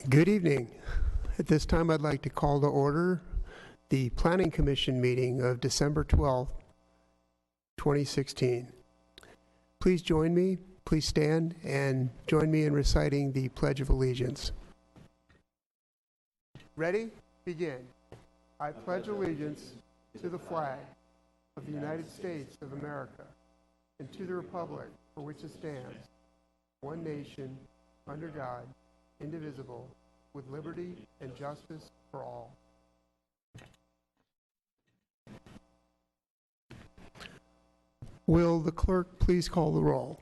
Good evening. At this time, I'd like to call to order the Planning Commission meeting of December 12th, 2016. Please join me, please stand, and join me in reciting the Pledge of Allegiance. Ready? Begin. I pledge allegiance to the flag of the United States of America and to the republic for which it stands, one nation, under God, indivisible, with liberty and justice for all. Will the clerk please call the roll?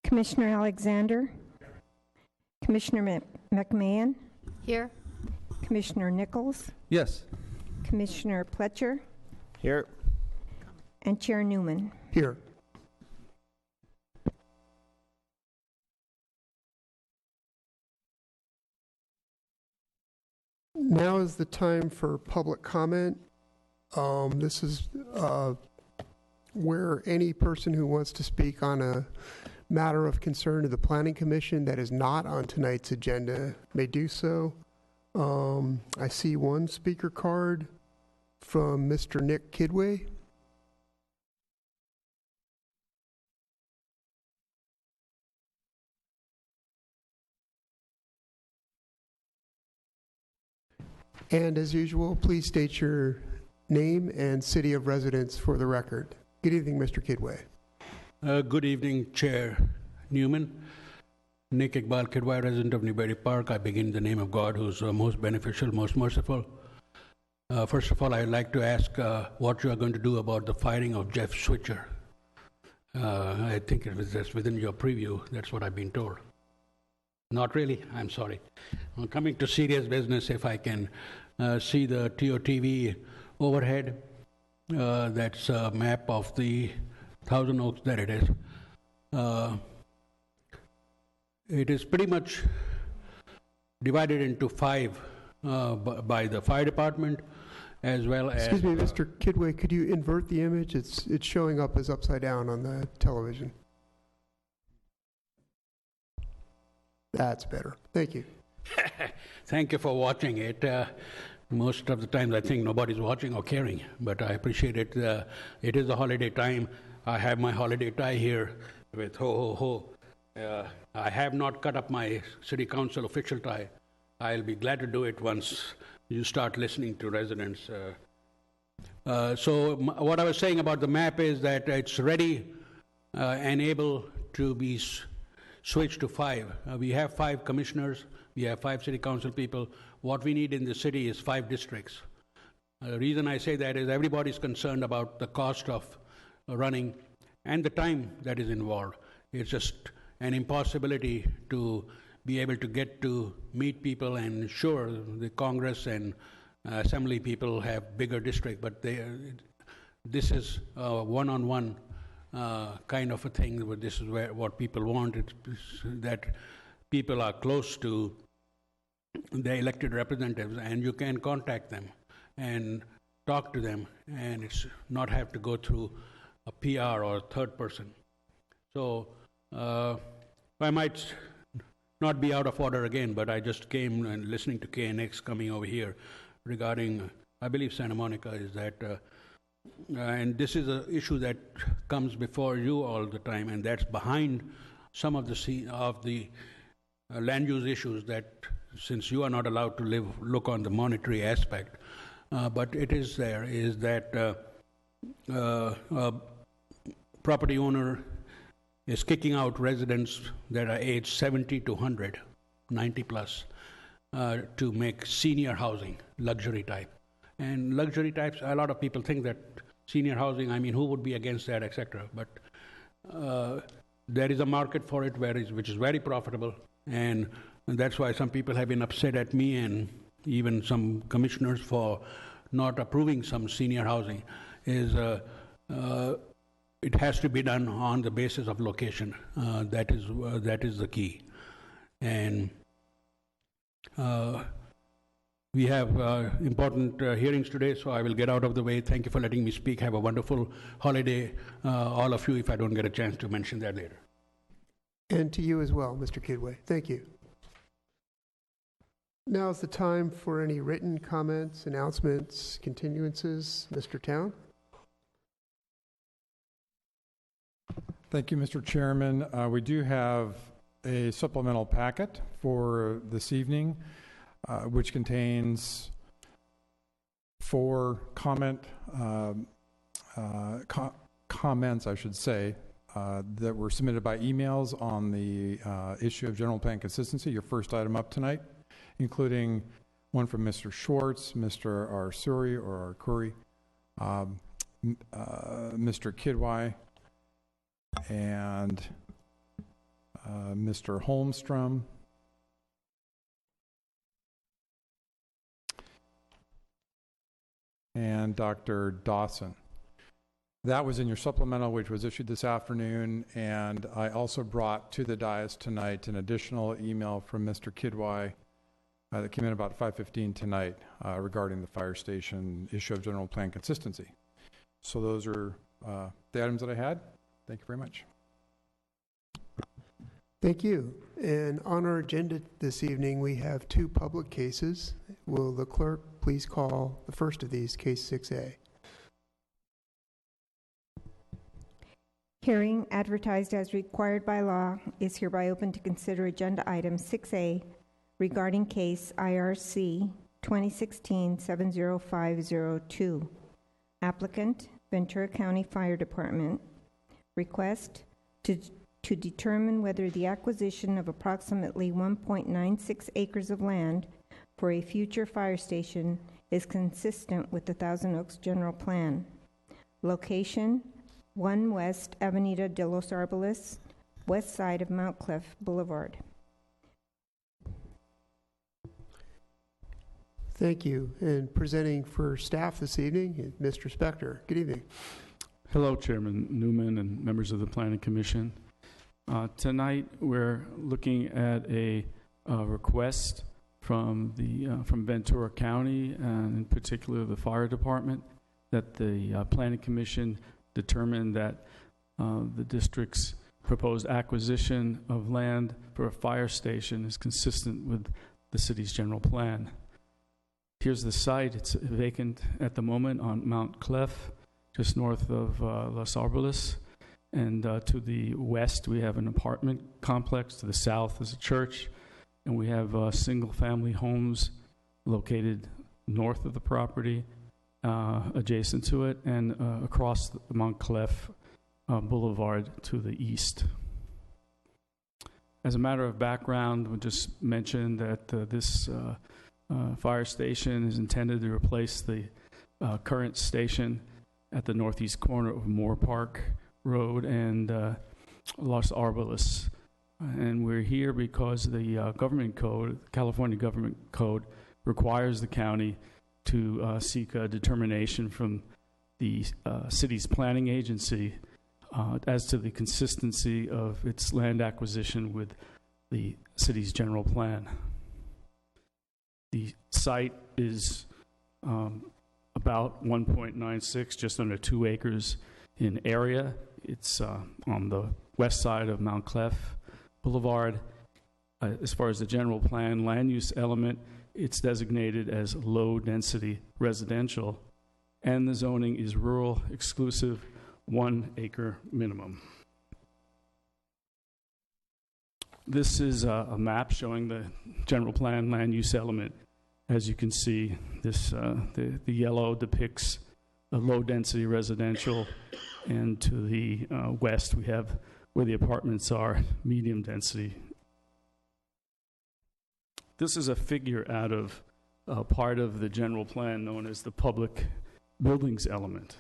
Commissioner Alexander? Commissioner McMahon? Here. Commissioner Nichols? Yes. Commissioner Pletcher? Here. And Chair Newman. Here. Now is the time for public comment. This is where any person who wants to speak on a matter of concern to the Planning Commission that is not on tonight's agenda may do so. I see one speaker card from Mr. Nick Kidway. And as usual, please state your name and city of residence for the record. Good evening, Mr. Kidway. Good evening, Chair Newman. Nick Iqbal Kidwai, resident of Newberry Park. I begin in the name of God, who's most beneficial, most merciful. First of all, I'd like to ask what you are going to do about the firing of Jeff Switzer. I think it was just within your preview. That's what I've been told. Not really? I'm sorry. Coming to serious business, if I can see the TOTV overhead, that's a map of the Thousand Oaks. There it is. It is pretty much divided into five by the fire department, as well as... Excuse me, Mr. Kidway, could you invert the image? It's showing up as upside down on the television. That's better. Thank you. Thank you for watching it. Most of the times I think nobody's watching or caring, but I appreciate it. It is a holiday time. I have my holiday tie here with ho, ho, ho. I have not cut up my city council official tie. I'll be glad to do it once you start listening to residents. So what I was saying about the map is that it's ready and able to be switched to five. We have 5 commissioners. We have 5 city council people. What we need in the city is 5 districts. The reason I say that is everybody's concerned about the cost of running and the time that is involved. It's just an impossibility to be able to get to meet people and ensure the Congress and Assembly people have bigger districts, but this is a one-on-one kind of a thing. This is what people want. It's that people are close to the elected representatives, and you can contact them and talk to them, and it's not have to go through a PR or a third person. So I might not be out of order again, but I just came and listening to KNX coming over here regarding, I believe Santa Monica is that, and this is an issue that comes before you all the time, and that's behind some of the land use issues that, since you are not allowed to look on the monetary aspect, but it is there, is that property owner is kicking out residents that are aged 70 to 100, 90 plus, to make senior housing, luxury type. And luxury types, a lot of people think that senior housing, I mean, who would be against that, etc. But there is a market for it which is very profitable, and that's why some people have been upset at me and even some commissioners for not approving some senior housing. It has to be done on the basis of location. That is the key. And we have important hearings today, so I will get out of the way. Thank you for letting me speak. Have a wonderful holiday, all of you, if I don't get a chance to mention that later. And to you as well, Mr. Kidway. Thank you. Now is the time for any written comments, announcements, continuances. Mr. Town? Thank you, Mr. Chairman. We do have a supplemental packet for this evening, which contains 4 comments, I should say, that were submitted by emails on the issue of general plan consistency, your first item up tonight, including one from Mr. Schwartz, Mr. Arsuri or Arcuri, Mr. Kidwai, and Mr. Holmstrom, and Dr. Dawson. That was in your supplemental, which was issued this afternoon, and I also brought to the dais tonight an additional email from Mr. Kidwai that came in about 5:15 tonight regarding the fire station issue of general plan consistency. So those are the items that I had. Thank you very much. Thank you. And on our agenda this evening, we have 2 public cases. Will the clerk please call the first of these, case 6A? Hearing advertised as required by law is hereby open to consider agenda item 6A regarding case IRC 2016-70502. Applicant, Ventura County Fire Department. Request to determine whether the acquisition of approximately 1.96 acres of land for a future fire station is consistent with the Thousand Oaks General Plan. Location, 1 West Avenida de los Arboles, west side of Mount Clef Boulevard. Thank you. And presenting for staff this evening is Mr. Spector. Good evening. Hello, Chairman Newman and members of the Planning Commission. Tonight, we're looking at a request from Ventura County, and in particular the Fire Department, that the Planning Commission determined that the district's proposed acquisition of land for a fire station is consistent with the city's general plan. Here's the site. It's vacant at the moment on Mount Clef, just north of Los Arboles. And to the west, we have an apartment complex. To the south is a church. And we have single-family homes located north of the property, adjacent to it, and across the Mount Clef Boulevard to the east. As a matter of background, we'll just mention that this fire station is intended to replace the current station at the northeast corner of Moore Park Road and Los Arboles. And we're here because the government code, California government code, requires the county to seek a determination from the city's planning agency as to the consistency of its land acquisition with the city's general plan. The site is about 1.96, just under 2 acres in area. It's on the west side of Mount Clef Boulevard. As far as the general plan land use element, it's designated as low-density residential, and the zoning is rural exclusive, 1 acre minimum. This is a map showing the general plan land use element. As you can see, this the yellow depicts a low-density residential, and to the west we have where the apartments are, medium density. This is a figure out of part of the general plan known as the public buildings element.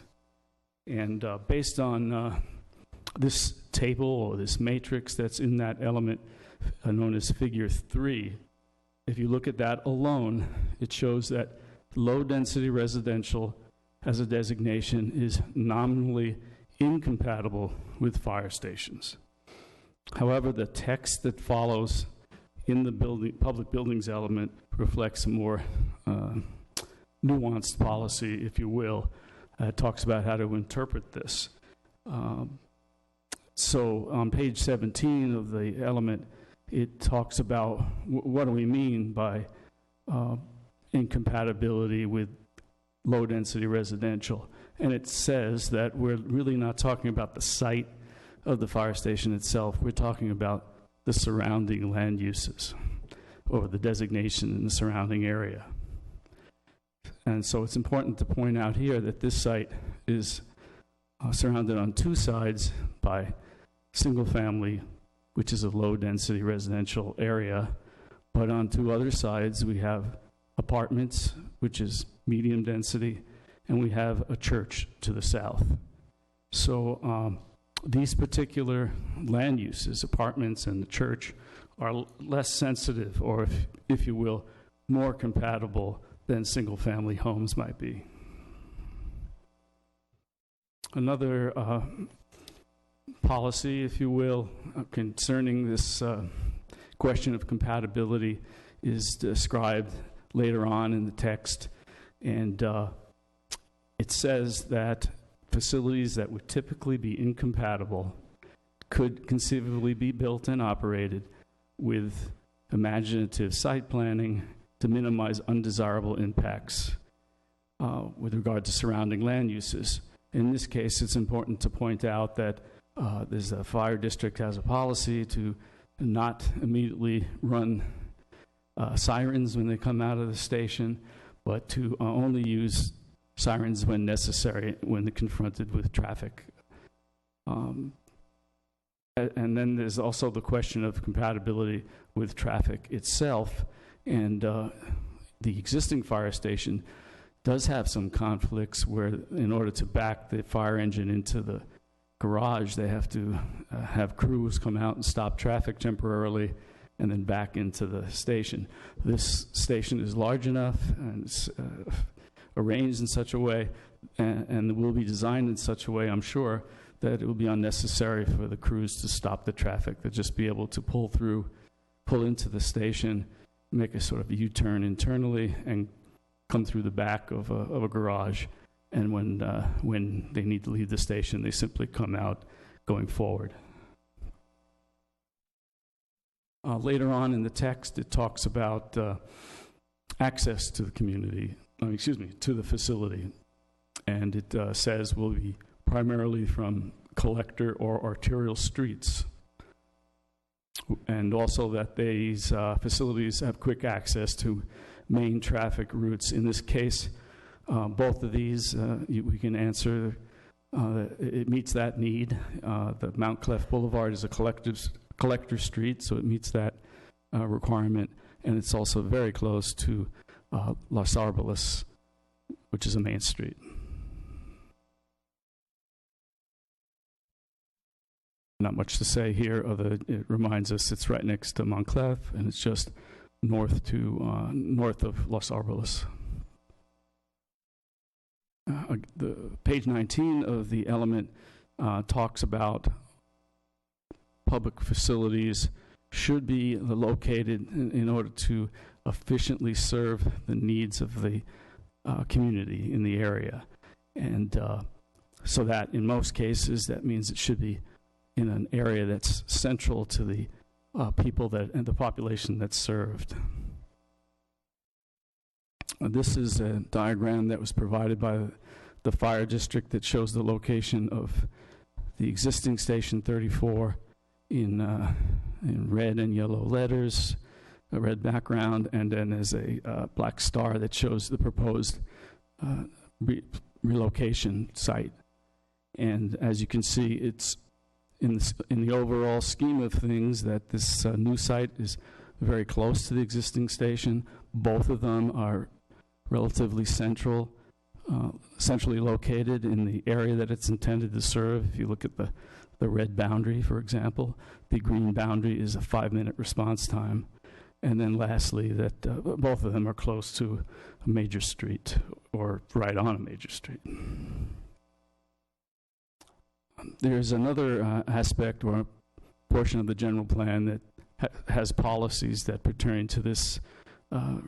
And based on this table or this matrix that's in that element known as figure 3, if you look at that alone, it shows that low-density residential as a designation is nominally incompatible with fire stations. However, the text that follows in the public buildings element reflects a more nuanced policy, if you will. It talks about how to interpret this. So on page 17 of the element, it talks about what do we mean by incompatibility with low-density residential. And it says that we're really not talking about the site of the fire station itself. We're talking about the surrounding land uses or the designation in the surrounding area. And so it's important to point out here that this site is surrounded on two sides by single-family, which is a low-density residential area. But on two other sides, we have apartments, which is medium density, and we have a church to the south. So these particular land uses, apartments and the church, are less sensitive, or if you will, more compatible than single-family homes might be. Another policy, if you will, concerning this question of compatibility is described later on in the text, and it says that facilities that would typically be incompatible could conceivably be built and operated with imaginative site planning to minimize undesirable impacts with regard to surrounding land uses. In this case, it's important to point out that there's a fire district has a policy to not immediately run sirens when they come out of the station, but to only use sirens when necessary, when they're confronted with traffic. And then there's also the question of compatibility with traffic itself. And the existing fire station does have some conflicts where, in order to back the fire engine into the garage, they have to have crews come out and stop traffic temporarily and then back into the station. This station is large enough and it's arranged in such a way and will be designed in such a way, I'm sure, that it will be unnecessary for the crews to stop the traffic. They'll just be able to pull into the station, make a sort of U-turn internally, and come through the back of a garage. And when they need to leave the station, they simply come out going forward. Later on in the text, it talks about access to the community, to the facility. And it says will be primarily from collector or arterial streets. And also that these facilities have quick access to main traffic routes. In this case, both of these, we can answer, it meets that need. The Mount Clef Boulevard is a collector street, so it meets that requirement. And it's also very close to Los Arboles, which is a main street. Not much to say here, other it reminds us it's right next to Montclair, and it's just north of Los Arboles. The page 19 of the element talks about public facilities should be located in order to efficiently serve the needs of the community in the area. And so that in most cases, that means it should be in an area that's central to the people and the population that's served. This is a diagram that was provided by the fire district that shows the location of the existing Station 34 in red and yellow letters, a red background, and then there's a black star that shows the proposed relocation site. And as you can see, it's in the overall scheme of things that this new site is very close to the existing station. Both of them are relatively centrally located in the area that it's intended to serve. If you look at the red boundary, for example, the green boundary is a 5-minute response time. And then lastly, that both of them are close to a major street or right on a major street. There's another aspect or portion of the general plan that has policies that pertain to this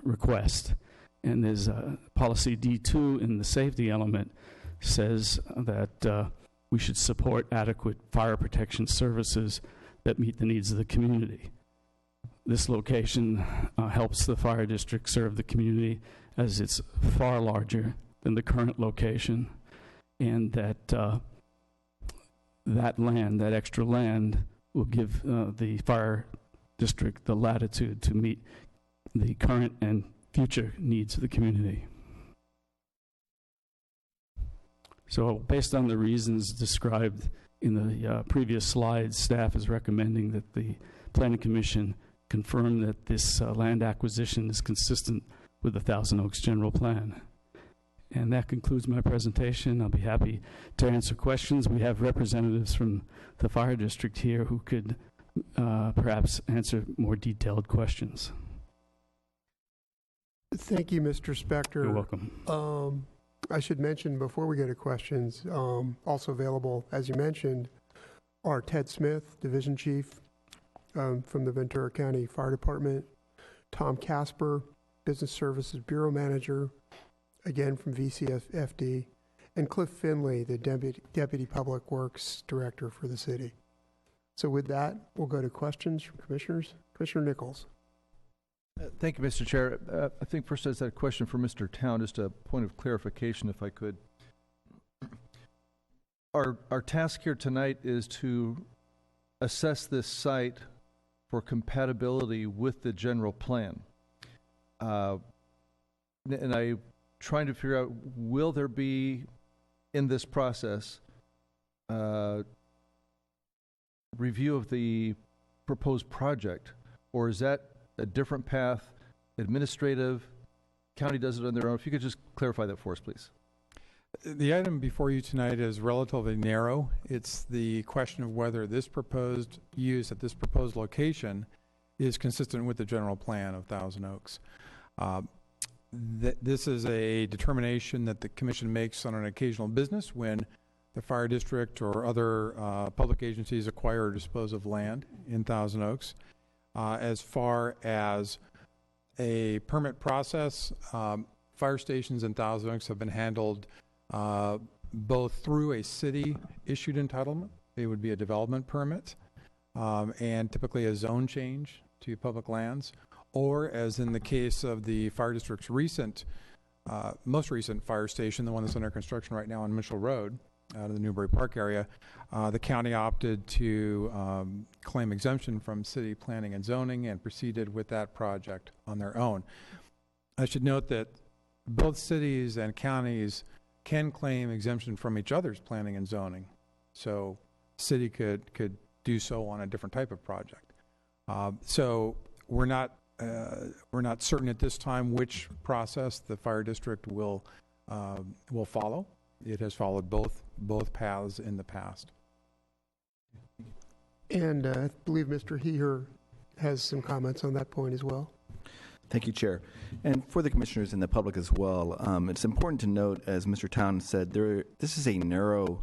request. And there's policy D2 in the safety element says that we should support adequate fire protection services that meet the needs of the community. This location helps the fire district serve the community, as it's far larger than the current location, and that that extra land will give the fire district the latitude to meet the current and future needs of the community. So based on the reasons described in the previous slides, staff is recommending that the Planning Commission confirm that this land acquisition is consistent with the Thousand Oaks General Plan. And that concludes my presentation. I'll be happy to answer questions. We have representatives from the fire district here who could perhaps answer more detailed questions. Thank you, Mr. Spector. You're welcome. I should mention before we go to questions, also available, as you mentioned, are Ted Smith, Division Chief from the Ventura County Fire Department, Tom Casper, Business Services Bureau Manager, again from VCFD, and Cliff Finley, the Deputy Public Works Director for the city. So with that, we'll go to questions from commissioners. Commissioner Nichols. Thank you, Mr. Chair. I think first I had a question for Mr. Town, just a point of clarification, if I could. Our task here tonight is to assess this site for compatibility with the general plan. And I'm trying to figure out, will there be, in this process, review of the proposed project, or is that a different path, administrative, county does it on their own? If you could just clarify that for us, please. The item before you tonight is relatively narrow. It's the question of whether this proposed use at this proposed location is consistent with the general plan of Thousand Oaks. This is a determination that the commission makes on an occasional business when the fire district or other public agencies acquire or dispose of land in Thousand Oaks. As far as a permit process, fire stations in Thousand Oaks have been handled both through a city-issued entitlement, it would be a development permit, and typically a zone change to public lands, or as in the case of the fire district's most recent fire station, the one that's under construction right now on Mitchell Road, out of the Newbury Park area, the county opted to claim exemption from city planning and zoning and proceeded with that project on their own. I should note that both cities and counties can claim exemption from each other's planning and zoning. So city could do so on a different type of project. So we're not certain at this time which process the fire district will follow. It has followed both paths in the past. And I believe Mr. Heher has some comments on that point as well. Thank you, Chair. And for the commissioners and the public as well, it's important to note, as Mr. Town said, this is a narrow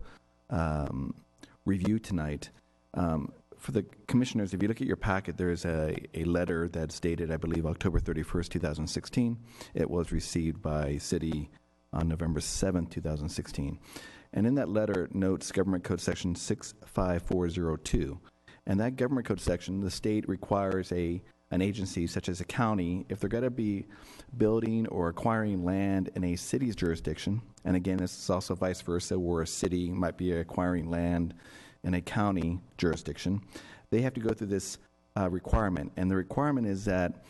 review tonight. For the commissioners, if you look at your packet, there's a letter that's dated, I believe, October 31st, 2016. It was received by City on November 7th, 2016. And in that letter, it notes Government Code Section 65402. And that Government Code section, the state requires an agency such as a county, if they're going to be building or acquiring land in a city's jurisdiction, and again, this is also vice versa, where a city might be acquiring land in a county jurisdiction, they have to go through this requirement. And the requirement is that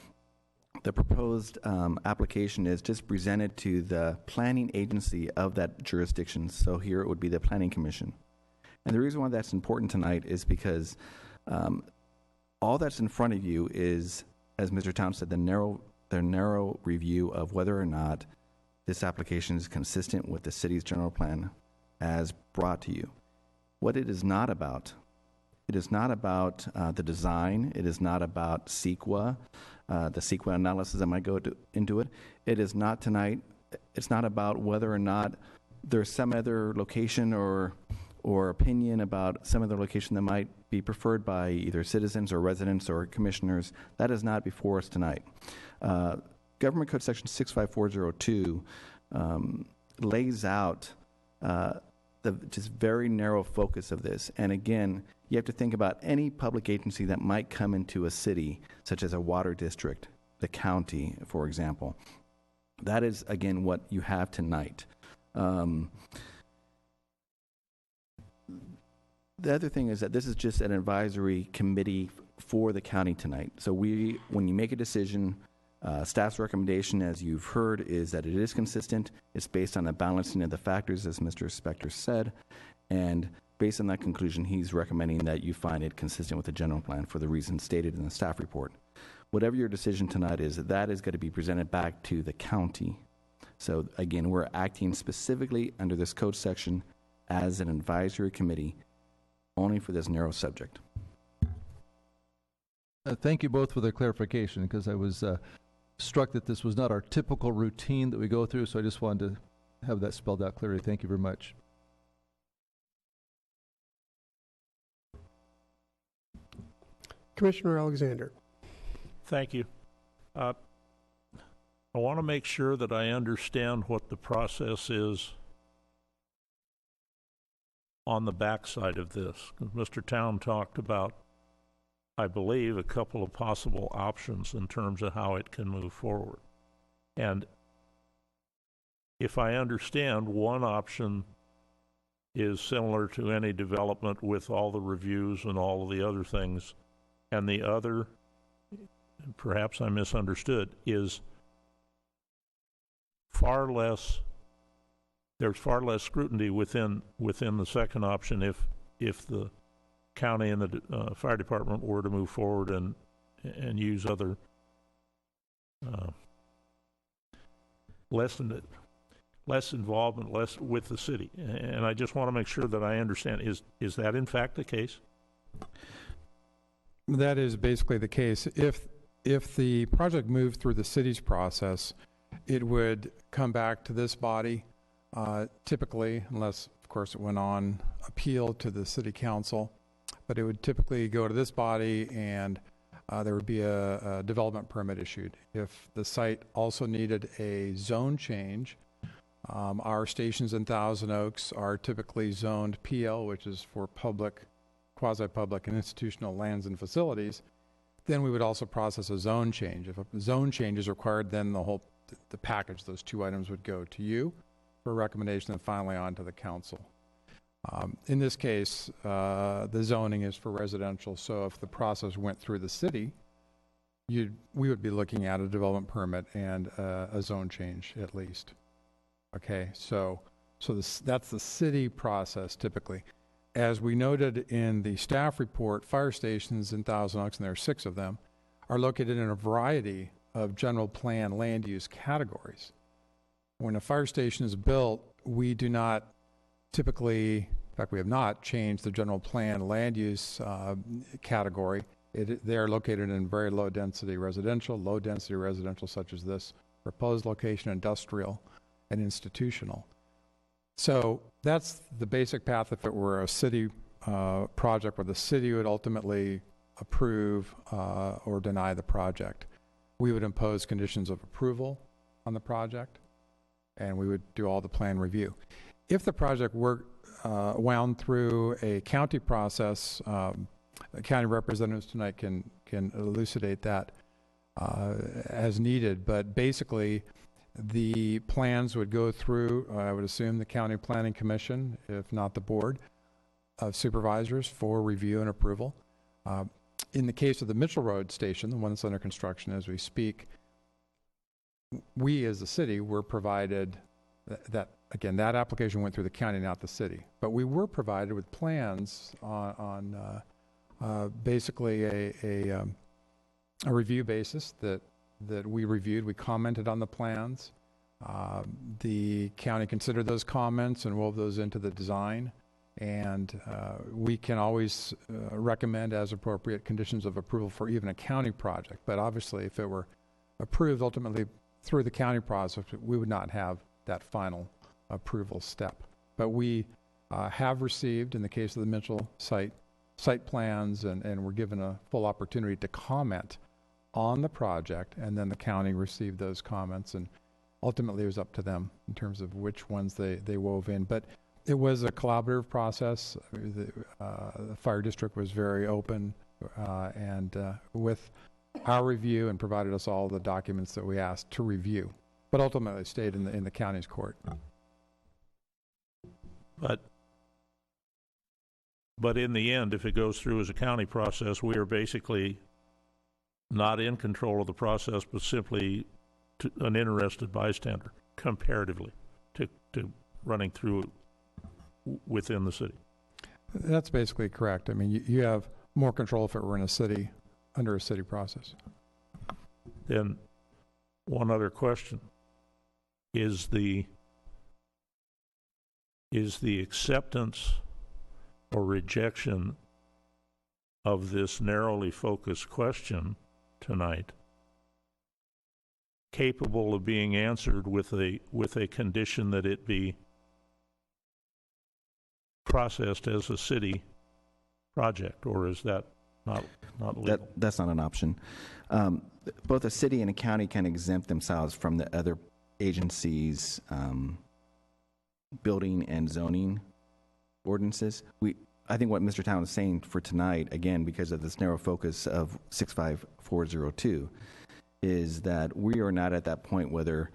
the proposed application is just presented to the planning agency of that jurisdiction. So here it would be the Planning Commission. And the reason why that's important tonight is because all that's in front of you is, as Mr. Town said, the narrow review of whether or not this application is consistent with the city's general plan as brought to you. What it is not about, the design. It is not about CEQA, the CEQA analysis that might go into it. It is not tonight. It's not about whether or not there's some other location or opinion about some other location that might be preferred by either citizens or residents or commissioners. That is not before us tonight. Government Code Section 65402 lays out the the just very narrow focus of this. And again, you have to think about any public agency that might come into a city, such as a water district, the county, for example. That is, again, what you have tonight. The other thing is that this is just an advisory committee for the county tonight. So when you make a decision, staff's recommendation, as you've heard, is that it is consistent. It's based on a balancing of the factors, as Mr. Spector said. And based on that conclusion, he's recommending that you find it consistent with the general plan for the reasons stated in the staff report. Whatever your decision tonight is, that is going to be presented back to the county. So again, we're acting specifically under this code section as an advisory committee only for this narrow subject. Thank you both for the clarification, because I was struck that this was not our typical routine that we go through, so I just wanted to have that spelled out clearly. Thank you very much. Commissioner Alexander. Thank you. I want to make sure that I understand what the process is on the backside of this. Mr. Town talked about, I believe, a couple of possible options in terms of how it can move forward. And if I understand, one option is similar to any development with all the reviews and all of the other things, and the other, perhaps I misunderstood, is there's far less scrutiny within the second option if the county and the fire department were to move forward and use other less involvement, less with the city. And I just want to make sure that I understand, is that in fact the case? That is basically the case. If the project moved through the city's process, it would come back to this body, typically, unless, of course, it went on appeal to the city council. But it would typically go to this body, and there would be a development permit issued. If the site also needed a zone change, our stations in Thousand Oaks are typically zoned PL, which is for public, quasi-public, and institutional lands and facilities. Then we would also process a zone change. If a zone change is required, then the package, those two items would go to you for recommendation and finally on to the council. In this case, the zoning is for residential, so if the process went through the city, we would be looking at a development permit and a zone change at least. Okay, so that's the city process typically. As we noted in the staff report, fire stations in Thousand Oaks, and there are 6 of them, are located in a variety of general plan land use categories. When a fire station is built, we do not typically, in fact, we have not changed the general plan land use category. They are located in very low density residential such as this proposed location, industrial and institutional. So that's the basic path if it were a city project where the city would ultimately approve or deny the project. We would impose conditions of approval on the project, and we would do all the plan review. If the project were wound through a county process, county representatives tonight can elucidate that as needed, but basically the plans would go through, I would assume, the County Planning Commission, if not the Board of Supervisors, for review and approval. In the case of the Mitchell Road station, the one that's under construction as we speak, we as the city were provided that again, that application went through the county, not the city. But we were provided with plans on basically a review basis that we reviewed. We commented on the plans. The county considered those comments and wove those into the design. And we can always recommend, as appropriate, conditions of approval for even a county project. But obviously, if it were approved ultimately through the county process, we would not have that final approval step. But we have received, in the case of the Mitchell site plans, and were given a full opportunity to comment on the project, and then the county received those comments, and ultimately it was up to them in terms of which ones they wove in. But It was a collaborative process. The fire district was very open and with our review and provided us all the documents that we asked to review, but ultimately stayed in the county's court. But in the end, if it goes through as a county process, we are basically not in control of the process, but simply an interested bystander comparatively to running through within the city. That's basically correct. I mean, you have more control if it were in a city, under a city process. Then one other question. Is the acceptance or rejection of this narrowly focused question tonight capable of being answered with a condition that it be processed as a city project, or is that not legal? That's not an option. Both a city and a county can exempt themselves from the other agencies' building and zoning ordinances. I think what Mr. Town is saying for tonight, again, because of this narrow focus of 65402, is that we are not at that point whether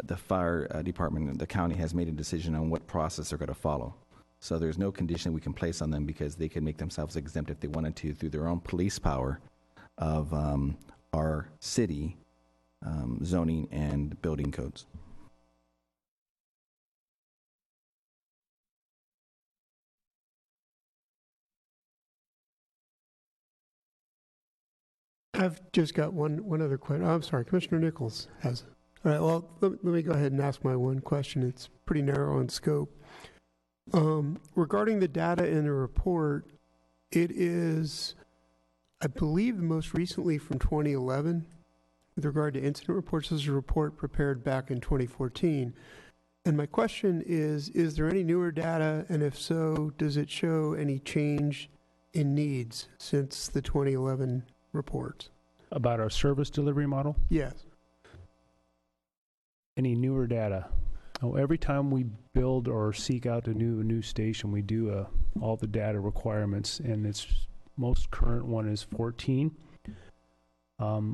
the fire department and the county has made a decision on what process they're going to follow. So there's no condition we can place on them because they can make themselves exempt if they wanted to through their own police power of our city zoning and building codes. I've just got one other question. I'm sorry, Commissioner Nichols has. All right, well, let me go ahead and ask my one question. It's pretty narrow in scope. Regarding the data in the report, it is, I believe, most recently from 2011. With regard to incident reports, this is a report prepared back in 2014. And my question is there any newer data? And if so, does it show any change in needs since the 2011 reports? About our service delivery model? Yes. Any newer data? Oh, every time we build or seek out a new station, we do all the data requirements, and its most current one is 14.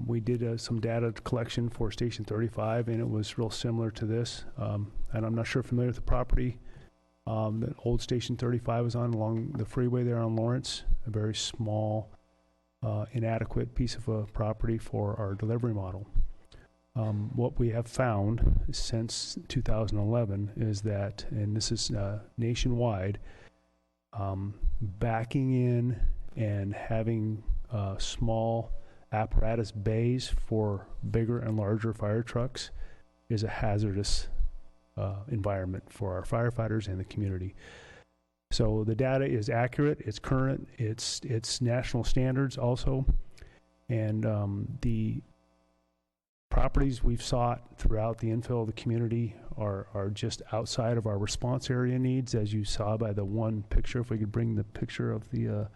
We did some data collection for Station 35, and it was real similar to this. And I'm not sure familiar with the property that old Station 35 was on along the freeway there on Lawrence, a very small, inadequate piece of property for our delivery model. What we have found since 2011 is that, and this is nationwide, backing in and having small apparatus bays for bigger and larger fire trucks is a hazardous environment for our firefighters and the community. So the data is accurate, it's current, it's national standards also, and the properties we've sought throughout the infill of the community are just outside of our response area needs, as you saw by the one picture. If we could bring the picture of the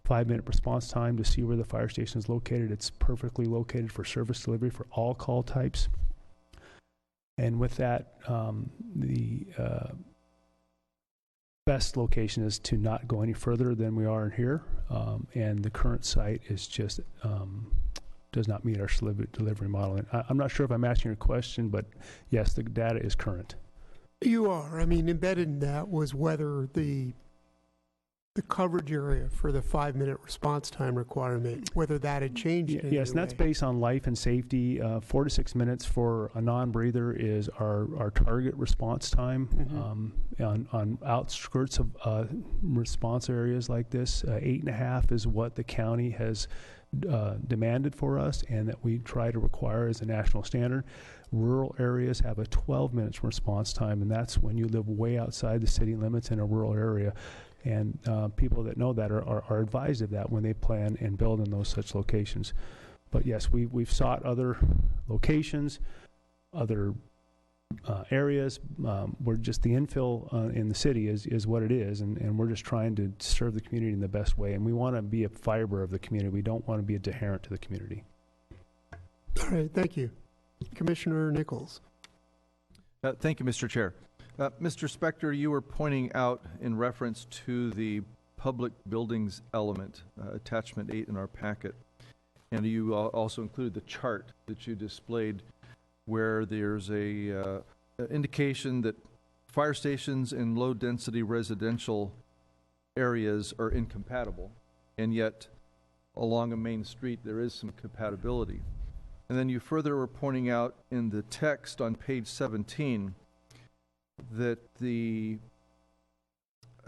5-minute response time to see where the fire station is located, it's perfectly located for service delivery for all call types. And with that, the best location is to not go any further than we are in here, and the current site is just does not meet our delivery model. And I'm not sure if I'm asking your question, but yes, the data is current. You are. I mean, embedded in that was whether the coverage area for the 5-minute response time requirement, whether that had changed in yes, and that's based on life and safety. 4 to 6 minutes for a non-breather is our target response time. On outskirts of response areas like this, 8.5 is what the county has demanded for us, and that we try to require as a national standard. Rural areas have a 12 minutes response time, and that's when you live way outside the city limits in a rural area. And people that know that are advised of that when they plan and build in those such locations. But yes, we've sought other locations, other areas. We're just the infill in the city is what it is, and we're just trying to serve the community in the best way. And we want to be a fiber of the community. We don't want to be a deterrent to the community. All right, thank you. Commissioner Nichols. Thank you, Mr. Chair. Mr. Spector, you were pointing out in reference to the public buildings element, attachment 8 in our packet, and you also included the chart that you displayed where there's a indication that fire stations in low-density residential areas are incompatible, and yet along a main street there is some compatibility. And then you further were pointing out in the text on page 17 that the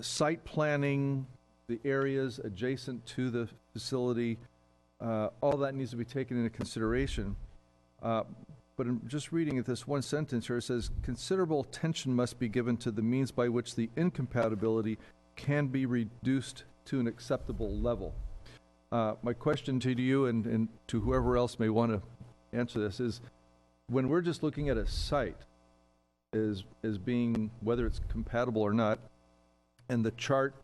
site planning, the areas adjacent to the facility, all that needs to be taken into consideration. But I'm just reading at this one sentence here, it says, considerable attention must be given to the means by which the incompatibility can be reduced to an acceptable level. My question to you and to whoever else may want to answer this is, when we're just looking at a site as being whether it's compatible or not, and the chart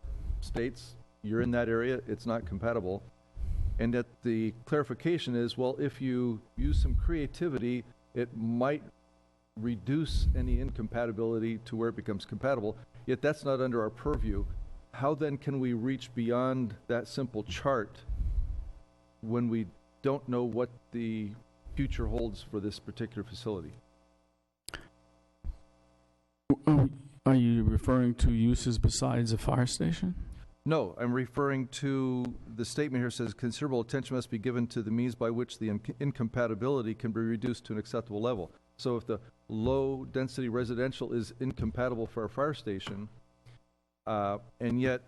states you're in that area, it's not compatible, and that the clarification is, well, if you use some creativity, it might reduce any incompatibility to where it becomes compatible, yet that's not under our purview. How then can we reach beyond that simple chart when we don't know what the future holds for this particular facility? Are you referring to uses besides a fire station? No, I'm referring to the statement here says considerable attention must be given to the means by which the incompatibility can be reduced to an acceptable level. So if the low density residential is incompatible for a fire station, and yet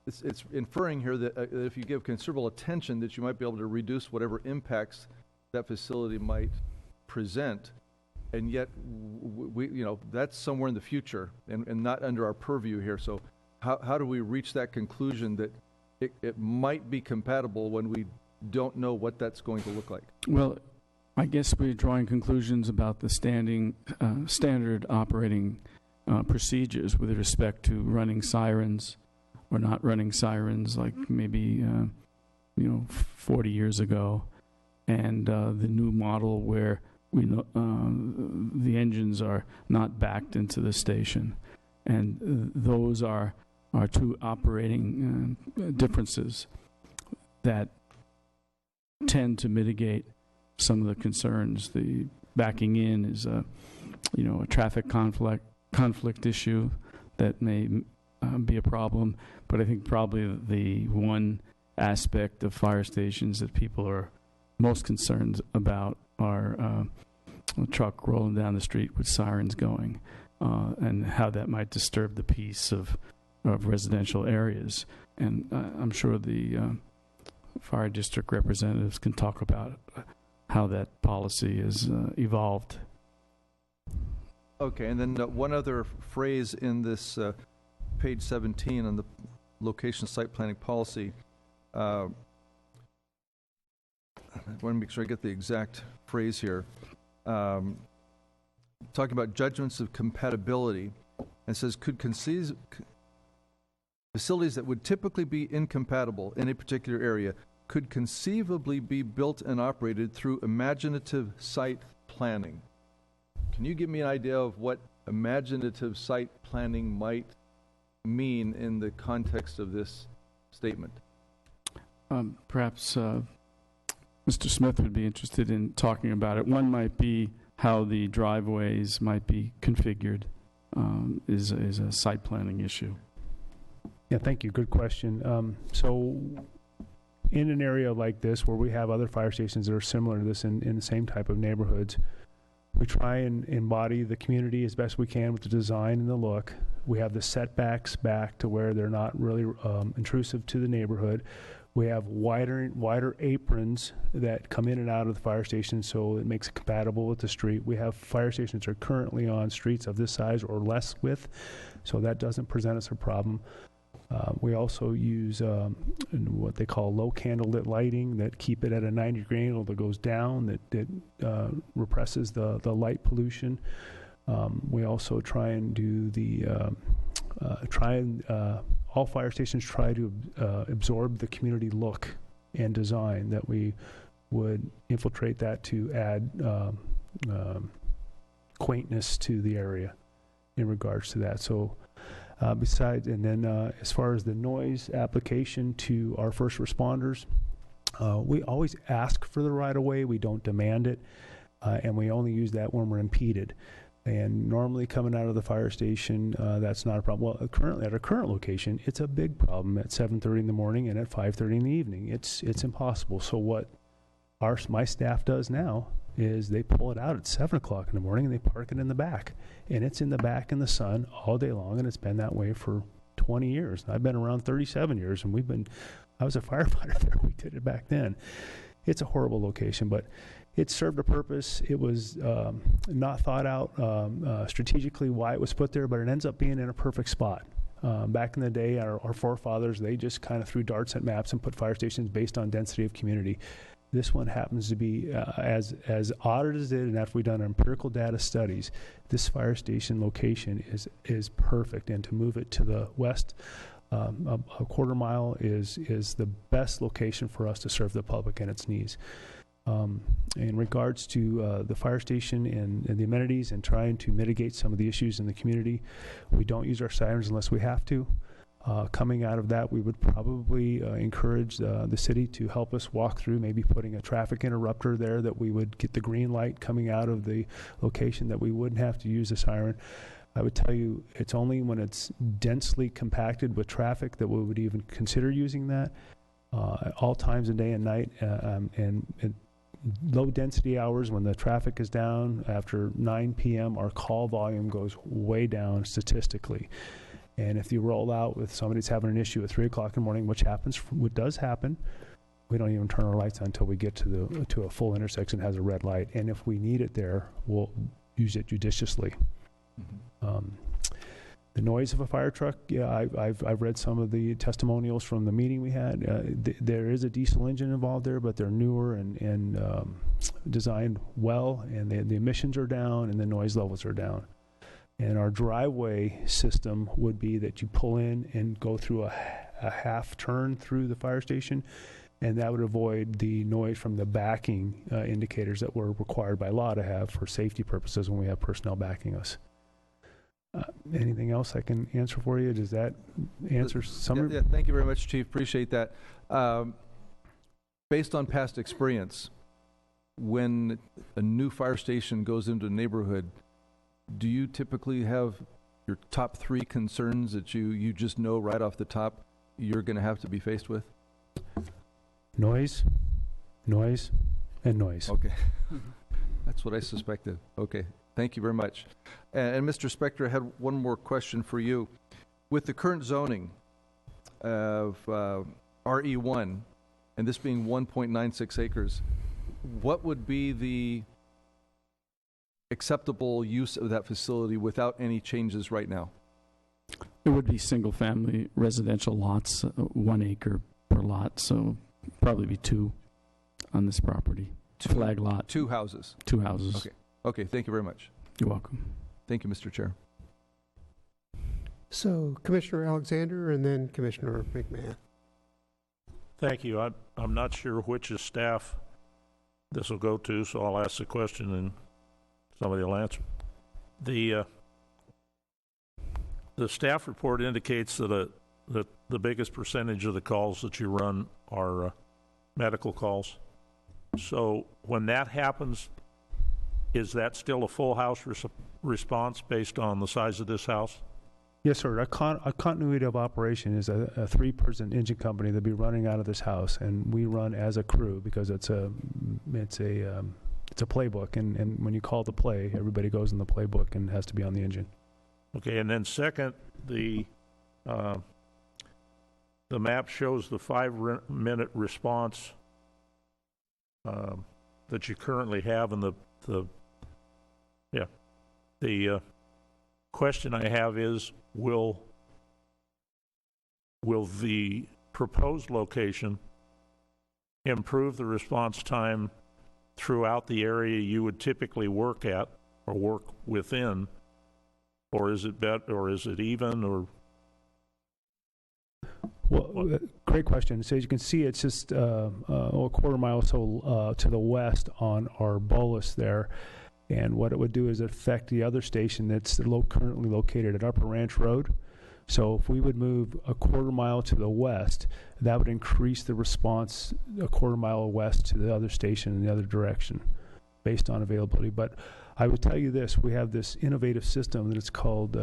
it's inferring here that if you give considerable attention that you might be able to reduce whatever impacts that facility might present, and yet we that's somewhere in the future and not under our purview here. So how do we reach that conclusion that it might be compatible when we don't know what that's going to look like? Well, I guess we're drawing conclusions about the standard operating procedures with respect to running sirens or not running sirens, like maybe 40 years ago, and the new model where we know the engines are not backed into the station, and those are two operating differences that tend to mitigate some of the concerns. The backing in is a traffic conflict issue that may be a problem, but I think probably the one aspect of fire stations that people are most concerned about are a truck rolling down the street with sirens going, and how that might disturb the peace of residential areas. And I'm sure the fire district representatives can talk about how that policy has evolved. Okay, and then one other phrase in this page 17 on the location site planning policy. I want to make sure I get the exact phrase here. Talking about judgments of compatibility, and says facilities that would typically be incompatible in a particular area could conceivably be built and operated through imaginative site planning. Can you give me an idea of what imaginative site planning might mean in the context of this statement? Perhaps Mr. Smith would be interested in talking about it. One might be how the driveways might be configured is a site planning issue. Yeah, thank you. Good question. So in an area like this where we have other fire stations that are similar to this in the same type of neighborhoods, we try and embody the community as best we can with the design and the look. We have the setbacks back to where they're not really intrusive to the neighborhood. We have wider aprons that come in and out of the fire station, so it makes it compatible with the street. We have fire stations that are currently on streets of this size or less width, so that doesn't present us a problem. We also use what they call low candlelit lighting that keep it at a 90-degree angle that goes down, that represses the light pollution. We also try and do all fire stations try to absorb the community look and design, that we would infiltrate that to add quaintness to the area. in regards to that. So besides, and then as far as the noise application to our first responders, we always ask for the right-of-way. We don't demand it, and we only use that when we're impeded. And normally coming out of the fire station, that's not a problem. Well, currently at our current location, it's a big problem at 7:30 in the morning and at 5:30 in the evening. It's impossible. So what my staff does now is they pull it out at 7 o'clock in the morning and they park it in the back. And it's in the back in the sun all day long, and it's been that way for 20 years. I've been around 37 years, and I was a firefighter there. We did it back then. It's a horrible location, but it served a purpose. It was not thought out strategically why it was put there, but it ends up being in a perfect spot. Back in the day, our forefathers, they just kind of threw darts at maps and put fire stations based on density of community. This one happens to be as odd as it is, and after we've done empirical data studies, this fire station location is perfect. And to move it to the west a quarter mile is the best location for us to serve the public and its needs. In regards to the fire station and the amenities and trying to mitigate some of the issues in the community, we don't use our sirens unless we have to. Coming out of that, we would probably encourage the city to help us walk through maybe putting a traffic interrupter there, that we would get the green light coming out of the location, that we wouldn't have to use a siren. I would tell you it's only when it's densely compacted with traffic that we would even consider using that at all times of day and night, and low density hours when the traffic is down after 9 p.m. our call volume goes way down statistically. And if you roll out with somebody's having an issue at 3 o'clock in the morning, which does happen, we don't even turn our lights on until we get to a full intersection that has a red light. And if we need it there, we'll use it judiciously. Mm-hmm. The noise of a fire truck, yeah, I've read some of the testimonials from the meeting we had. There is a diesel engine involved there, but they're newer and designed well, and the emissions are down and the noise levels are down. And our driveway system would be that you pull in and go through a half turn through the fire station, and that would avoid the noise from the backing indicators that we're required by law to have for safety purposes when we have personnel backing us. Anything else I can answer for you? Does that answer some? Yeah, thank you very much, Chief. Appreciate that. Based on past experience, when a new fire station goes into a neighborhood, do you typically have your top 3 concerns that you just know right off the top you're going to have to be faced with? Noise, and noise. Okay. That's what I suspected. Okay. Thank you very much. And Mr. Spector, I had one more question for you. With the current zoning of RE1, and this being 1.96 acres, what would be the acceptable use of that facility without any changes right now? It would be single-family residential lots, 1 acre per lot, so probably be 2 on this property. Flag lot. 2 houses? 2 houses. Okay. Okay, thank you very much. You're welcome. Thank you, Mr. Chair. So Commissioner Alexander and then Commissioner McMahon. Thank you. I'm not sure which of staff this will go to, so I'll ask the question and somebody will answer. The staff report indicates that the biggest percentage of the calls that you run are medical calls. So when that happens, is that still a full house response based on the size of this house? Yes, sir. A continuity of operation is a 3-person engine company that'll be running out of this house, and we run as a crew because it's a playbook, and when you call the play, everybody goes in the playbook and has to be on the engine. Okay, and then second, the map shows the 5-minute response that you currently have, and the question I have is, will the proposed location improve the response time throughout the area you would typically work at or work within, or is it better, or is it even, or? Well, great question. So as you can see, it's just a quarter mile or so to the west on our bolus there. And what it would do is affect the other station that's currently located at Upper Ranch Road. So if we would move a quarter mile to the west, that would increase the response a quarter mile west to the other station in the other direction based on availability. But I would tell you this, we have this innovative system that it's called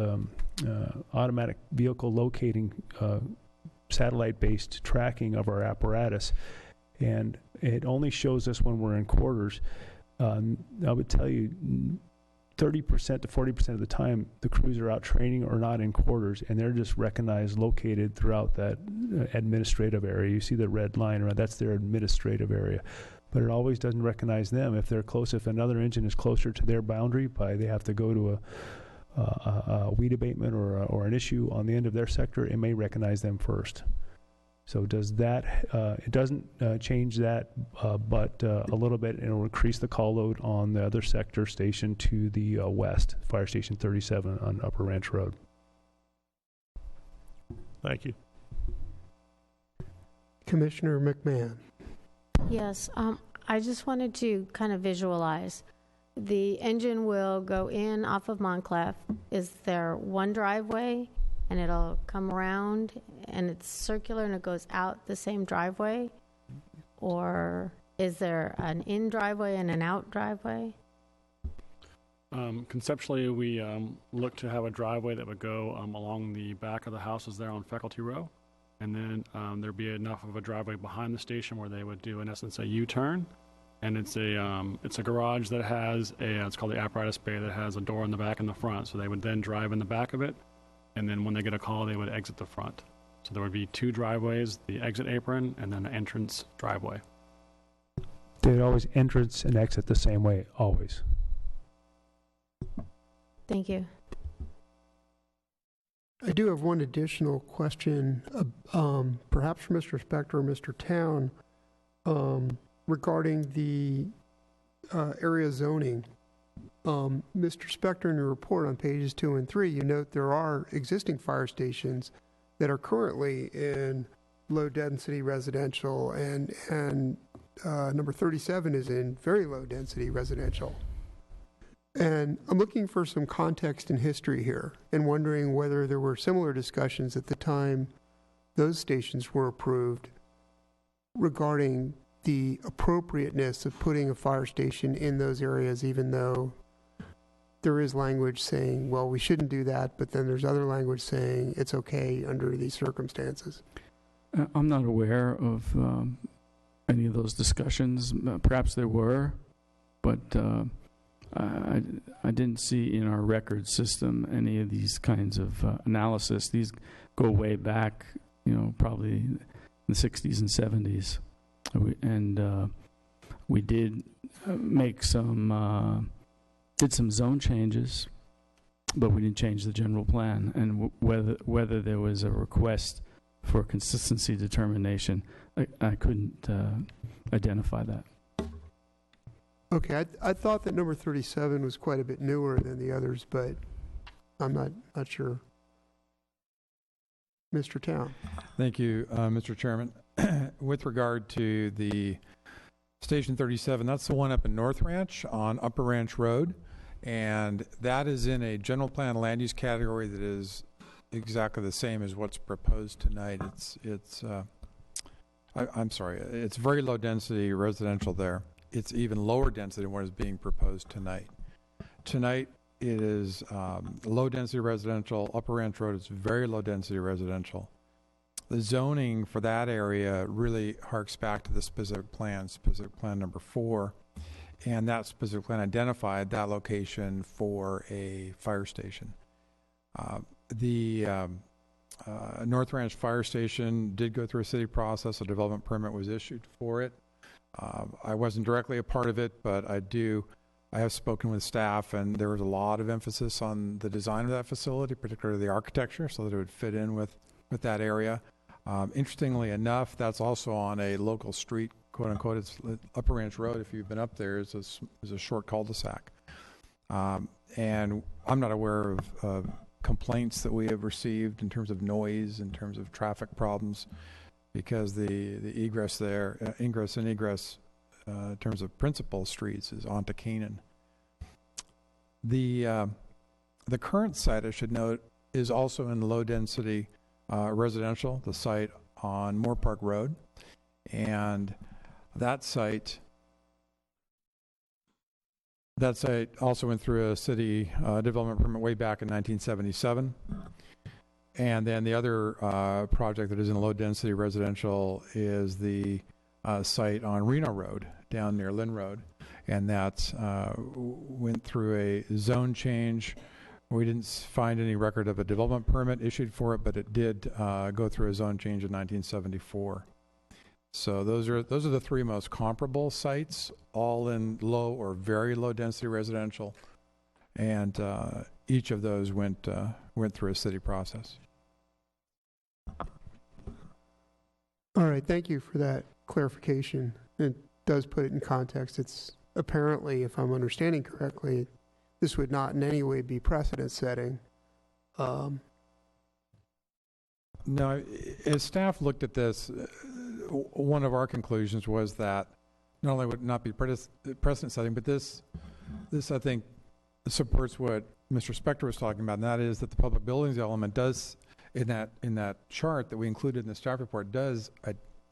automatic vehicle locating, satellite-based tracking of our apparatus. And it only shows us when we're in quarters. I would tell you 30% to 40% of the time, the crews are out training or not in quarters, and they're just recognized, located throughout that administrative area. You see the red line around, that's their administrative area. But it always doesn't recognize them. If they're close, if another engine is closer to their boundary, they have to go to a weed abatement or an issue on the end of their sector, it may recognize them first. So does that, it doesn't change that, but a little bit, and it will increase the call load on the other sector station to the west, Fire Station 37 on Upper Ranch Road. Thank you. Commissioner McMahon. Yes, I just wanted to kind of visualize. The engine will go in off of Montclair. Is there one driveway and it'll come around and it's circular and it goes out the same driveway? Or is there an in driveway and an out driveway? Conceptually, we look to have a driveway that would go along the back of the houses there on Faculty Row. And then there'd be enough of a driveway behind the station where they would do, in essence, a U-turn. And it's a garage that has it's called the apparatus bay, that has a door in the back and the front. So they would then drive in the back of it. And then when they get a call, they would exit the front. So there would be two driveways, the exit apron and then an entrance driveway. They'd always entrance and exit the same way, always. Thank you. I do have one additional question, perhaps for Mr. Spector or Mr. Town, regarding the area zoning. Mr. Spector, in your report on pages 2 and 3, you note there are existing fire stations that are currently in low-density residential, and number 37 is in very low-density residential. And I'm looking for some context and history here, and wondering whether there were similar discussions at the time those stations were approved regarding the appropriateness of putting a fire station in those areas, even though there is language saying, well, we shouldn't do that, but then there's other language saying it's okay under these circumstances. I'm not aware of any of those discussions. Perhaps there were, but I didn't see in our record system any of these kinds of analysis. These go way back, probably in the 60s and 70s. We did make did some zone changes, but we didn't change the general plan. And whether there was a request for consistency determination, I couldn't identify that. Okay, I thought that number 37 was quite a bit newer than the others, but I'm not sure. Mr. Town. Thank you, Mr. Chairman. With regard to the Station 37, that's the one up in North Ranch on Upper Ranch Road, and that is in a general plan land use category that is exactly the same as what's proposed tonight. I'm sorry, it's very low density residential there. It's even lower density than what is being proposed tonight. Tonight, it is low density residential. Upper Ranch Road is very low density residential. The zoning for that area really harks back to the specific plan number 4, and that specific plan identified that location for a fire station. The North Ranch Fire Station did go through a city process. A development permit was issued for it. I wasn't directly a part of it, but I have spoken with staff, and there was a lot of emphasis on the design of that facility, particularly the architecture, so that it would fit in with that area. Interestingly enough, that's also on a local street, quote unquote. It's Upper Ranch Road. If you've been up there, is a short cul-de-sac. And I'm not aware of complaints that we have received in terms of noise, in terms of traffic problems, because the ingress and egress in terms of principal streets is onto Canaan. The current site, I should note, is also in low-density residential, the site on Moore Park Road. And that site also went through a city development permit way back in 1977. And then the other project that is in low-density residential is the site on Reno Road, down near Lynn Road. And that went through a zone change. We didn't find any record of a development permit issued for it, but it did go through a zone change in 1974. So those are the three most comparable sites, all in low or very low density residential, and each of those went through a city process. All right, thank you for that clarification. It does put it in context. It's apparently, if I'm understanding correctly, this would not in any way be precedent setting. No, as staff looked at this, one of our conclusions was that not only would it not be precedent setting, but this I think supports what Mr. Spector was talking about, and that is that the public buildings element does, in that chart that we included in the staff report, does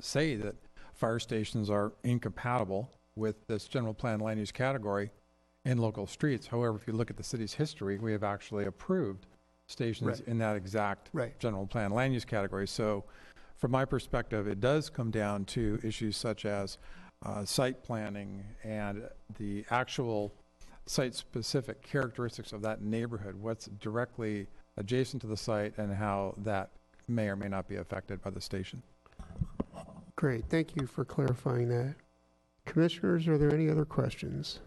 say that fire stations are incompatible with this general plan land use category in local streets. However, if you look at the city's history, we have actually approved stations in that exact general plan land use category. So from my perspective, it does come down to issues such as site planning and the actual site-specific characteristics of that neighborhood, what's directly adjacent to the site, and how that may or may not be affected by the station. Great, thank you for clarifying that. Commissioners, are there any other questions?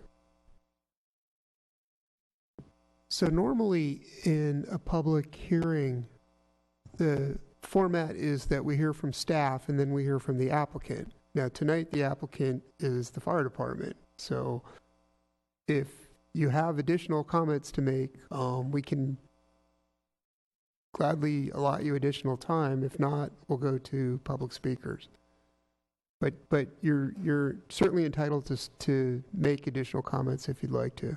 So normally in a public hearing, the format is that we hear from staff and then we hear from the applicant. Now tonight the applicant is the fire department. So if you have additional comments to make, we can gladly allot you additional time. If not, we'll go to public speakers. But you're certainly entitled to make additional comments if you'd like to.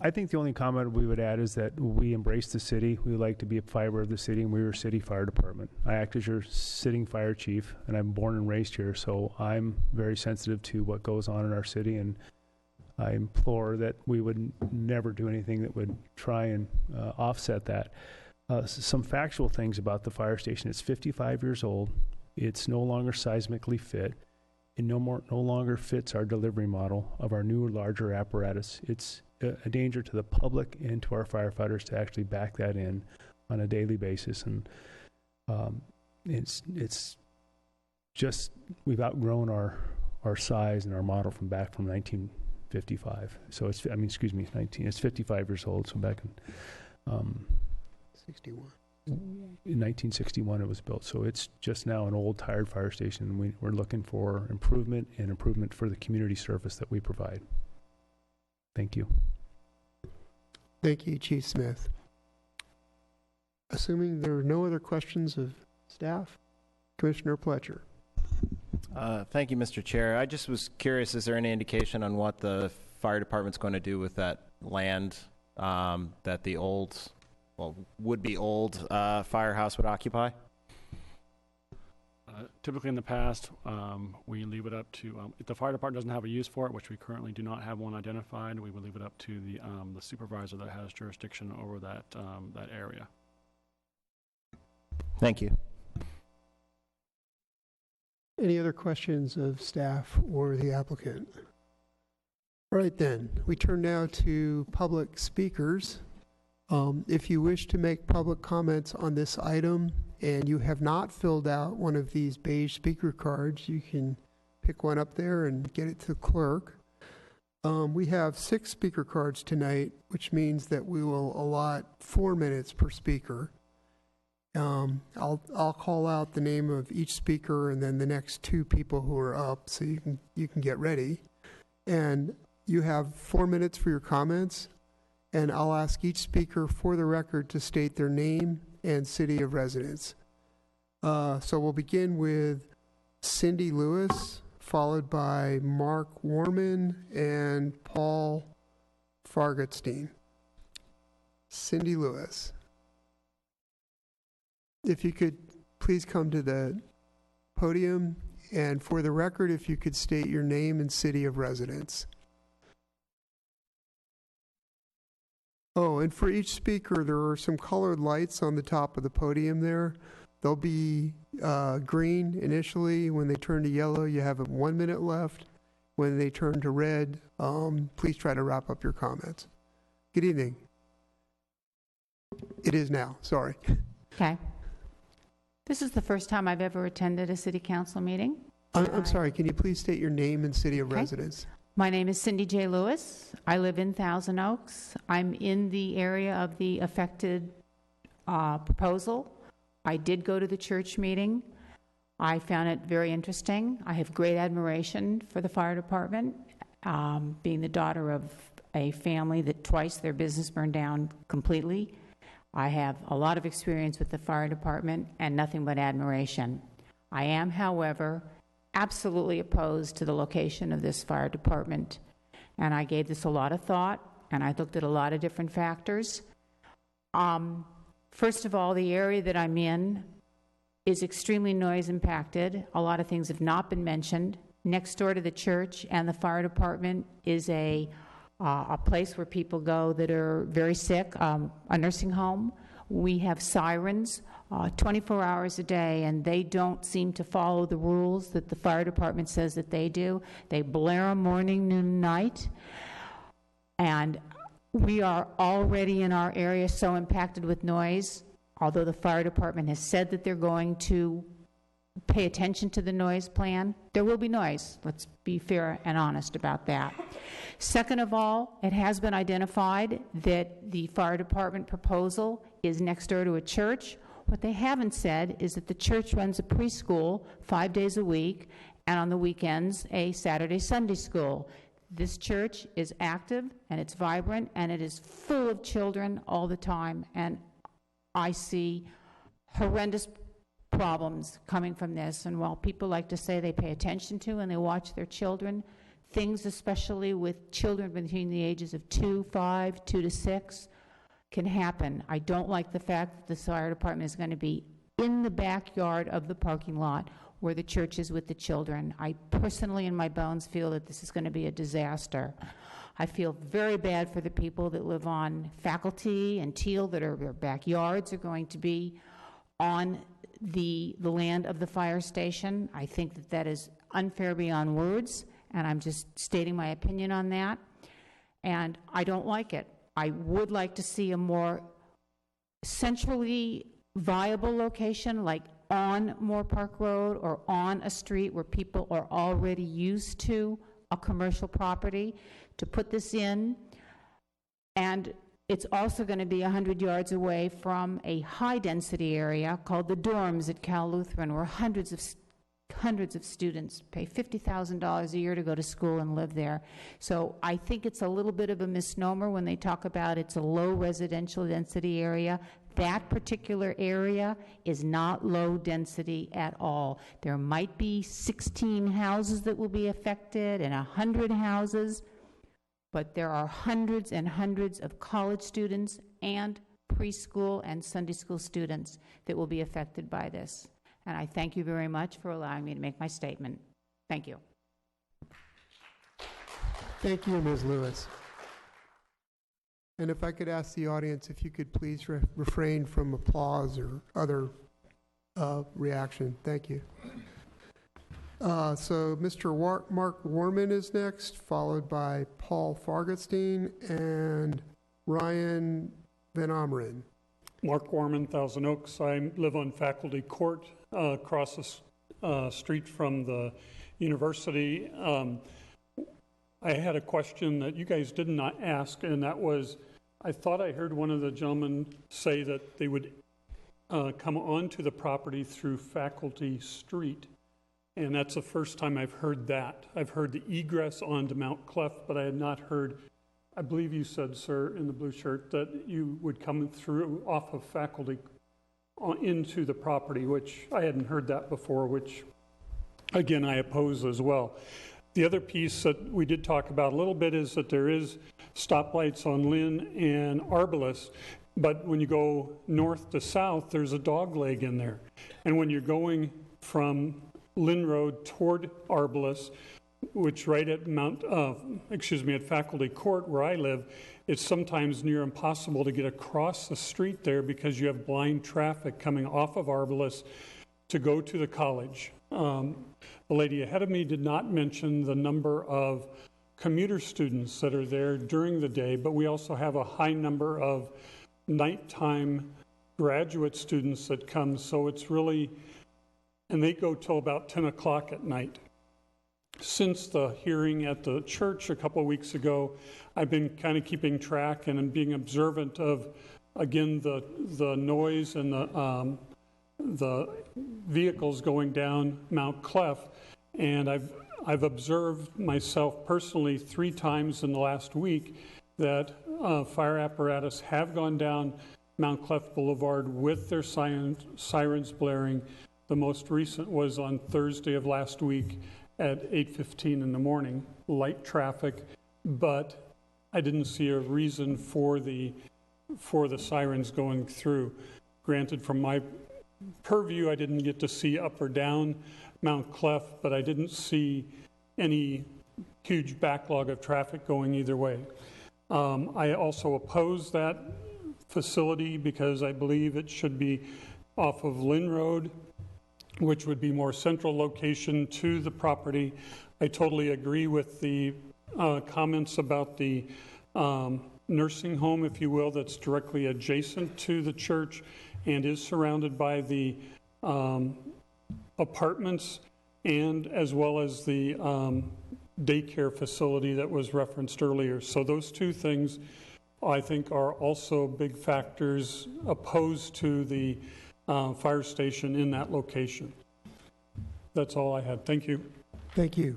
I think the only comment we would add is that we embrace the city. We like to be a fiber of the city, and we're a city fire department. I act as your sitting fire chief, and I'm born and raised here, so I'm very sensitive to what goes on in our city, and I implore that we would never do anything that would try and offset that. Some factual things about the fire station. It's 55 years old. It's no longer seismically fit. It no longer fits our delivery model of our newer, larger apparatus. It's a danger to the public and to our firefighters to actually back that in on a daily basis. And it's just, we've outgrown our size and our model from 1955. So it's 55 years old. So back in 61. In 1961 it was built, so it's just now an old, tired fire station, and we're looking for improvement for the community service that we provide. Thank you. Thank you, Chief Smith. Assuming there are no other questions of staff, Commissioner Pletcher. Thank you, Mr. Chair. I just was curious, is there any indication on what the fire department's going to do with that land that the would-be old firehouse would occupy? Typically in the past, we leave it up to, if the fire department doesn't have a use for it, which we currently do not have one identified, we would leave it up to the supervisor that has jurisdiction over that area. Thank you. Any other questions of staff or the applicant? All right then, we turn now to public speakers. If you wish to make public comments on this item and you have not filled out one of these beige speaker cards, you can pick one up there and get it to the clerk. We have 6 speaker cards tonight, which means that we will allot 4 minutes per speaker. I'll call out the name of each speaker and then the next 2 people who are up, so you can get ready. And you have 4 minutes for your comments. And I'll ask each speaker for the record to state their name and city of residence. So we'll begin with Cindy Lewis, followed by Mark Warman and Paul Fargutstein. Cindy Lewis. If you could please come to the podium, and for the record, if you could state your name and city of residence. Oh, and for each speaker, there are some colored lights on the top of the podium there. They'll be green initially. When they turn to yellow, you have 1 minute left. When they turn to red, please try to wrap up your comments. Good evening. It is now, sorry. Okay. This is the first time I've ever attended a city council meeting. I'm sorry, can you please state your name and city of Okay. residence? My name is Cindy J. Lewis. I live in Thousand Oaks. I'm in the area of the affected proposal. I did go to the church meeting. I found it very interesting. I have great admiration for the fire department, being the daughter of a family that twice their business burned down completely. I have a lot of experience with the fire department and nothing but admiration. I am, however, absolutely opposed to the location of this fire department, and I gave this a lot of thought, and I looked at a lot of different factors. First of all, the area that I'm in is extremely noise impacted. A lot of things have not been mentioned. Next door to the church and the fire department is a place where people go that are very sick, a nursing home. We have sirens 24 hours a day, and they don't seem to follow the rules that the fire department says that they do. They blare them morning, noon, night. And we are already in our area so impacted with noise, although the fire department has said that they're going to pay attention to the noise plan. There will be noise. Let's be fair and honest about that. Second of all, it has been identified that the fire department proposal is next door to a church. What they haven't said is that the church runs a preschool 5 days a week, and on the weekends, a Saturday Sunday school. This church is active, and it's vibrant, and it is full of children all the time, and I see horrendous problems coming from this. And while people like to say they pay attention to and they watch their children, things especially with children between the ages of 2, 5, 2 to 6 can happen. I don't like the fact that the fire department is going to be in the backyard of the parking lot where the church is with the children. I personally in my bones feel that this is going to be a disaster. I feel very bad for the people that live on Faculty and Teal, that their backyards are going to be on the land of the fire station. I think that that is unfair beyond words, and I'm just stating my opinion on that. And I don't like it. I would like to see a more centrally viable location, like on Moore Park Road or on a street where people are already used to a commercial property, to put this in. And it's also going to be 100 yards away from a high-density area called the dorms at Cal Lutheran, where hundreds of students pay $50,000 a year to go to school and live there. So I think it's a little bit of a misnomer when they talk about it's a low residential density area. That particular area is not low density at all. There might be 16 houses that will be affected and 100 houses, but there are hundreds and hundreds of college students and preschool and Sunday school students that will be affected by this. And I thank you very much for allowing me to make my statement. Thank you. Thank you, Ms. Lewis. And if I could ask the audience if you could please refrain from applause or other reaction. Thank you. So Mr. Mark Warman is next, followed by Paul Fargutstein and Ryan Van Omeren. Mark Warman, Thousand Oaks. I live on Faculty Court, across the street from the university. I had a question that you guys did not ask, and that was, I thought I heard one of the gentlemen say that they would come onto the property through Faculty Street, and that's the first time I've heard that. I've heard the egress onto Mount Clef, but I had not heard, I believe you said, sir, in the blue shirt, that you would come through off of Faculty into the property, which I hadn't heard that before, which, again, I oppose as well. The other piece that we did talk about a little bit is that there is stoplights on Lynn and Arbalest, but when you go north to south, there's a dog leg in there. And when you're going from Lynn Road toward Arbalest, which right at at Faculty Court where I live, it's sometimes near impossible to get across the street there because you have blind traffic coming off of Arbalest to go to the college. The lady ahead of me did not mention the number of commuter students that are there during the day, but we also have a high number of nighttime graduate students that come, so it's really, and they go till about 10 o'clock at night. Since the hearing at the church a couple of weeks ago, I've been kind of keeping track and being observant of, again, the noise and the vehicles going down Mount Clef, and I've observed myself personally 3 times in the last week that fire apparatus have gone down Mount Clef Boulevard with their sirens blaring. The most recent was on Thursday of last week at 8:15 in the morning, light traffic, but I didn't see a reason for the sirens going through. Granted, from my purview, I didn't get to see up or down Mount Clef, but I didn't see any huge backlog of traffic going either way. I also oppose that facility because I believe it should be off of Lynn Road, which would be more central location to the property. I totally agree with the comments about the nursing home, if you will, that's directly adjacent to the church and is surrounded by the apartments and as well as the daycare facility that was referenced earlier. So those 2 things I think are also big factors opposed to the fire station in that location. That's all I had. Thank you. Thank you.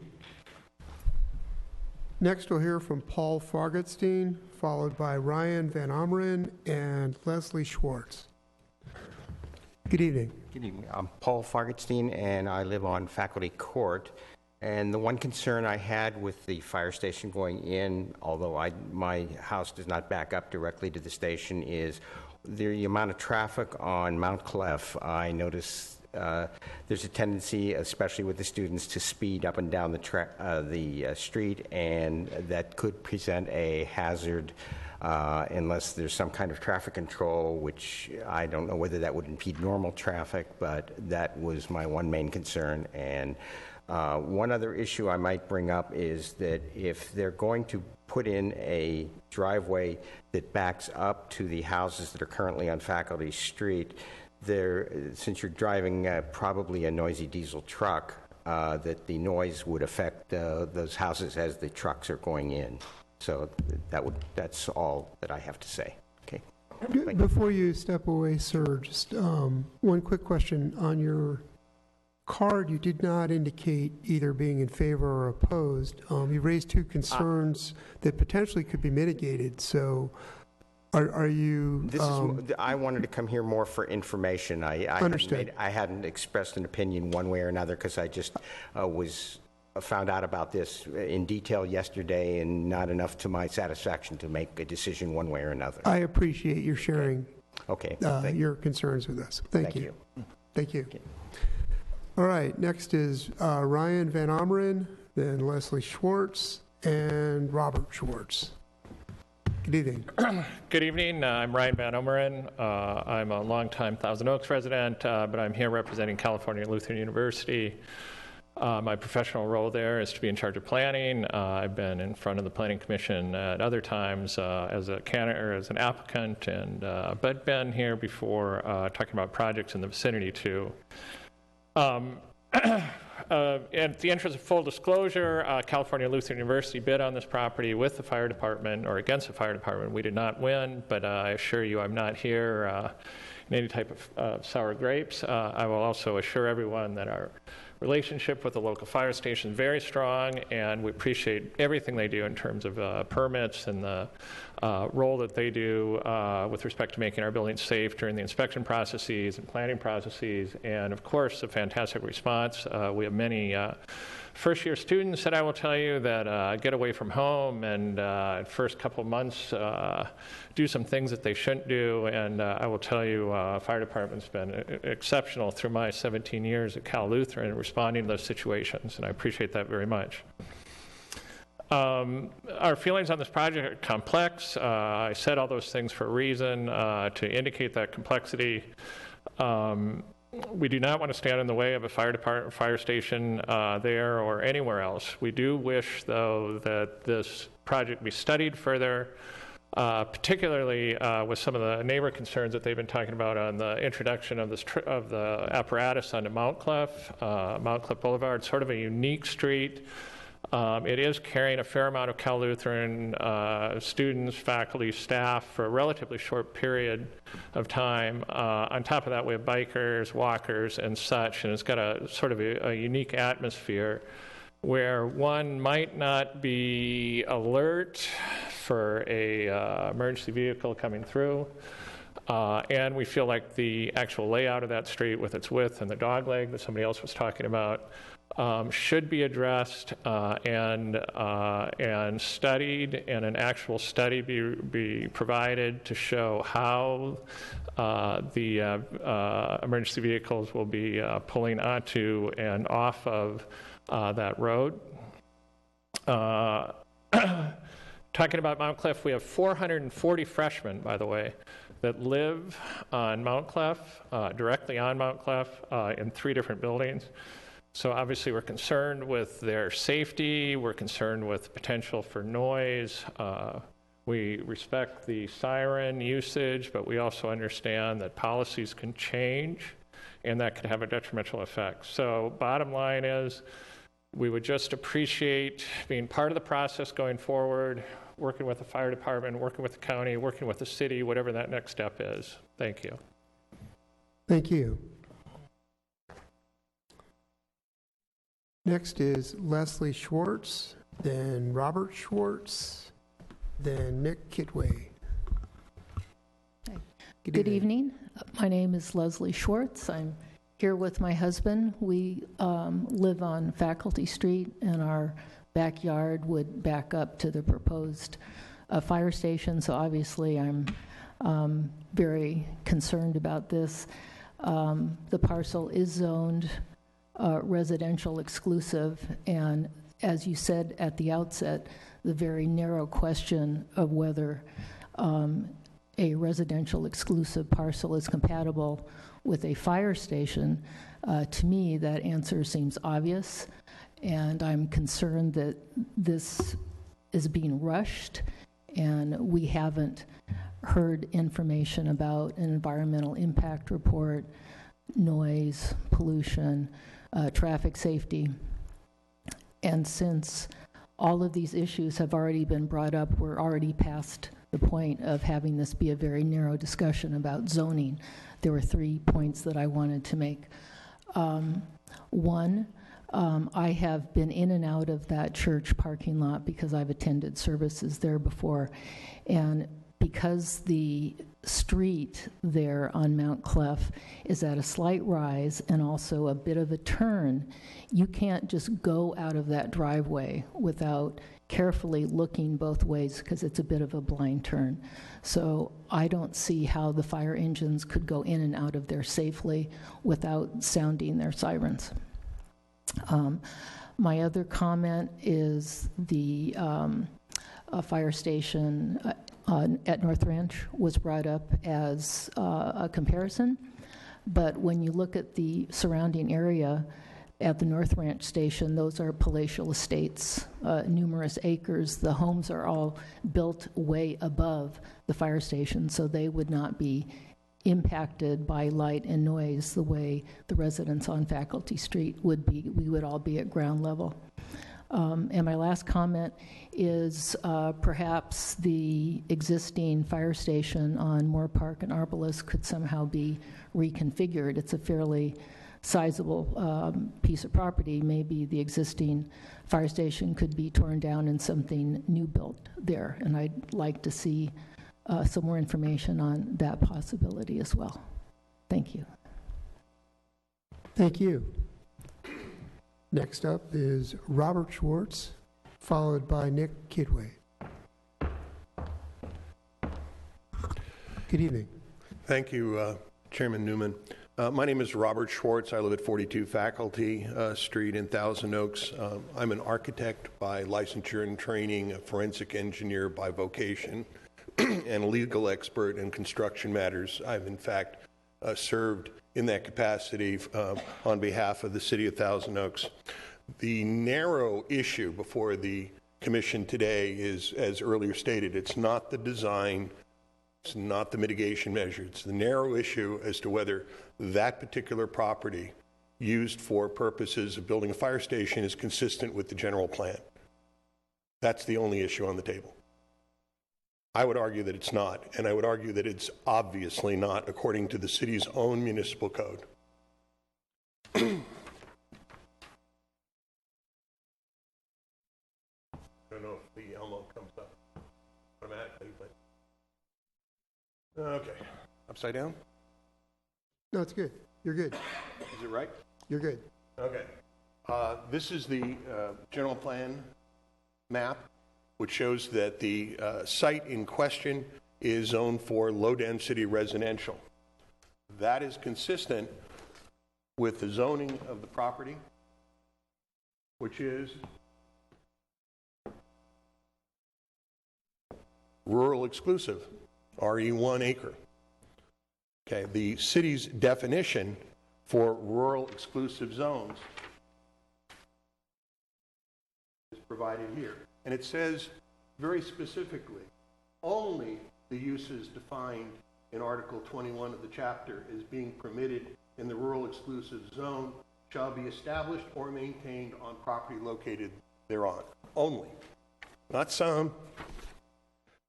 Next, we'll hear from Paul Fagertstein, followed by Ryan Van Omeren and Leslie Schwartz. Good evening. Good evening. I'm Paul Fagertstein, and I live on Faculty Court. And the one concern I had with the fire station going in, although my house does not back up directly to the station, is the amount of traffic on Mount Clef. I notice there's a tendency, especially with the students, to speed up and down the street, and that could present a hazard unless there's some kind of traffic control, which I don't know whether that would impede normal traffic, but that was my one main concern. And one other issue I might bring up is that if they're going to put in a driveway that backs up to the houses that are currently on Faculty Street, since you're driving probably a noisy diesel truck, that the noise would affect those houses as the trucks are going in. So that's all that I have to say. Okay. Before you step away, sir, just one quick question. On your card, you did not indicate either being in favor or opposed. You raised 2 concerns that potentially could be mitigated. So are you... I wanted to come here more for information. I hadn't expressed an opinion one way or another because I just found out about this in detail yesterday and not enough to my satisfaction to make a decision one way or another. I appreciate your sharing your concerns with us. Thank you. Thank you. Okay. All right, next is Ryan Van Omeren, then Leslie Schwartz, and Robert Schwartz. Good evening. Good evening. I'm Ryan Van Omeren. I'm a longtime Thousand Oaks resident, but I'm here representing California Lutheran University. My professional role there is to be in charge of planning. I've been in front of the Planning Commission at other times as a candidate or as an applicant, and but been here before talking about projects in the vicinity too. In the interest of full disclosure, California Lutheran University bid on this property with the fire department or against the fire department. We did not win, but I assure you I'm not here in any type of sour grapes. I will also assure everyone that our relationship with the local fire station is very strong, and we appreciate everything they do in terms of permits and the role that they do with respect to making our buildings safe during the inspection processes and planning processes, and of course a fantastic response. We have many first-year students that I will tell you that get away from home and first couple of months do some things that they shouldn't do. And I will tell you, fire department's been exceptional through my 17 years at Cal Lutheran in responding to those situations, and I appreciate that very much. Our feelings on this project are complex. I said all those things for a reason, to indicate that complexity. We do not want to stand in the way of a fire department, fire station there or anywhere else. We do wish, though, that this project be studied further, particularly with some of the neighbor concerns that they've been talking about on the introduction of of the apparatus onto Mount Clef Boulevard, sort of a unique street. It is carrying a fair amount of Cal Lutheran students, faculty, staff for a relatively short period of time. On top of that, we have bikers, walkers, and such, and it's got a sort of a unique atmosphere where one might not be alert for a emergency vehicle coming through. And we feel like the actual layout of that street with its width and the dogleg that somebody else was talking about should be addressed and studied, and an actual study be provided to show how the emergency vehicles will be pulling onto and off of that road. Talking about Mount Clef, we have 440 freshmen, by the way, that live on Mount Clef, directly on Mount Clef, in 3 different buildings. So obviously we're concerned with their safety, we're concerned with potential for noise. We respect the siren usage, but we also understand that policies can change and that could have a detrimental effect. So bottom line is, we would just appreciate being part of the process going forward, working with the fire department, working with the county, working with the city, whatever that next step is. Thank you. Thank you. Next is Leslie Schwartz, then Robert Schwartz, then Nick Kidway. Good evening. My name is Leslie Schwartz. I'm here with my husband. We live on Faculty Street, and our backyard would back up to the proposed fire station. So obviously I'm very concerned about this. The parcel is zoned residential exclusive, and as you said at the outset, the very narrow question of whether a residential exclusive parcel is compatible with a fire station, to me that answer seems obvious, and I'm concerned that this is being rushed and we haven't heard information about an environmental impact report, noise, pollution, traffic safety. And since all of these issues have already been brought up, we're already past the point of having this be a very narrow discussion about zoning. There were 3 points that I wanted to make. One, I have been in and out of that church parking lot because I've attended services there before. And because the street there on Mount Clef is at a slight rise and also a bit of a turn, you can't just go out of that driveway without carefully looking both ways because it's a bit of a blind turn. So I don't see how the fire engines could go in and out of there safely without sounding their sirens. My other comment is the fire station at North Ranch was brought up as a comparison, but when you look at the surrounding area at the North Ranch station, those are palatial estates, numerous acres. The homes are all built way above the fire station, so they would not be impacted by light and noise the way the residents on Faculty Street would be. We would all be at ground level. And my last comment is perhaps the existing fire station on Moore Park and Arbalest could somehow be reconfigured. It's a fairly sizable piece of property. Maybe the existing fire station could be torn down and something new built there. And I'd like to see some more information on that possibility as well. Thank you. Thank you. Next up is Robert Schwartz, followed by Nick Kidway. Good evening. Thank you, Chairman Newman. My name is Robert Schwartz. I live at 42 Faculty Street in Thousand Oaks. I'm an architect by licensure and training, a forensic engineer by vocation, and a legal expert in construction matters. I've, in fact, served in that capacity on behalf of the City of Thousand Oaks. The narrow issue before the Commission today is, as earlier stated, it's not the design, it's not the mitigation measures. It's the narrow issue as to whether that particular property used for purposes of building a fire station is consistent with the general plan. That's the only issue on the table. I would argue that it's not, and I would argue that it's obviously not according to the city's own municipal code. I don't know if the Elmo comes up automatically, but okay. Upside down? No, it's good. You're good. Is it right? You're good. Okay. This is the general plan map, which shows that the site in question is zoned for low-density residential. That is consistent with the zoning of the property, which is rural exclusive, RE1 acre. Okay, the city's definition for rural exclusive zones is provided here. And it says very specifically, only the uses defined in Article 21 of the chapter as being permitted in the rural exclusive zone shall be established or maintained on property located thereon. Only, not some.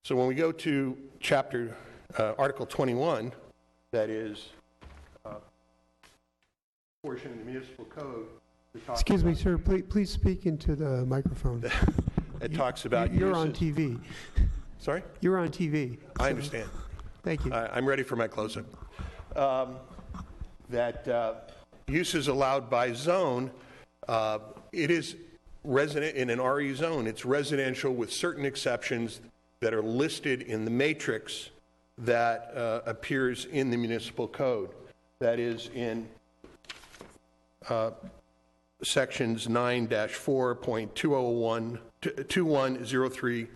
So when we go to chapter, Article 21, that is a portion of the municipal code. Excuse me, sir. Please speak into the microphone. It talks about You're uses. on TV. Sorry? You're on TV. I understand. Thank you. I'm ready for my close-up. That uses allowed by zone, it is resident in an RE zone. It's residential with certain exceptions that are listed in the matrix that appears in the municipal code. That is in sections 9-4.2103,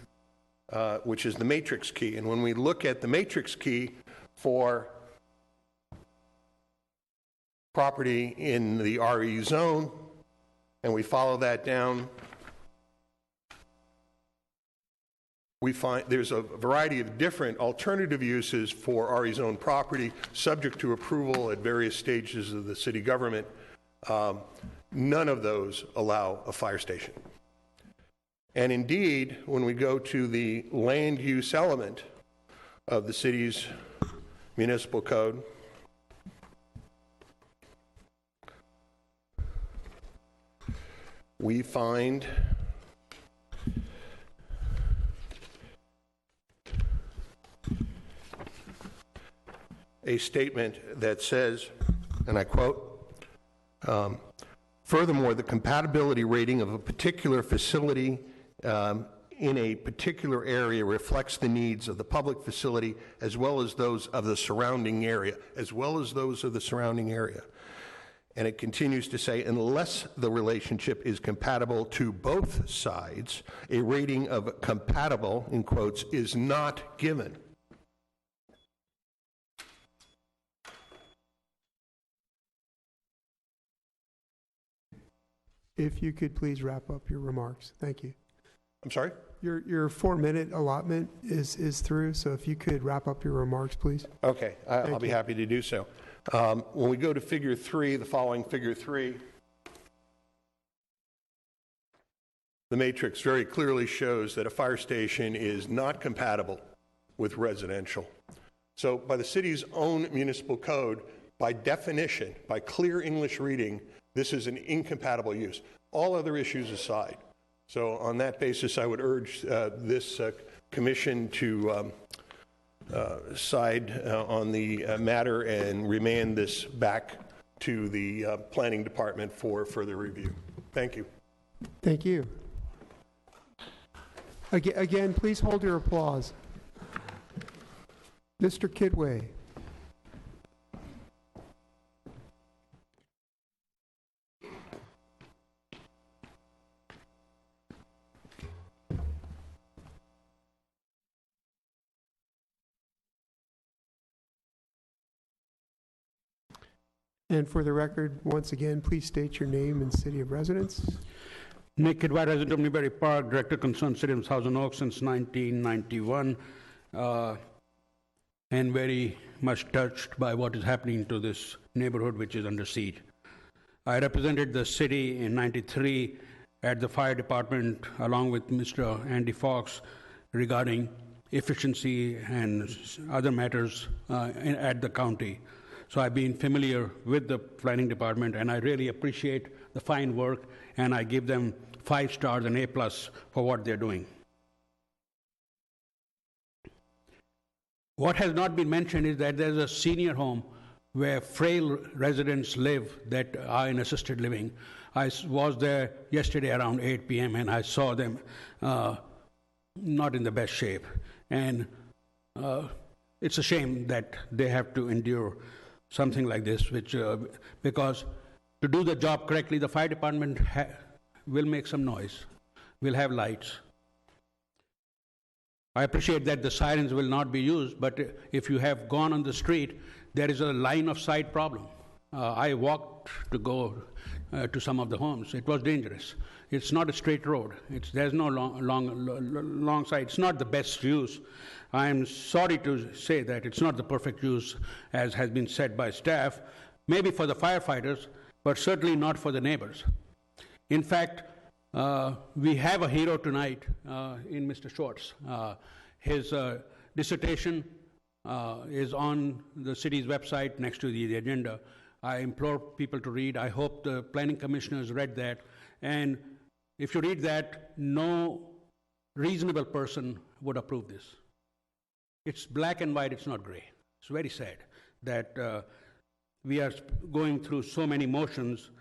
which is the matrix key. And when we look at the matrix key for property in the RE zone, and we follow that down, we find there's a variety of different alternative uses for RE zone property, subject to approval at various stages of the city government. None of those allow a fire station. And indeed, when we go to the land use element of the city's municipal code, we find a statement that says, and I quote, furthermore, the compatibility rating of a particular facility in a particular area reflects the needs of the public facility as well as those of the surrounding area, And it continues to say, unless the relationship is compatible to both sides, a rating of compatible, in quotes, is not given. If you could please wrap up your remarks. Thank you. I'm sorry? Your 4-minute allotment is through, so if you could wrap up your remarks, please. Okay, I'll be happy to do so. When we go to figure 3, the following figure 3, the matrix very clearly shows that a fire station is not compatible with residential. So by the city's own municipal code, by definition, by clear English reading, this is an incompatible use. All other issues aside. So on that basis, I would urge this commission to side on the matter and remand this back to the planning department for further review. Thank you. Thank you. Again, please hold your applause. Mr. Kidway. And for the record, once again, please state your name and city of residence. Nick Kidwai, resident of Newbury Park, Director concerned City of Thousand Oaks since 1991, and very much touched by what is happening to this neighborhood which is under siege. I represented the city in 93 at the fire department along with Mr. Andy Fox regarding efficiency and other matters at the county. So I've been familiar with the planning department, and I really appreciate the fine work, and I give them 5 stars and A+ for what they're doing. What has not been mentioned is that there's a senior home where frail residents live that are in assisted living. I was there yesterday around 8 p.m. and I saw them not in the best shape. And it's a shame that they have to endure something like this, which because to do the job correctly, the fire department will make some noise, will have lights. I appreciate that the sirens will not be used, but if you have gone on the street, there is a line of sight problem. I walked to go to some of the homes. It was dangerous. It's not a straight road. There's no long sight. It's not the best use. I'm sorry to say that it's not the perfect use, as has been said by staff, maybe for the firefighters, but certainly not for the neighbors. In fact, we have a hero tonight in Mr. Schwartz. His dissertation is on the city's website next to the agenda. I implore people to read. I hope the planning commissioners read that. And if you read that, no reasonable person would approve this. It's black and white, it's not gray. It's very sad that we are going through so many motions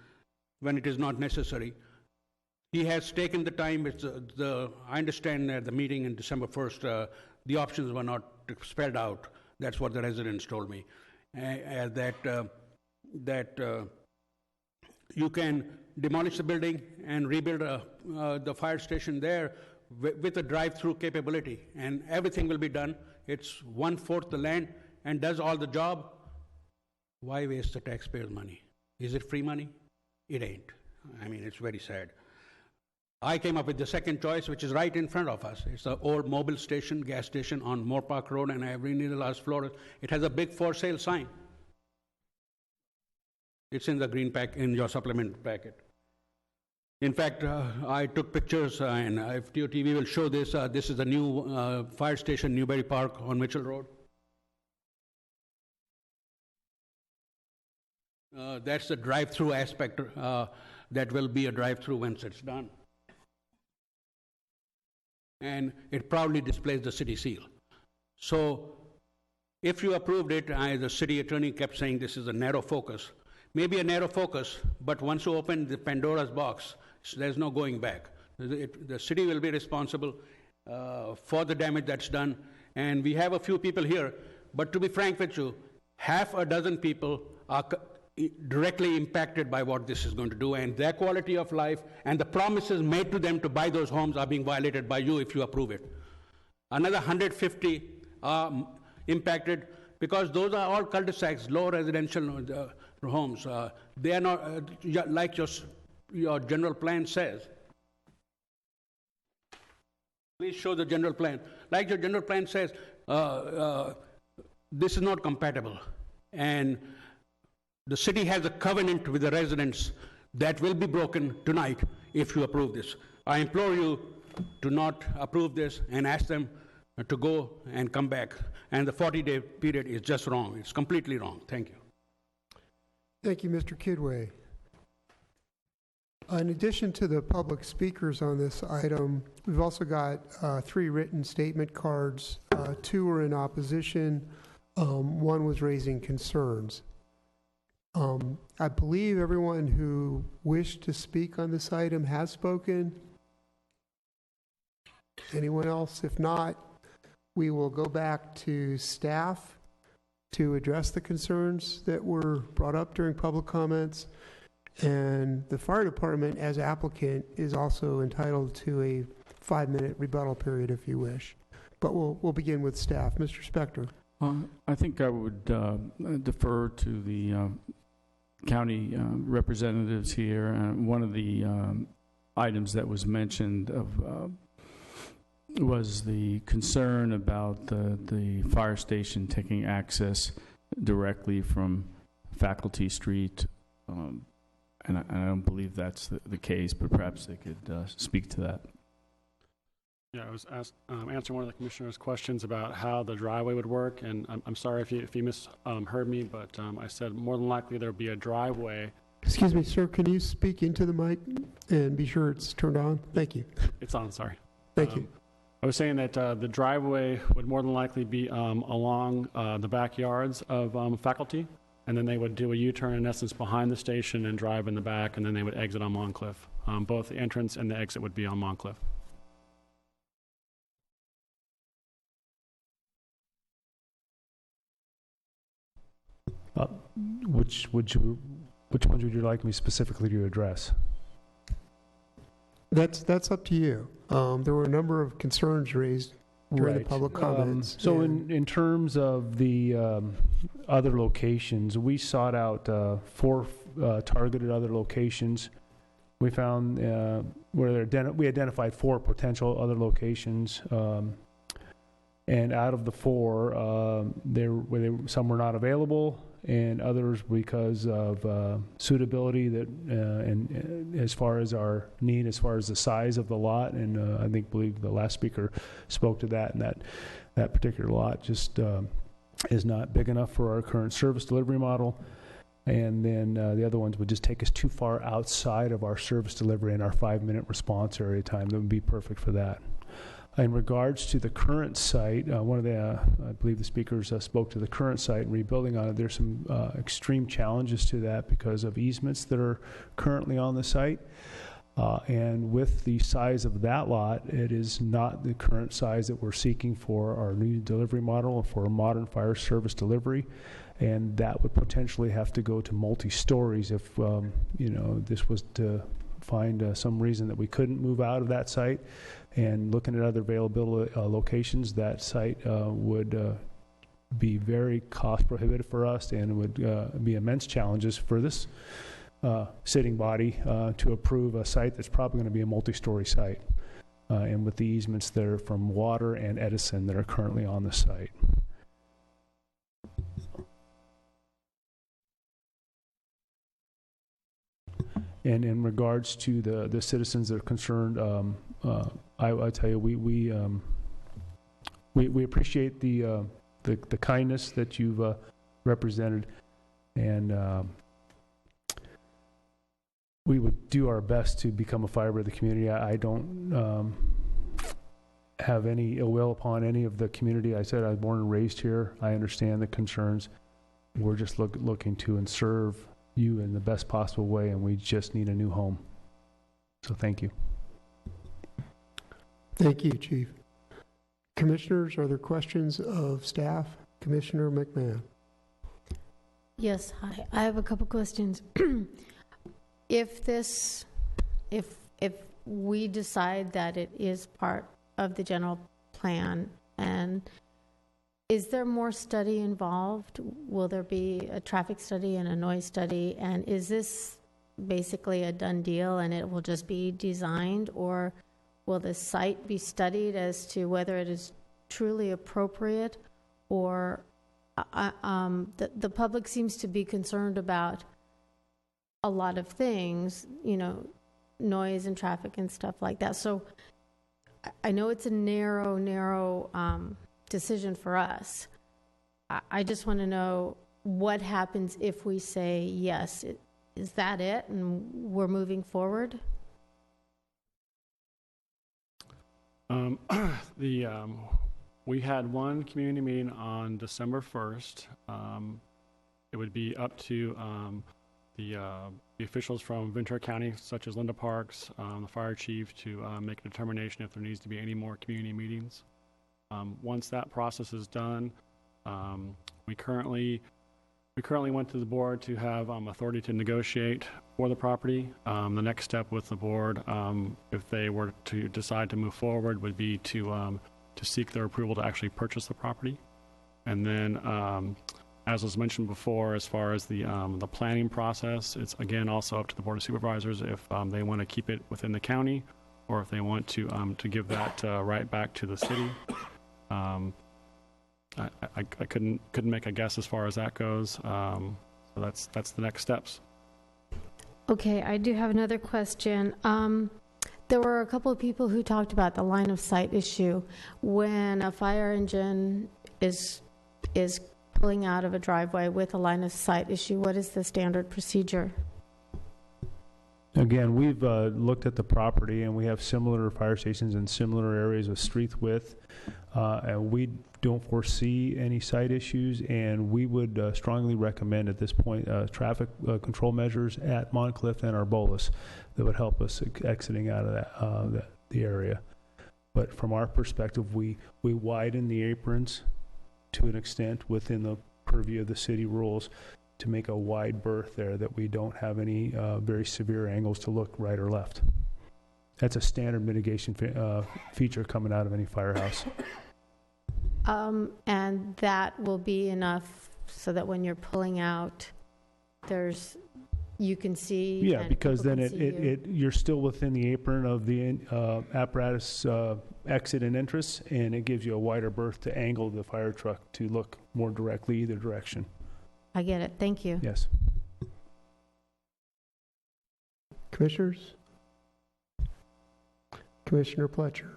when it is not necessary. He has taken the time. I understand at the meeting on December 1st, the options were not spelled out. That's what the residents told me. That you can demolish the building and rebuild the fire station there with a drive-through capability, and everything will be done. It's 1/4 the land and does all the job. Why waste the taxpayers' money? Is it free money? It ain't. I mean, it's very sad. I came up with the second choice, which is right in front of us. It's the old Mobil station, gas station on Moore Park Road, and I've been in the last floor. It has a big for sale sign. It's in the green pack, in your supplement packet. In fact, I took pictures, and if TOTV will show this, this is the new fire station, Newbury Park on Mitchell Road. That's the drive-through aspect. That will be a drive-through once it's done. And it proudly displays the city seal. So if you approved it, the city attorney kept saying this is a narrow focus. Maybe a narrow focus, but once you open the Pandora's box, there's no going back. The city will be responsible for the damage that's done. And we have a few people here, but to be frank with you, 6 people are directly impacted by what this is going to do, and their quality of life and the promises made to them to buy those homes are being violated by you if you approve it. Another 150 are impacted because those are all cul-de-sacs, low residential homes. They are not like your general plan says. Please show the general plan. Like your general plan says, this is not compatible. And the city has a covenant with the residents that will be broken tonight if you approve this. I implore you to not approve this and ask them to go and come back. And the 40-day period is just wrong. It's completely wrong. Thank you. Thank you, Mr. Kidway. In addition to the public speakers on this item, we've also got 3 written statement cards. 2 were in opposition. 1 was raising concerns. I believe everyone who wished to speak on this item has spoken. Anyone else? If not, we will go back to staff to address the concerns that were brought up during public comments. And the fire department, as applicant, is also entitled to a 5-minute rebuttal period if you wish. But we'll begin with staff. Mr. Spector. I think I would defer to the county representatives here. One of the items that was mentioned was the concern about the fire station taking access directly from Faculty Street. And I don't believe that's the case, but perhaps they could speak to that. Yeah, I was answering one of the commissioner's questions about how the driveway would work, and I'm sorry if you misheard me, but I said more than likely there would be a driveway. Excuse me, sir, can you speak into the mic and be sure it's turned on? Thank you. It's on, sorry. Thank you. I was saying that the driveway would more than likely be along the backyards of Faculty, and then they would do a U-turn, in essence, behind the station and drive in the back, and then they would exit on Moncliff. Both the entrance and the exit would be on Moncliff. Which ones would you like me specifically to address? That's up to you. There were a number of concerns raised during the public comments. So in terms of the other locations, we sought out 4 targeted other locations. We found we identified 4 potential other locations, and out of the 4, some were not available, and others because of suitability and as far as our need, as far as the size of the lot, and I believe the last speaker spoke to that, and that particular lot just is not big enough for our current service delivery model. And then the other ones would just take us too far outside of our service delivery and our 5-minute response area time. That would be perfect for that. In regards to the current site, I believe the speakers spoke to the current site and rebuilding on it. There's some extreme challenges to that because of easements that are currently on the site. And with the size of that lot, it is not the current size that we're seeking for our new delivery model for a modern fire service delivery. And that would potentially have to go to multi-stories if, this was to find some reason that we couldn't move out of that site. And looking at other available locations, that site would be very cost prohibitive for us, and would be immense challenges for this sitting body to approve a site that's probably going to be a multi-story site. And with the easements that are from Water and Edison that are currently on the site. And in regards to the citizens that are concerned, I tell you, we appreciate the kindness that you've represented, and we would do our best to become a fiber of the community. I don't have any ill will upon any of the community. I said I was born and raised here. I understand the concerns. We're just looking to serve you in the best possible way, and we just need a new home. So thank you. Thank you, Chief. Commissioners, are there questions of staff? Commissioner McMahon. Yes, hi. I have a couple questions. If we decide that it is part of the general plan, and is there more study involved? Will there be a traffic study and a noise study? And is this basically a done deal and it will just be designed, or will the site be studied as to whether it is truly appropriate? Or the public seems to be concerned about a lot of things, noise and traffic and stuff like that. So I know it's a narrow decision for us. I just want to know what happens if we say yes. Is that it, and we're moving forward? We had one community meeting on December 1st. it would be up to the officials from Ventura County, such as Linda Parks, the fire chief, to make a determination if there needs to be any more community meetings. Once that process is done, we currently went to the board to have authority to negotiate for the property. The next step with the board, if they were to decide to move forward, would be to seek their approval to actually purchase the property. And then, as was mentioned before, as far as the planning process, it's again also up to the Board of Supervisors if they want to keep it within the county or if they want to give that right back to the city. I couldn't make a guess as far as that goes. So that's the next steps. Okay, I do have another question. There were a couple of people who talked about the line of sight issue. When a fire engine is pulling out of a driveway with a line of sight issue, what is the standard procedure? Again, we've looked at the property, and we have similar fire stations in similar areas of street width, and we don't foresee any site issues, and we would strongly recommend at this point traffic control measures at Moncliff and Arbolas that would help us exiting out of the area. But from our perspective, we widen the aprons to an extent within the purview of the city rules to make a wide berth there that we don't have any very severe angles to look right or left. That's a standard mitigation feature coming out of any firehouse. And that will be enough so that when you're pulling out, you can see. Yeah, because then you're still within the apron of the apparatus exit and entrance, and it gives you a wider berth to angle the fire truck to look more directly either direction. I get it. Thank you. Yes. Commissioners? Commissioner Pletcher.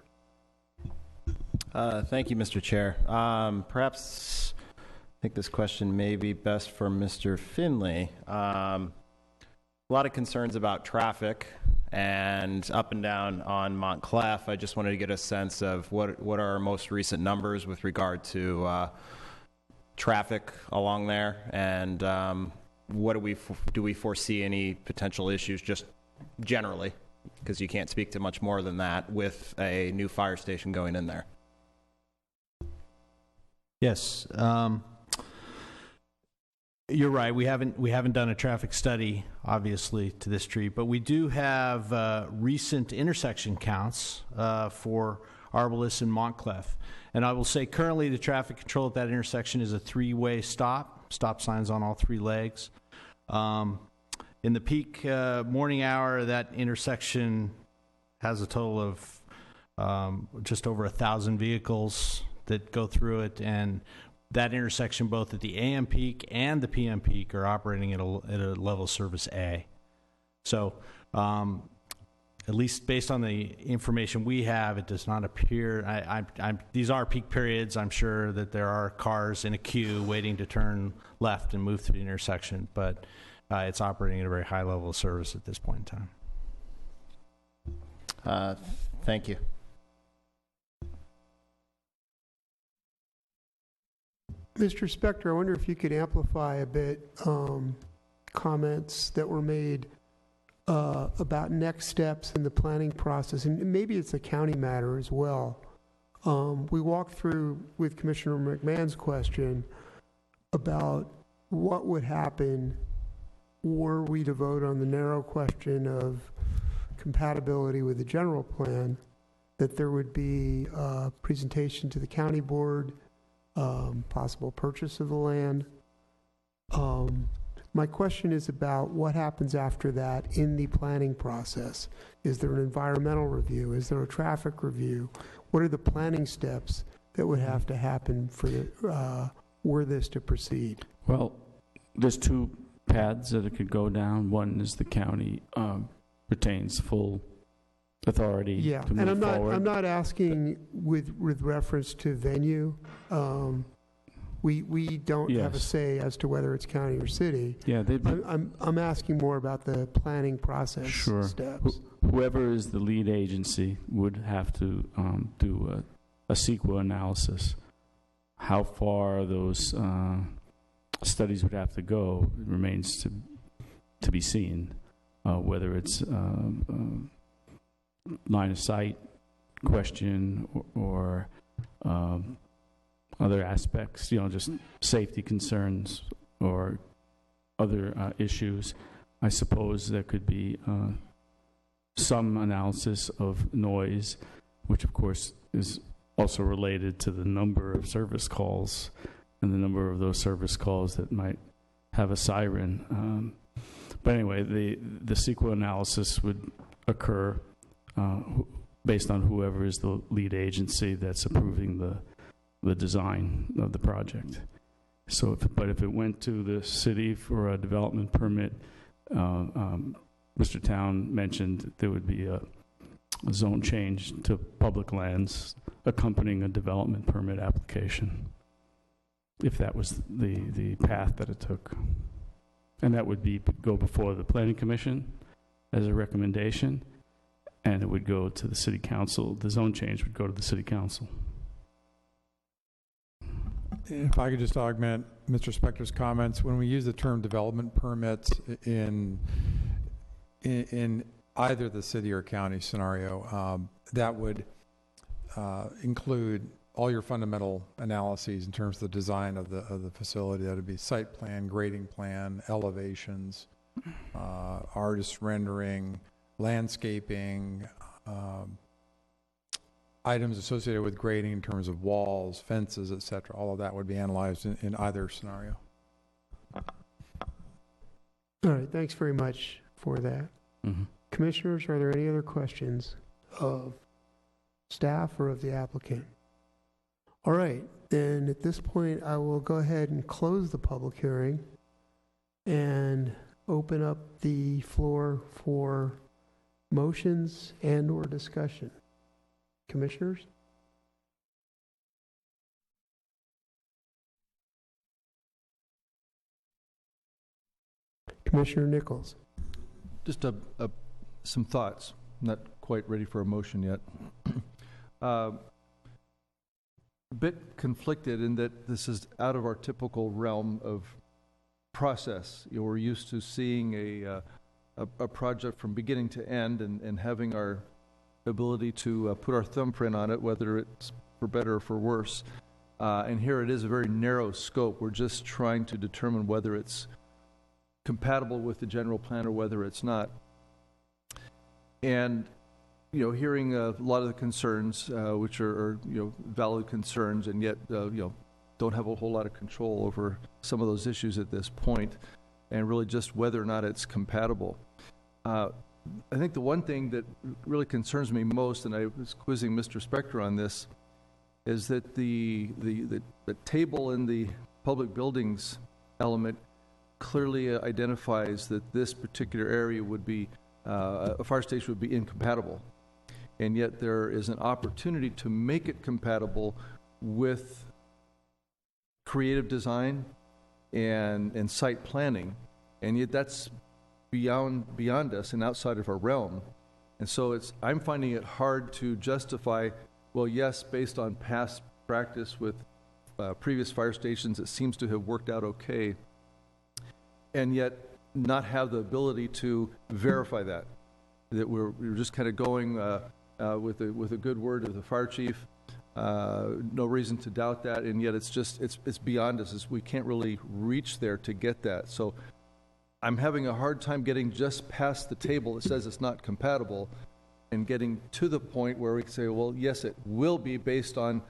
Thank you, Mr. Chair. Perhaps I think this question may be best for Mr. Finley. A lot of concerns about traffic and up and down on Montclair. I just wanted to get a sense of what are our most recent numbers with regard to traffic along there, and what do we foresee any potential issues just generally, because you can't speak to much more than that with a new fire station going in there. Yes, you're right. We haven't done a traffic study, obviously, to this street, but we do have recent intersection counts for Arbolas and Montclair. And I will say currently the traffic control at that intersection is a three-way stop signs on all three legs. In the peak morning hour, that intersection has a total of just over 1,000 vehicles that go through it, and that intersection, both at the AM peak and the PM peak, are operating at a level of service A. So at least based on the information we have, it does not appear, these are peak periods. I'm sure that there are cars in a queue waiting to turn left and move through the intersection, but it's operating at a very high level of service at this point in time. Thank you. Mr. Spector, I wonder if you could amplify a bit comments that were made about next steps in the planning process, and maybe it's a county matter as well. We walked through with Commissioner McMahon's question about what would happen were we to vote on the narrow question of compatibility with the general plan, that there would be a presentation to the county board, possible purchase of the land. My question is about what happens after that in the planning process. Is there an environmental review? Is there a traffic review? What are the planning steps that would have to happen for were this to proceed? Well, there's two paths that it could go down. One is the county retains full authority to move forward. I'm not asking with reference to venue. We don't have a say as to whether it's county or city. Yeah, I'm asking more about the planning process steps. Whoever is the lead agency would have to do a CEQA analysis. How far those studies would have to go. It remains to be seen, whether it's line of sight question or other aspects, just safety concerns or other issues. I suppose there could be some analysis of noise, which of course is also related to the number of service calls and the number of those service calls that might have a siren. But anyway, the CEQA analysis would occur based on whoever is the lead agency that's approving the design of the project. So, if it went to the city for a development permit, Mr. Town mentioned there would be a zone change to public lands accompanying a development permit application, if that was the path that it took. And that would go before the Planning Commission as a recommendation, and it would go to the City Council. The zone change would go to the City Council. If I could just augment Mr. Spector's comments, when we use the term development permits in either the city or county scenario, that would include all your fundamental analyses in terms of the design of the facility. That would be site plan, grading plan, elevations, artist rendering, landscaping, items associated with grading in terms of walls, fences, etc. All of that would be analyzed in either scenario. All right, thanks very much for that. Mm-hmm. Commissioners, are there any other questions of staff or of the applicant? All right, then at this point, I will go ahead and close the public hearing and open up the floor for motions and or discussion. Commissioners? Commissioner Nichols. Just some thoughts. Not quite ready for a motion yet. A bit conflicted in that this is out of our typical realm of process. We're used to seeing a project from beginning to end and having our ability to put our thumbprint on it, whether it's for better or for worse. And here it is a very narrow scope. We're just trying to determine whether it's compatible with the general plan or whether it's not. And hearing a lot of the concerns, which are valid concerns, and yet don't have a whole lot of control over some of those issues at this point, and really just whether or not it's compatible. I think the one thing that really concerns me most, and I was quizzing Mr. Spector on this, is that the table in the public buildings element clearly identifies that this particular area would be, a fire station would be incompatible. And yet there is an opportunity to make it compatible with creative design and site planning. And yet that's beyond us and outside of our realm. And so I'm finding it hard to justify, well, yes, based on past practice with previous fire stations, it seems to have worked out okay, and yet not have the ability to verify that we're just kind of going with a good word of the fire chief, no reason to doubt that, and yet it's beyond us. We can't really reach there to get that. So I'm having a hard time getting just past the table that says it's not compatible and getting to the point where we can say, well, yes, it will be based on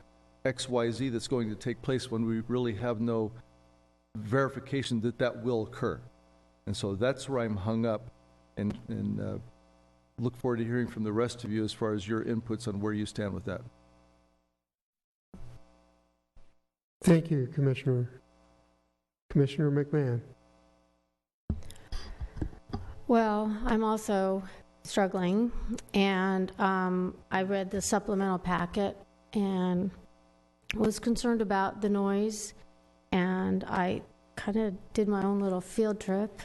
X, Y, Z that's going to take place, when we really have no verification that will occur. And so that's where I'm hung up, and look forward to hearing from the rest of you as far as your inputs on where you stand with that. Thank you, Commissioner. Commissioner McMahon. Well, I'm also struggling, and I read the supplemental packet and was concerned about the noise, and I kind of did my own little field trip.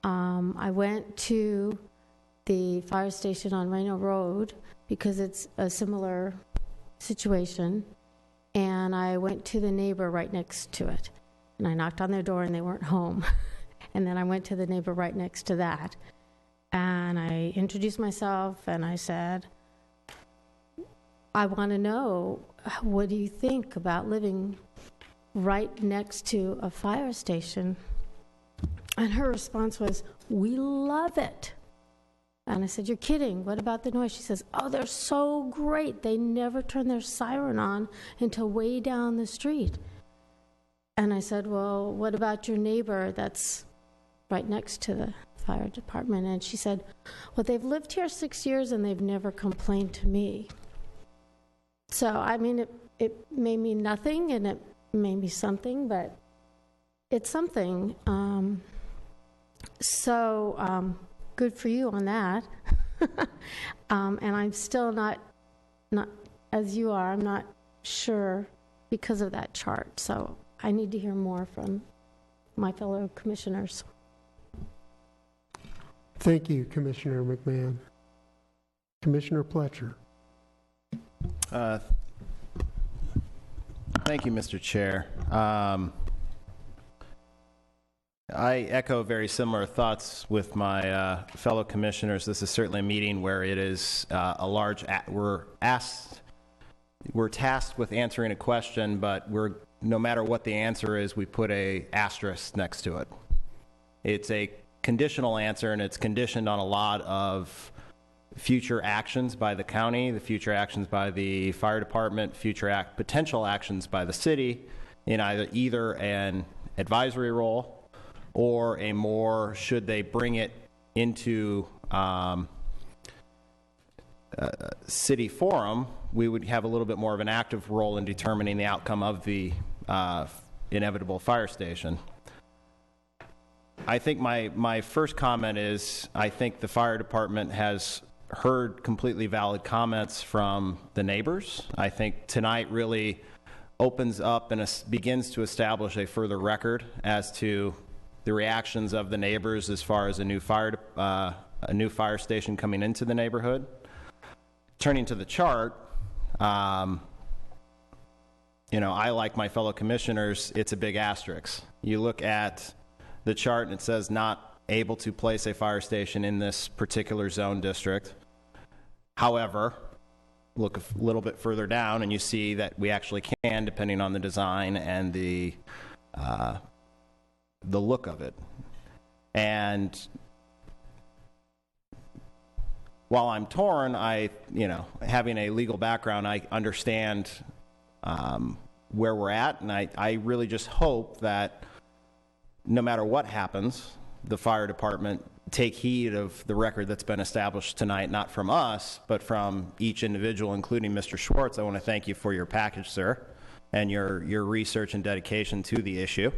I went to the fire station on Reno Road because it's a similar situation, and I went to the neighbor right next to it. And I knocked on their door and they weren't home. And then I went to the neighbor right next to that. And I introduced myself and I said, I want to know, what do you think about living right next to a fire station? And her response was, we love it. And I said, you're kidding. What about the noise? She says, oh, they're so great. They never turn their siren on until way down the street. And I said, well, what about your neighbor that's right next to the fire department? And she said, well, they've lived here 6 years and they've never complained to me. So, I mean, it may mean nothing and it may be something, but it's something. Good for you on that. And I'm still not as you are, I'm not sure because of that chart. So I need to hear more from my fellow commissioners. Thank you, Commissioner McMahon. Commissioner Pletcher. Thank you, Mr. Chair. I echo very similar thoughts with my fellow commissioners. This is certainly a meeting where it is a large. We're tasked with answering a question, but no matter what the answer is, we put a asterisk next to it. It's a conditional answer, and it's conditioned on a lot of future actions by the county, the future actions by the fire department, potential actions by the city in either an advisory role or a more, should they bring it into city forum, we would have a little bit more of an active role in determining the outcome of the inevitable fire station. I think my first comment is, I think the fire department has heard completely valid comments from the neighbors. I think tonight really opens up and begins to establish a further record as to the reactions of the neighbors as far as a new fire station coming into the neighborhood. Turning to the chart, I, like my fellow commissioners, it's a big asterisk. You look at the chart and it says not able to place a fire station in this particular zone district. However, look a little bit further down and you see that we actually can, depending on the design and the look of it. And while I'm torn, having a legal background, I understand where we're at, and I really just hope that no matter what happens, the fire department take heed of the record that's been established tonight, not from us, but from each individual, including Mr. Schwartz. I want to thank you for your package, sir, and your research and dedication to the issue.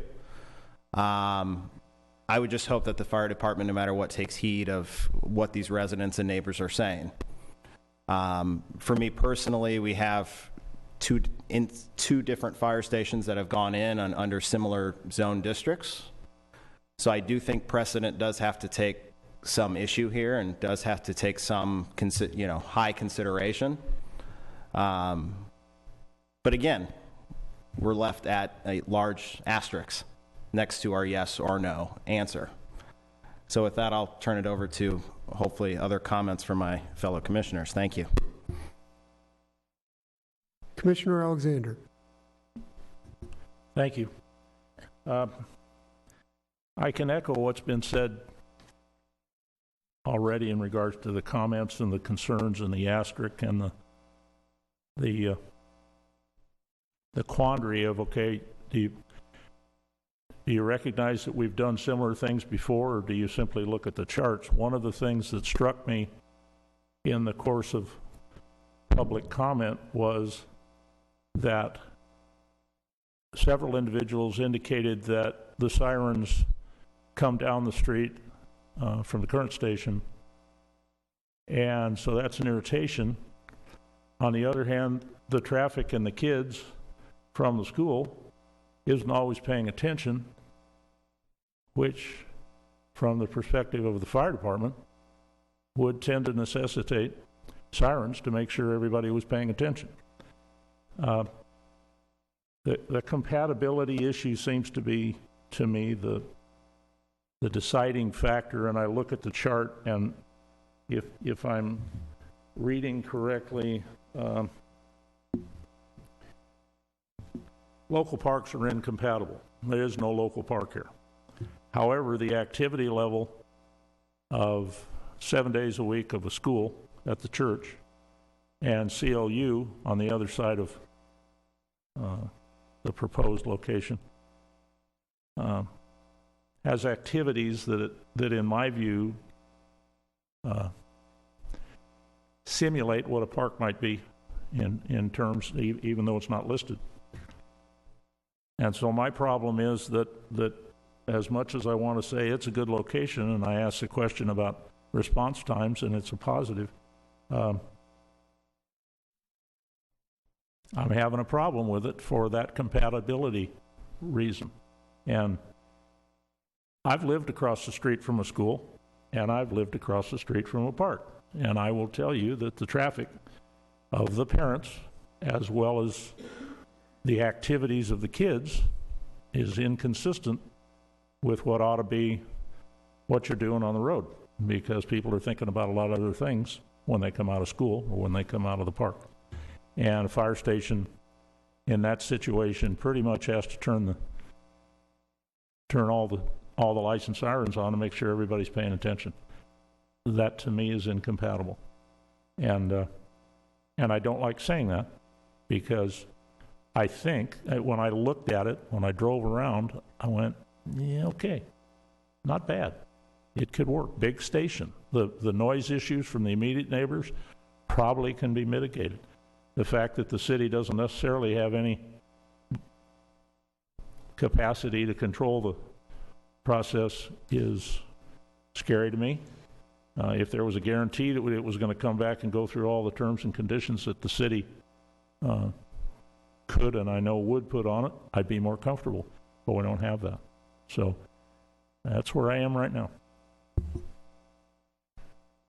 I would just hope that the fire department, no matter what, takes heed of what these residents and neighbors are saying. For me personally, we have two different fire stations that have gone in under similar zone districts. So I do think precedent does have to take some issue here and does have to take some high consideration. But again, we're left at a large asterisk next to our yes or no answer. So with that, I'll turn it over to hopefully other comments from my fellow commissioners. Thank you. Commissioner Alexander. Thank you. I can echo what's been said already in regards to the comments and the concerns and the asterisk and the quandary of, okay, do you recognize that we've done similar things before, or do you simply look at the charts? One of the things that struck me in the course of public comment was that several individuals indicated that the sirens come down the street from the current station, and so that's an irritation. On the other hand, the traffic and the kids from the school isn't always paying attention, which, from the perspective of the fire department, would tend to necessitate sirens to make sure everybody was paying attention. The compatibility issue seems to be, to me, the deciding factor, and I look at the chart, and if I'm reading correctly, local parks are incompatible. There is no local park here. However, the activity level of 7 days a week of a school at the church and CLU on the other side of the proposed location has activities that in my view simulate what a park might be in terms, even though it's not listed. And so my problem is that as much as I want to say it's a good location, and I ask the question about response times, and it's a positive, I'm having a problem with it for that compatibility reason. And I've lived across the street from a school, and I've lived across the street from a park. And I will tell you that the traffic of the parents, as well as the activities of the kids, is inconsistent with what ought to be what you're doing on the road, because people are thinking about a lot of other things when they come out of school or when they come out of the park. And a fire station in that situation pretty much has to turn all the license sirens on to make sure everybody's paying attention. That to me is incompatible. And I don't like saying that, because I think when I looked at it, when I drove around, I went, yeah, okay, not bad. It could work. Big station. The noise issues from the immediate neighbors probably can be mitigated. The fact that the city doesn't necessarily have any capacity to control the process is scary to me. If there was a guarantee that it was going to come back and go through all the terms and conditions that the city could and I know would put on it, I'd be more comfortable. But we don't have that. So that's where I am right now.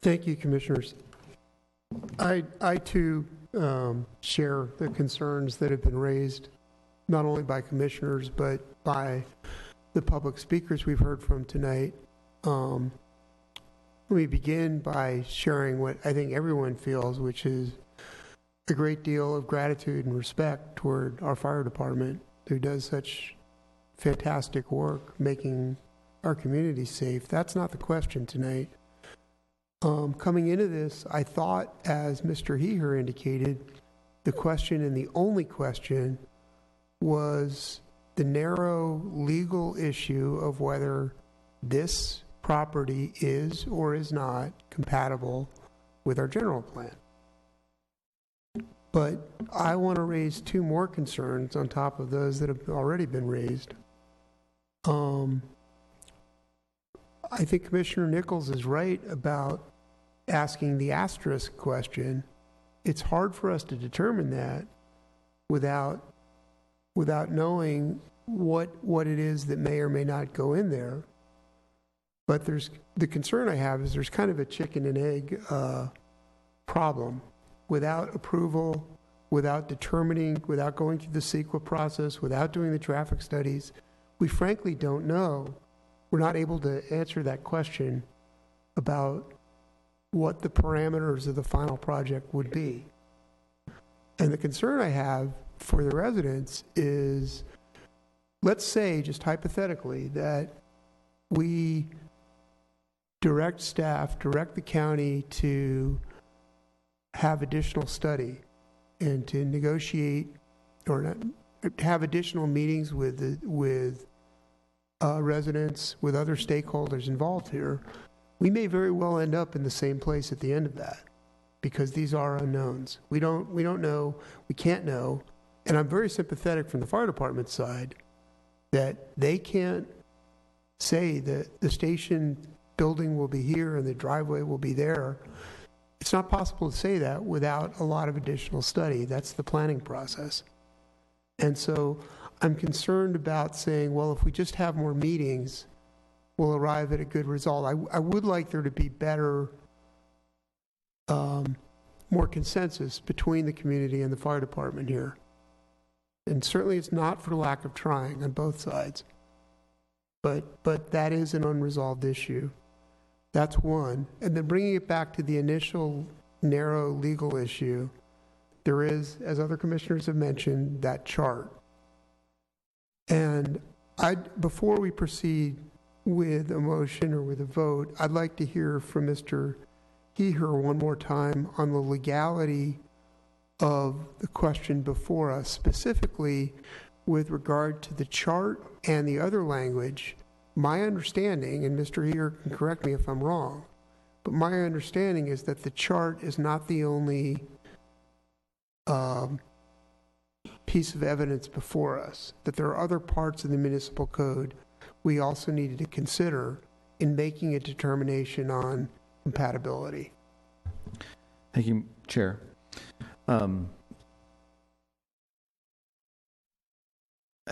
Thank you, Commissioners. I too share the concerns that have been raised, not only by commissioners, but by the public speakers we've heard from tonight. Let me begin by sharing what I think everyone feels, which is a great deal of gratitude and respect toward our fire department, who does such fantastic work making our community safe. That's not the question tonight. Coming into this, I thought, as Mr. Heher indicated, the question and the only question was the narrow legal issue of whether this property is or is not compatible with our general plan. But I want to raise two more concerns on top of those that have already been raised. I think Commissioner Nichols is right about asking the asterisk question. It's hard for us to determine that without knowing what it is that may or may not go in there. But the concern I have is there's kind of a chicken and egg problem. Without approval, without determining, without going through the CEQA process, without doing the traffic studies, we frankly don't know. We're not able to answer that question about what the parameters of the final project would be. And the concern I have for the residents is, let's say, just hypothetically, that we direct staff, direct the county to have additional study and to negotiate or not, have additional meetings with residents, with other stakeholders involved here. We may very well end up in the same place at the end of that, because these are unknowns. We don't know, we can't know, and I'm very sympathetic from the fire department side that they can't say that the station building will be here and the driveway will be there. It's not possible to say that without a lot of additional study. That's the planning process. And so I'm concerned about saying, well, if we just have more meetings, we'll arrive at a good result. I would like there to be better, more consensus between the community and the fire department here. And certainly it's not for lack of trying on both sides. But that is an unresolved issue. That's one. And then bringing it back to the initial narrow legal issue, there is, as other commissioners have mentioned, that chart. And before we proceed with a motion or with a vote, I'd like to hear from Mr. Heher one more time on the legality of the question before us, specifically with regard to the chart and the other language. My understanding, and Mr. Heer can correct me if I'm wrong, but my understanding is that the chart is not the only piece of evidence before us, that there are other parts of the municipal code we also needed to consider in making a determination on compatibility. Thank you, Chair. I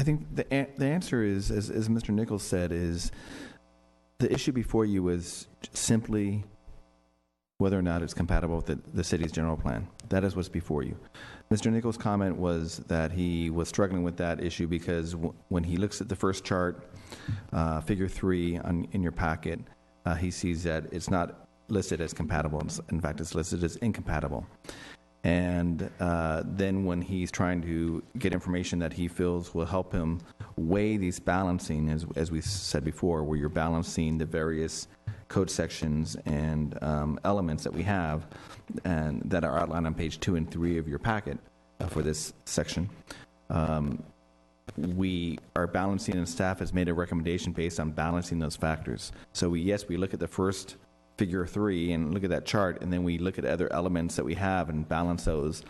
think the answer is, as Mr. Nichols said, is the issue before you is simply whether or not it's compatible with the city's general plan. That is what's before you. Mr. Nichols' comment was that he was struggling with that issue because when he looks at the first chart, figure 3 in your packet, he sees that it's not listed as compatible. In fact, it's listed as incompatible. And then when he's trying to get information that he feels will help him weigh these balancing, as we said before, where you're balancing the various code sections and elements that we have and that are outlined on page 2 and 3 of your packet for this section, we are balancing, and staff has made a recommendation based on balancing those factors. So we look at the first figure 3 and look at that chart, and then we look at other elements that we have and balance those.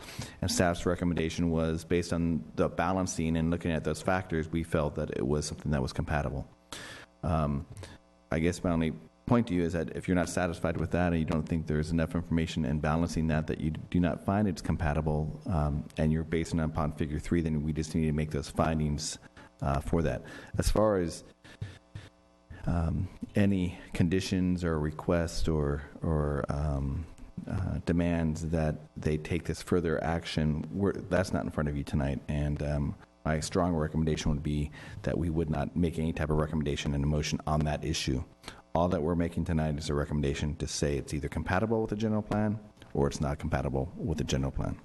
And staff's recommendation was based on the balancing and looking at those factors, we felt that it was something that was compatible. I guess my only point to you is that if you're not satisfied with that and you don't think there's enough information in balancing that you do not find it's compatible, and you're basing it upon figure 3, then we just need to make those findings for that. As far as any conditions or requests or demands that they take this further action, that's not in front of you tonight. And my strong recommendation would be that we would not make any type of recommendation in a motion on that issue. All that we're making tonight is a recommendation to say it's either compatible with the general plan or it's not compatible with the general plan.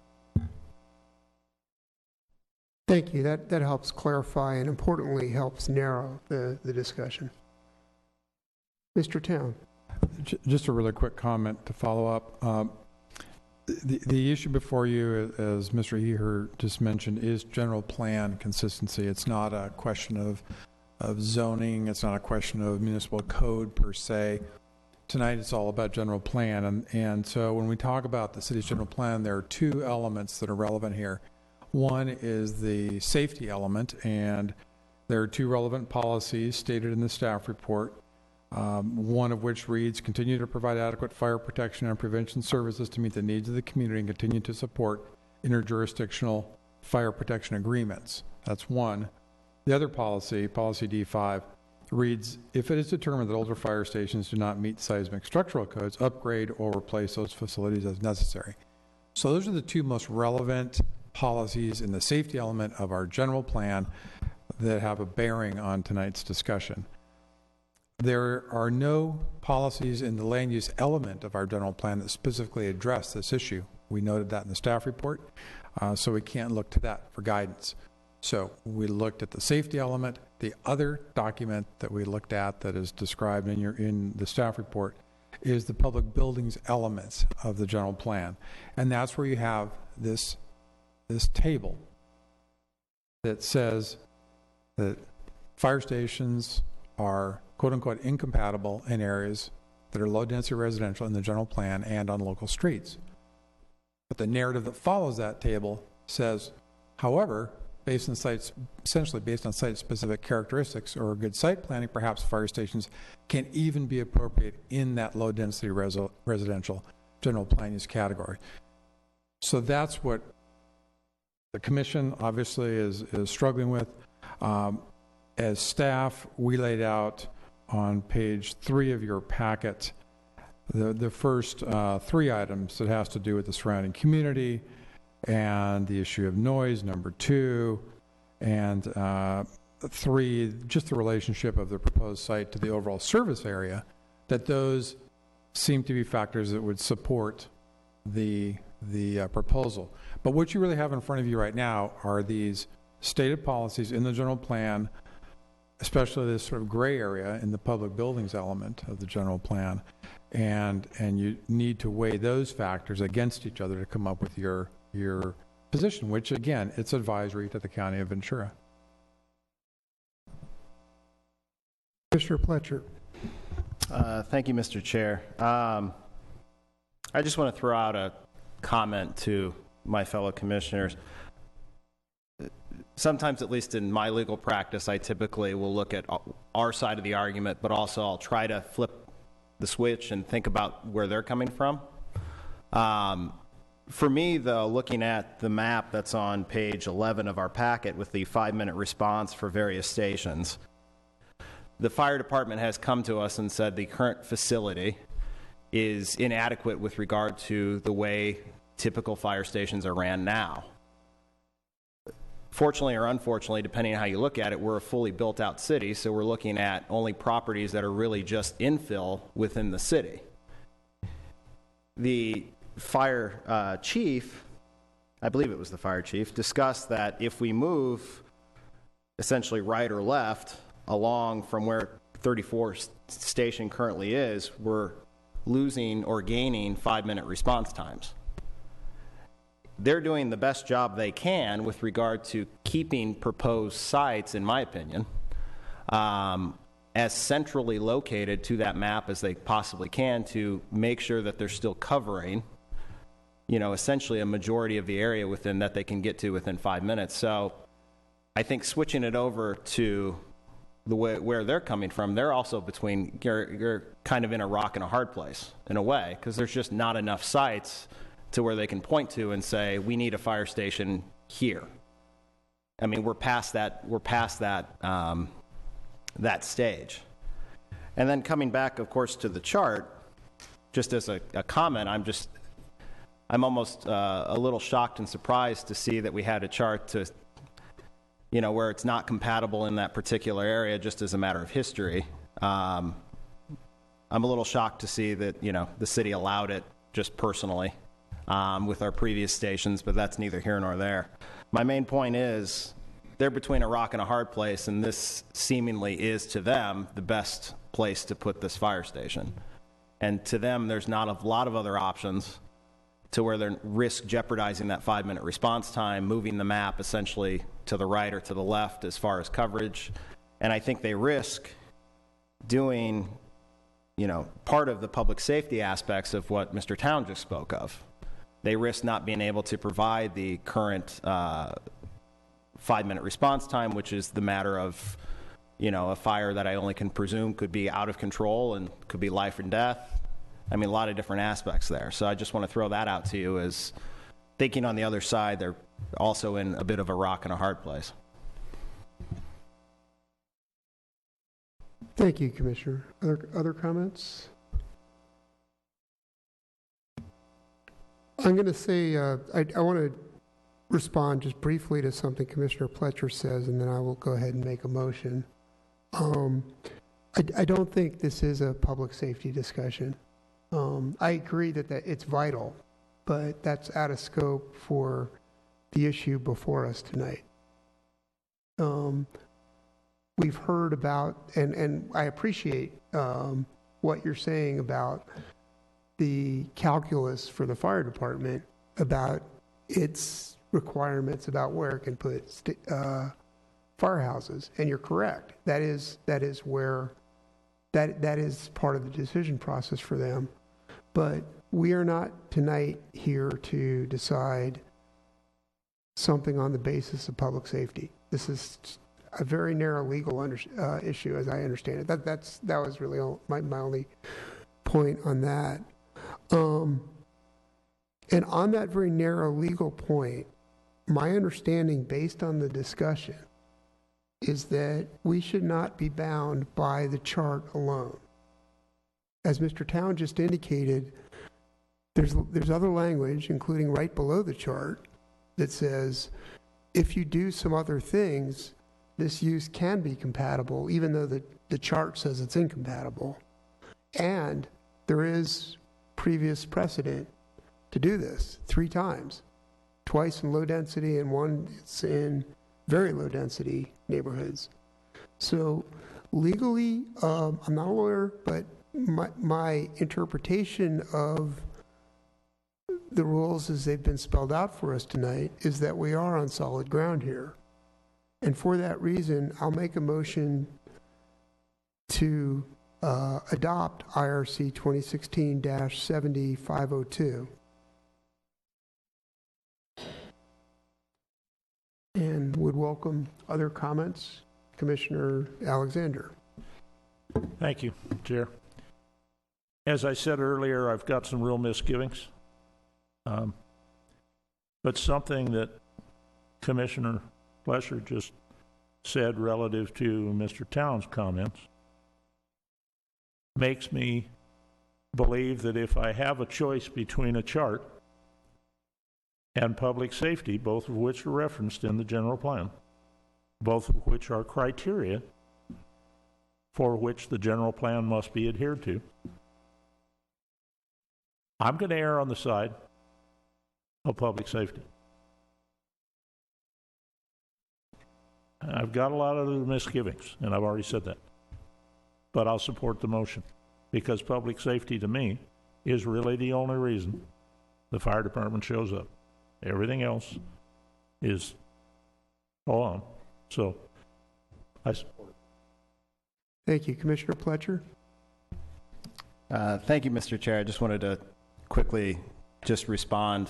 Thank you. That helps clarify and importantly helps narrow the discussion. Mr. Town. Just a really quick comment to follow up. The issue before you, as Mr. Heher just mentioned, is general plan consistency. It's not a question of zoning. It's not a question of municipal code per se. Tonight it's all about general plan. And so when we talk about the city's general plan, there are two elements that are relevant here. One is the safety element, and there are two relevant policies stated in the staff report. One of which reads, continue to provide adequate fire protection and prevention services to meet the needs of the community and continue to support interjurisdictional fire protection agreements. That's one. The other policy, policy D5, reads, if it is determined that older fire stations do not meet seismic structural codes, upgrade or replace those facilities as necessary. So those are the two most relevant policies in the safety element of our general plan that have a bearing on tonight's discussion. There are no policies in the land use element of our general plan that specifically address this issue. We noted that in the staff report, so we can't look to that for guidance. So we looked at the safety element. The other document that we looked at that is described in the staff report is the public buildings elements of the general plan. And that's where you have this table that says that fire stations are quote-unquote incompatible in areas that are low-density residential in the general plan and on local streets. But the narrative that follows that table says, however, essentially based on site-specific characteristics or good site planning, perhaps fire stations can even be appropriate in that low-density residential general plan use category. So that's what the commission obviously is struggling with. As staff, we laid out on page 3 of your packet the first 3 items that has to do with the surrounding community and the issue of noise, number 2, And 3, just the relationship of the proposed site to the overall service area, that those seem to be factors that would support the proposal. But what you really have in front of you right now are these stated policies in the general plan, especially this sort of gray area in the public buildings element of the general plan. And you need to weigh those factors against each other to come up with your position, which again, it's advisory to the County of Ventura. Commissioner Pletcher. Thank you, Mr. Chair. I just want to throw out a comment to my fellow commissioners. Sometimes, at least in my legal practice, I typically will look at our side of the argument, but also I'll try to flip the switch and think about where they're coming from. For me, though, looking at the map that's on page 11 of our packet with the 5-minute response for various stations, the fire department has come to us and said the current facility is inadequate with regard to the way typical fire stations are ran now. Fortunately or unfortunately, depending on how you look at it, we're a fully built out city, so we're looking at only properties that are really just infill within the city. The fire chief, I believe it was the fire chief, discussed that if we move essentially right or left along from where 34th station currently is, we're losing or gaining 5-minute response times. They're doing the best job they can with regard to keeping proposed sites, in my opinion, as centrally located to that map as they possibly can to make sure that they're still covering, essentially a majority of the area within that they can get to within 5 minutes. So I think switching it over to the way where they're coming from, they're also between, you're kind of in a rock and a hard place in a way, because there's just not enough sites to where they can point to and say, we need a fire station here. I mean, we're past that stage. And then coming back, of course, to the chart, just as a comment, I'm almost a little shocked and surprised to see that we had a chart to, where it's not compatible in that particular area, just as a matter of history. I'm a little shocked to see that, the city allowed it just personally with our previous stations, but that's neither here nor there. My main point is they're between a rock and a hard place, and this seemingly is to them the best place to put this fire station. And to them, there's not a lot of other options to where they risk jeopardizing that 5-minute response time, moving the map essentially to the right or to the left as far as coverage. And I think they risk doing, part of the public safety aspects of what Mr. Town just spoke of. They risk not being able to provide the current 5-minute response time, which is the matter of, a fire that I only can presume could be out of control and could be life and death. I mean, a lot of different aspects there. So I just want to throw that out to you as thinking on the other side, they're also in a bit of a rock and a hard place. Thank you, Commissioner. Other comments? I'm going to say I want to respond just briefly to something Commissioner Pletcher says, and then I will go ahead and make a motion. I don't think this is a public safety discussion. I agree that it's vital, but that's out of scope for the issue before us tonight. We've heard about, and I appreciate what you're saying about the calculus for the fire department, about its requirements about where it can put firehouses, and you're correct. That is where that is part of the decision process for them. But we are not tonight here to decide something on the basis of public safety. This is a very narrow legal issue, as I understand it. That was really my only point on that. And on that very narrow legal point, my understanding, based on the discussion, is that we should not be bound by the chart alone. As Mr. Town just indicated, there's other language, including right below the chart, that says if you do some other things, this use can be compatible, even though the chart says it's incompatible. And there is previous precedent to do this 3 times, twice in low density and once in very low density neighborhoods. So legally, I'm not a lawyer, but my interpretation of the rules as they've been spelled out for us tonight is that we are on solid ground here. And for that reason, I'll make a motion to adopt IRC 2016-70502. And would welcome other comments. Commissioner Alexander. Thank you, Chair. As I said earlier, I've got some real misgivings. But something that Commissioner Flesher just said relative to Mr. Towns' comments makes me believe that if I have a choice between a chart and public safety, both of which are referenced in the general plan, both of which are criteria for which the general plan must be adhered to, I'm going to err on the side of public safety. I've got a lot of misgivings, and I've already said that. But I'll support the motion, because public safety to me is really the only reason the fire department shows up. Everything else is all on. So I support it. Thank you. Commissioner Pletcher? Thank you, Mr. Chair. I just wanted to quickly just respond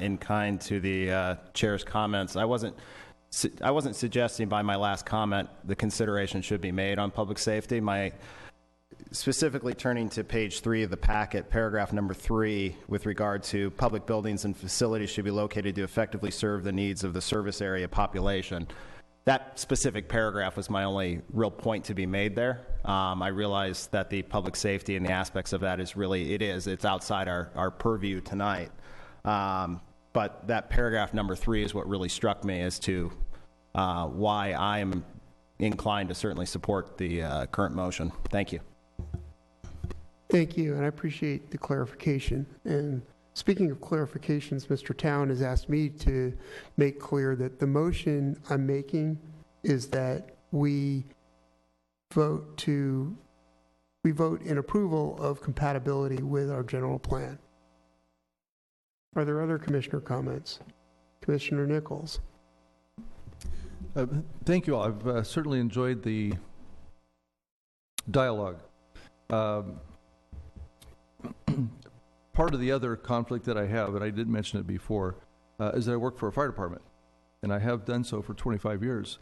in kind to the chair's comments. I wasn't suggesting by my last comment the consideration should be made on public safety. Specifically turning to page 3 of the packet, paragraph number 3, with regard to public buildings and facilities should be located to effectively serve the needs of the service area population. That specific paragraph was my only real point to be made there. I realize that the public safety and the aspects of that it's outside our purview tonight. But that paragraph number 3 is what really struck me as to why I am inclined to certainly support the current motion. Thank you. Thank you, and I appreciate the clarification. And speaking of clarifications, Mr. Town has asked me to make clear that the motion I'm making is that we vote in approval of compatibility with our general plan. Are there other commissioner comments? Commissioner Nichols. Thank you all. I've certainly enjoyed the dialogue. Part of the other conflict that I have, and I did mention it before, is that I work for a fire department, and I have done so for 25 years,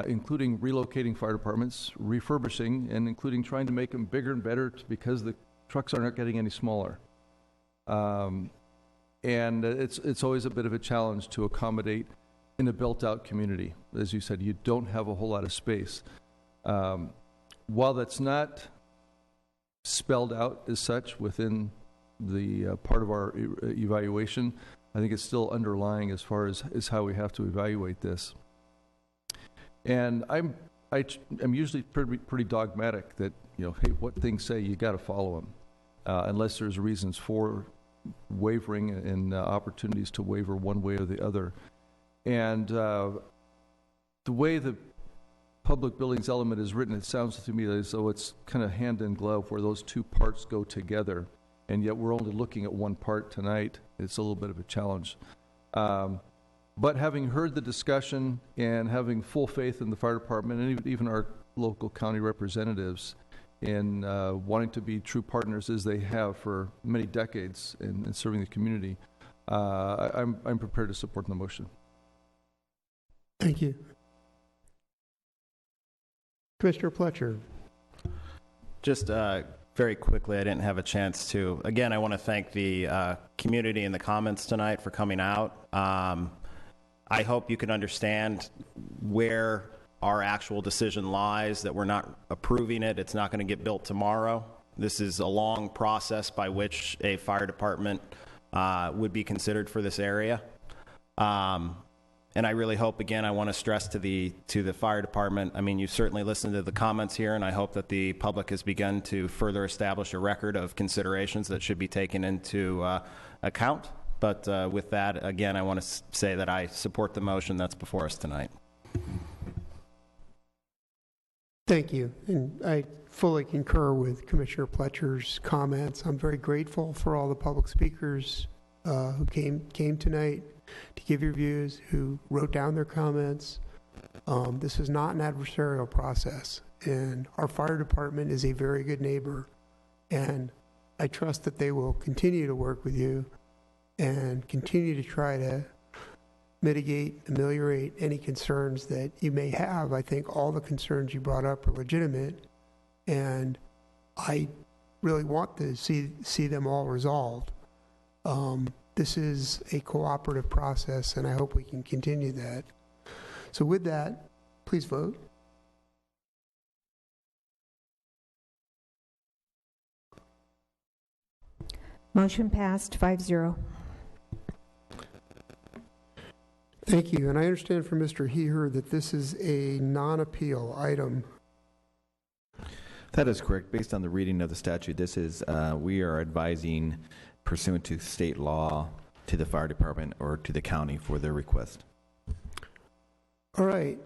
including relocating fire departments, refurbishing, and including trying to make them bigger and better because the trucks are not getting any smaller. And it's always a bit of a challenge to accommodate in a built-out community. As you said, you don't have a whole lot of space. While that's not spelled out as such within the part of our evaluation, I think it's still underlying as far as how we have to evaluate this. And I'm usually pretty dogmatic that, hey, what things say, you got to follow them, unless there's reasons for wavering and opportunities to waver one way or the other. And the way the public buildings element is written, it sounds to me as though it's kind of hand in glove, where those two parts go together, and yet we're only looking at one part tonight. It's a little bit of a challenge. But having heard the discussion and having full faith in the fire department and even our local county representatives in wanting to be true partners as they have for many decades in serving the community, I'm prepared to support the motion. Thank you. Commissioner Pletcher. Just very quickly, I didn't have a chance to. Again, I want to thank the community in the comments tonight for coming out. I hope you can understand where our actual decision lies, that we're not approving it. It's not going to get built tomorrow. This is a long process by which a fire department would be considered for this area. And I really hope, again, I want to stress to the fire department, I mean, you've certainly listened to the comments here, and I hope that the public has begun to further establish a record of considerations that should be taken into account. But with that, again, I want to say that I support the motion that's before us tonight. Thank you. And I fully concur with Commissioner Pletcher's comments. I'm very grateful for all the public speakers who came tonight to give your views, who wrote down their comments. This is not an adversarial process, and our fire department is a very good neighbor, and I trust that they will continue to work with you and continue to try to mitigate, ameliorate any concerns that you may have. I think all the concerns you brought up are legitimate, and I really want to see them all resolved. This is a cooperative process, and I hope we can continue that. So with that, please vote. Motion passed 5-0. Thank you. And I understand from Mr. Heher that this is a non-appeal item. That is correct. Based on the reading of the statute, this is, we are advising pursuant to state law to the fire department or to the county for their request. All right.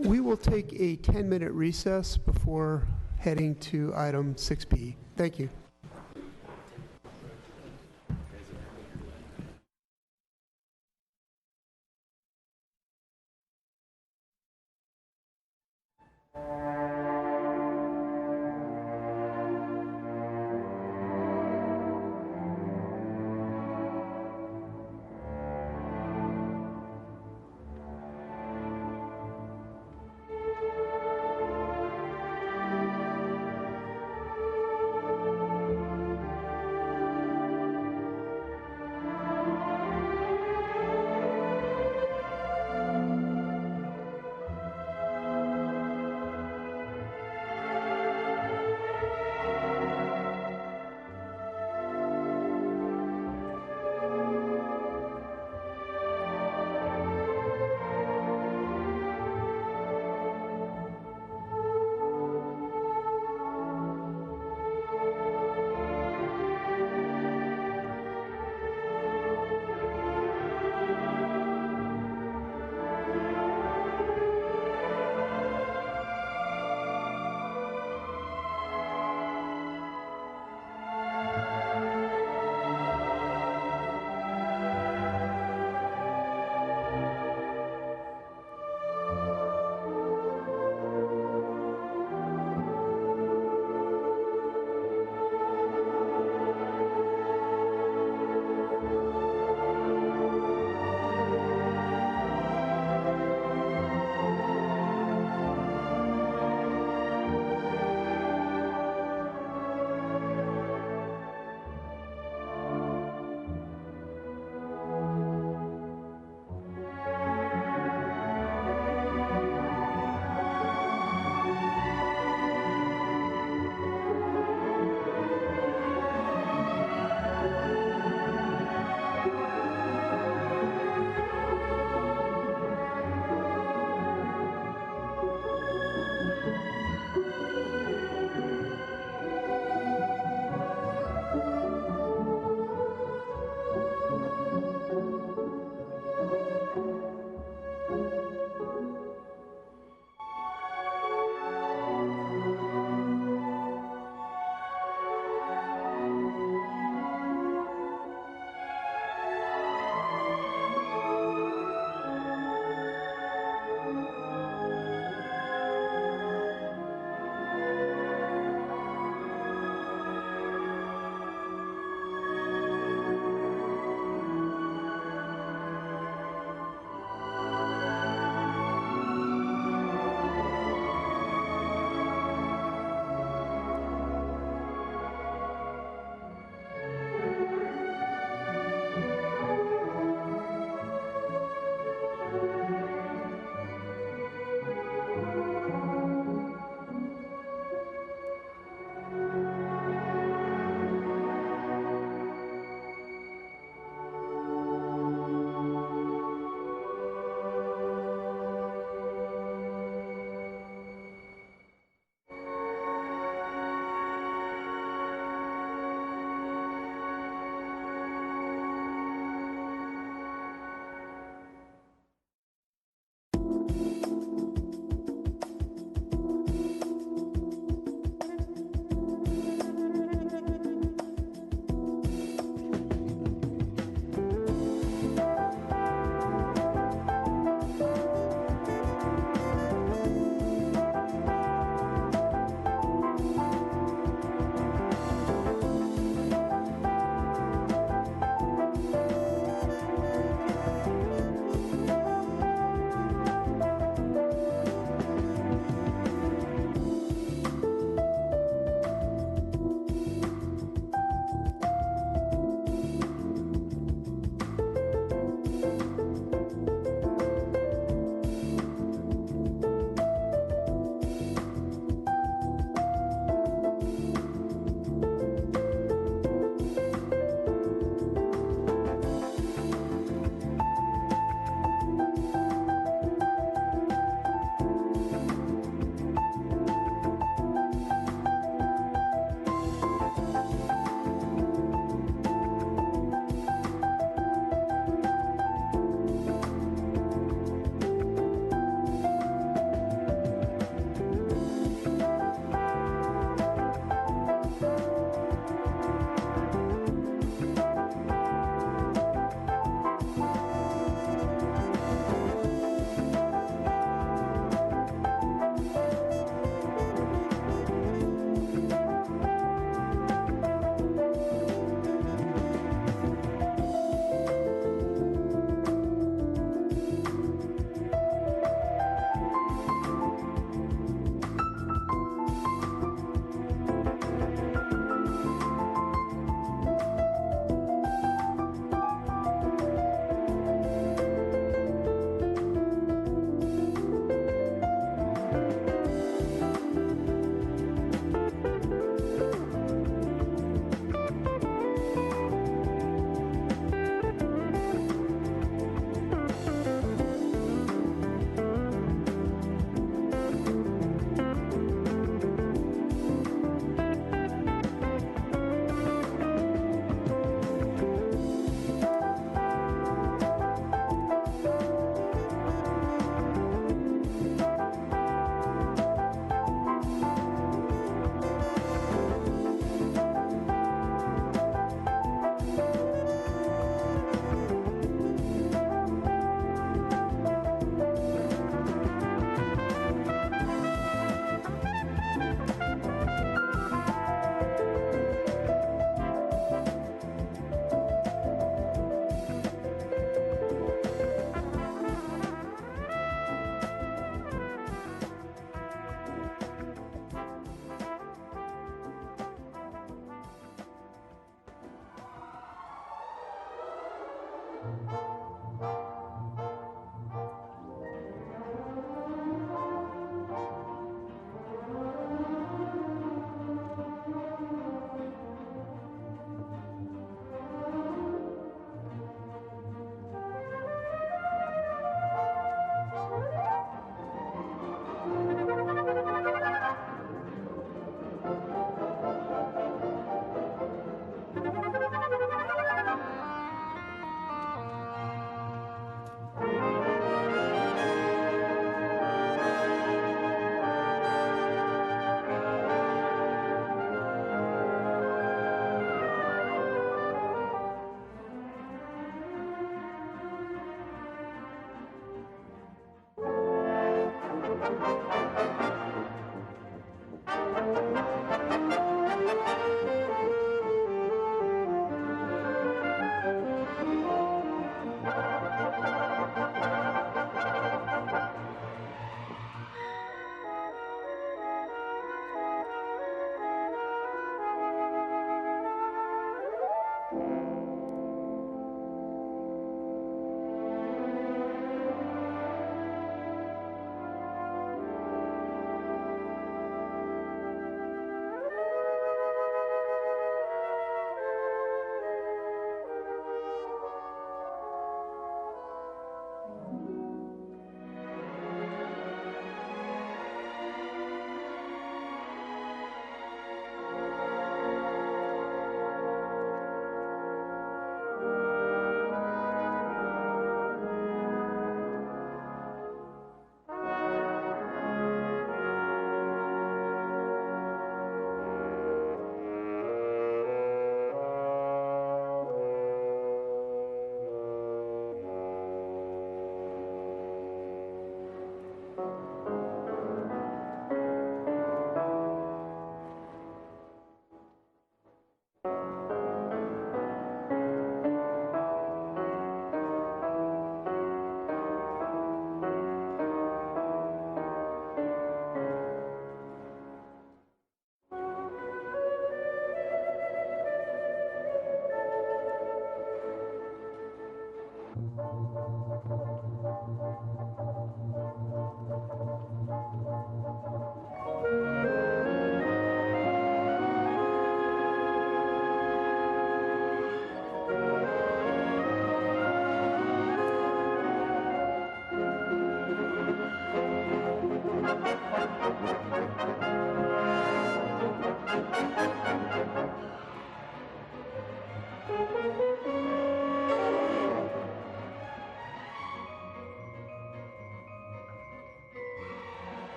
We will take a 10-minute recess before heading to item 6B. Thank you.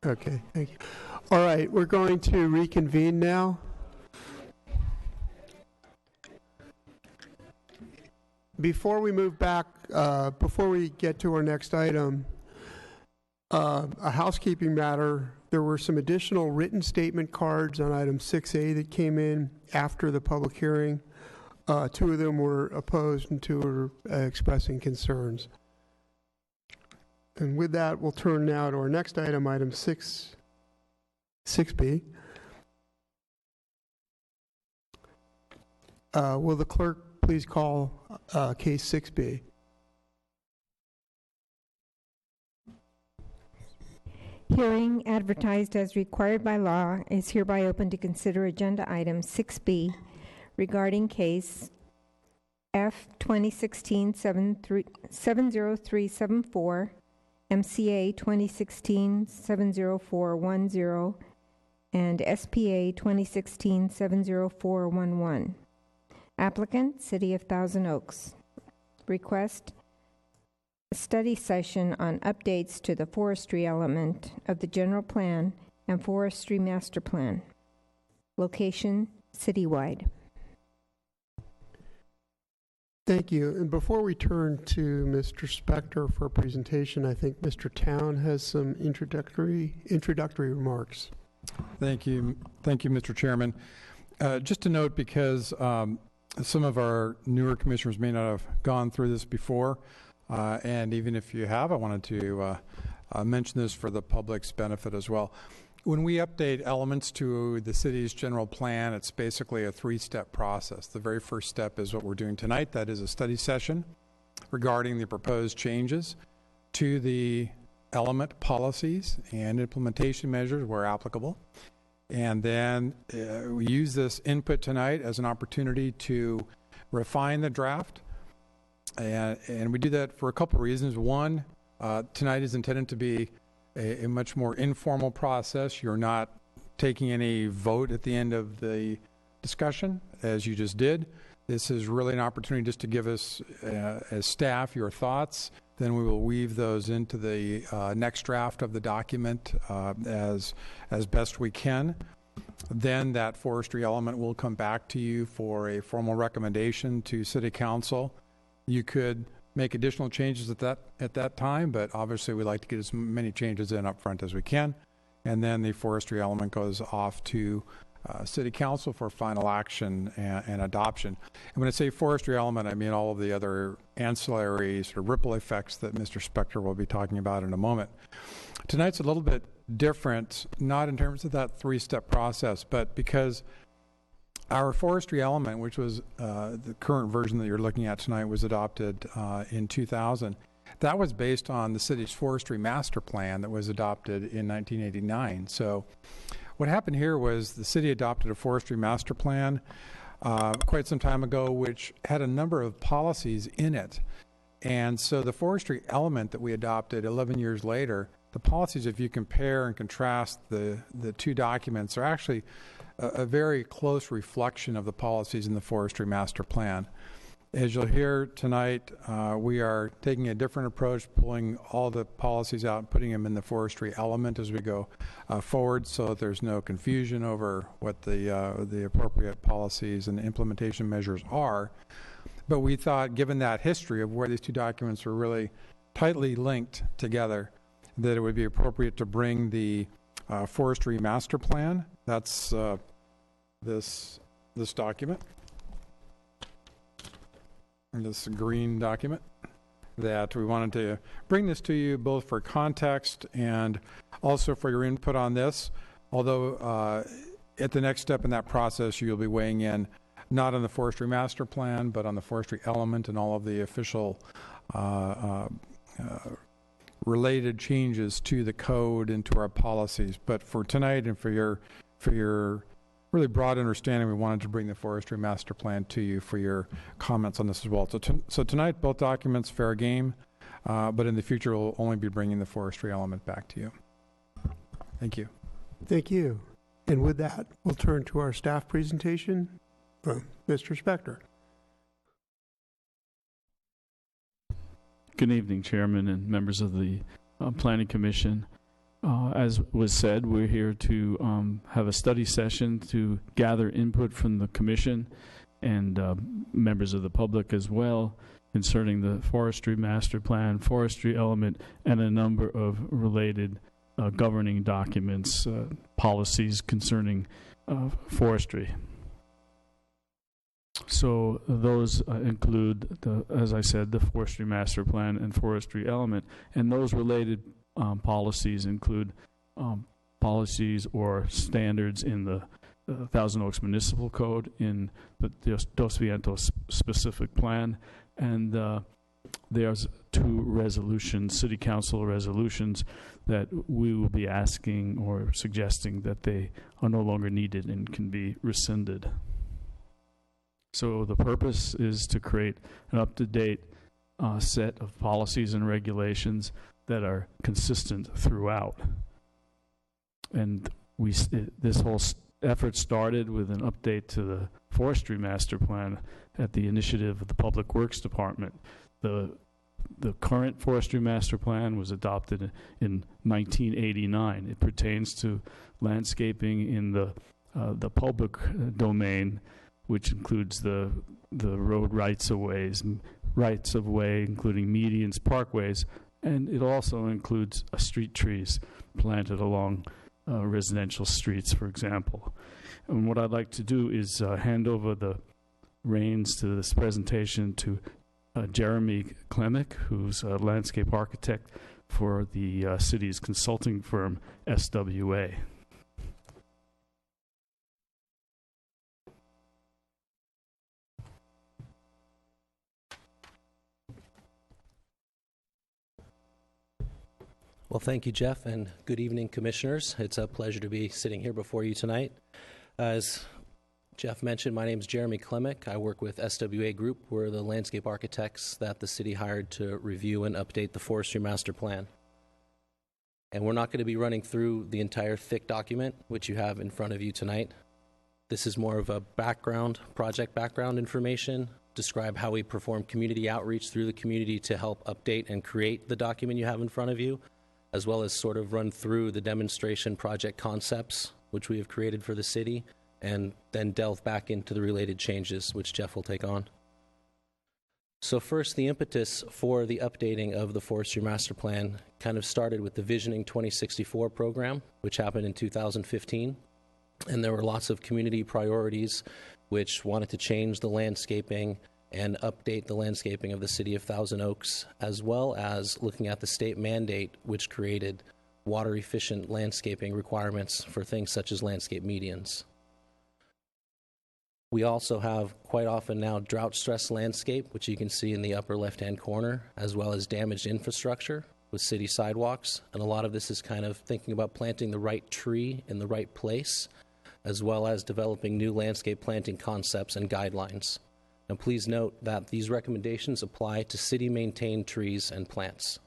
Okay, thank you. All right, we're going to reconvene now. Before we move back, before we get to our next item, a housekeeping matter. There were some additional written statement cards on item 6A that came in after the public hearing. 2 of them were opposed and 2 were expressing concerns. And with that, we'll turn now to our next item, item 6B. Will the clerk please call case 6B? Hearing advertised as required by law is hereby open to consider agenda item 6B regarding case F 2016-70374, MCA 2016-70410, and SPA 2016-70411. Applicant, City of Thousand Oaks. Request a study session on updates to the forestry element of the general plan and forestry master plan. Location, citywide. Thank you. And before we turn to Mr. Spector for a presentation, I think Mr. Town has some introductory remarks. Thank you, Mr. Chairman. Just to note, because some of our newer commissioners may not have gone through this before, and even if you have, I wanted to mention this for the public's benefit as well. When we update elements to the city's general plan, it's basically a 3-step process. The very first step is what we're doing tonight. That is a study session regarding the proposed changes to the element policies and implementation measures where applicable. And then we use this input tonight as an opportunity to refine the draft. And we do that for a couple of reasons. One, tonight is intended to be a much more informal process. You're not taking any vote at the end of the discussion, as you just did. This is really an opportunity just to give us, as staff, your thoughts. Then we will weave those into the next draft of the document as best we can. Then that forestry element will come back to you for a formal recommendation to City Council. You could make additional changes at that time, but obviously we like to get as many changes in up front as we can. And then the forestry element goes off to City Council for final action and adoption. And when I say forestry element, I mean all of the other ancillary sort of ripple effects that Mr. Spector will be talking about in a moment. Tonight's a little bit different, not in terms of that 3-step process, but because our forestry element, which was the current version that you're looking at tonight, was adopted in 2000. That was based on the city's forestry master plan that was adopted in 1989. So what happened here was the city adopted a forestry master plan quite some time ago, which had a number of policies in it. And so the forestry element that we adopted 11 years later, the policies, if you compare and contrast the 2 documents, are actually a very close reflection of the policies in the forestry master plan. As you'll hear tonight, we are taking a different approach, pulling all the policies out and putting them in the forestry element as we go forward, so that there's no confusion over what the appropriate policies and implementation measures are. But we thought, given that history of where these 2 documents were really tightly linked together, that it would be appropriate to bring the forestry master plan. That's this document, this green document, that we wanted to bring this to you both for context and also for your input on this. Although at the next step in that process, you'll be weighing in not on the forestry master plan, but on the forestry element and all of the official related changes to the code and to our policies. But for tonight and for your really broad understanding, we wanted to bring the forestry master plan to you for your comments on this as well. So tonight, both documents fair game, but in the future, we'll only be bringing the forestry element back to you. Thank you. Thank you. And with that, we'll turn to our staff presentation from Mr. Spector. Good evening, Chairman and members of the Planning Commission. As was said, we're here to have a study session to gather input from the commission and members of the public as well concerning the forestry master plan, forestry element, and a number of related governing documents, policies concerning forestry. So those include, as I said, the forestry master plan and forestry element. And those related policies include policies or standards in the Thousand Oaks Municipal Code, in the Dos Vientos specific plan, and there's 2 resolutions, city council resolutions, that we will be asking or suggesting that they are no longer needed and can be rescinded. So the purpose is to create an up-to-date set of policies and regulations that are consistent throughout. And this whole effort started with an update to the forestry master plan at the initiative of the Public Works Department. The current forestry master plan was adopted in 1989. It pertains to landscaping in the public domain, which includes the road rights of way, including medians, parkways, and it also includes street trees planted along residential streets, for example. And what I'd like to do is hand over the reins to this presentation to Jeremy Klemick, who's a landscape architect for the city's consulting firm, SWA. Well, thank you, Jeff, and good evening, commissioners. It's a pleasure to be sitting here before you tonight. As Jeff mentioned, my name is Jeremy Klemick. I work with SWA Group. We're the landscape architects that the city hired to review and update the forestry master plan. And we're not going to be running through the entire thick document, which you have in front of you tonight. This is more of a background, project background information, describe how we perform community outreach through the community to help update and create the document you have in front of you, as well as sort of run through the demonstration project concepts, which we have created for the city, and then delve back into the related changes, which Jeff will take on. So first, the impetus for the updating of the Forestry Master Plan kind of started with the Visioning 2064 program, which happened in 2015. And there were lots of community priorities which wanted to change the landscaping and update the landscaping of the city of Thousand Oaks, as well as looking at the state mandate, which created water-efficient landscaping requirements for things such as landscape medians. We also have quite often now drought-stressed landscape, which you can see in the upper left-hand corner, as well as damaged infrastructure with city sidewalks. And a lot of this is kind of thinking about planting the right tree in the right place, as well as developing new landscape planting concepts and guidelines. Now, please note that these recommendations apply to city-maintained trees and plants.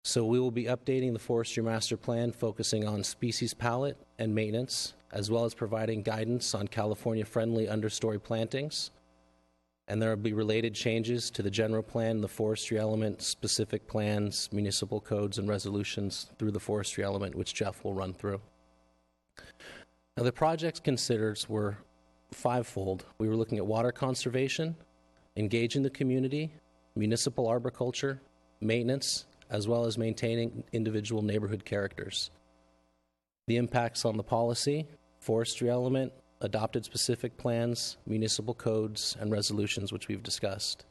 So we will be updating the Forestry Master Plan, focusing on species palette and maintenance, as well as providing guidance on California-friendly understory plantings. And there will be related changes to the general plan, the forestry element, specific plans, municipal codes, and resolutions through the forestry element, which Jeff will run through. Now, the projects considered were fivefold. We were looking at water conservation, engaging the community, municipal arboriculture, maintenance, as well as maintaining individual neighborhood characters. The impacts on the policy, forestry element, adopted specific plans, municipal codes, and resolutions, which we've discussed.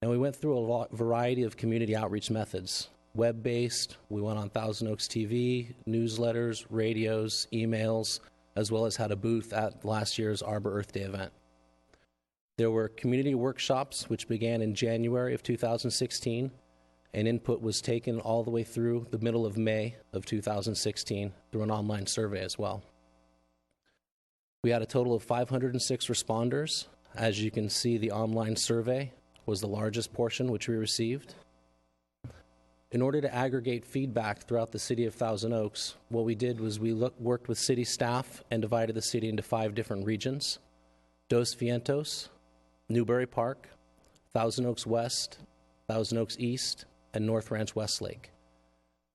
And we went through a variety of community outreach methods. Web-based, we went on Thousand Oaks TV, newsletters, radios, emails, as well as had a booth at last year's Arbor Earth Day event. There were community workshops, which began in January of 2016, and input was taken all the way through the middle of May of 2016 through an online survey as well. We had a total of 506 responders. As you can see, the online survey was the largest portion which we received. In order to aggregate feedback throughout the city of Thousand Oaks, what we did was we worked with city staff and divided the city into 5 different regions: Dos Vientos, Newbury Park, Thousand Oaks West, Thousand Oaks East, and North Ranch Westlake.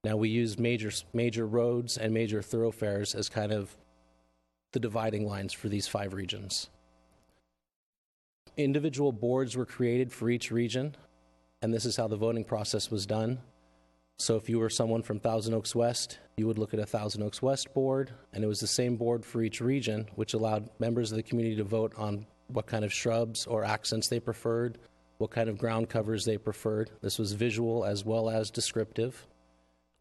Now, we used major roads and major thoroughfares as kind of the dividing lines for these 5 regions. Individual boards were created for each region, and this is how the voting process was done. So if you were someone from Thousand Oaks West, you would look at a Thousand Oaks West board, and it was the same board for each region, which allowed members of the community to vote on what kind of shrubs or accents they preferred, what kind of ground covers they preferred. This was visual as well as descriptive.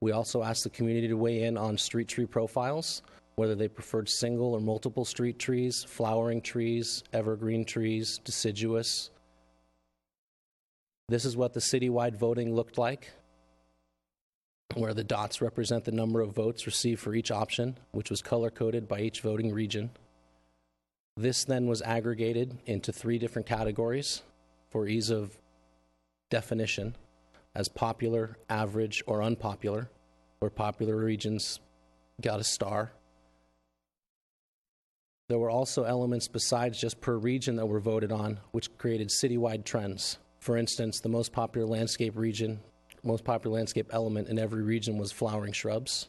We also asked the community to weigh in on street tree profiles, whether they preferred single or multiple street trees, flowering trees, evergreen trees, deciduous. This is what the citywide voting looked like, where the dots represent the number of votes received for each option, which was color-coded by each voting region. This then was aggregated into 3 different categories for ease of definition, as popular, average, or unpopular, where popular regions got a star. There were also elements besides just per region that were voted on, which created citywide trends. For instance, the most popular landscape element in every region was flowering shrubs,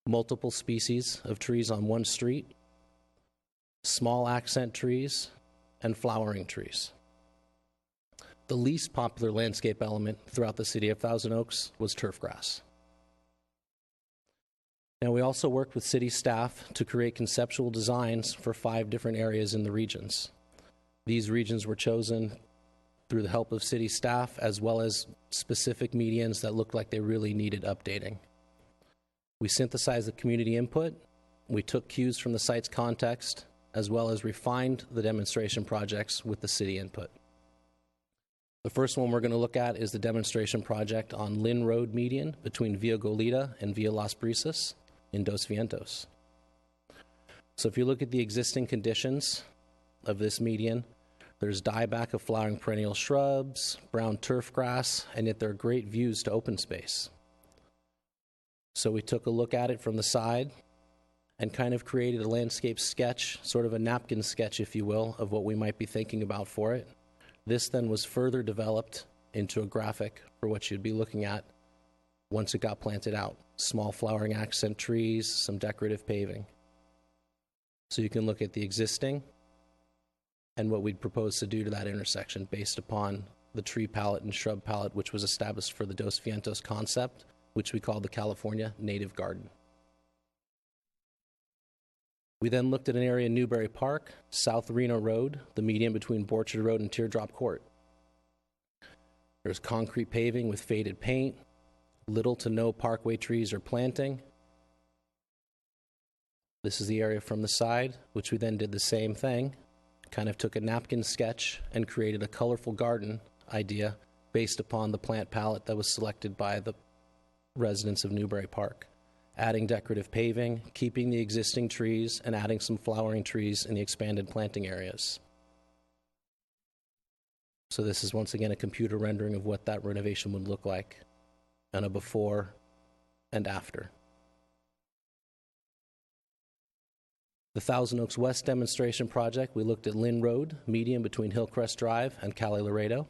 multiple species of trees on one street, small accent trees, and flowering trees. The least popular landscape element throughout the city of Thousand Oaks was turf grass. Now, we also worked with city staff to create conceptual designs for 5 different areas in the regions. These regions were chosen through the help of city staff, as well as specific medians that looked like they really needed updating. We synthesized the community input, we took cues from the site's context, as well as refined the demonstration projects with the city input. The first one we're going to look at is the demonstration project on Lynn Road median between Villa Goleta and Villa Las Brisas in Dos Vientos. So if you look at the existing conditions of this median, there's dieback of flowering perennial shrubs, brown turf grass, and yet there are great views to open space. So we took a look at it from the side and kind of created a landscape sketch, sort of a napkin sketch, if you will, of what we might be thinking about for it. This then was further developed into a graphic for what you'd be looking at once it got planted out. Small flowering accent trees, some decorative paving. So you can look at the existing and what we'd propose to do to that intersection based upon the tree palette and shrub palette which was established for the Dos Vientos concept, which we call the California Native Garden. We then looked at an area in Newbury Park, South Reno Road, the median between Borchard Road and Teardrop Court. There's concrete paving with faded paint, little to no parkway trees or planting. This is the area from the side, which we then did the same thing, kind of took a napkin sketch and created a colorful garden idea based upon the plant palette that was selected by the residents of Newbury Park, adding decorative paving, keeping the existing trees, and adding some flowering trees in the expanded planting areas. So this is once again a computer rendering of what that renovation would look like, and a before and after. The Thousand Oaks West demonstration project, we looked at Lynn Road, median between Hillcrest Drive and Cali Laredo.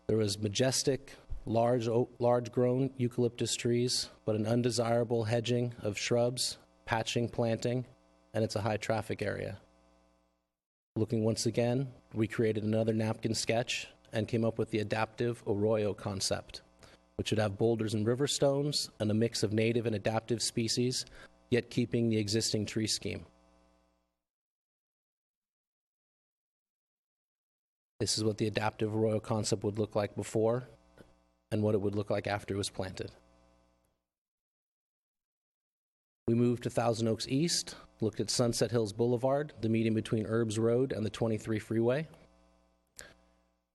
There was majestic, large-grown eucalyptus trees, but an undesirable hedging of shrubs, patching, planting, and it's a high-traffic area. Looking once again, we created another napkin sketch and came up with the adaptive arroyo concept, which would have boulders and river stones and a mix of native and adaptive species, yet keeping the existing tree scheme. This is what the adaptive arroyo concept would look like before and what it would look like after it was planted. We moved to Thousand Oaks East, looked at Sunset Hills Boulevard, the median between Herbs Road and the 23 freeway.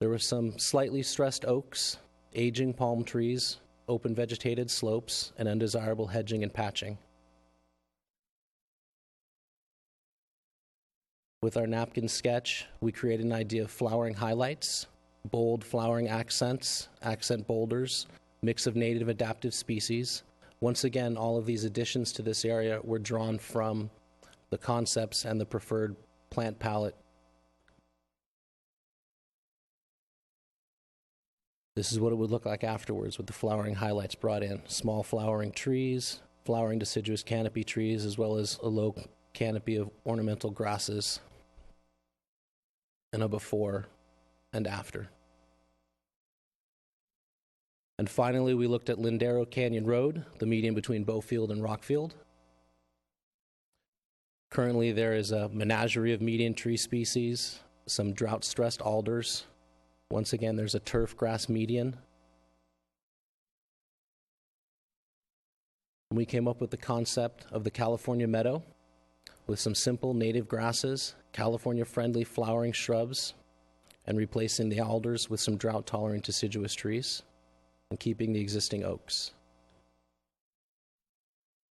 There were some slightly stressed oaks, aging palm trees, open vegetated slopes, and undesirable hedging and patching. With our napkin sketch, we created an idea of flowering highlights, bold flowering accents, accent boulders, mix of native adaptive species. Once again, all of these additions to this area were drawn from the concepts and the preferred plant palette. This is what it would look like afterwards with the flowering highlights brought in. Small flowering trees, flowering deciduous canopy trees, as well as a low canopy of ornamental grasses, and a before and after. And finally, we looked at Lindero Canyon Road, the median between Beaufield and Rockfield. Currently, there is a menagerie of median tree species, some drought-stressed alders. Once again, there's a turf grass median. We came up with the concept of the California meadow with some simple native grasses, California-friendly flowering shrubs, and replacing the alders with some drought-tolerant deciduous trees, and keeping the existing oaks.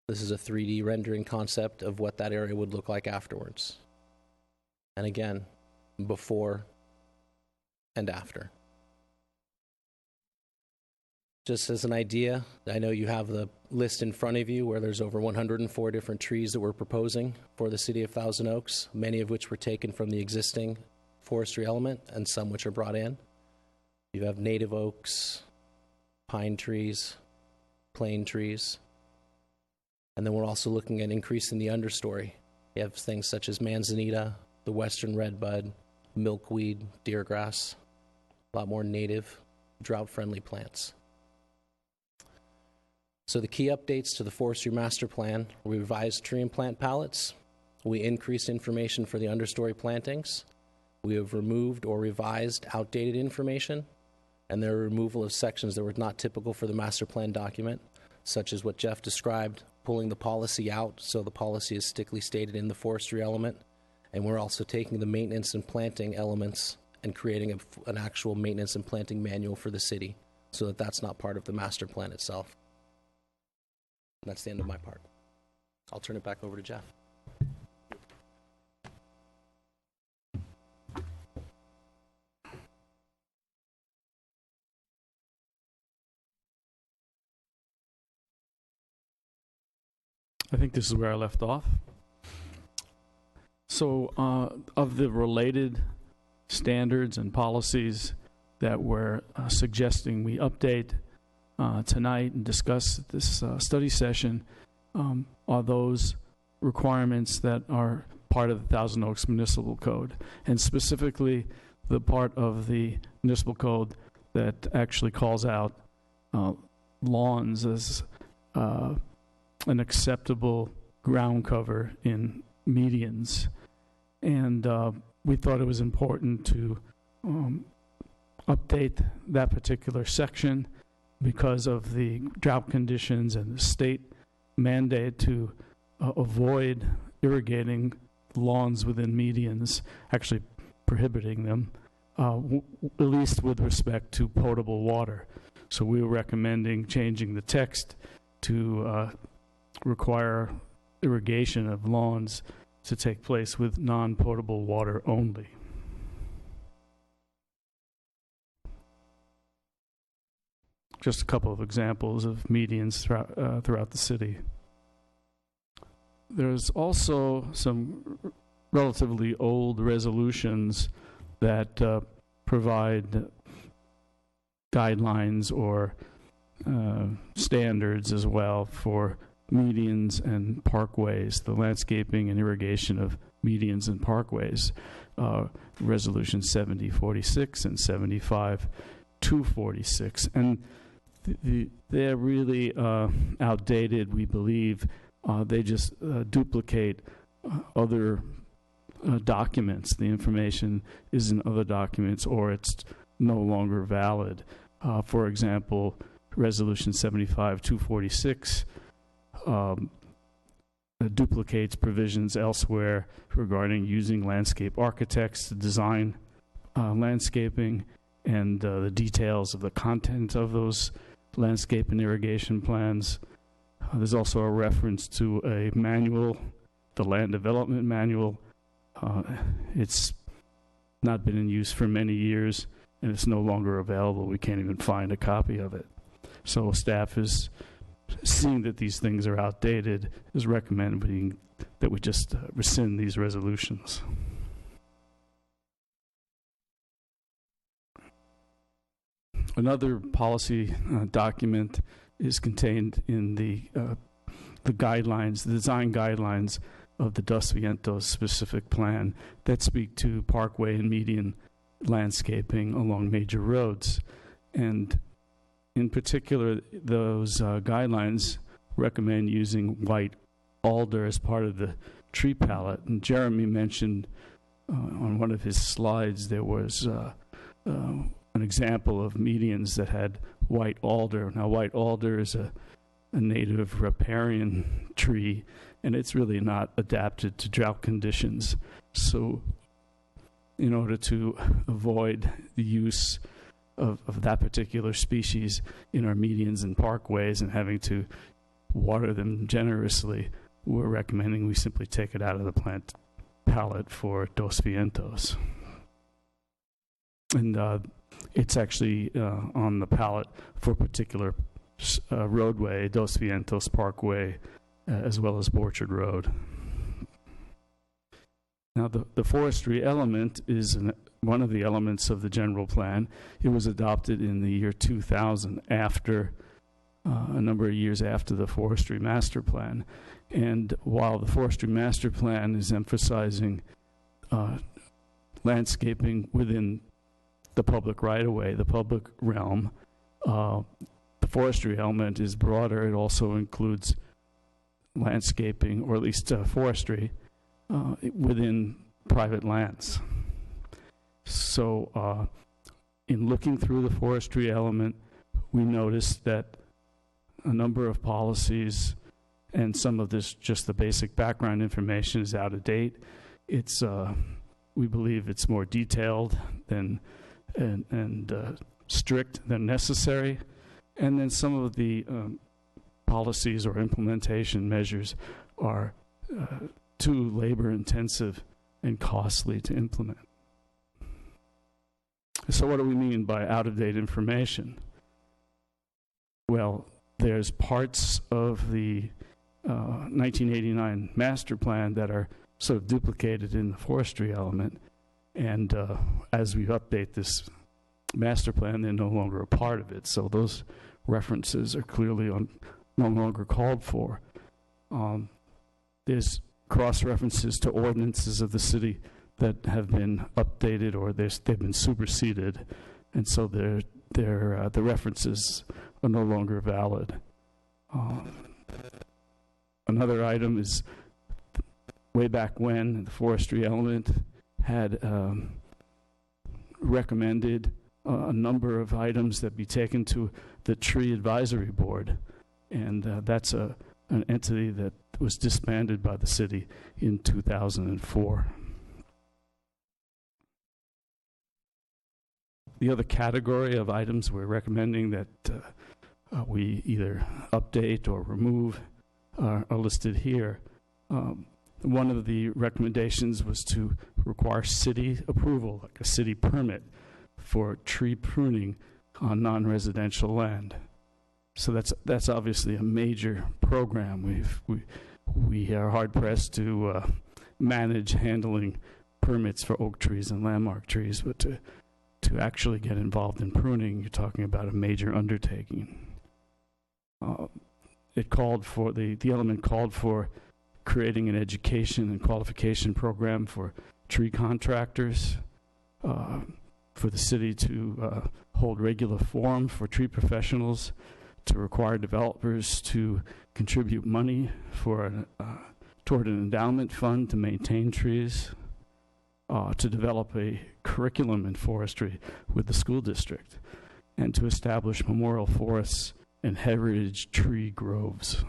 This is a 3D rendering concept of what that area would look like afterwards. And again, before and after. Just as an idea, I know you have the list in front of you where there's over 104 different trees that we're proposing for the city of Thousand Oaks, many of which were taken from the existing forestry element and some which are brought in. You have native oaks, pine trees, plane trees. And then we're also looking at increasing the understory. You have things such as manzanita, the western redbud, milkweed, deergrass, a lot more native, drought-friendly plants. So the key updates to the Forestry Master Plan, we revised tree and plant palettes, we increased information for the understory plantings, we have removed or revised outdated information, and there are removal of sections that were not typical for the master plan document, such as what Jeff described, pulling the policy out so the policy is strictly stated in the forestry element, and we're also taking the maintenance and planting elements and creating an actual maintenance and planting manual for the city so that that's not part of the master plan itself. And that's the end of my part. I'll turn it back over to Jeff. I think this is where I left off. So, of the related standards and policies that we're suggesting we update tonight and discuss at this study session, are those requirements that are part of the Thousand Oaks Municipal Code, and specifically the part of the municipal code that actually calls out lawns as an acceptable ground cover in medians. And we thought it was important to update that particular section because of the drought conditions and the state mandate to avoid irrigating lawns within medians, actually prohibiting them, at least with respect to potable water. So we were recommending changing the text to require irrigation of lawns to take place with non-potable water only. Just a couple of examples of medians throughout the city. There's also some relatively old resolutions that provide guidelines or standards as well for medians and parkways, the landscaping and irrigation of medians and parkways, Resolution 7046 and 75-246. And they're really outdated, we believe. They just duplicate other documents. The information is in other documents, or it's no longer valid. For example, Resolution 75-246 duplicates provisions elsewhere regarding using landscape architects to design landscaping and the details of the content of those landscape and irrigation plans. There's also a reference to a manual, the Land Development Manual. It's not been in use for many years, and it's no longer available. We can't even find a copy of it. So staff is seeing that these things are outdated, is recommending that we just rescind these resolutions. Another policy document is contained in the guidelines, the design guidelines of the Dos Vientos specific plan that speak to parkway and median landscaping along major roads. And in particular, those guidelines recommend using white alder as part of the tree palette. And Jeremy mentioned on one of his slides there was an example of medians that had white alder. Now, white alder is a native riparian tree, and it's really not adapted to drought conditions. So in order to avoid the use of that particular species in our medians and parkways and having to water them generously, we're recommending we simply take it out of the plant palette for Dos Vientos. And it's actually on the palette for a particular roadway, Dos Vientos Parkway, as well as Orchard Road. Now, the forestry element is one of the elements of the general plan. It was adopted in the year 2000, after a number of years after the forestry master plan. And while the forestry master plan is emphasizing landscaping within the public right-of-way, the public realm, the forestry element is broader. It also includes landscaping, or at least forestry, within private lands. So in looking through the forestry element, we noticed that a number of policies and some of this, just the basic background information, is out of date. It's we believe it's more detailed than and strict than necessary. And then some of the policies or implementation measures are too labor-intensive and costly to implement. So what do we mean by out-of-date information? Well, there's parts of the 1989 master plan that are sort of duplicated in the forestry element, and as we update this master plan, they're no longer a part of it. So those references are clearly no longer called for. There's cross-references to ordinances of the city that have been updated, or they've been superseded, and so the references are no longer valid. Another item is way back when the forestry element had recommended a number of items that be taken to the Tree Advisory Board, and that's an entity that was disbanded by the city in 2004. The other category of items we're recommending that we either update or remove are listed here. One of the recommendations was to require city approval, like a city permit, for tree pruning on non-residential land. So that's obviously a major program. We are hard pressed to manage handling permits for oak trees and landmark trees, but to actually get involved in pruning, you're talking about a major undertaking. It called for the element called for creating an education and qualification program for tree contractors, for the city to hold regular forum for tree professionals, to require developers to contribute money for toward an endowment fund to maintain trees, to develop a curriculum in forestry with the school district, and to establish memorial forests and heritage tree groves.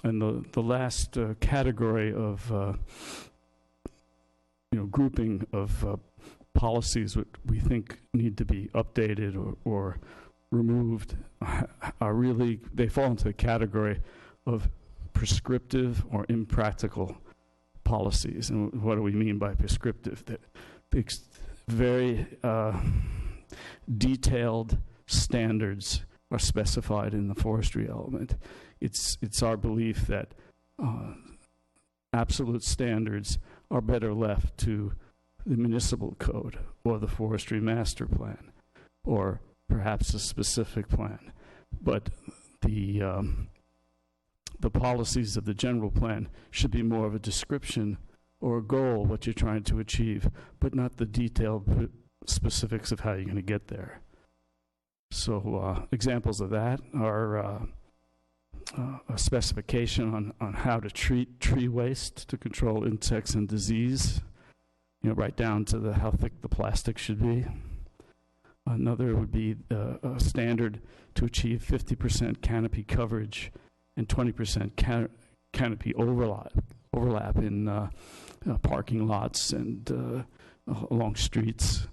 And the last category of grouping of policies that we think need to be updated or removed are really, they fall into the category of prescriptive or impractical policies. And what do we mean by prescriptive? That very detailed standards are specified in the forestry element. It's our belief that absolute standards are better left to the municipal code or the forestry master plan, or perhaps a specific plan. But the policies of the general plan should be more of a description or a goal, what you're trying to achieve, but not the detailed specifics of how you're going to get there. So examples of that are a specification on how to treat tree waste to control insects and disease, right down to how thick the plastic should be. Another would be a standard to achieve 50% canopy coverage and 20% canopy overlap in parking lots and along streets.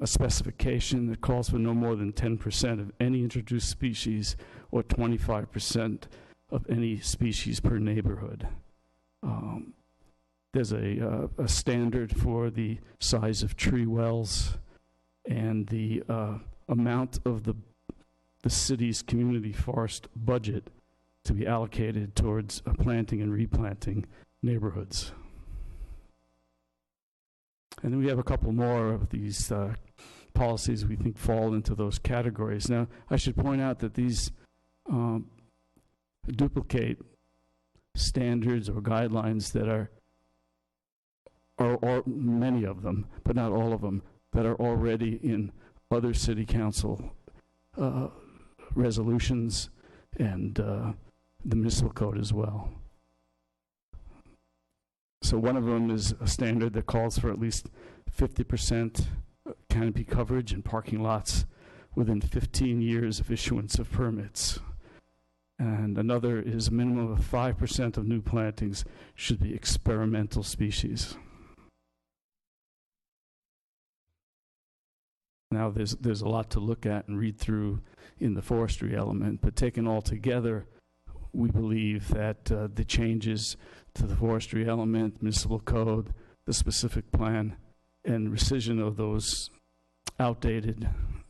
A specification that calls for no more than 10% of any introduced species or 25% of any species per neighborhood. There's a standard for the size of tree wells and the amount of the city's community forest budget to be allocated towards planting and replanting neighborhoods. And then we have a couple more of these policies we think fall into those categories. Now, I should point out that these duplicate standards or guidelines that are many of them, but not all of them, that are already in other city council resolutions and the municipal code as well. So one of them is a standard that calls for at least 50% canopy coverage in parking lots within 15 years of issuance of permits. And another is a minimum of 5% of new plantings should be experimental species. Now there's a lot to look at and read through in the forestry element, but taken all together, we believe that the changes to the forestry element, municipal code, the specific plan, and rescission of those outdated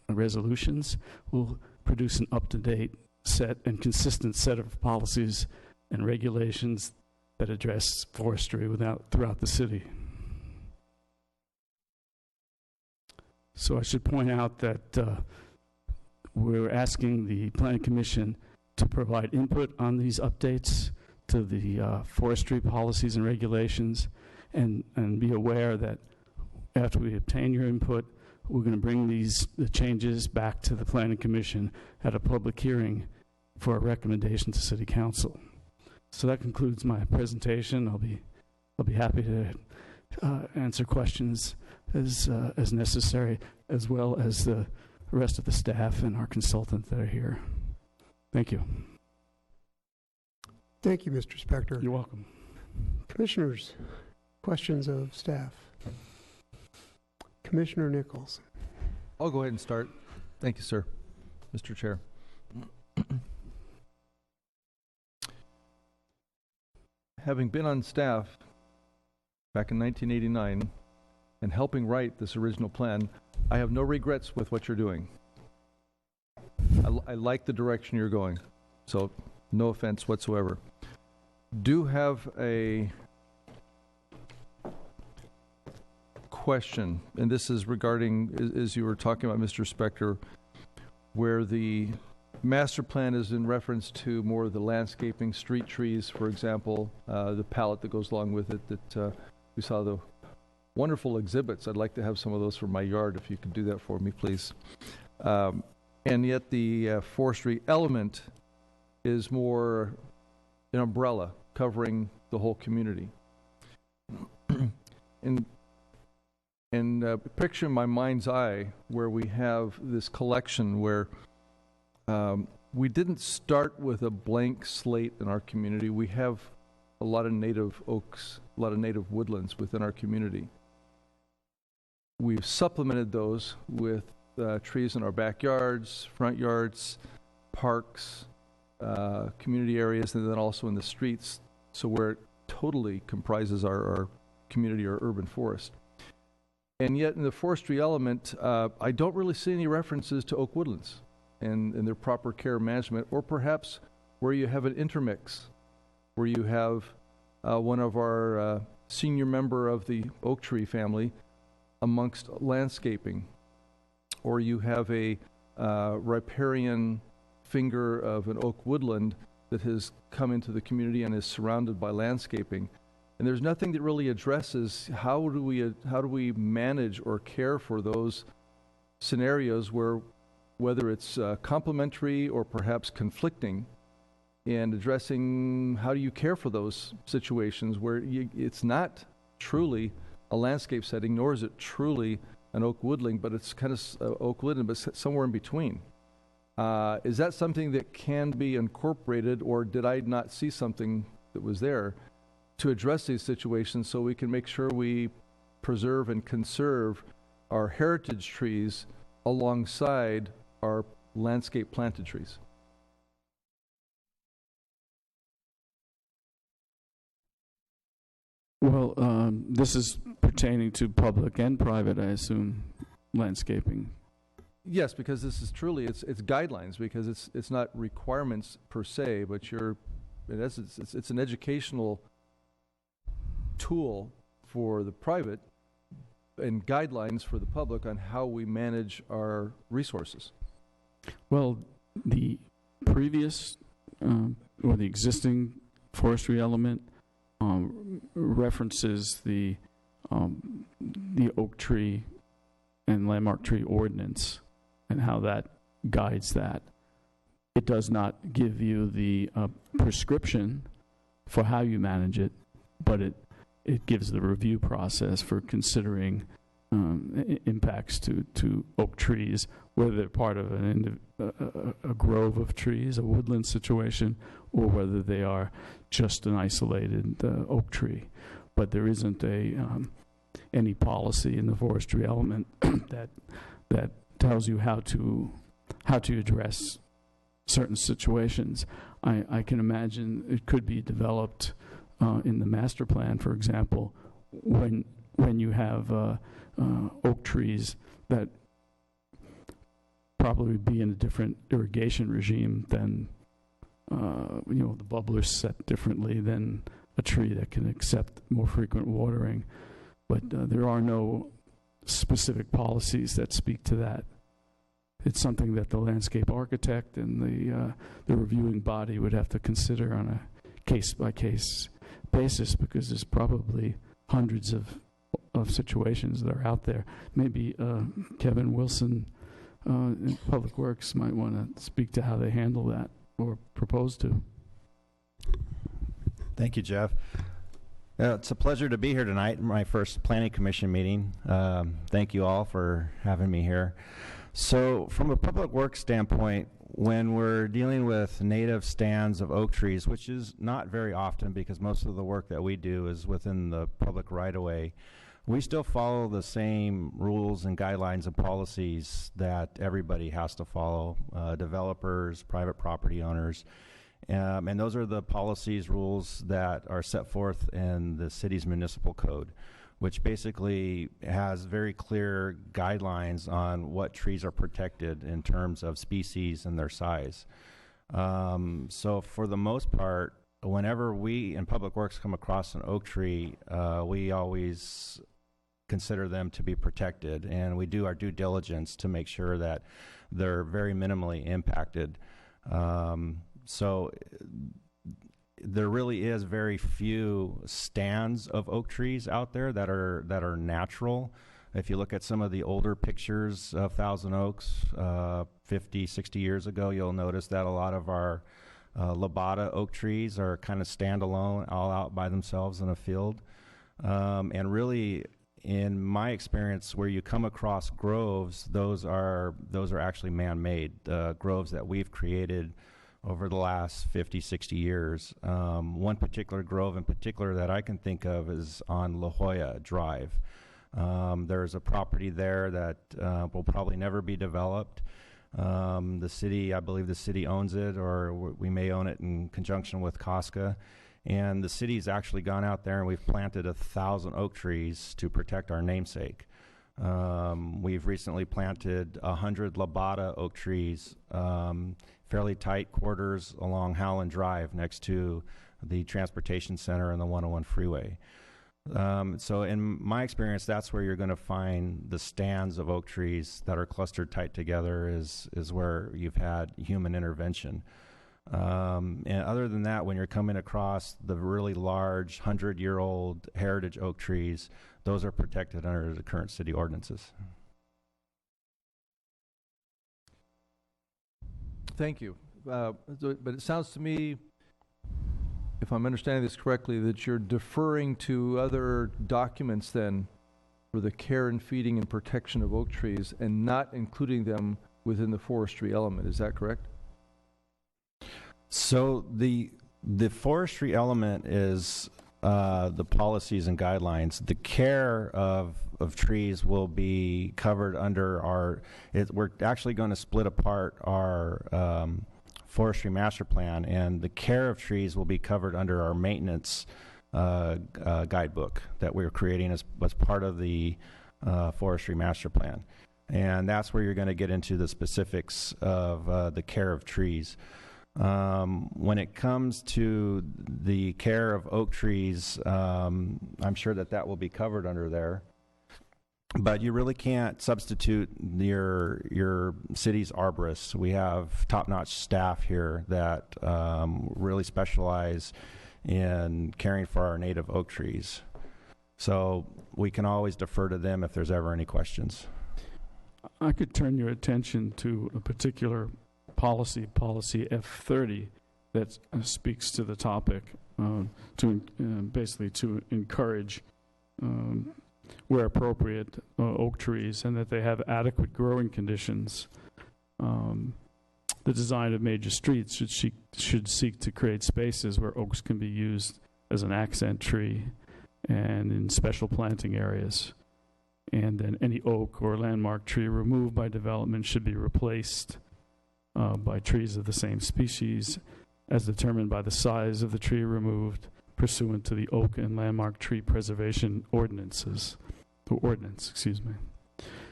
resolutions will produce an up-to-date set and consistent set of policies and regulations that address forestry throughout the city. So I should point out that we're asking the Planning Commission to provide input on these updates to the forestry policies and regulations, and be aware that after we obtain your input, we're going to bring the changes back to the Planning Commission at a public hearing for a recommendation to City Council. So that concludes my presentation. I'll be happy to answer questions as necessary, as well as the rest of the staff and our consultant that are here. Thank you. Thank you, Mr. Spector. You're welcome. Commissioners, questions of staff? Commissioner Nichols. I'll go ahead and start. Thank you, sir. Mr. Chair. Having been on staff back in 1989 and helping write this original plan, I have no regrets with what you're doing. I like the direction you're going, so no offense whatsoever. Do have a question, and this is regarding, as you were talking about, Mr. Spector, where the master plan is in reference to more of the landscaping, street trees, for example, the palette that goes along with it, that we saw the wonderful exhibits. I'd like to have some of those for my yard, if you could do that for me, please. And yet the forestry element is more an umbrella covering the whole community. And picture in my mind's eye where we have this collection where we didn't start with a blank slate in our community. We have a lot of native oaks, a lot of native woodlands within our community. We've supplemented those with trees in our backyards, front yards, parks, community areas, and then also in the streets, so where it totally comprises our community or urban forest. And yet in the forestry element, I don't really see any references to oak woodlands and their proper care and management, or perhaps where you have an intermix, where you have one of our senior member of the oak tree family amongst landscaping, or you have a riparian finger of an oak woodland that has come into the community and is surrounded by landscaping. And there's nothing that really addresses how do we manage or care for those scenarios where, whether it's complementary or perhaps conflicting, and addressing how do you care for those situations where it's not truly a landscape setting, nor is it truly an oak woodland, but it's kind of oak woodland, but somewhere in between. Is that something that can be incorporated, or did I not see something that was there to address these situations so we can make sure we preserve and conserve our heritage trees alongside our landscape planted trees? Well, this is pertaining to public and private, I assume, landscaping. Yes, because this is truly, it's guidelines, because it's not requirements per se, but in essence, it's an educational tool for the private and guidelines for the public on how we manage our resources. Well, the previous or the existing forestry element references the oak tree and landmark tree ordinance and how that guides that. It does not give you the prescription for how you manage it, but it gives the review process for considering impacts to oak trees, whether they're part of a grove of trees, a woodland situation, or whether they are just an isolated oak tree. But there isn't any policy in the forestry element that tells you how to address certain situations. I can imagine it could be developed in the master plan, for example, when you have oak trees that probably be in a different irrigation regime than the bubblers set differently than a tree that can accept more frequent watering. But there are no specific policies that speak to that. It's something that the landscape architect and the reviewing body would have to consider on a case-by-case basis, because there's probably hundreds of situations that are out there. Maybe Kevin Wilson in Public Works might want to speak to how they handle that or propose to. Thank you, Jeff. It's a pleasure to be here tonight, my first Planning Commission meeting. Thank you all for having me here. So from a Public Works standpoint, when we're dealing with native stands of oak trees, which is not very often because most of the work that we do is within the public right-of-way, we still follow the same rules and guidelines and policies that everybody has to follow, developers, private property owners. And those are the policies, rules that are set forth in the city's municipal code, which basically has very clear guidelines on what trees are protected in terms of species and their size. So for the most part, whenever we in Public Works come across an oak tree, we always consider them to be protected, and we do our due diligence to make sure that they're very minimally impacted. So there really is very few stands of oak trees out there that are natural. If you look at some of the older pictures of Thousand Oaks 50, 60 years ago, you'll notice that a lot of our Lobata oak trees are kind of standalone, all out by themselves in a field. And really, in my experience, where you come across groves, those are actually man-made groves that we've created over the last 50, 60 years. One particular grove in particular that I can think of is on La Jolla Drive. There's a property there that will probably never be developed. The city, I believe the city owns it, or we may own it in conjunction with Casca. And the city's actually gone out there and we've planted 1,000 oak trees to protect our namesake. We've recently planted 100 Lobata oak trees, fairly tight quarters along Howland Drive next to the transportation center and the 101 freeway. So in my experience, that's where you're going to find the stands of oak trees that are clustered tight together is where you've had human intervention. And other than that, when you're coming across the really large 100-year-old heritage oak trees, those are protected under the current city ordinances. Thank you. But it sounds to me, if I'm understanding this correctly, that you're deferring to other documents then for the care and feeding and protection of oak trees and not including them within the forestry element. Is that correct? So the forestry element is the policies and guidelines. The care of trees will be covered under we're actually going to split apart our forestry master plan, and the care of trees will be covered under our maintenance guidebook that we're creating as part of the forestry master plan. And that's where you're going to get into the specifics of the care of trees. When it comes to the care of oak trees, I'm sure that will be covered under there. But you really can't substitute your city's arborists. We have top-notch staff here that really specialize in caring for our native oak trees. So we can always defer to them if there's ever any questions. I could turn your attention to a particular policy F30, that speaks to the topic, basically to encourage, where appropriate, oak trees, and that they have adequate growing conditions. The design of major streets should seek to create spaces where oaks can be used as an accent tree and in special planting areas. And then any oak or landmark tree removed by development should be replaced by trees of the same species as determined by the size of the tree removed pursuant to the oak and landmark tree preservation ordinance.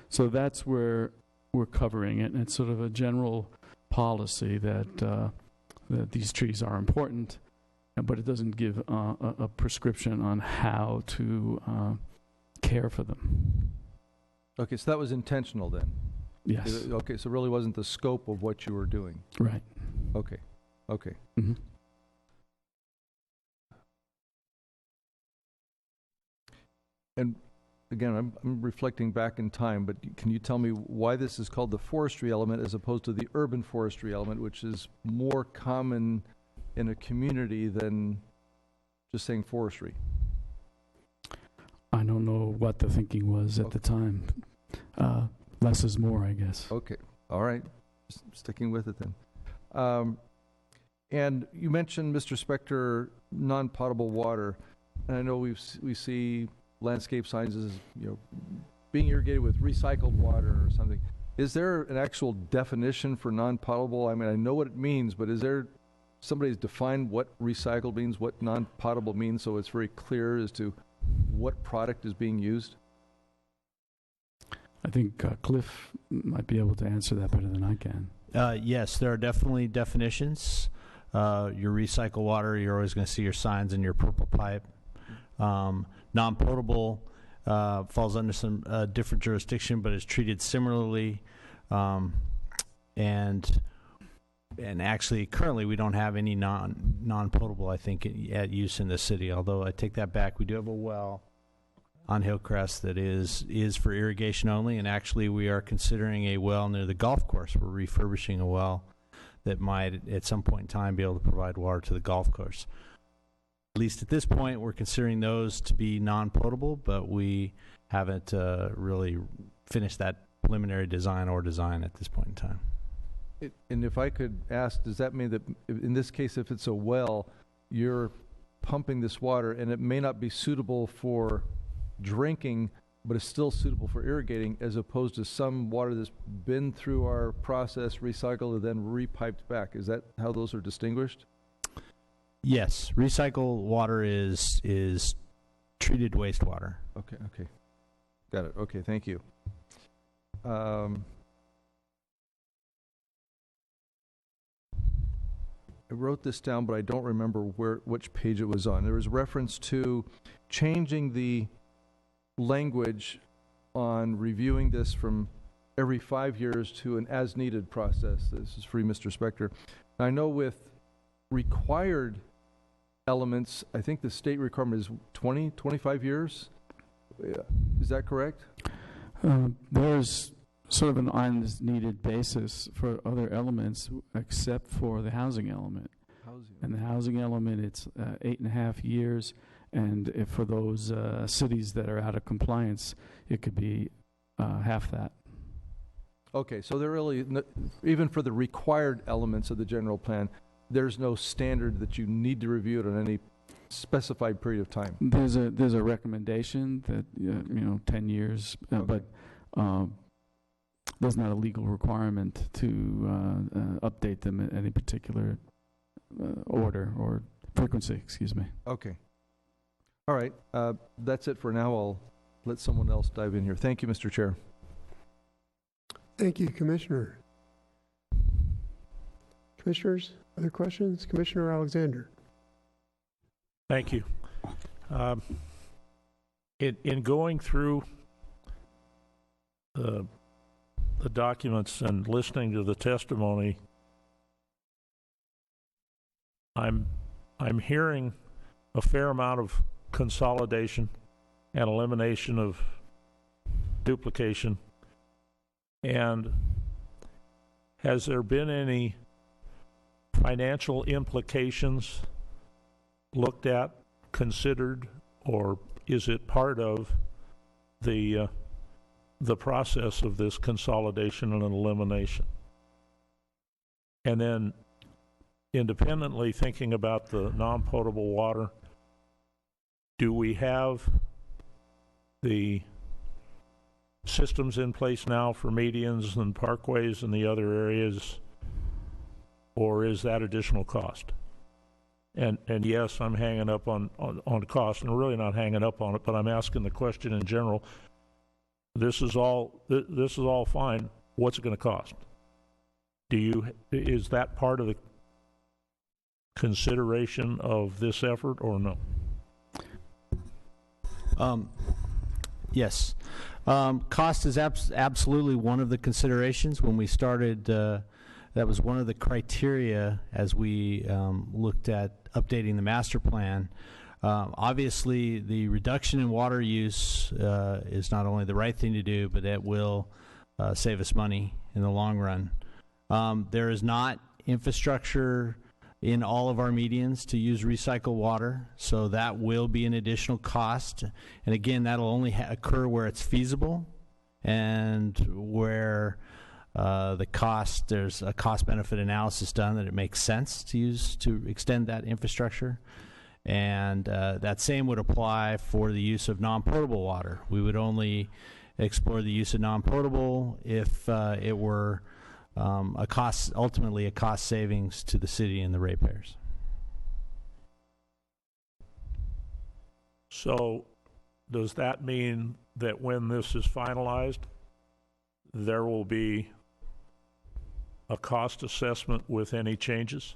So that's where we're covering it, and it's sort of a general policy that these trees are important, but it doesn't give a prescription on how to care for them. Okay, so that was intentional then? Yes. Okay, so it really wasn't the scope of what you were doing? Right. Okay. Mm-hmm. And again, I'm reflecting back in time, but can you tell me why this is called the forestry element as opposed to the urban forestry element, which is more common in a community than just saying forestry? I don't know what the thinking was at the time. Less is more, I guess. Okay. All right. Just sticking with it then. And you mentioned, Mr. Spector, non-potable water. And I know we see landscape signs as, being irrigated with recycled water or something. Is there an actual definition for non-potable? I mean, I know what it means, but is there somebody's defined what recycled means, what non-potable means, so it's very clear as to what product is being used? I think Cliff might be able to answer that better than I can. Yes, there are definitely definitions. Your recycled water, you're always going to see your signs in your purple pipe. Non-potable falls under some different jurisdiction, but is treated similarly. And actually, currently, we don't have any non-potable, I think, at use in the city. Although I take that back, we do have a well on Hillcrest that is for irrigation only, and actually we are considering a well near the golf course. We're refurbishing a well that might at some point in time be able to provide water to the golf course. At least at this point, we're considering those to be non-potable, but we haven't really finished that preliminary design at this point in time. And if I could ask, does that mean that in this case, if it's a well, you're pumping this water and it may not be suitable for drinking, but it's still suitable for irrigating, as opposed to some water that's been through our process, recycled, and then repiped back? Is that how those are distinguished? Yes, recycled water is treated wastewater. Okay, got it. Okay, thank you. I wrote this down, but I don't remember which page it was on. There was reference to changing the language on reviewing this from every 5 years to an as-needed process. This is for you, Mr. Spector. I know with required elements, I think the state requirement is 20, 25 years. Is that correct? There's sort of an as-needed basis for other elements except for the housing element. And the housing element, it's 8.5 years. And if for those cities that are out of compliance, it could be half that. Okay, so there really, even for the required elements of the general plan, there's no standard that you need to review it on any specified period of time. There's a recommendation that 10 years, but there's not a legal requirement to update them at any particular order or frequency. Excuse me. Okay. All right. That's it for now. I'll let someone else dive in here. Thank you, Mr. Chair. Thank you, Commissioner. Commissioners, other questions? Commissioner Alexander. Thank you. In going through the documents and listening to the testimony, I'm hearing a fair amount of consolidation and elimination of duplication. And has there been any financial implications looked at, considered, or is it part of the process of this consolidation and elimination? And then independently thinking about the non-potable water, do we have the systems in place now for medians and parkways and the other areas, or is that additional cost? And yes, I'm hanging up on cost, and I'm really not hanging up on it, but I'm asking the question in general. This is all fine. What's it going to cost? Is that part of the consideration of this effort or no? Yes. Cost is absolutely one of the considerations. When we started, that was one of the criteria as we looked at updating the master plan. Obviously, the reduction in water use is not only the right thing to do, but it will save us money in the long run. There is not infrastructure in all of our medians to use recycled water, so that will be an additional cost. And again, that'll only occur where it's feasible and where there's a cost-benefit analysis done that it makes sense to extend that infrastructure. And that same would apply for the use of non-potable water. We would only explore the use of non-potable if it were ultimately a cost savings to the city and the ratepayers. So does that mean that when this is finalized, there will be a cost assessment with any changes?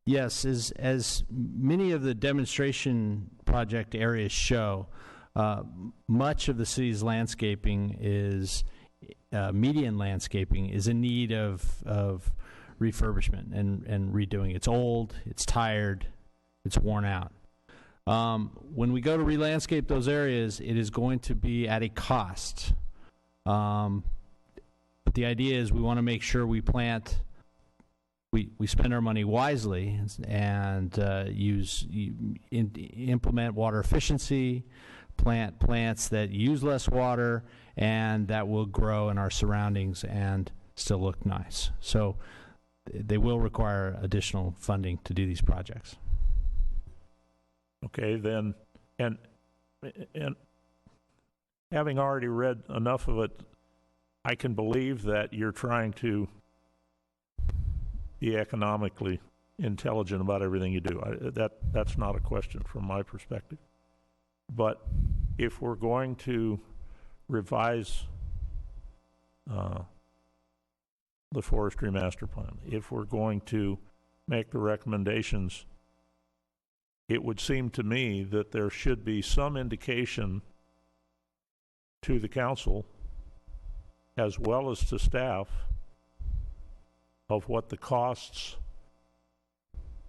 Yes, as many of the demonstration project areas show, much of the city's landscaping is median landscaping is in need of refurbishment and redoing. It's old, it's tired, it's worn out. When we go to re-landscape those areas, it is going to be at a cost. But the idea is we want to make sure we spend our money wisely and implement water efficiency, plant plants that use less water and that will grow in our surroundings and still look nice. So they will require additional funding to do these projects. Okay, then, and having already read enough of it, I can believe that you're trying to be economically intelligent about everything you do. That's not a question from my perspective. But if we're going to revise the forestry master plan, if we're going to make the recommendations, it would seem to me that there should be some indication to the council as well as to staff of what the costs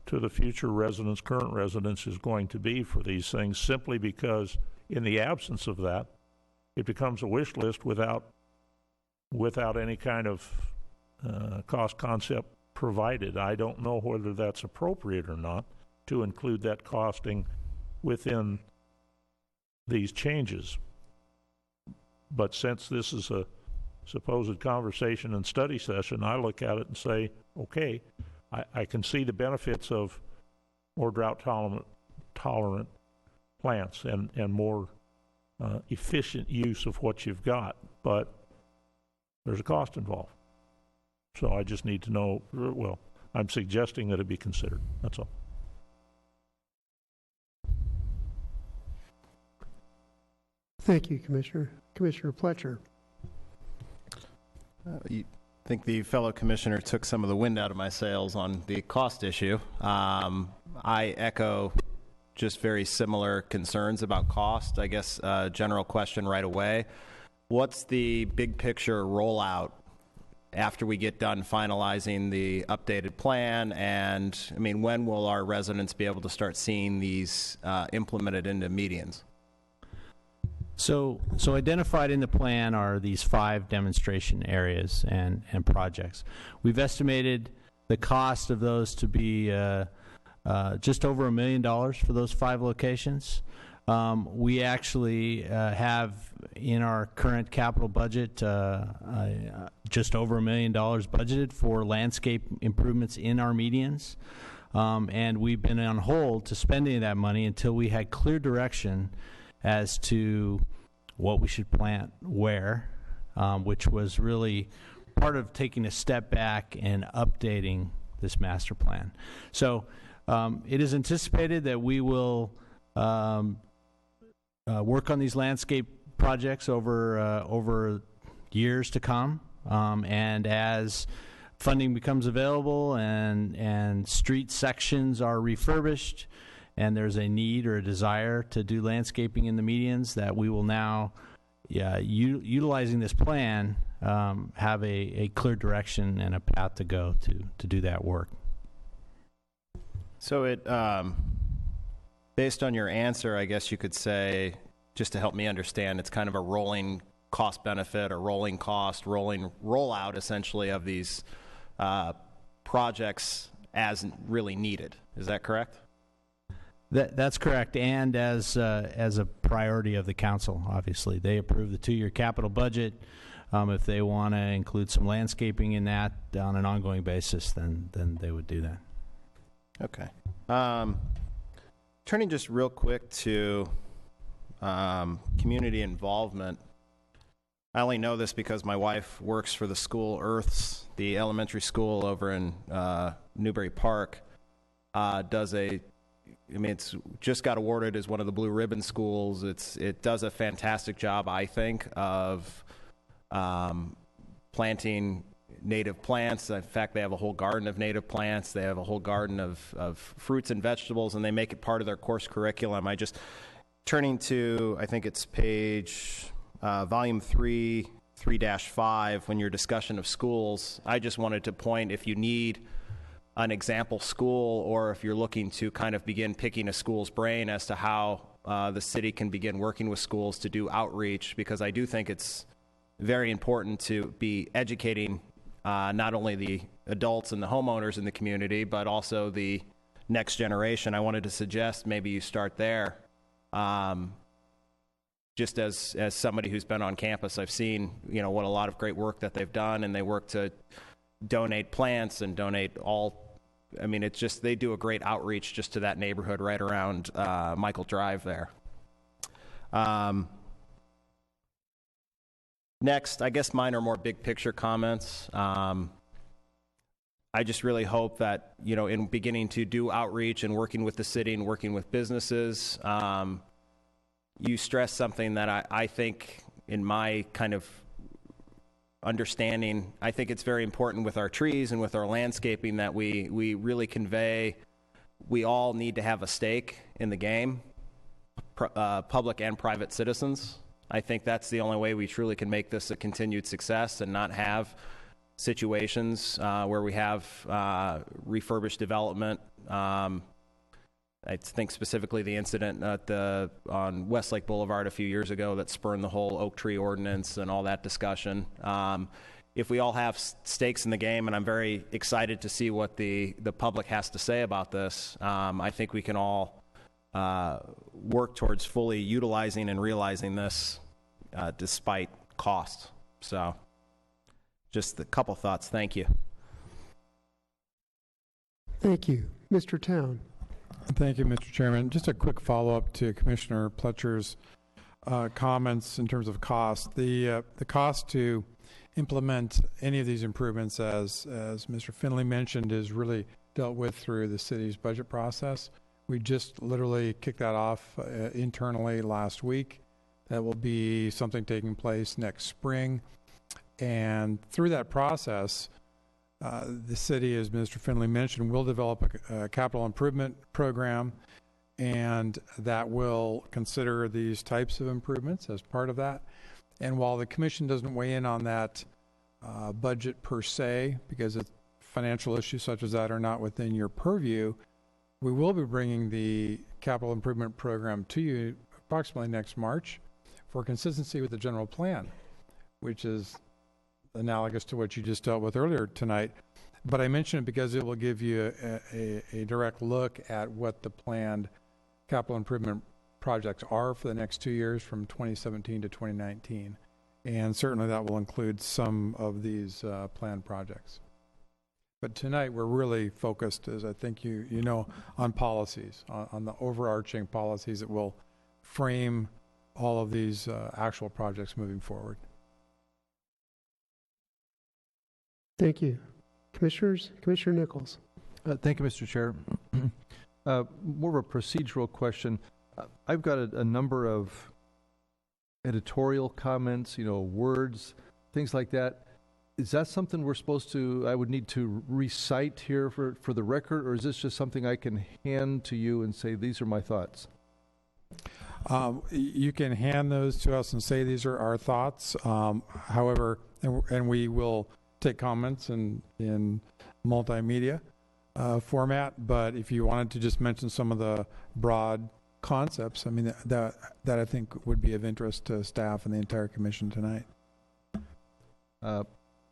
to the future residents, current residents, is going to be for these things, simply because in the absence of that, it becomes a wish list without any kind of cost concept provided. I don't know whether that's appropriate or not to include that costing within these changes. But since this is a supposed conversation and study session, I look at it and say, okay, I can see the benefits of more drought tolerant plants and more efficient use of what you've got, but there's a cost involved. So I just need to know, well, I'm suggesting that it be considered. That's all. Thank you, Commissioner. Commissioner Pletcher. I think the fellow commissioner took some of the wind out of my sails on the cost issue. I echo just very similar concerns about cost. I guess general question right away. What's the big picture rollout after we get done finalizing the updated plan? And I mean, when will our residents be able to start seeing these implemented into medians? So identified in the plan are these 5 demonstration areas and projects. We've estimated the cost of those to be just over $1 million for those 5 locations. We actually have in our current capital budget just over $1 million budgeted for landscape improvements in our medians. And we've been on hold to spend any of that money until we had clear direction as to what we should plant where, which was really part of taking a step back and updating this master plan. So it is anticipated that we will work on these landscape projects over years to come, and as funding becomes available and street sections are refurbished and there's a need or a desire to do landscaping in the medians, that we will now, utilizing this plan, have a clear direction and a path to go to do that work. So it, based on your answer, I guess you could say, just to help me understand, it's kind of a rolling cost benefit or rolling cost, rolling rollout essentially of these projects as really needed. Is that correct? That's correct, and as a priority of the council, obviously. They approve the 2-year capital budget. If they want to include some landscaping in that on an ongoing basis, then they would do that. Okay. Turning just real quick to community involvement. I only know this because my wife works for the school, Earths, the elementary school over in Newbury Park, it's just got awarded as one of the Blue Ribbon schools. It does a fantastic job, I think, of planting native plants. In fact, they have a whole garden of native plants. They have a whole garden of fruits and vegetables, and they make it part of their course curriculum. I just, turning to, I think it's page, volume 3-5, when your discussion of schools, I just wanted to point, if you need an example school, or if you're looking to kind of begin picking a school's brain as to how the city can begin working with schools to do outreach, because I do think it's very important to be educating not only the adults and the homeowners in the community, but also the next generation. I wanted to suggest maybe you start there. Just as somebody who's been on campus, I've seen, what a lot of great work that they've done, and they work to donate plants and donate it's just, they do a great outreach just to that neighborhood right around Michael Drive there. Next, I guess mine are more big picture comments. I just really hope that, in beginning to do outreach and working with the city and working with businesses, you stress something that I think in my kind of understanding. I think it's very important with our trees and with our landscaping that we really convey we all need to have a stake in the game, public and private citizens. I think that's the only way we truly can make this a continued success and not have situations where we have refurbished development. I think specifically the incident on Westlake Boulevard a few years ago that spurned the whole oak tree ordinance and all that discussion. If we all have stakes in the game, and I'm very excited to see what the public has to say about this, I think we can all work towards fully utilizing and realizing this despite cost. So just a couple thoughts. Thank you. Thank you. Mr. Town. Thank you, Mr. Chairman. Just a quick follow-up to Commissioner Pletcher's comments in terms of cost. The cost to implement any of these improvements, as Mr. Finley mentioned, is really dealt with through the city's budget process. We just literally kicked that off internally last week. That will be something taking place next spring. And through that process, the city, as Mr. Finley mentioned, will develop a capital improvement program, and that will consider these types of improvements as part of that. And while the commission doesn't weigh in on that budget per se, because financial issues such as that are not within your purview, we will be bringing the capital improvement program to you approximately next March for consistency with the general plan, which is analogous to what you just dealt with earlier tonight. But I mention it because it will give you a direct look at what the planned capital improvement projects are for the next 2 years from 2017 to 2019. And certainly that will include some of these planned projects. But tonight we're really focused, as I think you know, on policies, on the overarching policies that will frame all of these actual projects moving forward. Thank you. Commissioners, Commissioner Nichols. Thank you, Mr. Chair. More of a procedural question. I've got a number of editorial comments, words, things like that. Is that something I would need to recite here for the record, or is this just something I can hand to you and say, these are my thoughts? You can hand those to us and say these are our thoughts. However, and we will take comments in multimedia format, but if you wanted to just mention some of the broad concepts, I mean, that I think would be of interest to staff and the entire commission tonight.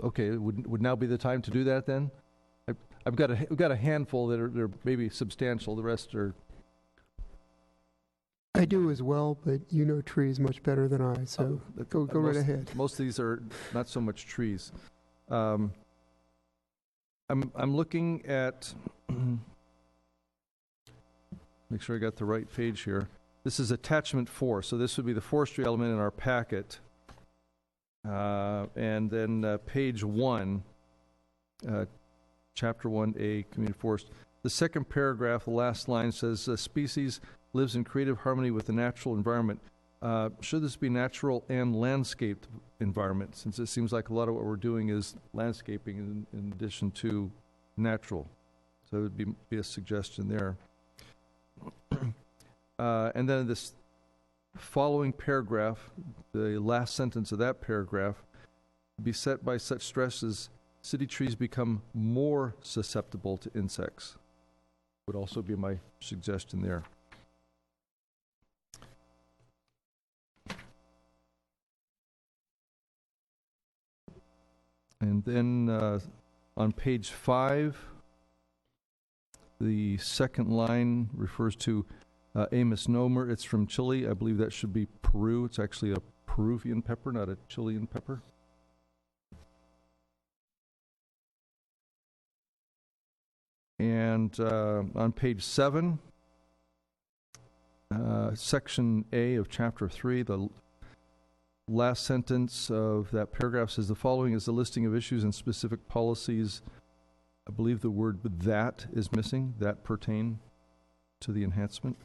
Okay, would now be the time to do that then? We've got a handful that are maybe substantial. The rest are. I do as well, but you know trees much better than I, so go right ahead. Most of these are not so much trees. I'm looking at. Make sure I got the right page here. This is attachment 4, so this would be the forestry element in our packet. And then page 1, chapter 1A, community forest. The second paragraph, the last line says, species lives in creative harmony with the natural environment. Should this be natural and landscaped environment, since it seems like a lot of what we're doing is landscaping in addition to natural? So it would be a suggestion there. And then this following paragraph, the last sentence of that paragraph, beset by such stresses, city trees become more susceptible to insects. Would also be my suggestion there. And then on page 5, the second line refers to a misnomer. It's from Chile. I believe that should be Peru. It's actually a Peruvian pepper, not a Chilean pepper. And on page 7, section A of chapter 3, the last sentence of that paragraph says the following is the listing of issues and specific policies. I believe the word that is missing, that pertain to the enhancement.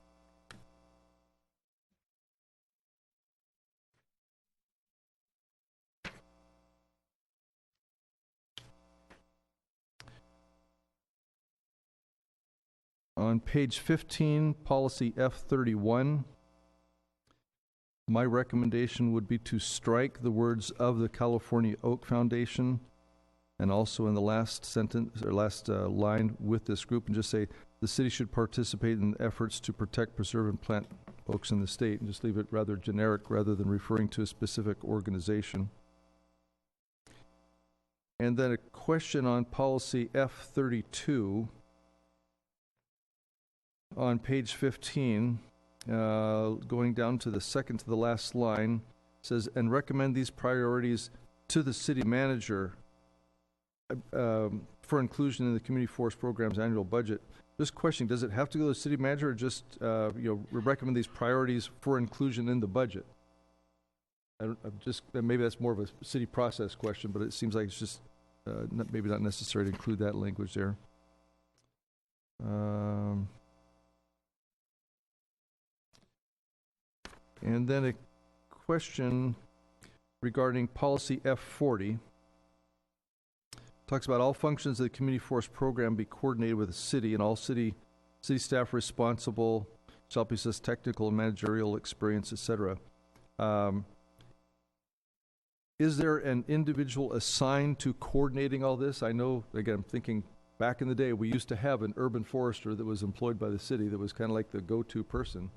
On page 15, policy F31, my recommendation would be to strike the words of the California Oak Foundation, and also in the last sentence or last line with this group, and just say the city should participate in efforts to protect, preserve, and plant oaks in the state, and just leave it rather generic rather than referring to a specific organization. And then a question on policy F32 on page 15, going down to the second to the last line, says, and recommend these priorities to the city manager for inclusion in the community forest program's annual budget. Just questioning, does it have to go to the city manager, or just recommend these priorities for inclusion in the budget? Maybe that's more of a city process question, but it seems like it's just maybe not necessary to include that language there. And then a question regarding policy F40. Talks about all functions of the community forest program be coordinated with the city, and all city staff responsible shall possess technical and managerial experience, etc. Is there an individual assigned to coordinating all this? I know, again, I'm thinking back in the day, we used to have an urban forester that was employed by the city that was kind of like the go-to person.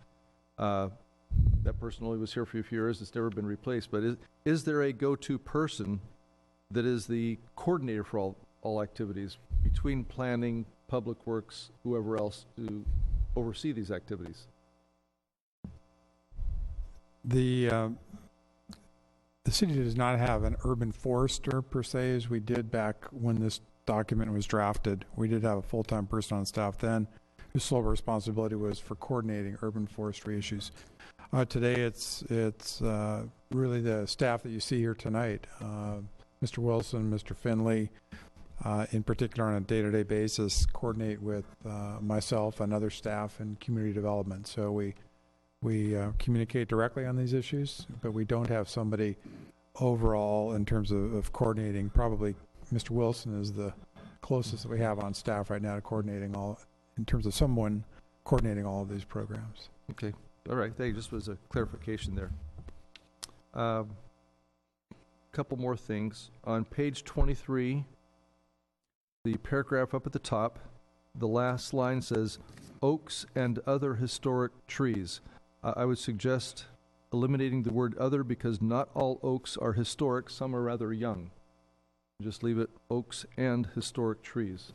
That person only was here for a few years. It's never been replaced. But is there a go-to person that is the coordinator for all activities between planning, public works, whoever else to oversee these activities? The city does not have an urban forester per se, as we did back when this document was drafted. We did have a full-time person on staff then whose sole responsibility was for coordinating urban forestry issues. Today it's really the staff that you see here tonight. Mr. Wilson, Mr. Finley, in particular on a day-to-day basis, coordinate with myself and other staff in community development. So we communicate directly on these issues, but we don't have somebody overall in terms of coordinating. Probably Mr. Wilson is the closest that we have on staff right now to coordinating all, in terms of someone coordinating all of these programs. Okay. All right. Thank you. Just was a clarification there. Couple more things. On page 23, the paragraph up at the top, the last line says, oaks and other historic trees. I would suggest eliminating the word other because not all oaks are historic. Some are rather young. Just leave it oaks and historic trees.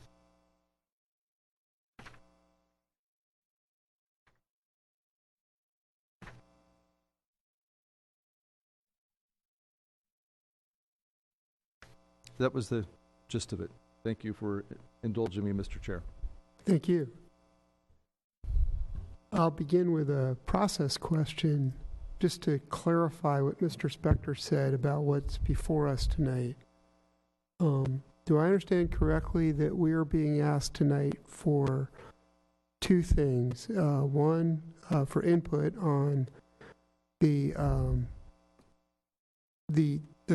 That was the gist of it. Thank you for indulging me, Mr. Chair. Thank you. I'll begin with a process question just to clarify what Mr. Spector said about what's before us tonight. Do I understand correctly that we are being asked tonight for two things? One, for input on the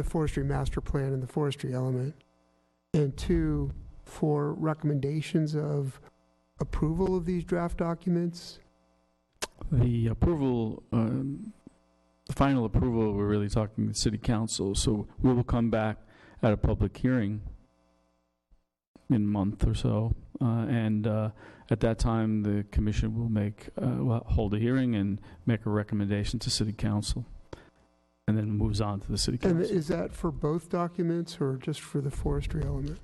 forestry master plan and the forestry element, and two, for recommendations of approval of these draft documents? The approval, the final approval, we're really talking the city council. So we will come back at a public hearing in a month or so, and at that time the commission will make hold a hearing and make a recommendation to city council, and then moves on to the city council. And is that for both documents or just for the forestry element?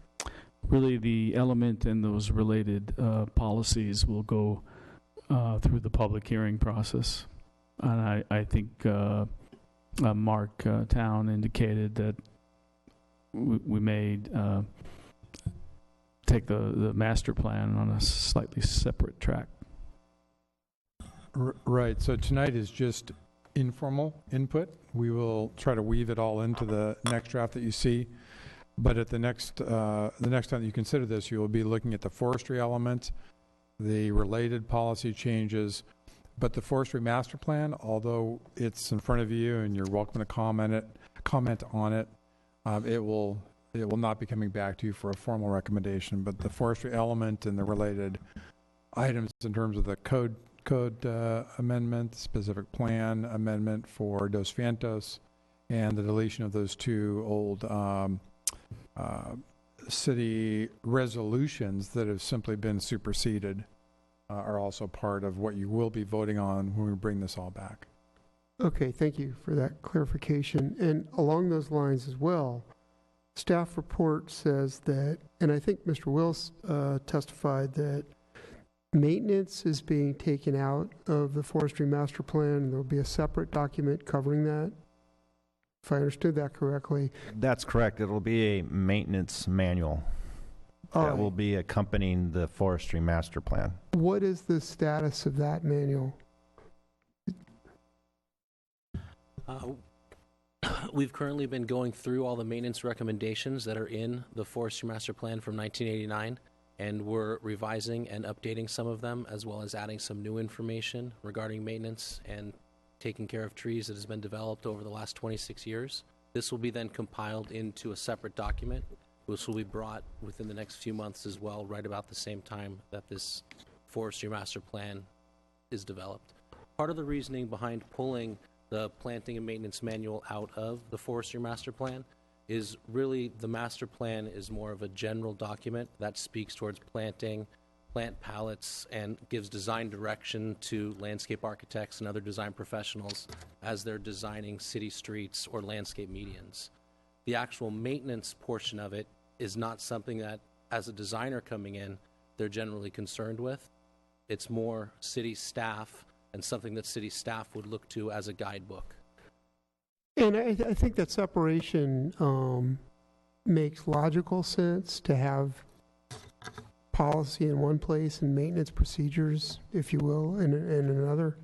Really, the element and those related policies will go through the public hearing process. And I think Mark Town indicated that we may take the master plan on a slightly separate track. Right. So tonight is just informal input. We will try to weave it all into the next draft that you see. But at the next time that you consider this, you will be looking at the forestry element, the related policy changes, but the forestry master plan, although it's in front of you and you're welcome to comment on it, it will not be coming back to you for a formal recommendation. But the forestry element and the related items in terms of the code amendment, specific plan amendment for Dos Santos, and the deletion of those two old city resolutions that have simply been superseded are also part of what you will be voting on when we bring this all back. Okay, thank you for that clarification. And along those lines as well, staff report says that, and I think Mr. Wills testified that maintenance is being taken out of the forestry master plan, and there'll be a separate document covering that, if I understood that correctly. That's correct. It'll be a maintenance manual that will be accompanying the forestry master plan. What is the status of that manual? We've currently been going through all the maintenance recommendations that are in the Forestry Master Plan from 1989, and we're revising and updating some of them, as well as adding some new information regarding maintenance and taking care of trees that has been developed over the last 26 years. This will be then compiled into a separate document, which will be brought within the next few months as well, right about the same time that this Forestry Master Plan is developed. Part of the reasoning behind pulling the planting and maintenance manual out of the Forestry Master Plan is really the master plan is more of a general document that speaks towards planting, plant palettes, and gives design direction to landscape architects and other design professionals as they're designing city streets or landscape medians. The actual maintenance portion of it is not something that, as a designer coming in, they're generally concerned with. It's more city staff and something that city staff would look to as a guidebook. And I think that separation makes logical sense, to have policy in one place and maintenance procedures, if you will, in another.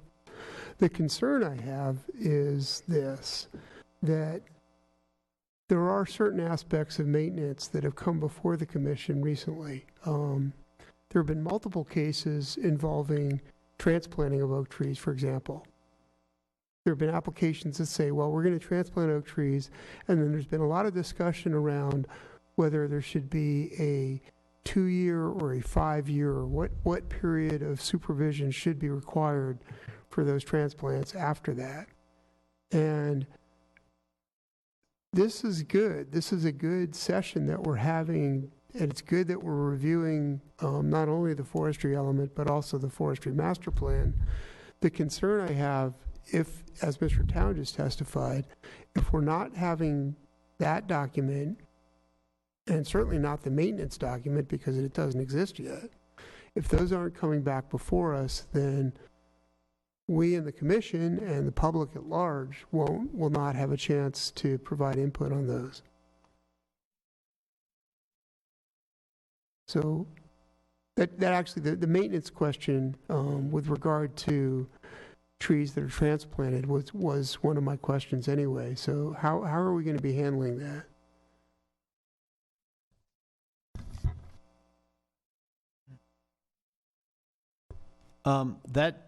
The concern I have is this, that there are certain aspects of maintenance that have come before the commission recently. There have been multiple cases involving transplanting of oak trees, for example. There have been applications that say, well, we're going to transplant oak trees, and then there's been a lot of discussion around whether there should be a 2-year or a 5-year, or what period of supervision should be required for those transplants after that. And this is good. This is a good session that we're having, and it's good that we're reviewing not only the forestry element, but also the forestry master plan. The concern I have, if, as Mr. Town just testified, if we're not having that document, and certainly not the maintenance document because it doesn't exist yet, if those aren't coming back before us, then we in the commission and the public at large will not have a chance to provide input on those. So that actually, the maintenance question with regard to trees that are transplanted was one of my questions anyway. So how are we going to be handling that?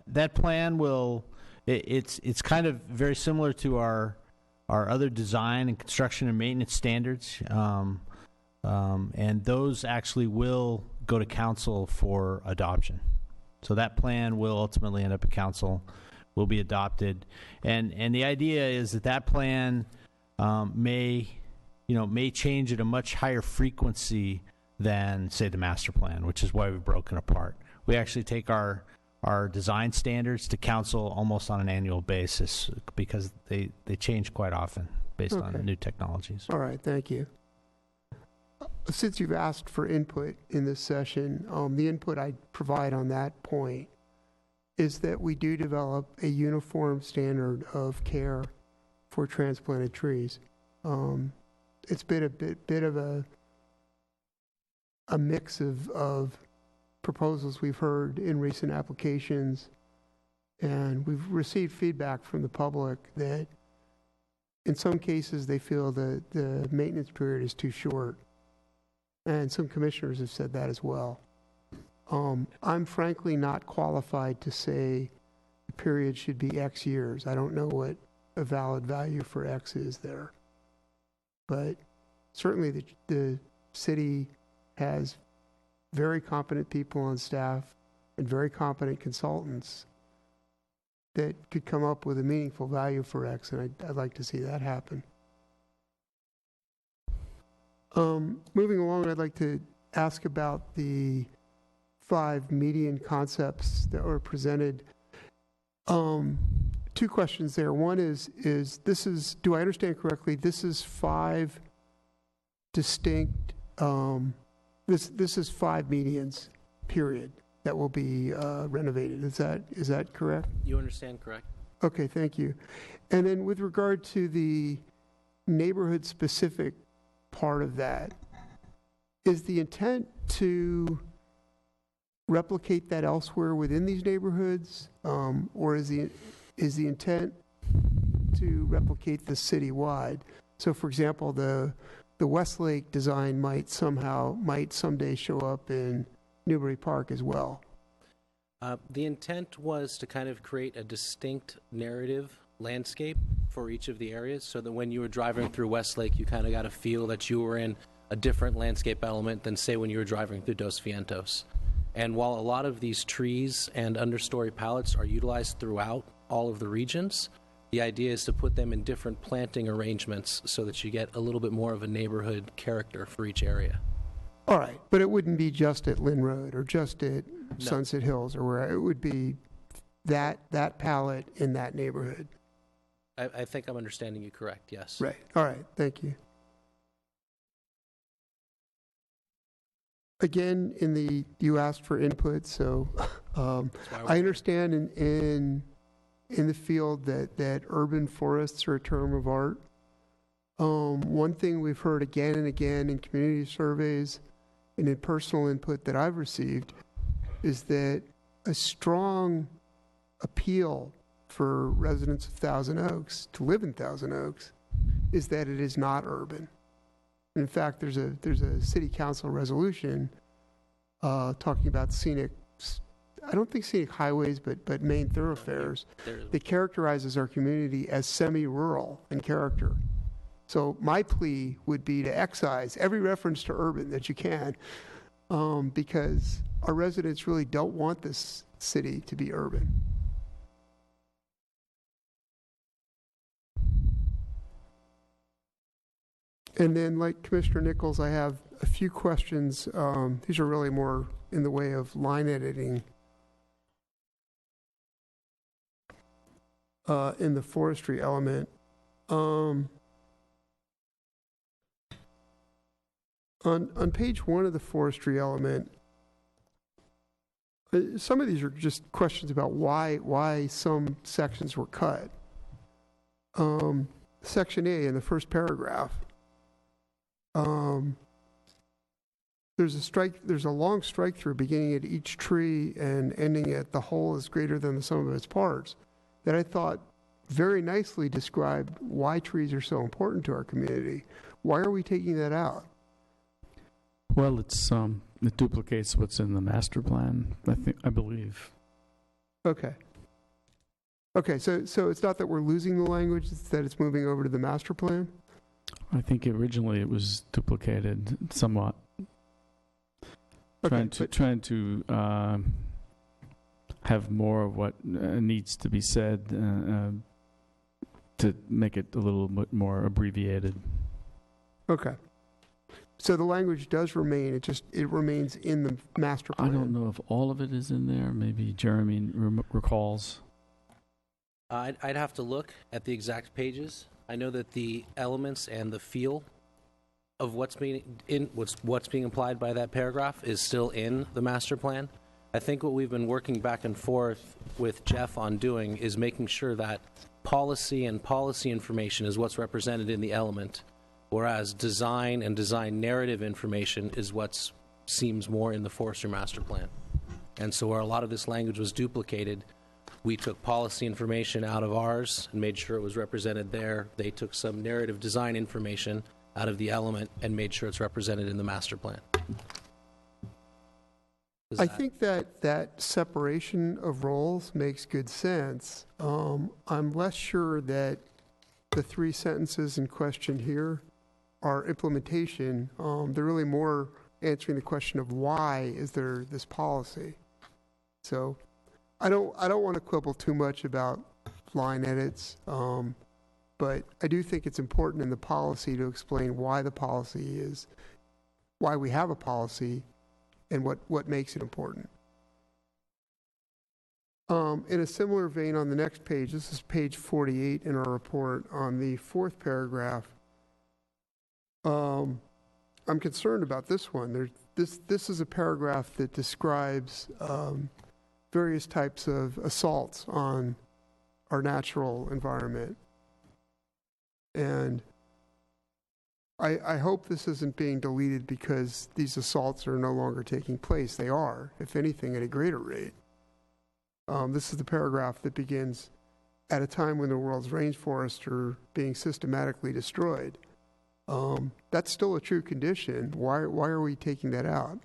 That plan will, it's kind of very similar to our other design and construction and maintenance standards. And those actually will go to council for adoption. So that plan will ultimately end up at council, will be adopted. And the idea is that plan may change at a much higher frequency than, say, the master plan, which is why we've broken apart. We actually take our design standards to council almost on an annual basis because they change quite often based on new technologies. All right, thank you. Since you've asked for input in this session, the input I provide on that point is that we do develop a uniform standard of care for transplanted trees. It's been a bit of a mix of proposals we've heard in recent applications, and we've received feedback from the public that in some cases they feel that the maintenance period is too short. And some commissioners have said that as well. I'm frankly not qualified to say the period should be X years. I don't know what a valid value for X is there. But certainly the city has very competent people on staff, and very competent consultants that could come up with a meaningful value for X, and I'd like to see that happen. Moving along, I'd like to ask about the 5 median concepts that were presented. 2 questions there. One is this is, do I understand correctly, this is 5 distinct, this is 5 medians, period, that will be renovated. Is that correct? You understand correct. Okay, thank you. And then with regard to the neighborhood-specific part of that, is the intent to replicate that elsewhere within these neighborhoods, or is the intent to replicate this citywide? So, for example, the Westlake design might someday show up in Newbury Park as well. The intent was to kind of create a distinct narrative landscape for each of the areas, so that when you were driving through Westlake, you kind of got a feel that you were in a different landscape element than, say, when you were driving through Dos Vientos. And while a lot of these trees and understory palettes are utilized throughout all of the regions, the idea is to put them in different planting arrangements so that you get a little bit more of a neighborhood character for each area. All right, but it wouldn't be just at Lynn Road or just at Sunset Hills or where, it would be that palette in that neighborhood. I think I'm understanding you correct, yes. Right, all right, thank you. Again, you asked for input, so I understand in the field that urban forests are a term of art. One thing we've heard again and again in community surveys and in personal input that I've received is that a strong appeal for residents of Thousand Oaks to live in Thousand Oaks is that it is not urban. In fact, there's a city council resolution talking about scenic, I don't think scenic highways, but main thoroughfares that characterizes our community as semi-rural in character. So my plea would be to excise every reference to urban that you can, because our residents really don't want this city to be urban. And then, like Commissioner Nichols, I have a few questions. These are really more in the way of line editing in the forestry element. On page 1 of the forestry element, some of these are just questions about why some sections were cut. Section A in the first paragraph. There's a long strike through beginning at each tree and ending at the whole is greater than the sum of its parts that I thought very nicely described why trees are so important to our community. Why are we taking that out? Well, it duplicates what's in the master plan, I believe. Okay. So it's not that we're losing the language, it's that it's moving over to the master plan? I think originally it was duplicated somewhat. Okay, trying to have more of what needs to be said to make it a little bit more abbreviated. Okay. So the language does remain, it remains in the master plan. I don't know if all of it is in there. Maybe Jeremy recalls. I'd have to look at the exact pages. I know that the elements and the feel of what's being implied by that paragraph is still in the master plan. I think what we've been working back and forth with Jeff on doing is making sure that policy and policy information is what's represented in the element, whereas design and design narrative information is what seems more in the forestry master plan. And so where a lot of this language was duplicated, we took policy information out of ours and made sure it was represented there. They took some narrative design information out of the element and made sure it's represented in the master plan. I think that separation of roles makes good sense. I'm less sure that the 3 sentences in question here are implementation. They're really more answering the question of why is there this policy. So I don't want to quibble too much about line edits, but I do think it's important in the policy to explain why we have a policy and what makes it important. In a similar vein, on the next page, this is page 48 in our report, on the fourth paragraph, I'm concerned about this one. This is a paragraph that describes various types of assaults on our natural environment. And I hope this isn't being deleted because these assaults are no longer taking place. They are, if anything, at a greater rate. This is the paragraph that begins, at a time when the world's rainforests are being systematically destroyed. That's still a true condition. Why are we taking that out?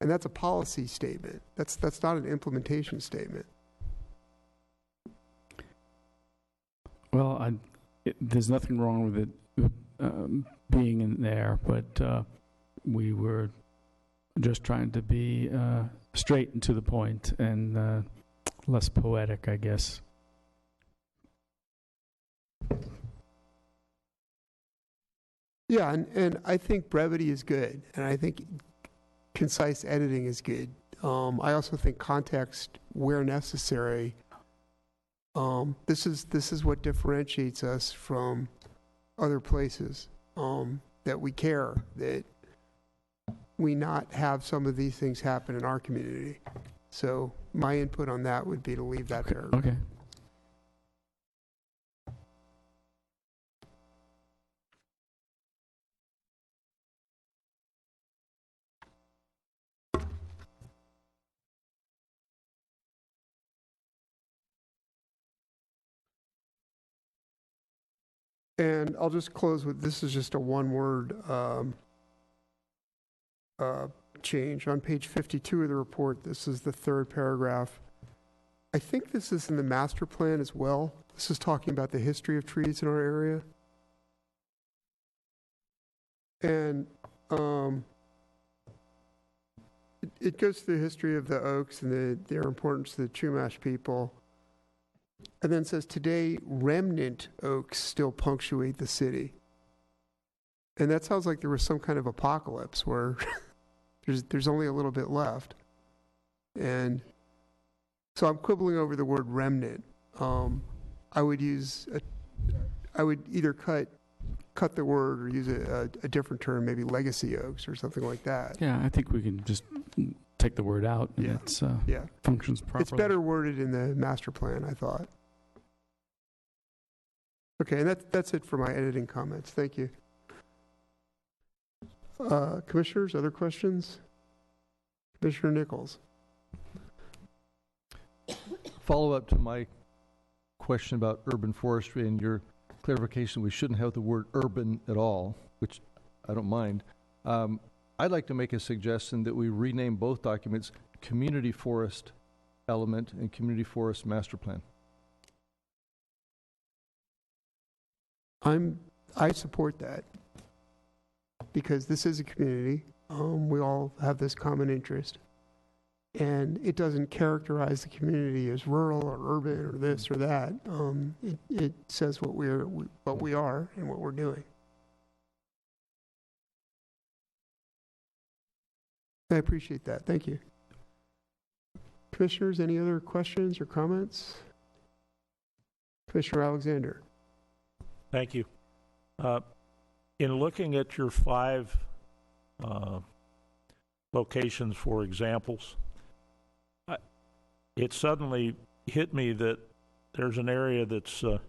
And that's a policy statement. That's not an implementation statement. Well, there's nothing wrong with it being in there, but we were just trying to be straight and to the point and less poetic, I guess. Yeah, and I think brevity is good, and I think concise editing is good. I also think context, where necessary, this is what differentiates us from other places, that we care, that we not have some of these things happen in our community. So my input on that would be to leave that there. Okay. And I'll just close with, this is just a one-word change. On page 52 of the report, this is the third paragraph. I think this is in the master plan as well. This is talking about the history of trees in our area. And it goes through the history of the oaks and their importance to the Chumash people. And then says, today, remnant oaks still punctuate the city. And that sounds like there was some kind of apocalypse where there's only a little bit left. And so I'm quibbling over the word remnant. I would either cut the word or use a different term, maybe legacy oaks or something like that. Yeah, I think we can just take the word out and it functions properly. It's better worded in the master plan, I thought. Okay, and that's it for my editing comments. Thank you. Commissioners, other questions? Commissioner Nichols. Follow up to my question about urban forestry and your clarification, we shouldn't have the word urban at all, which I don't mind. I'd like to make a suggestion that we rename both documents Community Forest Element and Community Forest Master Plan. I support that because this is a community. We all have this common interest. And it doesn't characterize the community as rural or urban or this or that. It says what we are and what we're doing. I appreciate that. Thank you. Commissioners, any other questions or comments? Commissioner Alexander. Thank you. In looking at your 5 locations for examples, it suddenly hit me that there's an area that's got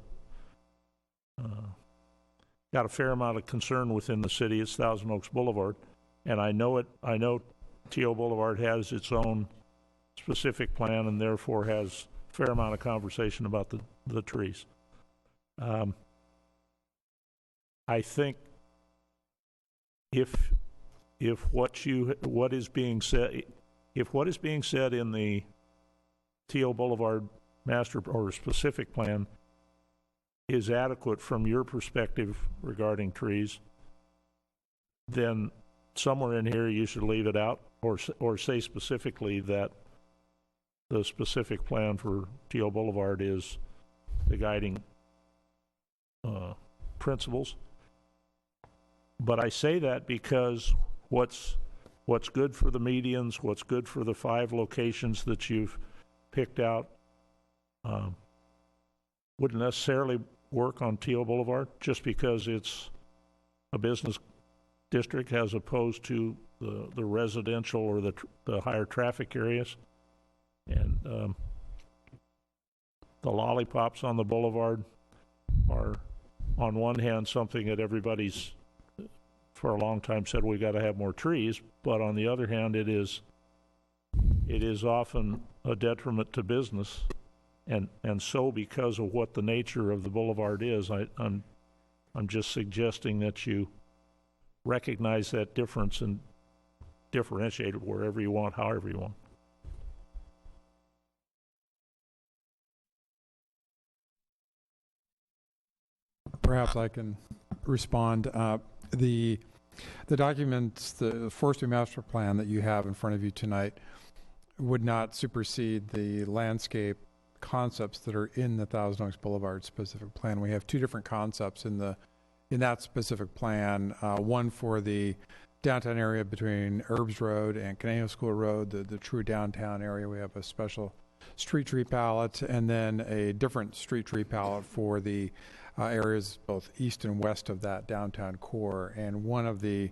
a fair amount of concern within the city. It's Thousand Oaks Boulevard, and I know T.O. Boulevard has its own specific plan and therefore has a fair amount of conversation about the trees. I think if what is being said in the T.O. Boulevard master or specific plan is adequate from your perspective regarding trees, then somewhere in here you should leave it out or say specifically that the specific plan for Teal Boulevard is the guiding principles. But I say that because what's good for the medians, what's good for the 5 locations that you've picked out, wouldn't necessarily work on Teal Boulevard just because it's a business district as opposed to the residential or the higher traffic areas. And the lollipops on the boulevard are, on one hand, something that everybody's for a long time said we got to have more trees, but on the other hand, it is often a detriment to business, and so because of what the nature of the boulevard is, I'm just suggesting that you recognize that difference and differentiate it wherever you want, however you want. Perhaps I can respond. The documents, the forestry master plan that you have in front of you tonight would not supersede the landscape concepts that are in the Thousand Oaks Boulevard specific plan. We have 2 different concepts in that specific plan. One for the downtown area between Herbs Road and Conejo School Road, the true downtown area. We have a special street tree palette, and then a different street tree palette for the areas both east and west of that downtown core. And one of the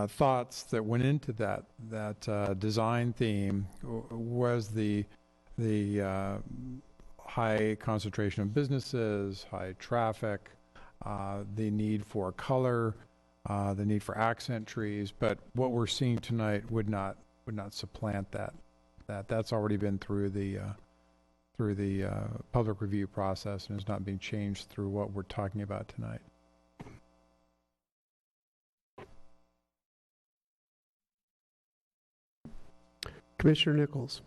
thoughts that went into that design theme was the high concentration of businesses, high traffic, the need for color, the need for accent trees. But what we're seeing tonight would not supplant that. That's already been through the public review process and is not being changed through what we're talking about tonight. Commissioner Nichols.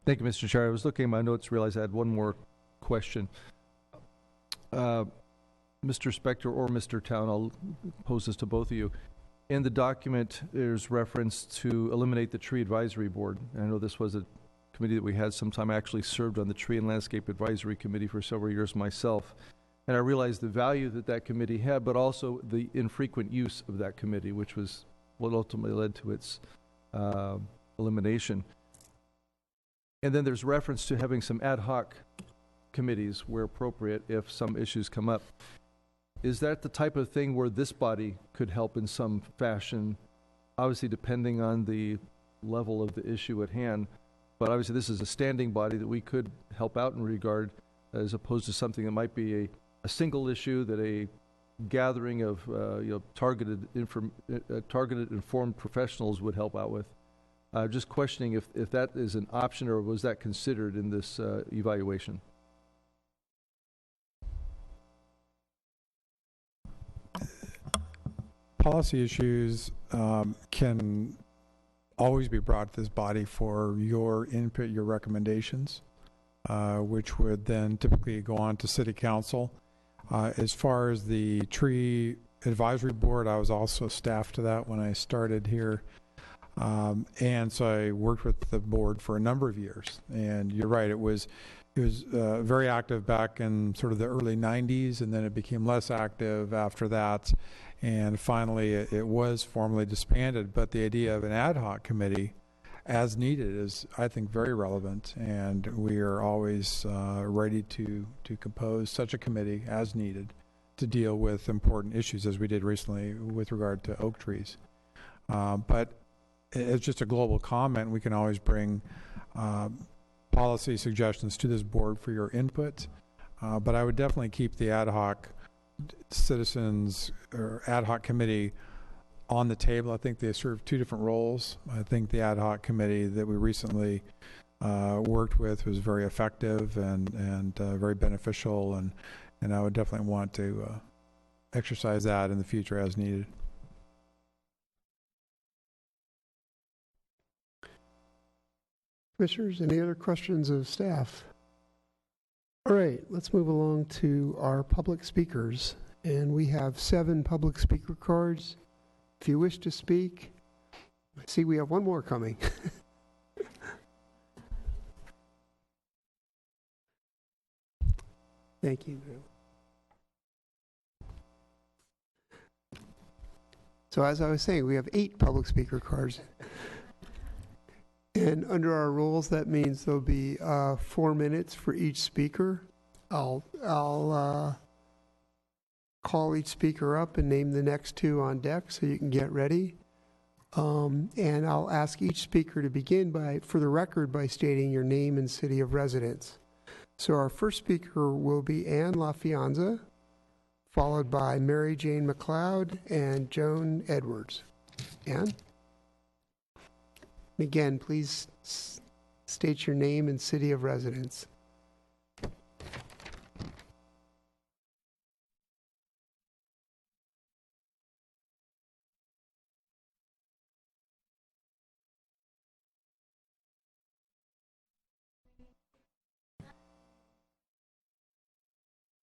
Thank you, Mr. Chair. I was looking at my notes, realized I had one more question. Mr. Spector or Mr. Town, I'll pose this to both of you. In the document, there's reference to eliminate the Tree Advisory Board. And I know this was a committee that we had sometime. I actually served on the Tree and Landscape Advisory Committee for several years myself. And I realized the value that committee had, but also the infrequent use of that committee, which was what ultimately led to its elimination. And then there's reference to having some ad hoc committees where appropriate if some issues come up. Is that the type of thing where this body could help in some fashion, obviously depending on the level of the issue at hand? But obviously this is a standing body that we could help out in regard, as opposed to something that might be a single issue that a gathering of targeted informed professionals would help out with. Just questioning if that is an option, or was that considered in this evaluation? Policy issues can always be brought to this body for your input, your recommendations, which would then typically go on to City Council. As far as the Tree Advisory Board, I was also staff to that when I started here. And so I worked with the board for a number of years. And you're right, it was very active back in sort of the early 90s, and then it became less active after that. And finally, it was formally disbanded. But the idea of an ad hoc committee as needed is, I think, very relevant. And we are always ready to compose such a committee as needed to deal with important issues, as we did recently with regard to oak trees. But it's just a global comment. We can always bring policy suggestions to this board for your input. But I would definitely keep the ad hoc citizens or ad hoc committee on the table. I think they serve 2 different roles. I think the ad hoc committee that we recently worked with was very effective and very beneficial, and I would definitely want to exercise that in the future as needed. Commissioners, any other questions of staff? All right, let's move along to our public speakers. And we have 7 public speaker cards. If you wish to speak, I see we have one more coming. Thank you. So as I was saying, we have 8 public speaker cards. And under our rules, that means there'll be 4 minutes for each speaker. I'll call each speaker up and name the next 2 on deck so you can get ready. And I'll ask each speaker to begin for the record, by stating your name and city of residence. So our first speaker will be Ann LaFianza, followed by Mary Jane McLeod and Joan Edwards. Ann? Again, please state your name and city of residence.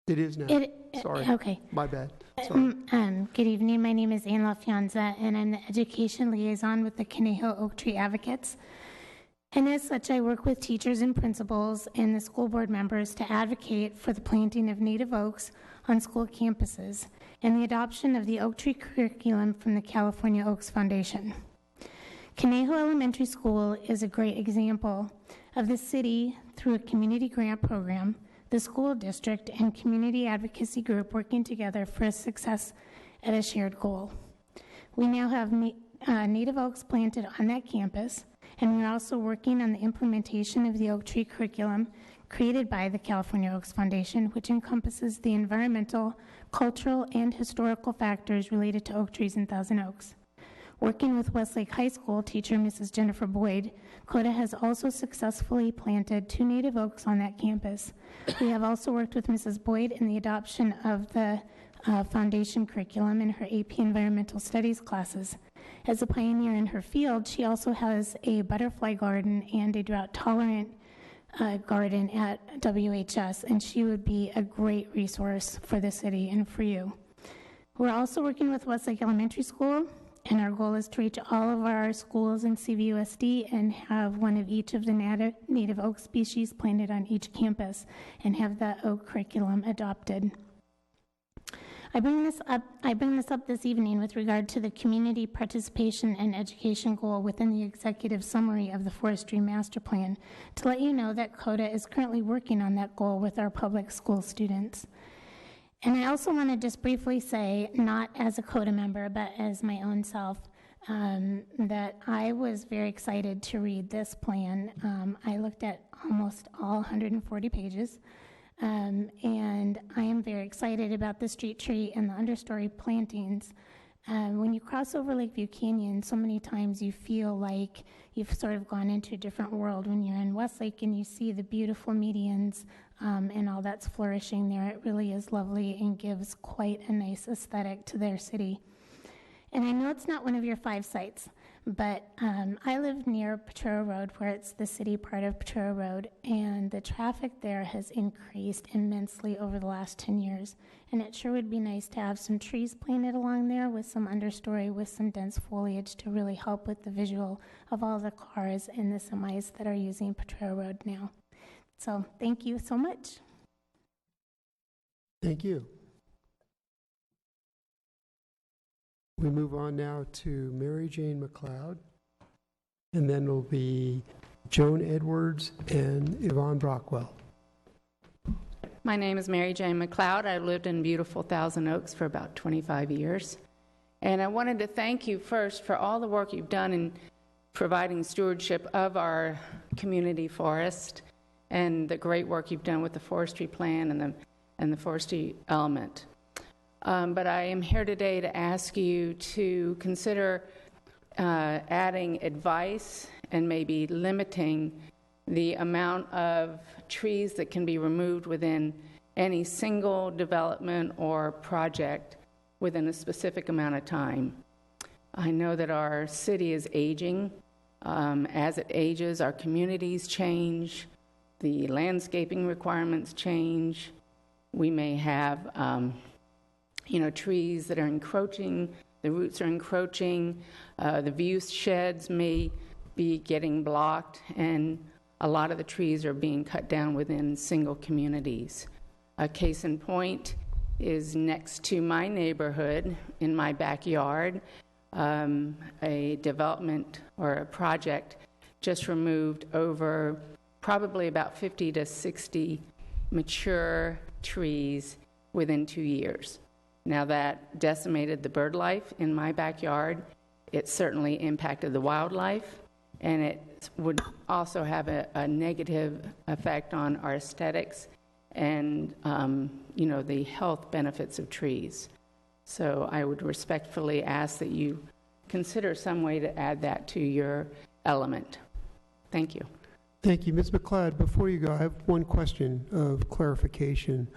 It is now. Sorry. Okay. My bad. Sorry. Good evening. My name is Ann LaFianza, and I'm the Education Liaison with the Conejo Oak Tree Advocates. And as such, I work with teachers and principals and the school board members to advocate for the planting of native oaks on school campuses and the adoption of the oak tree curriculum from the California Oaks Foundation. Conejo Elementary School is a great example of the city, through a community grant program, the school district, and community advocacy group working together for success at a shared goal. We now have native oaks planted on that campus, and we're also working on the implementation of the oak tree curriculum created by the California Oaks Foundation, which encompasses the environmental, cultural, and historical factors related to oak trees in Thousand Oaks. Working with Westlake High School teacher Mrs. Jennifer Boyd, CODA has also successfully planted 2 native oaks on that campus. We have also worked with Mrs. Boyd in the adoption of the foundation curriculum in her AP Environmental Studies classes. As a pioneer in her field, she also has a butterfly garden and a drought-tolerant garden at WHS, and she would be a great resource for the city and for you. We're also working with Westlake Elementary School, and our goal is to reach all of our schools in CVUSD and have one of each of the native oak species planted on each campus and have that oak curriculum adopted. I bring this up this evening with regard to the community participation and education goal within the executive summary of the Forestry Master Plan to let you know that CODA is currently working on that goal with our public school students. And I also want to just briefly say, not as a CODA member, but as my own self, that I was very excited to read this plan. I looked at almost all 140 pages, and I am very excited about the street tree and the understory plantings. When you cross over Lakeview Canyon, so many times you feel like you've sort of gone into a different world when you're in Westlake and you see the beautiful medians and all that's flourishing there. It really is lovely and gives quite a nice aesthetic to their city. And I know it's not one of your 5 sites, but I live near Potrero Road, where it's the city part of Potrero Road, and the traffic there has increased immensely over the last 10 years. And it sure would be nice to have some trees planted along there with some understory, with some dense foliage to really help with the visual of all the cars and the semis that are using Potrero Road now. So thank you so much. Thank you. We move on now to Mary Jane McLeod, and then it'll be Joan Edwards and Yvonne Brockwell. My name is Mary Jane McLeod. I lived in beautiful Thousand Oaks for about 25 years. And I wanted to thank you first for all the work you've done in providing stewardship of our community forest and the great work you've done with the forestry plan and the forestry element. But I am here today to ask you to consider adding advice and maybe limiting the amount of trees that can be removed within any single development or project within a specific amount of time. I know that our city is aging. As it ages, our communities change, the landscaping requirements change. We may have trees that are encroaching, the roots are encroaching, the view sheds may be getting blocked, and a lot of the trees are being cut down within single communities. A case in point is next to my neighborhood in my backyard. A development or a project just removed over probably about 50 to 60 mature trees within 2 years. Now, that decimated the bird life in my backyard. It certainly impacted the wildlife, and it would also have a negative effect on our aesthetics and, the health benefits of trees. So I would respectfully ask that you consider some way to add that to your element. Thank you. Thank you. Ms. McLeod, before you go, I have one question of clarification.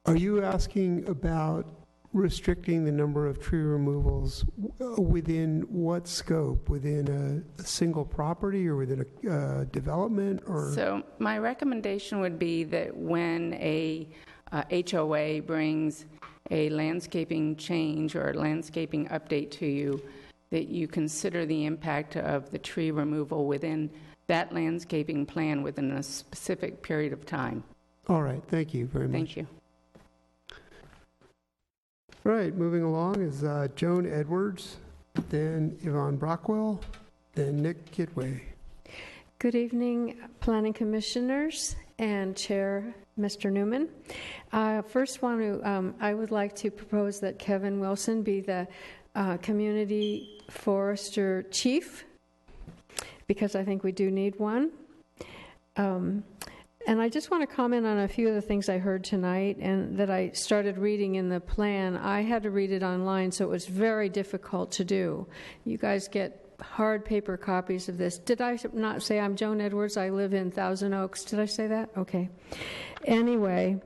Are you asking about restricting the number of tree removals within what scope? Within a single property or within a development? Or So my recommendation would be that when a HOA brings a landscaping change or a landscaping update to you, that you consider the impact of the tree removal within that landscaping plan within a specific period of time. All right. Thank you very much. Thank you. Right. Moving along is Joan Edwards, then Yvonne Brockwell, then Nick Kidway. Good evening, Planning Commissioners and Chair Mr. Newman. First, I would like to propose that Kevin Wilson be the Community Forester Chief, because I think we do need one. And I just want to comment on a few of the things I heard tonight and that I started reading in the plan. I had to read it online, so it was very difficult to do. You guys get hard paper copies of this. Did I not say I'm Joan Edwards? I live in Thousand Oaks. Did I say that? Okay. Anyway,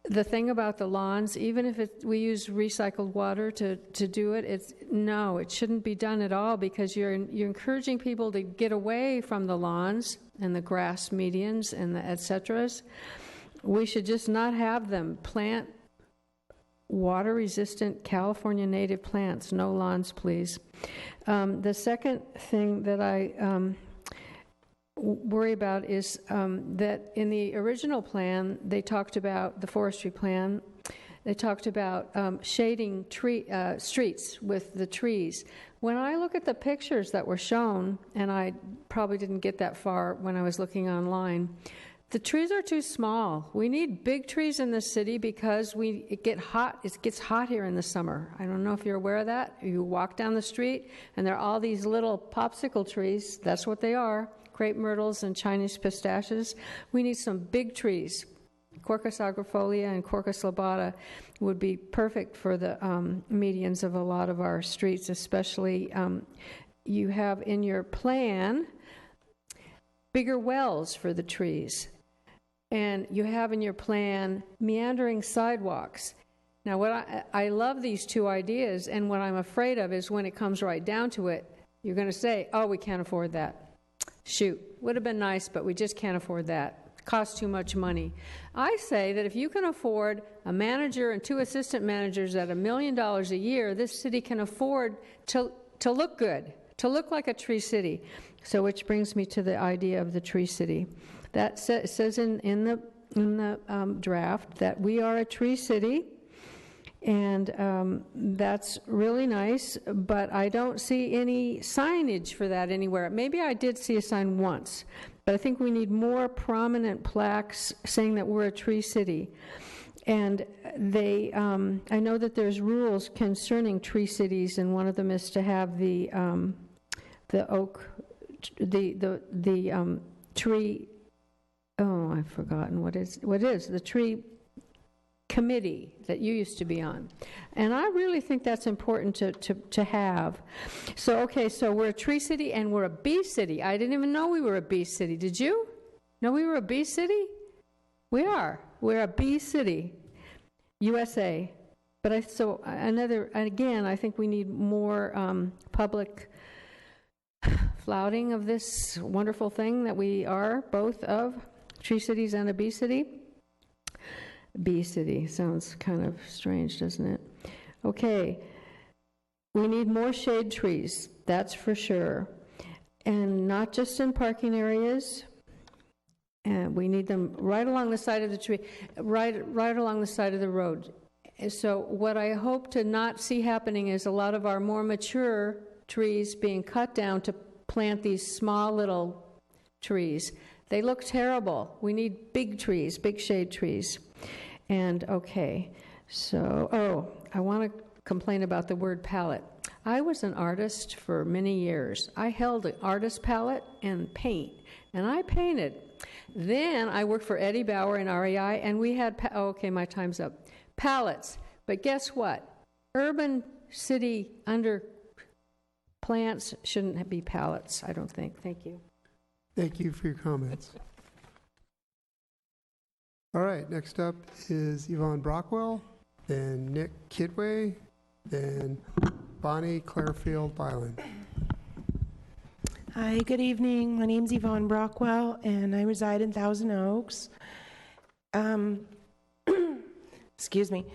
the thing about the lawns, even if we use recycled water to do it, it shouldn't be done at all, because you're encouraging people to get away from the lawns and the grass medians and the et ceteras. We should just not have them. Plant water-resistant California native plants. No lawns, please. The second thing that I worry about is that in the original plan, they talked about the forestry plan. They talked about shading streets with the trees. When I look at the pictures that were shown, and I probably didn't get that far when I was looking online, the trees are too small. We need big trees in the city because it gets hot here in the summer. I don't know if you're aware of that. You walk down the street, and there are all these little popsicle trees. That's what they are, crepe myrtles and Chinese pistaches. We need some big trees. Quercus agrifolia and Quercus lobata would be perfect for the medians of a lot of our streets, especially you have in your plan bigger wells for the trees. And you have in your plan meandering sidewalks. Now, what I love these two ideas, and what I'm afraid of is when it comes right down to it, you're going to say, oh, we can't afford that. Shoot, would have been nice, but we just can't afford that. Costs too much money. I say that if you can afford a manager and 2 assistant managers at $1 million a year, this city can afford to look good, to look like a tree city. So, which brings me to the idea of the tree city. That says in the draft that we are a tree city, and that's really nice, but I don't see any signage for that anywhere. Maybe I did see a sign once, but I think we need more prominent plaques saying that we're a tree city. And I know that there's rules concerning tree cities, and one of them is to have the tree. Oh, I've forgotten what is the tree committee that you used to be on, and I really think that's important to have. So we're a tree city and we're a bee city. I didn't even know we were a bee city. Did you know we were a bee city? We are. We're a bee city, USA. But I think we need more public flouting of this wonderful thing that we are both of, tree cities and a bee city. Bee city sounds kind of strange, doesn't it? Okay, we need more shade trees, that's for sure. And not just in parking areas, And we need them right along the side of the tree, right along the side of the road. So what I hope to not see happening is a lot of our more mature trees being cut down to plant these small little trees. They look terrible. We need big trees, big shade trees. And okay, so, I want to complain about the word palette. I was an artist for many years. I held an artist palette and paint, and I painted. Then I worked for Eddie Bauer in REI, and we had, okay, my time's up, palettes. But guess what? Urban city under plants shouldn't be palettes, I don't think. Thank you. Thank you for your comments. All right, next up is Yvonne Brockwell, then Nick Kidway, then Bonnie Clarefield Byland. Hi, good evening. My name's Yvonne Brockwell, and I reside in Thousand Oaks. Excuse me.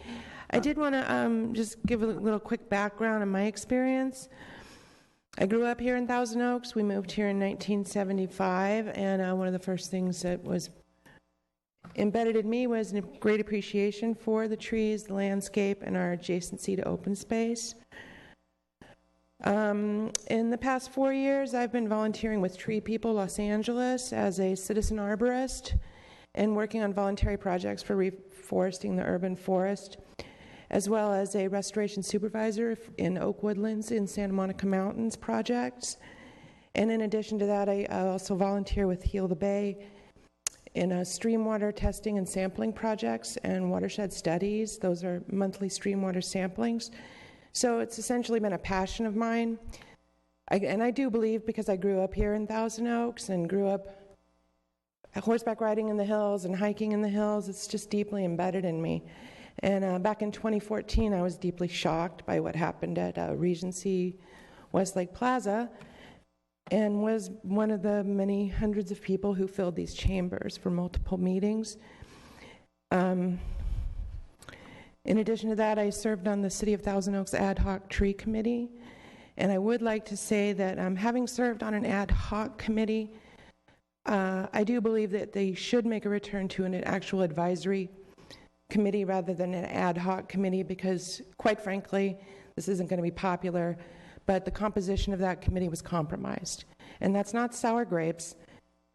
I did want to just give a little quick background on my experience. I grew up here in Thousand Oaks. We moved here in 1975, and one of the first things that was embedded in me was a great appreciation for the trees, the landscape, and our adjacency to open space. In the past 4 years, I've been volunteering with Tree People Los Angeles as a citizen arborist and working on voluntary projects for reforesting the urban forest, as well as a restoration supervisor in Oak Woodlands in Santa Monica Mountains projects. And in addition to that, I also volunteer with Heal the Bay in stream water testing and sampling projects and watershed studies. Those are monthly stream water samplings. So it's essentially been a passion of mine. And I do believe, because I grew up here in Thousand Oaks and grew up horseback riding in the hills and hiking in the hills, it's just deeply embedded in me. And back in 2014, I was deeply shocked by what happened at Regency Westlake Plaza, and was one of the many hundreds of people who filled these chambers for multiple meetings. In addition to that, I served on the City of Thousand Oaks Ad Hoc Tree Committee, and I would like to say that having served on an ad hoc committee, I do believe that they should make a return to an actual advisory committee rather than an ad hoc committee, because quite frankly, this isn't going to be popular, but the composition of that committee was compromised. And that's not sour grapes.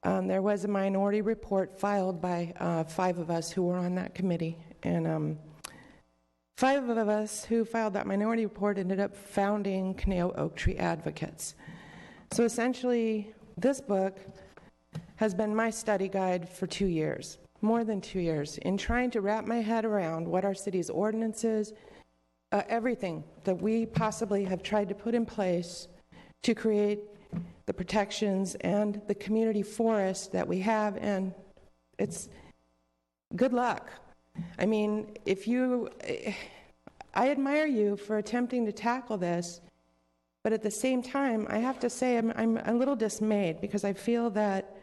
There was a minority report filed by 5 of us who were on that committee. And 5 of us who filed that minority report ended up founding Conejo Oak Tree Advocates. So essentially, this book has been my study guide for 2 years, more than 2 years, in trying to wrap my head around what our city's ordinances, everything that we possibly have tried to put in place to create the protections and the community forest that we have, and it's good luck. I mean, I admire you for attempting to tackle this, but at the same time, I have to say I'm a little dismayed, because I feel that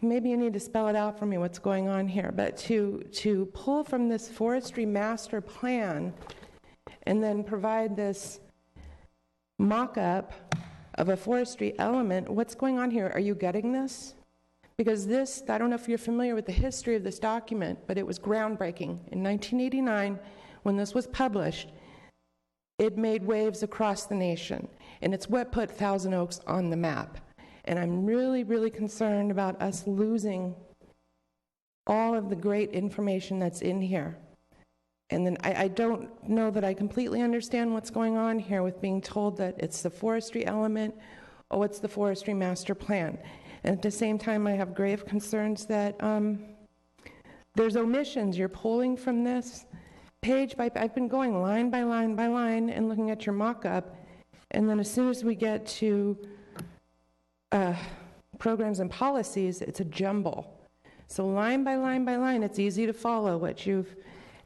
maybe you need to spell it out for me what's going on here, but to pull from this forestry master plan and then provide this mock-up of a forestry element, what's going on here? Are you getting this? Because this, I don't know if you're familiar with the history of this document, but it was groundbreaking. In 1989, when this was published, it made waves across the nation, and it's what put Thousand Oaks on the map. And I'm really, really concerned about us losing all of the great information that's in here. And then I don't know that I completely understand what's going on here with being told that it's the forestry element, or it's the forestry master plan. And at the same time, I have grave concerns that there's omissions. You're pulling from this page by, I've been going line by line by line and looking at your mock-up, and then as soon as we get to programs and policies, it's a jumble. So line by line by line, it's easy to follow what you've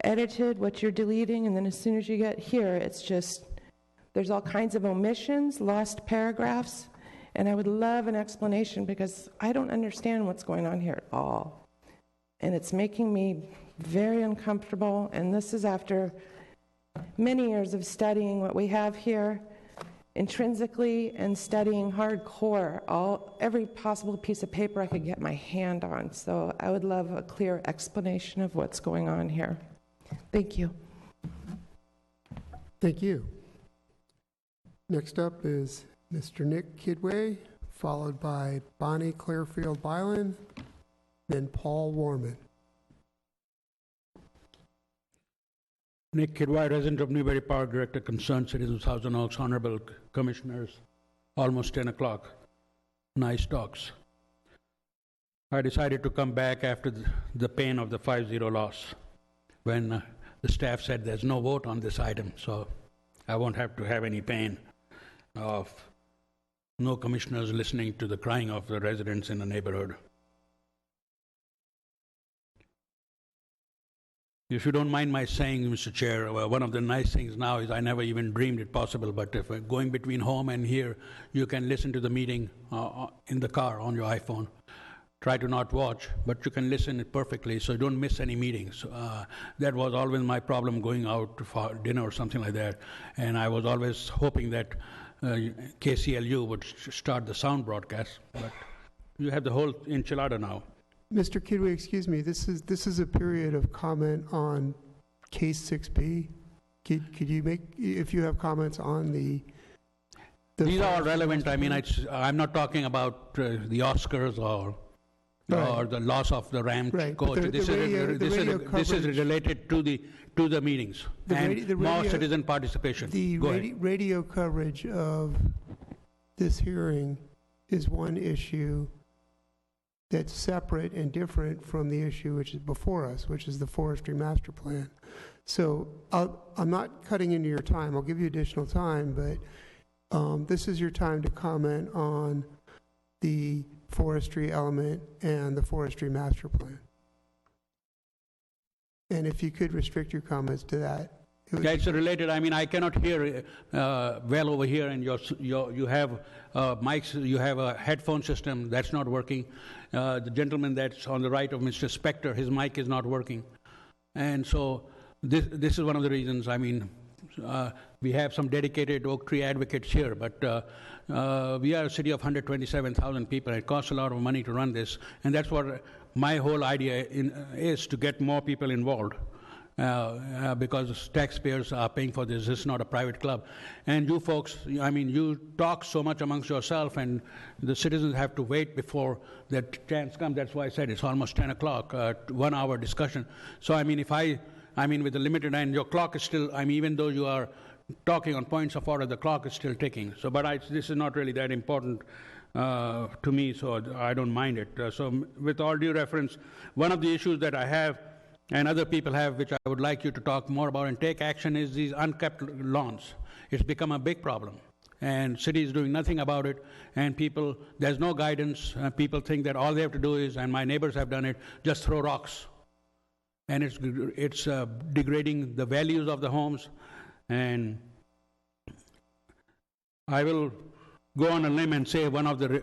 edited, what you're deleting, and then as soon as you get here, it's just, there's all kinds of omissions, lost paragraphs, and I would love an explanation, because I don't understand what's going on here at all. And it's making me very uncomfortable, and this is after many years of studying what we have here intrinsically and studying hardcore every possible piece of paper I could get my hand on. So I would love a clear explanation of what's going on here. Thank you. Thank you. Next up is Mr. Nick Kidway, followed by Bonnie Clearfield Byland, then Paul Warman. Nick Kidwai, resident of Newbury Park, Director, Concerned Citizens, Thousand Oaks, Honorable Commissioners, almost 10 o'clock. Nice talks. I decided to come back after the pain of the 5-0 loss when the staff said there's no vote on this item, so I won't have to have any pain of no commissioners listening to the crying of the residents in the neighborhood. If you don't mind my saying, Mr. Chair, one of the nice things now is I never even dreamed it possible, but if going between home and here, you can listen to the meeting in the car on your iPhone. Try to not watch, but you can listen it perfectly, so you don't miss any meetings. That was always my problem going out for dinner or something like that, and I was always hoping that KCLU would start the sound broadcast, but you have the whole enchilada now. Mr. Kidway, excuse me, this is a period of comment on case 6B. Could you make, if you have comments on the These are all relevant. I mean, I'm not talking about the Oscars or the loss of the Ram coach. This is related to the meetings and more citizen participation. The radio coverage of this hearing is one issue that's separate and different from the issue which is before us, which is the forestry master plan. So I'm not cutting into your time. I'll give you additional time, but this is your time to comment on the forestry element and the forestry master plan. And if you could restrict your comments to that. Yeah, it's related. I mean, I cannot hear well over here, and you have mics, you have a headphone system that's not working. The gentleman that's on the right of Mr. Spector, his mic is not working. And so this is one of the reasons. I mean, we have some dedicated oak tree advocates here, but we are a city of 127,000 people. It costs a lot of money to run this, and that's what my whole idea is, to get more people involved. Because taxpayers are paying for this. This is not a private club. And you folks, I mean, you talk so much amongst yourself, and the citizens have to wait before that chance comes. That's why I said it's almost 10 o'clock, 1 hour discussion. So, I mean, with the limited time, your clock is still, I mean, even though you are talking on points of order, the clock is still ticking. So, but this is not really that important to me, so I don't mind it. So, with all due reference, one of the issues that I have and other people have, which I would like you to talk more about and take action, is these unkept lawns. It's become a big problem, and city is doing nothing about it, and there's no guidance. People think that all they have to do is, and my neighbors have done it, just throw rocks. And it's degrading the values of the homes, and I will go on a limb and say one of the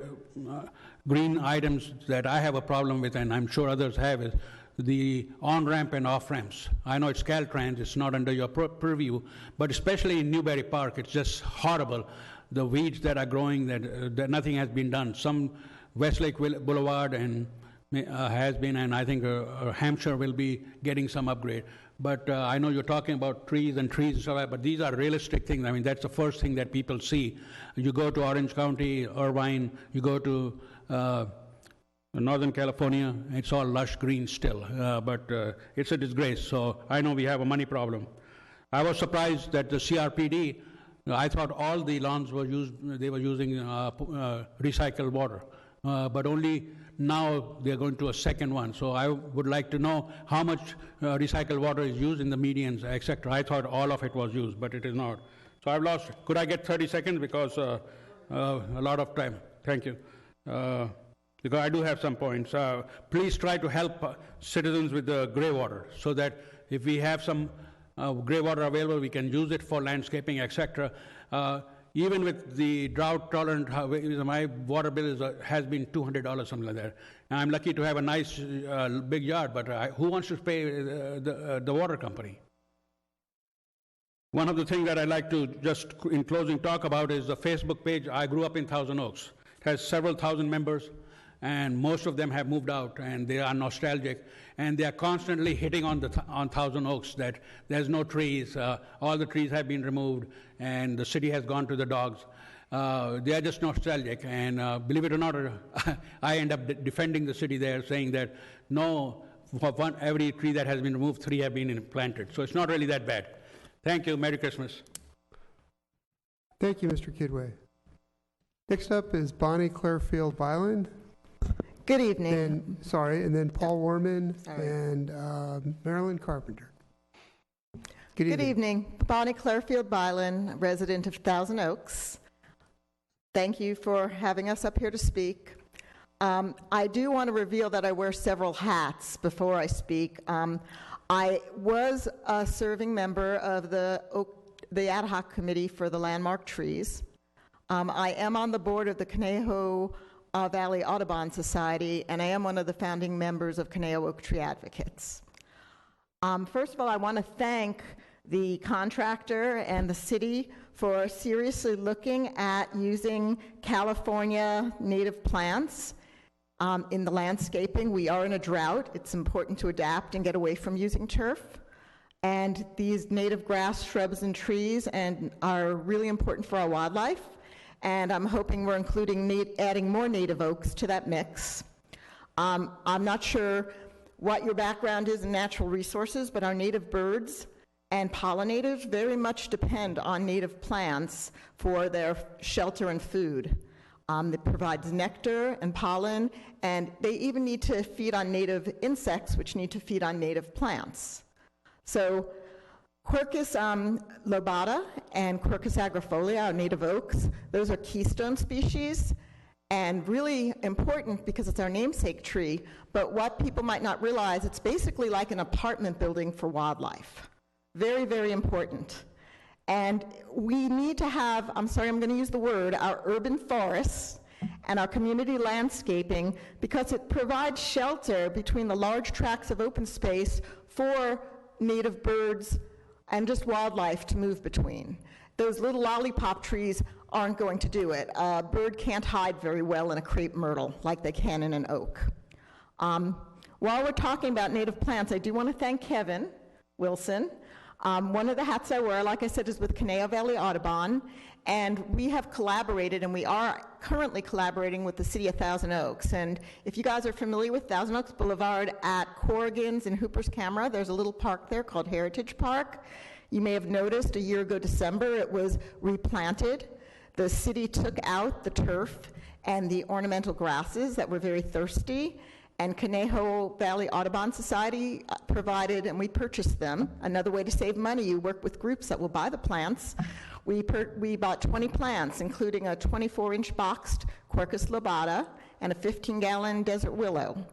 green items that I have a problem with, and I'm sure others have, is the on-ramp and off-ramps. I know it's Caltrans, it's not under your purview, but especially in Newbury Park, it's just horrible. The weeds that are growing, that nothing has been done. Some Westlake Boulevard and has been, and I think Hampshire will be getting some upgrade. But I know you're talking about trees and stuff, but these are realistic things. I mean, that's the first thing that people see. You go to Orange County, Irvine, you go to Northern California, it's all lush green still, but it's a disgrace. So I know we have a money problem. I was surprised that the CRPD, I thought all the lawns were they were using recycled water, but only now they're going to a second one. So I would like to know how much recycled water is used in the medians, etc. I thought all of it was used, but it is not. So I've lost. Could I get 30 seconds because a lot of time? Thank you. Because I do have some points. Please try to help citizens with the gray water, so that if we have some gray water available, we can use it for landscaping, etc. Even with the drought tolerant, my water bill has been $200, something like that. And I'm lucky to have a nice big yard, but who wants to pay the water company? One of the things that I'd like to just in closing talk about is the Facebook page. I grew up in Thousand Oaks. It has several thousand members, and most of them have moved out, and they are nostalgic, and they are constantly hitting on Thousand Oaks that there's no trees, all the trees have been removed, and the city has gone to the dogs. They are just nostalgic, and believe it or not, I end up defending the city there, saying that no, for every tree that has been removed, 3 have been planted. So it's not really that bad. Thank you. Merry Christmas. Thank you, Mr. Kidway. Next up is Bonnie Clarefield Byland. Good evening. And then Paul Warman and Marilyn Carpenter. Good evening. Bonnie Clarefield Byland, resident of Thousand Oaks. Thank you for having us up here to speak. I do want to reveal that I wear several hats before I speak. I was a serving member of the ad hoc committee for the landmark trees. I am on the board of the Conejo Valley Audubon Society, and I am one of the founding members of Conejo Oak Tree Advocates. First of all, I want to thank the contractor and the city for seriously looking at using California native plants in the landscaping. We are in a drought. It's important to adapt and get away from using turf. And these native grass, shrubs, and trees are really important for our wildlife. And I'm hoping we're adding more native oaks to that mix. I'm not sure what your background is in natural resources, but our native birds and pollinators very much depend on native plants for their shelter and food. It provides nectar and pollen, and they even need to feed on native insects, which need to feed on native plants. So Quercus lobata and Quercus agrifolia are native oaks. Those are keystone species, and really important because it's our namesake tree, but what people might not realize, it's basically like an apartment building for wildlife. Very, very important. And we need to have, I'm going to use the word, our urban forests and our community landscaping, because it provides shelter between the large tracts of open space for native birds and just wildlife to move between. Those little lollipop trees aren't going to do it. A bird can't hide very well in a crepe myrtle like they can in an oak. While we're talking about native plants, I do want to thank Kevin Wilson. One of the hats I wear, like I said, is with Conejo Valley Audubon, and we have collaborated, and we are currently collaborating with the city of Thousand Oaks. And if you guys are familiar with Thousand Oaks Boulevard at Corrigan's and Hooper's Camera, there's a little park there called Heritage Park. You may have noticed a year ago December it was replanted. The city took out the turf and the ornamental grasses that were very thirsty, and Conejo Valley Audubon Society provided, and we purchased them. Another way to save money, you work with groups that will buy the plants. We bought 20 plants, including a 24-inch boxed Quercus lobata and a 15-gallon desert willow.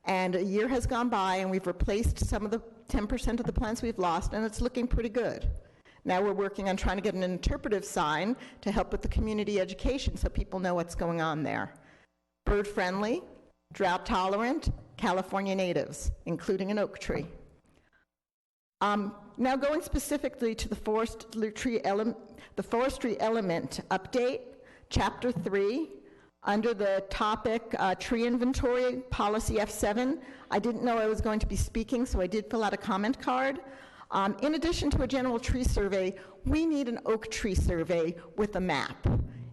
And a year has gone by, and we've replaced some of the 10% of the plants we've lost, and it's looking pretty good. Now we're working on trying to get an interpretive sign to help with the community education so people know what's going on there. Bird-friendly, drought-tolerant, California natives, including an oak tree. Now going specifically to the forestry element update, Chapter 3, under the topic Tree Inventory, Policy F7. I didn't know I was going to be speaking, so I did fill out a comment card. In addition to a general tree survey, we need an oak tree survey with a map.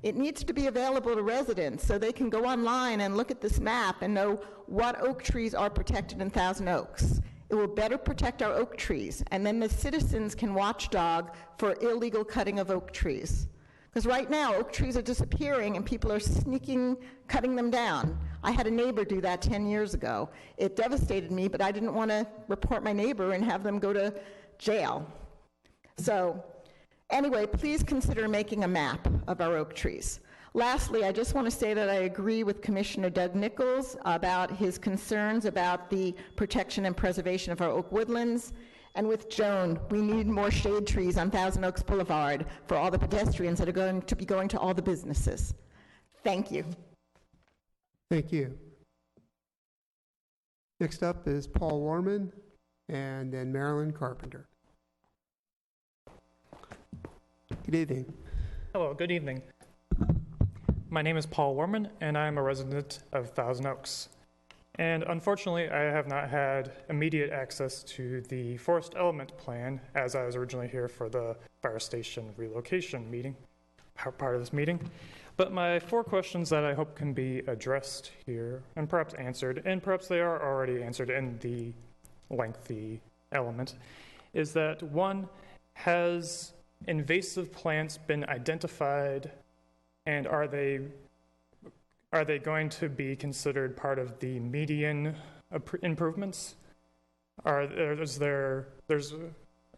It needs to be available to residents so they can go online and look at this map and know what oak trees are protected in Thousand Oaks. It will better protect our oak trees, and then the citizens can watchdog for illegal cutting of oak trees. Because right now, oak trees are disappearing and people are cutting them down. I had a neighbor do that 10 years ago. It devastated me, but I didn't want to report my neighbor and have them go to jail. So anyway, please consider making a map of our oak trees. Lastly, I just want to say that I agree with Commissioner Doug Nichols about his concerns about the protection and preservation of our oak woodlands. And with Joan, we need more shade trees on Thousand Oaks Boulevard for all the pedestrians that are going to be going to all the businesses. Thank you. Thank you. Next up is Paul Warman and then Marilyn Carpenter. Good evening. Hello, good evening. My name is Paul Warman, and I'm a resident of Thousand Oaks. And unfortunately, I have not had immediate access to the forest element plan as I was originally here for the fire station relocation meeting, part of this meeting. But my 4 questions that I hope can be addressed here and perhaps answered, and perhaps they are already answered in the lengthy element, is that 1, has invasive plants been identified, and are they going to be considered part of the median improvements? There's a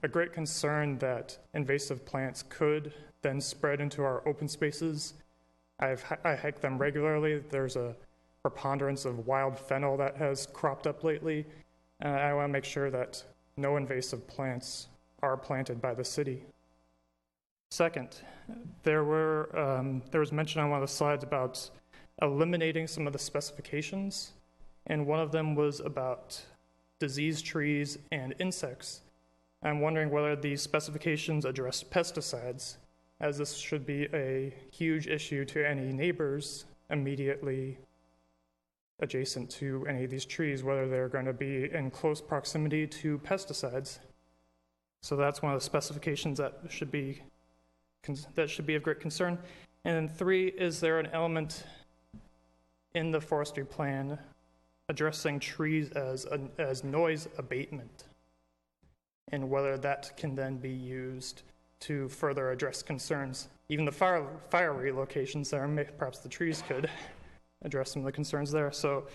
great concern that invasive plants could then spread into our open spaces. I hike them regularly. There's a preponderance of wild fennel that has cropped up lately. I want to make sure that no invasive plants are planted by the city. Second, there was mention on one of the slides about eliminating some of the specifications, and one of them was about diseased trees and insects. I'm wondering whether these specifications address pesticides, as this should be a huge issue to any neighbors immediately adjacent to any of these trees, whether they're going to be in close proximity to pesticides. So that's one of the specifications that should be of great concern. And then 3, is there an element in the forestry plan addressing trees as noise abatement, and whether that can then be used to further address concerns? Even the fire relocations there, perhaps the trees could address some of the concerns there. So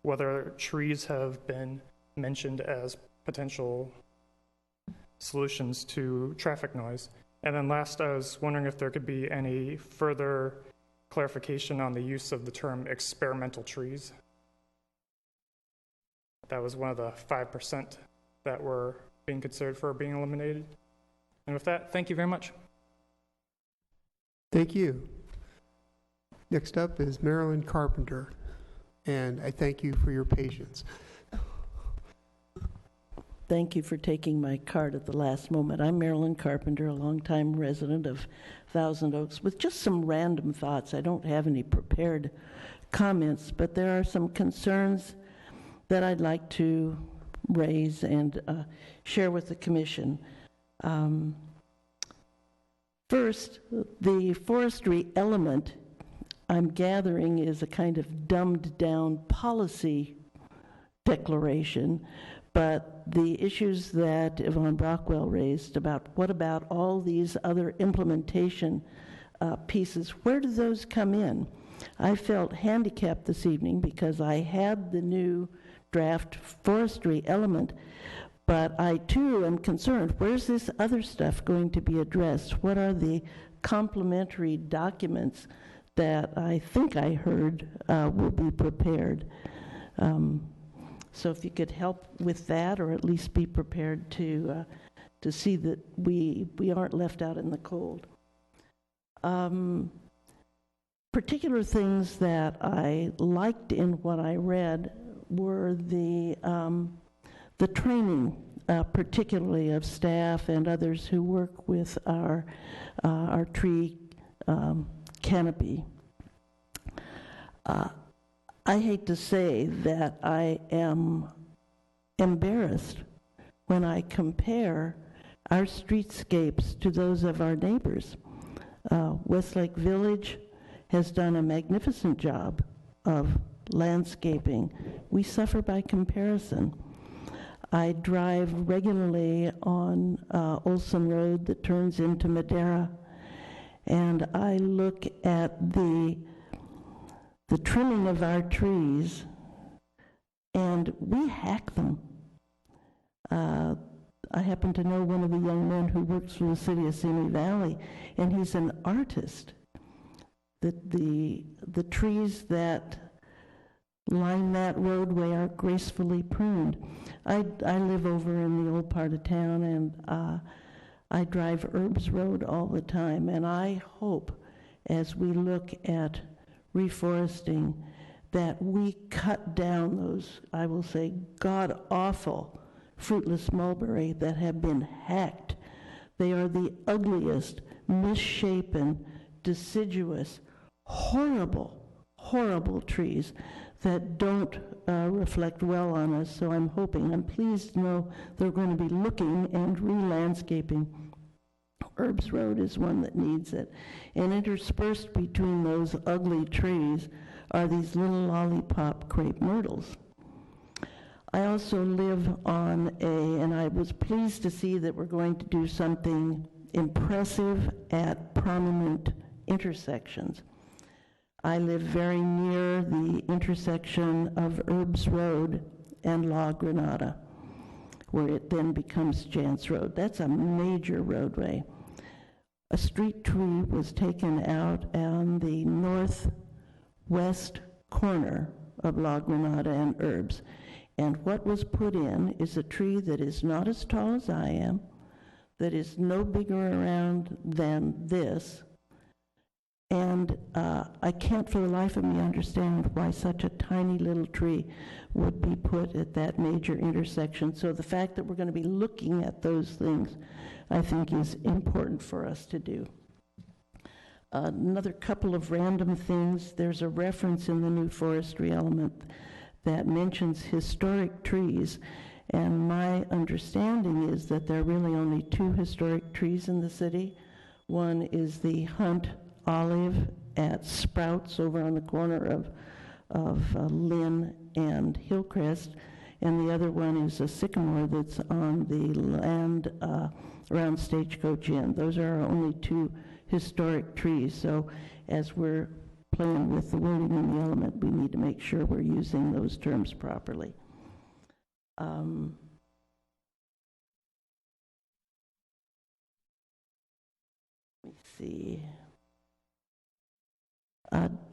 whether trees have been mentioned as potential solutions to traffic noise. And then last, I was wondering if there could be any further clarification on the use of the term experimental trees. That was one of the 5% that were being considered for being eliminated. And with that, thank you very much. Thank you. Next up is Marilyn Carpenter, and I thank you for your patience. Thank you for taking my card at the last moment. I'm Marilyn Carpenter, a longtime resident of Thousand Oaks, with just some random thoughts. I don't have any prepared comments, but there are some concerns that I'd like to raise and share with the Commission. First, the forestry element, I'm gathering, is a kind of dumbed-down policy declaration. But the issues that Yvonne Brockwell raised about what about all these other implementation pieces, where do those come in? I felt handicapped this evening because I had the new draft forestry element, but I too am concerned, where's this other stuff going to be addressed? What are the complementary documents that I think I heard will be prepared? So if you could help with that, or at least be prepared to see that we aren't left out in the cold. Particular things that I liked in what I read were the training, particularly of staff and others who work with our tree canopy. I hate to say that I am embarrassed when I compare our streetscapes to those of our neighbors. Westlake Village has done a magnificent job of landscaping. We suffer by comparison. I drive regularly on Olson Road that turns into Madera, and I look at the trimming of our trees, and we hack them. I happen to know one of the young men who works for the city of Simi Valley, and he's an artist. The trees that line that roadway are gracefully pruned. I live over in the old part of town, and I drive Herbs Road all the time, and I hope as we look at reforesting that we cut down those, I will say, god-awful fruitless mulberry that have been hacked. They are the ugliest, misshapen, deciduous, horrible, horrible trees that don't reflect well on us. So I'm pleased to know they're going to be looking and re-landscaping. Herbs Road is one that needs it. And interspersed between those ugly trees are these little lollipop crepe myrtles. I also live on and I was pleased to see that we're going to do something impressive at prominent intersections. I live very near the intersection of Herbs Road and La Granada, where it then becomes Jance Road. That's a major roadway. A street tree was taken out on the northwest corner of La Granada and Herbs. And what was put in is a tree that is not as tall as I am, that is no bigger around than this. And I can't for the life of me understand why such a tiny little tree would be put at that major intersection. So the fact that we're going to be looking at those things, I think, is important for us to do. Another couple of random things. There's a reference in the new forestry element that mentions historic trees. And my understanding is that there are really only 2 historic trees in the city. One is the Hunt olive at Sprouts over on the corner of Lynn and Hillcrest, and the other one is a sycamore that's on the land around Stagecoach Inn. Those are our only 2 historic trees. So as we're playing with the wording in the element, we need to make sure we're using those terms properly. Let me see.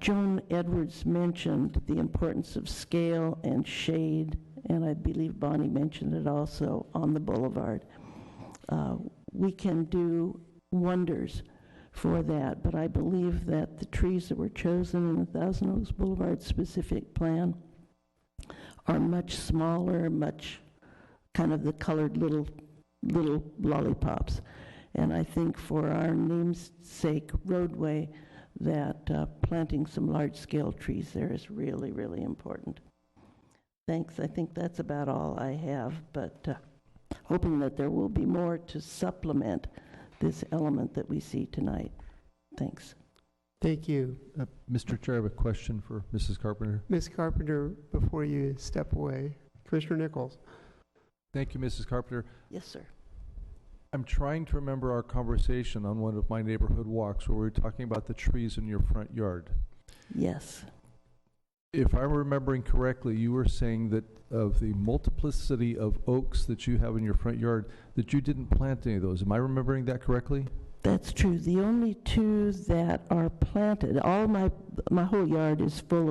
Joan Edwards mentioned the importance of scale and shade, and I believe Bonnie mentioned it also on the boulevard. We can do wonders for that, but I believe that the trees that were chosen in the Thousand Oaks Boulevard specific plan are much smaller, much kind of the colored little lollipops. And I think for our namesake roadway, that planting some large-scale trees there is really, really important. Thanks. I think that's about all I have, but hoping that there will be more to supplement this element that we see tonight. Thanks. Thank you. Mr. Chair, I have a question for Mrs. Carpenter. Ms. Carpenter, before you step away, Commissioner Nichols. Thank you, Mrs. Carpenter. Yes, sir. I'm trying to remember our conversation on one of my neighborhood walks where we were talking about the trees in your front yard. Yes. If I'm remembering correctly, you were saying that of the multiplicity of oaks that you have in your front yard, that you didn't plant any of those. Am I remembering that correctly? That's true. The only 2 that are planted, all my whole yard is full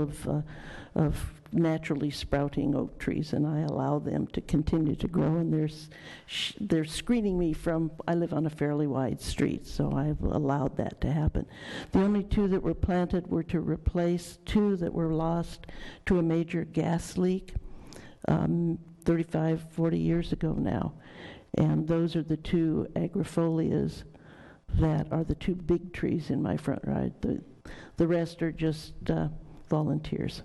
of naturally sprouting oak trees, and I allow them to continue to grow, and they're screening me from, I live on a fairly wide street, so I've allowed that to happen. The only 2 that were planted were to replace 2 that were lost to a major gas leak 35, 40 years ago now. And those are the 2 agrifolias that are the 2 big trees in my front yard. The rest are just volunteers.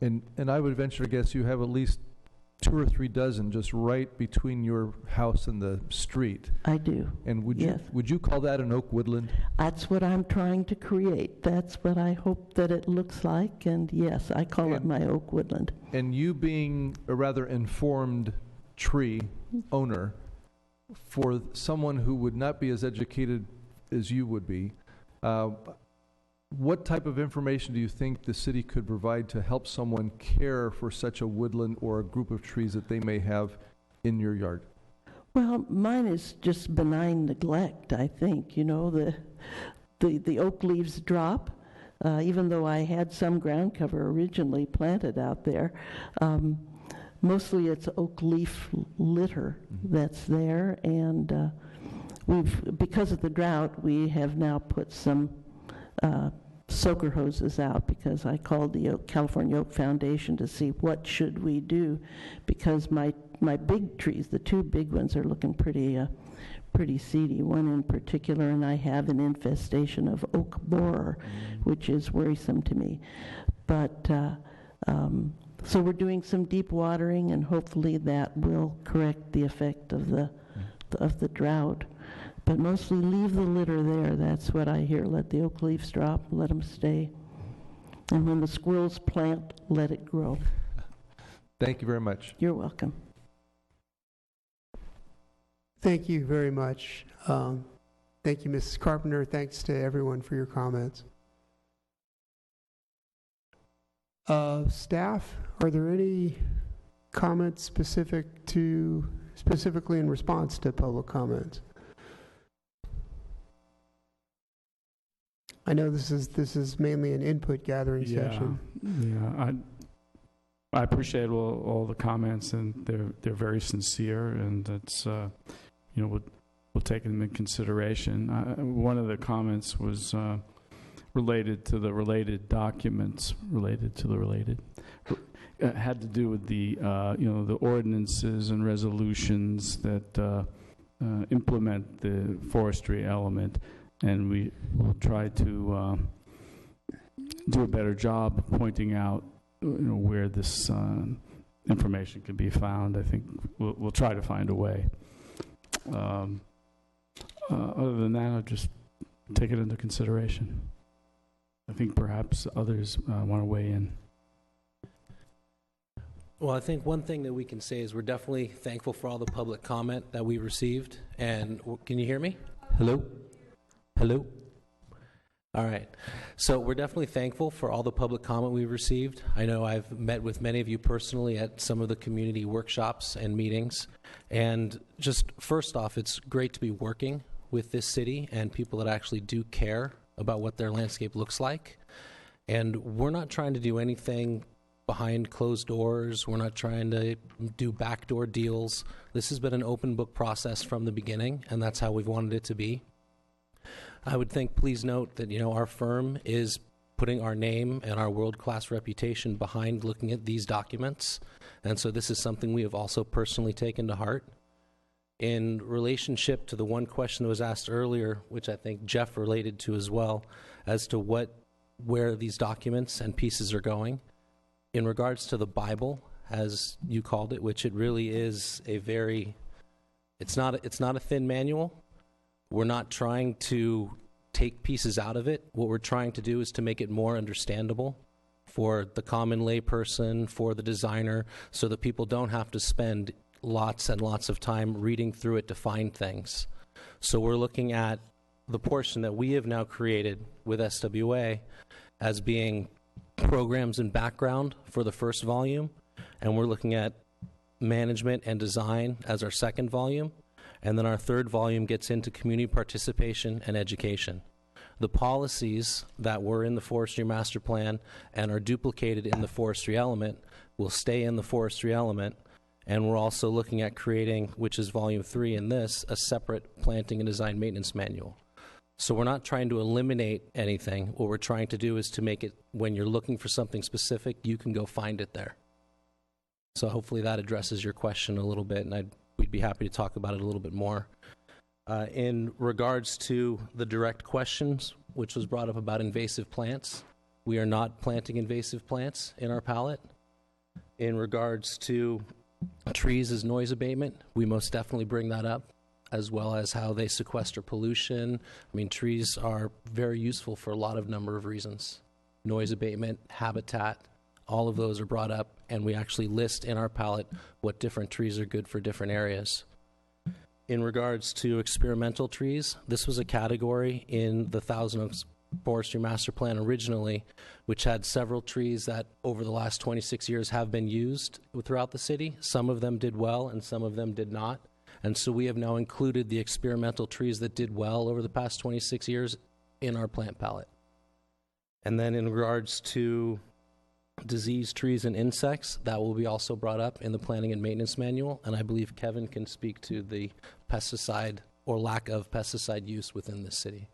And I would venture to guess you have at least 2 or 3 dozen just right between your house and the street. I do. And Yes. would you call that an oak woodland? That's what I'm trying to create. That's what I hope that it looks like, and yes, I call it my oak woodland. And you being a rather informed tree owner, for someone who would not be as educated as you would be, what type of information do you think the city could provide to help someone care for such a woodland or a group of trees that they may have in your yard? Well, mine is just benign neglect, I think. You know, the oak leaves drop, even though I had some ground cover originally planted out there. Mostly it's oak leaf litter that's there, and because of the drought, we have now put some soaker hoses out, because I called the California Oak Foundation to see what should we do, because my big trees, the 2 big ones, are looking pretty pretty seedy, one in particular, and I have an infestation of oak borer, which is worrisome to me. But so we're doing some deep watering, and hopefully that will correct the effect of the drought. But mostly leave the litter there. That's what I hear. Let the oak leaves drop, let them stay. And when the squirrels plant, let it grow. Thank you very much. You're welcome. Thank you very much. Thank you, Mrs. Carpenter. Thanks to everyone for your comments. Staff, are there any comments specifically in response to public comments? I know this is mainly an input gathering session. Yeah, I appreciate all the comments, and they're very sincere, and it's we'll take them in consideration. One of the comments was related to the related documents, had to do with the the ordinances and resolutions that implement the forestry element, and we will try to do a better job of pointing out where this information can be found. I think we'll try to find a way. Other than that, I'll just take it into consideration. I think perhaps others want to weigh in. Well, I think one thing that we can say is we're definitely thankful for all the public comment that we received. And can you hear me? Hello? Hello? All right. So we're definitely thankful for all the public comment we've received. I know I've met with many of you personally at some of the community workshops and meetings. And just first off, it's great to be working with this city and people that actually do care about what their landscape looks like. And we're not trying to do anything behind closed doors. We're not trying to do backdoor deals. This has been an open book process from the beginning, and that's how we've wanted it to be. I would think, please note that, our firm is putting our name and our world-class reputation behind looking at these documents. And so this is something we have also personally taken to heart. In relationship to the one question that was asked earlier, which I think Jeff related to as well, as to where these documents and pieces are going, in regards to the Bible, as you called it, which it really is it's not a thin manual. We're not trying to take pieces out of it. What we're trying to do is to make it more understandable for the common layperson, for the designer, so that people don't have to spend lots and lots of time reading through it to find things. So we're looking at the portion that we have now created with SWA as being programs and background for the first volume, and we're looking at management and design as our second volume, and then our third volume gets into community participation and education. The policies that were in the forestry master plan and are duplicated in the forestry element will stay in the forestry element, and we're also looking at creating, which is volume 3 in this, a separate planting and design maintenance manual. So we're not trying to eliminate anything. What we're trying to do is to make it, when you're looking for something specific, you can go find it there. So hopefully that addresses your question a little bit, and we'd be happy to talk about it a little bit more. In regards to the direct questions, which was brought up about invasive plants, we are not planting invasive plants in our palette. In regards to trees as noise abatement, we most definitely bring that up, as well as how they sequester pollution. I mean, trees are very useful for a lot of number of reasons. Noise abatement, habitat, all of those are brought up, and we actually list in our palette what different trees are good for different areas. In regards to experimental trees, this was a category in the Thousand Oaks Forestry Master Plan originally, which had several trees that over the last 26 years have been used throughout the city. Some of them did well and some of them did not. And so we have now included the experimental trees that did well over the past 26 years in our plant palette. And then in regards to disease trees and insects, that will be also brought up in the planning and maintenance manual. And I believe Kevin can speak to the pesticide or lack of pesticide use within the city.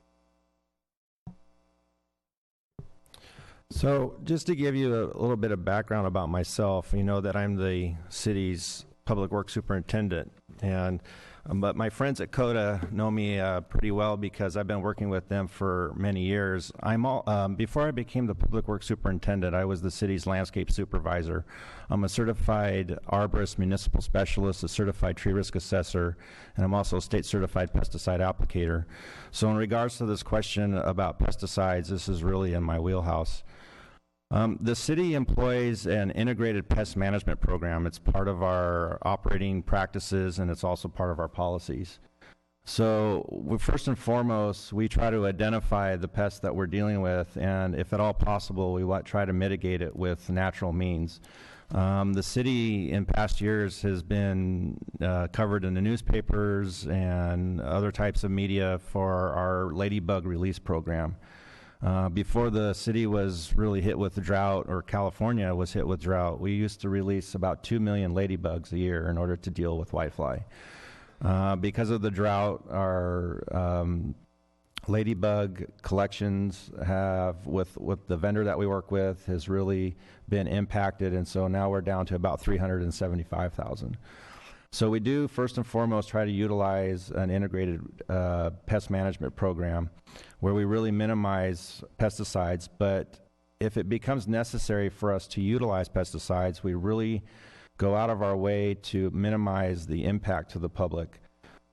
So just to give you a little bit of background about myself, you know that I'm the city's public works superintendent, and But my friends at CODA know me pretty well because I've been working with them for many years. Before I became the Public Works Superintendent, I was the city's landscape supervisor. I'm a certified arborist municipal specialist, a certified tree risk assessor, and I'm also a state certified pesticide applicator. So in regards to this question about pesticides, this is really in my wheelhouse. The city employs an integrated pest management program. It's part of our operating practices, and it's also part of our policies. So first and foremost, we try to identify the pests that we're dealing with, and if at all possible, we try to mitigate it with natural means. The city in past years has been covered in the newspapers and other types of media for our ladybug release program. Before the city was really hit with the drought, or California was hit with drought, we used to release about 2 million ladybugs a year in order to deal with whitefly. Because of the drought, our ladybug collections with the vendor that we work with, has really been impacted, and so now we're down to about 375,000. So we do, first and foremost, try to utilize an integrated pest management program where we really minimize pesticides, but if it becomes necessary for us to utilize pesticides, we really go out of our way to minimize the impact to the public.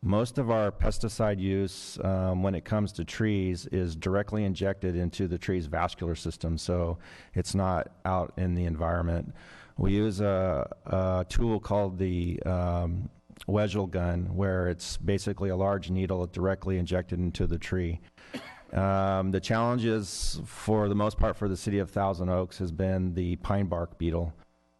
Most of our pesticide use when it comes to trees is directly injected into the tree's vascular system, so it's not out in the environment. We use a tool called the Wedgel gun, where it's basically a large needle directly injected into the tree. The challenges, for the most part, for the city of Thousand Oaks has been the pine bark beetle.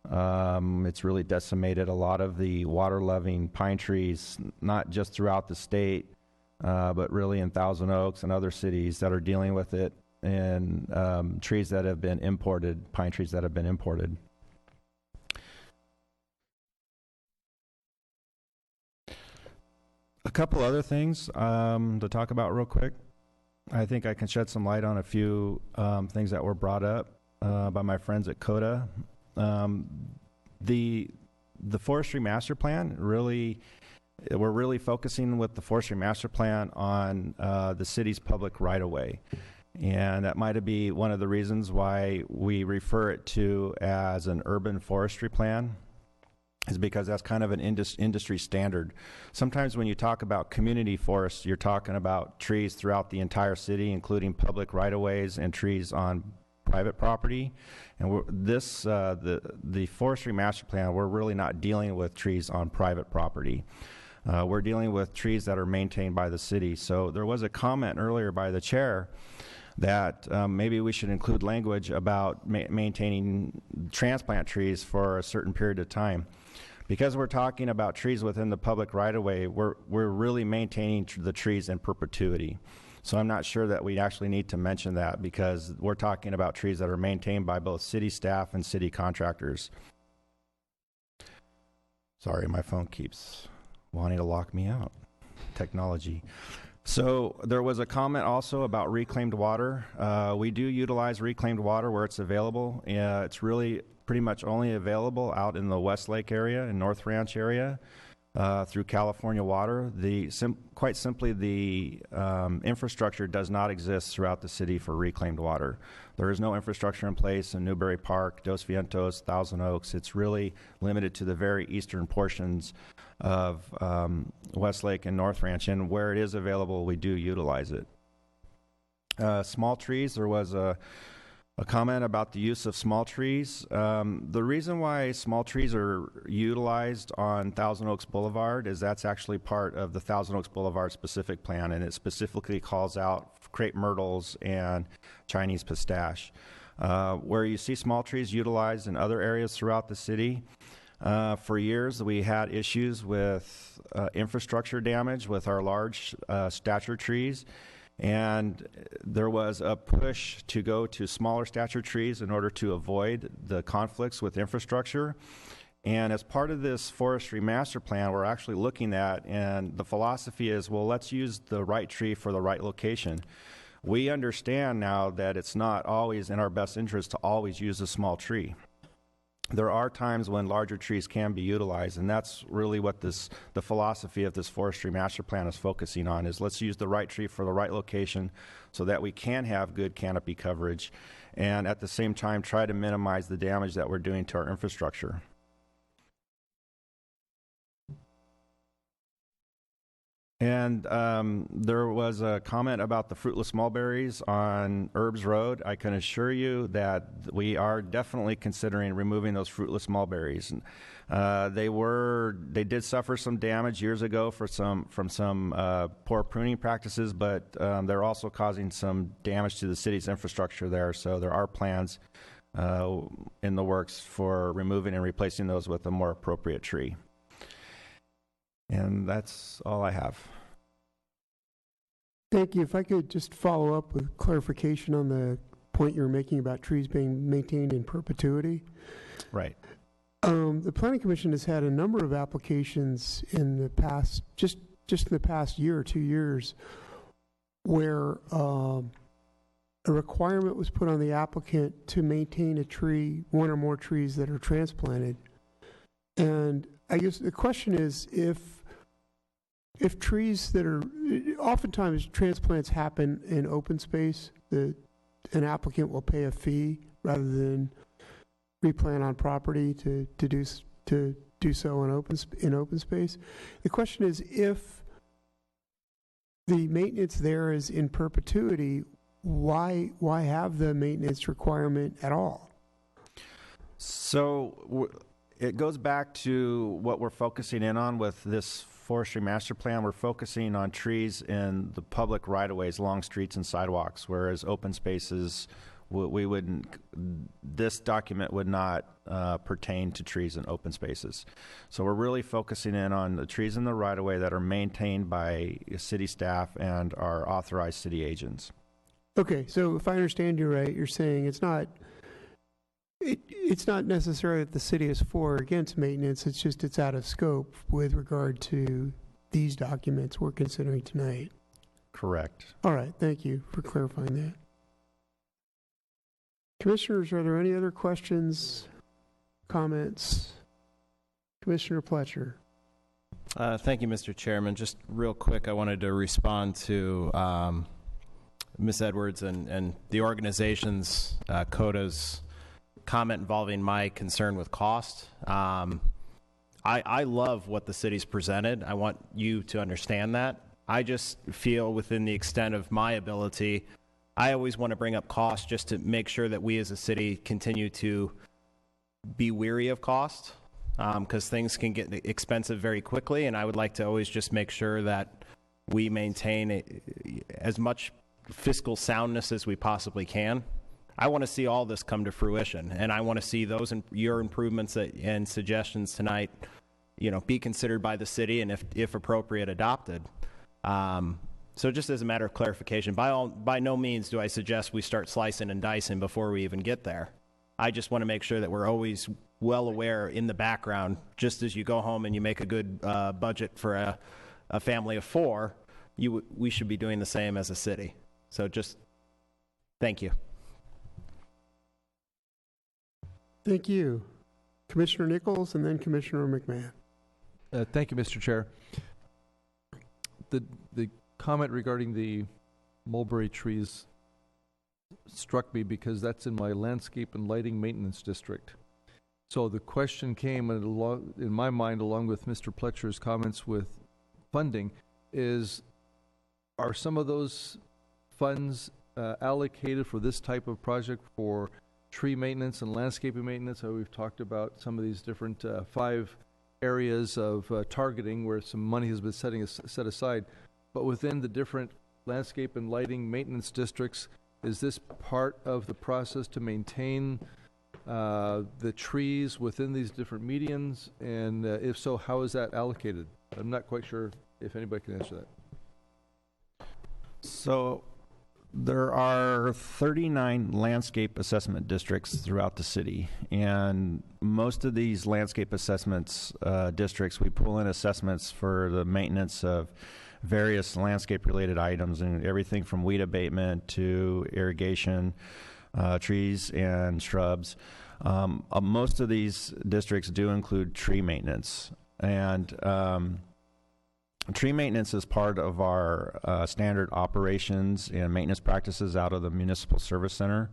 It's really decimated a lot of the water-loving pine trees, not just throughout the state, but really in Thousand Oaks and other cities that are dealing with it, and trees that have been imported, pine trees that have been imported. A couple other things to talk about real quick. I think I can shed some light on a few things that were brought up by my friends at CODA. The Forestry Master Plan, we're really focusing with the Forestry Master Plan on the city's public right-of-way. And that might be one of the reasons why we refer it to as an urban forestry plan, is because that's kind of an industry standard. Sometimes when you talk about community forests, you're talking about trees throughout the entire city, including public right-of-ways and trees on private property. And the Forestry Master Plan, we're really not dealing with trees on private property. We're dealing with trees that are maintained by the city. So there was a comment earlier by the chair that maybe we should include language about maintaining transplant trees for a certain period of time. Because we're talking about trees within the public right-of-way, we're really maintaining the trees in perpetuity. So I'm not sure that we actually need to mention that, because we're talking about trees that are maintained by both city staff and city contractors. Sorry, my phone keeps wanting to lock me out. Technology. So there was a comment also about reclaimed water. We do utilize reclaimed water where it's available. It's really pretty much only available out in the Westlake area and North Ranch area through California Water. Quite simply, the infrastructure does not exist throughout the city for reclaimed water. There is no infrastructure in place in Newbury Park, Dos Vientos, Thousand Oaks. It's really limited to the very eastern portions of Westlake and North Ranch, and where it is available, we do utilize it. Small trees, there was a comment about the use of small trees. The reason why small trees are utilized on Thousand Oaks Boulevard is that's actually part of the Thousand Oaks Boulevard specific plan, and it specifically calls out crepe myrtles and Chinese pistache. Where you see small trees utilized in other areas throughout the city, for years we had issues with infrastructure damage with our large stature trees. And there was a push to go to smaller stature trees in order to avoid the conflicts with infrastructure. And as part of this forestry master plan, we're actually looking at, and the philosophy is, well, let's use the right tree for the right location. We understand now that it's not always in our best interest to always use a small tree. there are times when larger trees can be utilized, and that's really what the philosophy of this forestry master plan is focusing on, is let's use the right tree for the right location so that we can have good canopy coverage, and at the same time try to minimize the damage that we're doing to our infrastructure. And there was a comment about the fruitless mulberries on Herbs Road. I can assure you that we are definitely considering removing those fruitless mulberries. They did suffer some damage years ago from some poor pruning practices, but they're also causing some damage to the city's infrastructure there. So there are plans in the works for removing and replacing those with a more appropriate tree. And that's all I have. Thank you. If I could just follow up with clarification on the point you were making about trees being maintained in perpetuity. Right. The Planning Commission has had a number of applications in the past, just in the past year or 2 years, where a requirement was put on the applicant to maintain a tree, one or more trees that are transplanted. And I guess the question is, if trees that are, oftentimes transplants happen in open space, an applicant will pay a fee rather than replant on property to do so in open space. The question is, if the maintenance there is in perpetuity, why have the maintenance requirement at all? So it goes back to what we're focusing in on with this forestry master plan. We're focusing on trees in the public right-of-ways along streets and sidewalks, whereas open spaces, this document would not pertain to trees in open spaces. So we're really focusing in on the trees in the right-of-way that are maintained by city staff and our authorized city agents. Okay, so if I understand you right, you're saying it's not necessarily that the city is for or against maintenance, it's just it's out of scope with regard to these documents we're considering tonight. Correct. All right, thank you for clarifying that. Commissioners, are there any other questions, comments? Commissioner Pletcher. Thank you, Mr. Chairman. Just real quick, I wanted to respond to Ms. Edwards and the organization's, CODA's comment involving my concern with cost. I love what the city's presented. I want you to understand that. I just feel within the extent of my ability, I always want to bring up cost just to make sure that we as a city continue to be weary of cost, because things can get expensive very quickly, and I would like to always just make sure that we maintain as much fiscal soundness as we possibly can. I want to see all this come to fruition, and I want to see those your improvements and suggestions tonight, be considered by the city and, if appropriate, adopted. So just as a matter of clarification, by no means do I suggest we start slicing and dicing before we even get there. I just want to make sure that we're always well aware in the background, just as you go home and you make a good budget for a family of 4, we should be doing the same as a city. So just thank you. Thank you. Commissioner Nichols and then Commissioner McMahon. Thank you, Mr. Chair. The comment regarding the mulberry trees struck me because that's in my landscape and lighting maintenance district. So the question came in my mind, along with Mr. Pletcher's comments with funding, are some of those funds allocated for this type of project for tree maintenance and landscaping maintenance? How we've talked about some of these different 5 areas of targeting where some money has been set aside. But within the different landscape and lighting maintenance districts, is this part of the process to maintain the trees within these different medians? And if so, how is that allocated? I'm not quite sure if anybody can answer that. So there are 39 landscape assessment districts throughout the city, and most of these landscape assessments districts, we pull in assessments for the maintenance of various landscape-related items, and everything from weed abatement to irrigation, trees and shrubs. Most of these districts do include tree maintenance, and tree maintenance is part of our standard operations and maintenance practices out of the Municipal Service Center.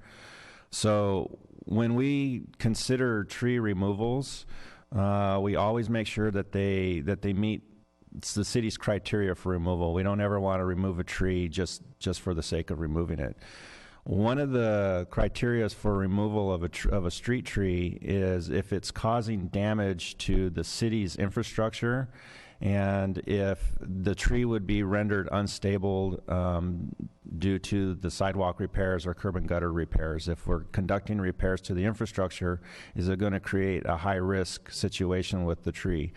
So when we consider tree removals, we always make sure that they meet the city's criteria for removal. We don't ever want to remove a tree just for the sake of removing it. One of the criteria for removal of a street tree is if it's causing damage to the city's infrastructure, and if the tree would be rendered unstable due to the sidewalk repairs or curb and gutter repairs. If we're conducting repairs to the infrastructure, is it going to create a high-risk situation with the tree?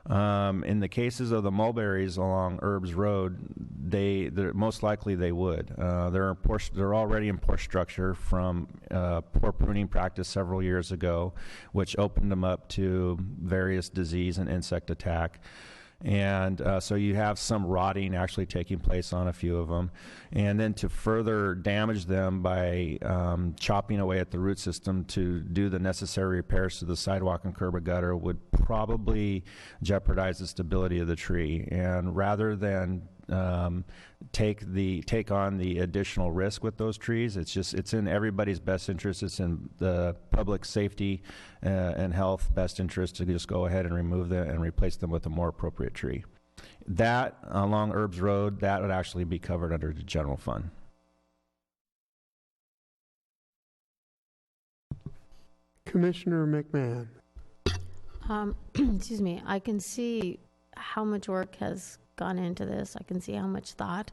In the cases of the mulberries along Herbs Road, they're most likely they would. They're already in poor structure from poor pruning practice several years ago, which opened them up to various disease and insect attack. And so you have some rotting actually taking place on a few of them. And then to further damage them by chopping away at the root system to do the necessary repairs to the sidewalk and curb and gutter would probably jeopardize the stability of the tree. And rather than take on the additional risk with those trees, it's in everybody's best interest. It's in the public safety and health best interest to just go ahead and remove them and replace them with a more appropriate tree. That along Herbs Road, that would actually be covered under the general fund. Commissioner McMahon. Excuse me. I can see how much work has gone into this. I can see how much thought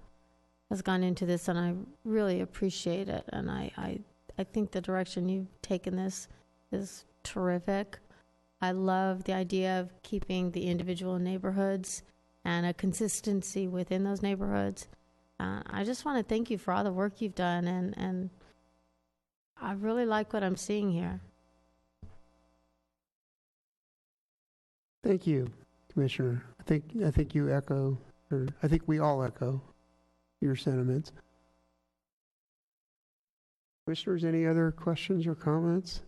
has gone into this, and I really appreciate it. And I think the direction you've taken this is terrific. I love the idea of keeping the individual neighborhoods and a consistency within those neighborhoods. I just want to thank you for all the work you've done, and I really like what I'm seeing here. Thank you, Commissioner. I think you echo, or I think we all echo your sentiments. Commissioners, any other questions or comments?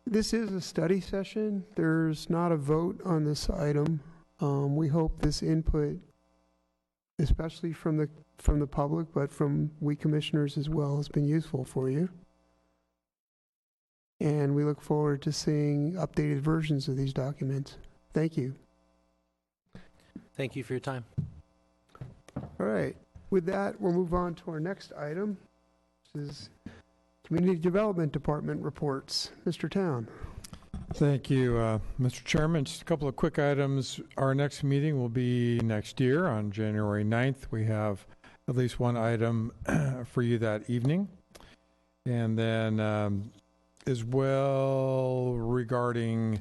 This is a study session. There's not a vote on this item. We hope this input, especially from the public, but from we commissioners as well, has been useful for you. And we look forward to seeing updated versions of these documents. Thank you. Thank you for your time. All right. With that, we'll move on to our next item, which is Community Development Department reports. Mr. Town. Thank you, Mr. Chairman. Just a couple of quick items. Our next meeting will be next year on January 9th. We have at least one item for you that evening. And then as well regarding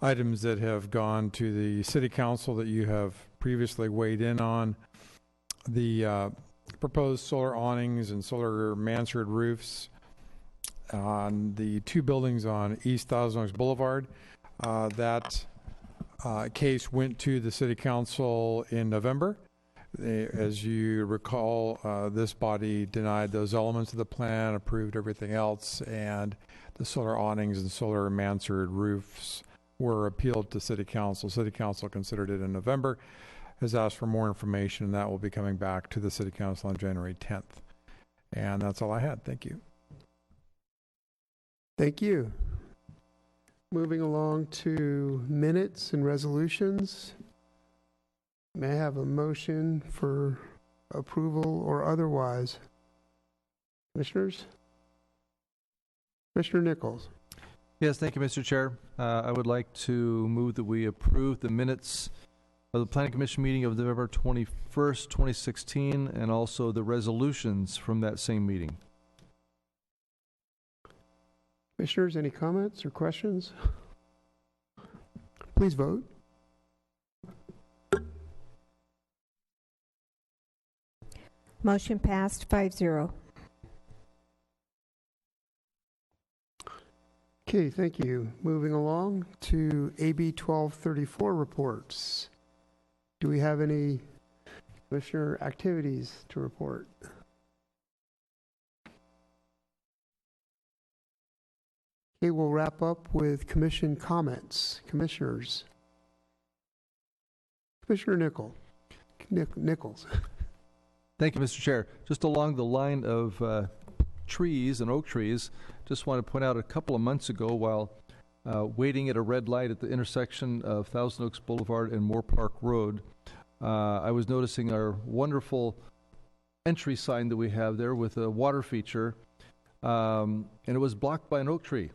items that have gone to the City Council that you have previously weighed in on, the proposed solar awnings and solar mansard roofs on the two buildings on East Thousand Oaks Boulevard. That case went to the City Council in November. As you recall, this body denied those elements of the plan, approved everything else, and the solar awnings and solar mansard roofs were appealed to City Council. City Council considered it in November, has asked for more information, and that will be coming back to the City Council on January 10th. And that's all I had. Thank you. Thank you. Moving along to minutes and resolutions. May I have a motion for approval or otherwise? Commissioners? Commissioner Nichols. Yes, thank you, Mr. Chair. I would like to move that we approve the minutes of the Planning Commission meeting of November 21st, 2016, and also the resolutions from that same meeting. Commissioners, any comments or questions? Please vote. Motion passed 5-0. Okay, thank you. Moving along to AB 1234 reports. Do we have any commissioner activities to report? Okay, we'll wrap up with commission comments. Commissioners. Commissioner Nichols. Thank you, Mr. Chair. Just along the line of trees and oak trees, just want to point out a couple of months ago while waiting at a red light at the intersection of Thousand Oaks Boulevard and Moore Park Road, I was noticing our wonderful entry sign that we have there with a water feature, and it was blocked by an oak tree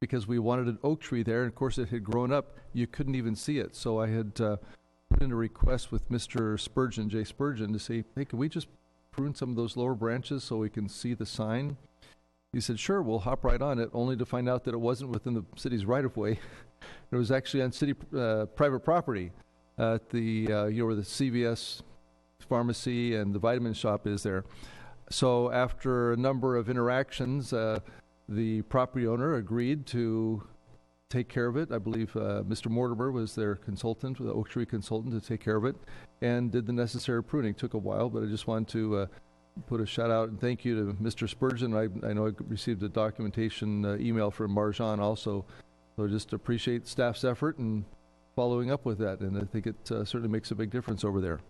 because we wanted an oak tree there, and of course it had grown up. You couldn't even see it, so I had put in a request with Mr. Spurgeon, Jay Spurgeon, to say, hey, can we just prune some of those lower branches so we can see the sign? He said, sure, we'll hop right on it, only to find out that it wasn't within the city's right-of-way. It was actually on city private property at the, where the CVS pharmacy and the vitamin shop is there. So after a number of interactions, the property owner agreed to take care of it. I believe Mr. Mortimer was their consultant, the Oak Tree consultant, to take care of it, and did the necessary pruning. Took a while, but I just wanted to put a shout out and thank you to Mr. Spurgeon. I know I received a documentation email from Marjan also, so just appreciate staff's effort and following up with that, and I think it certainly makes a big difference over there.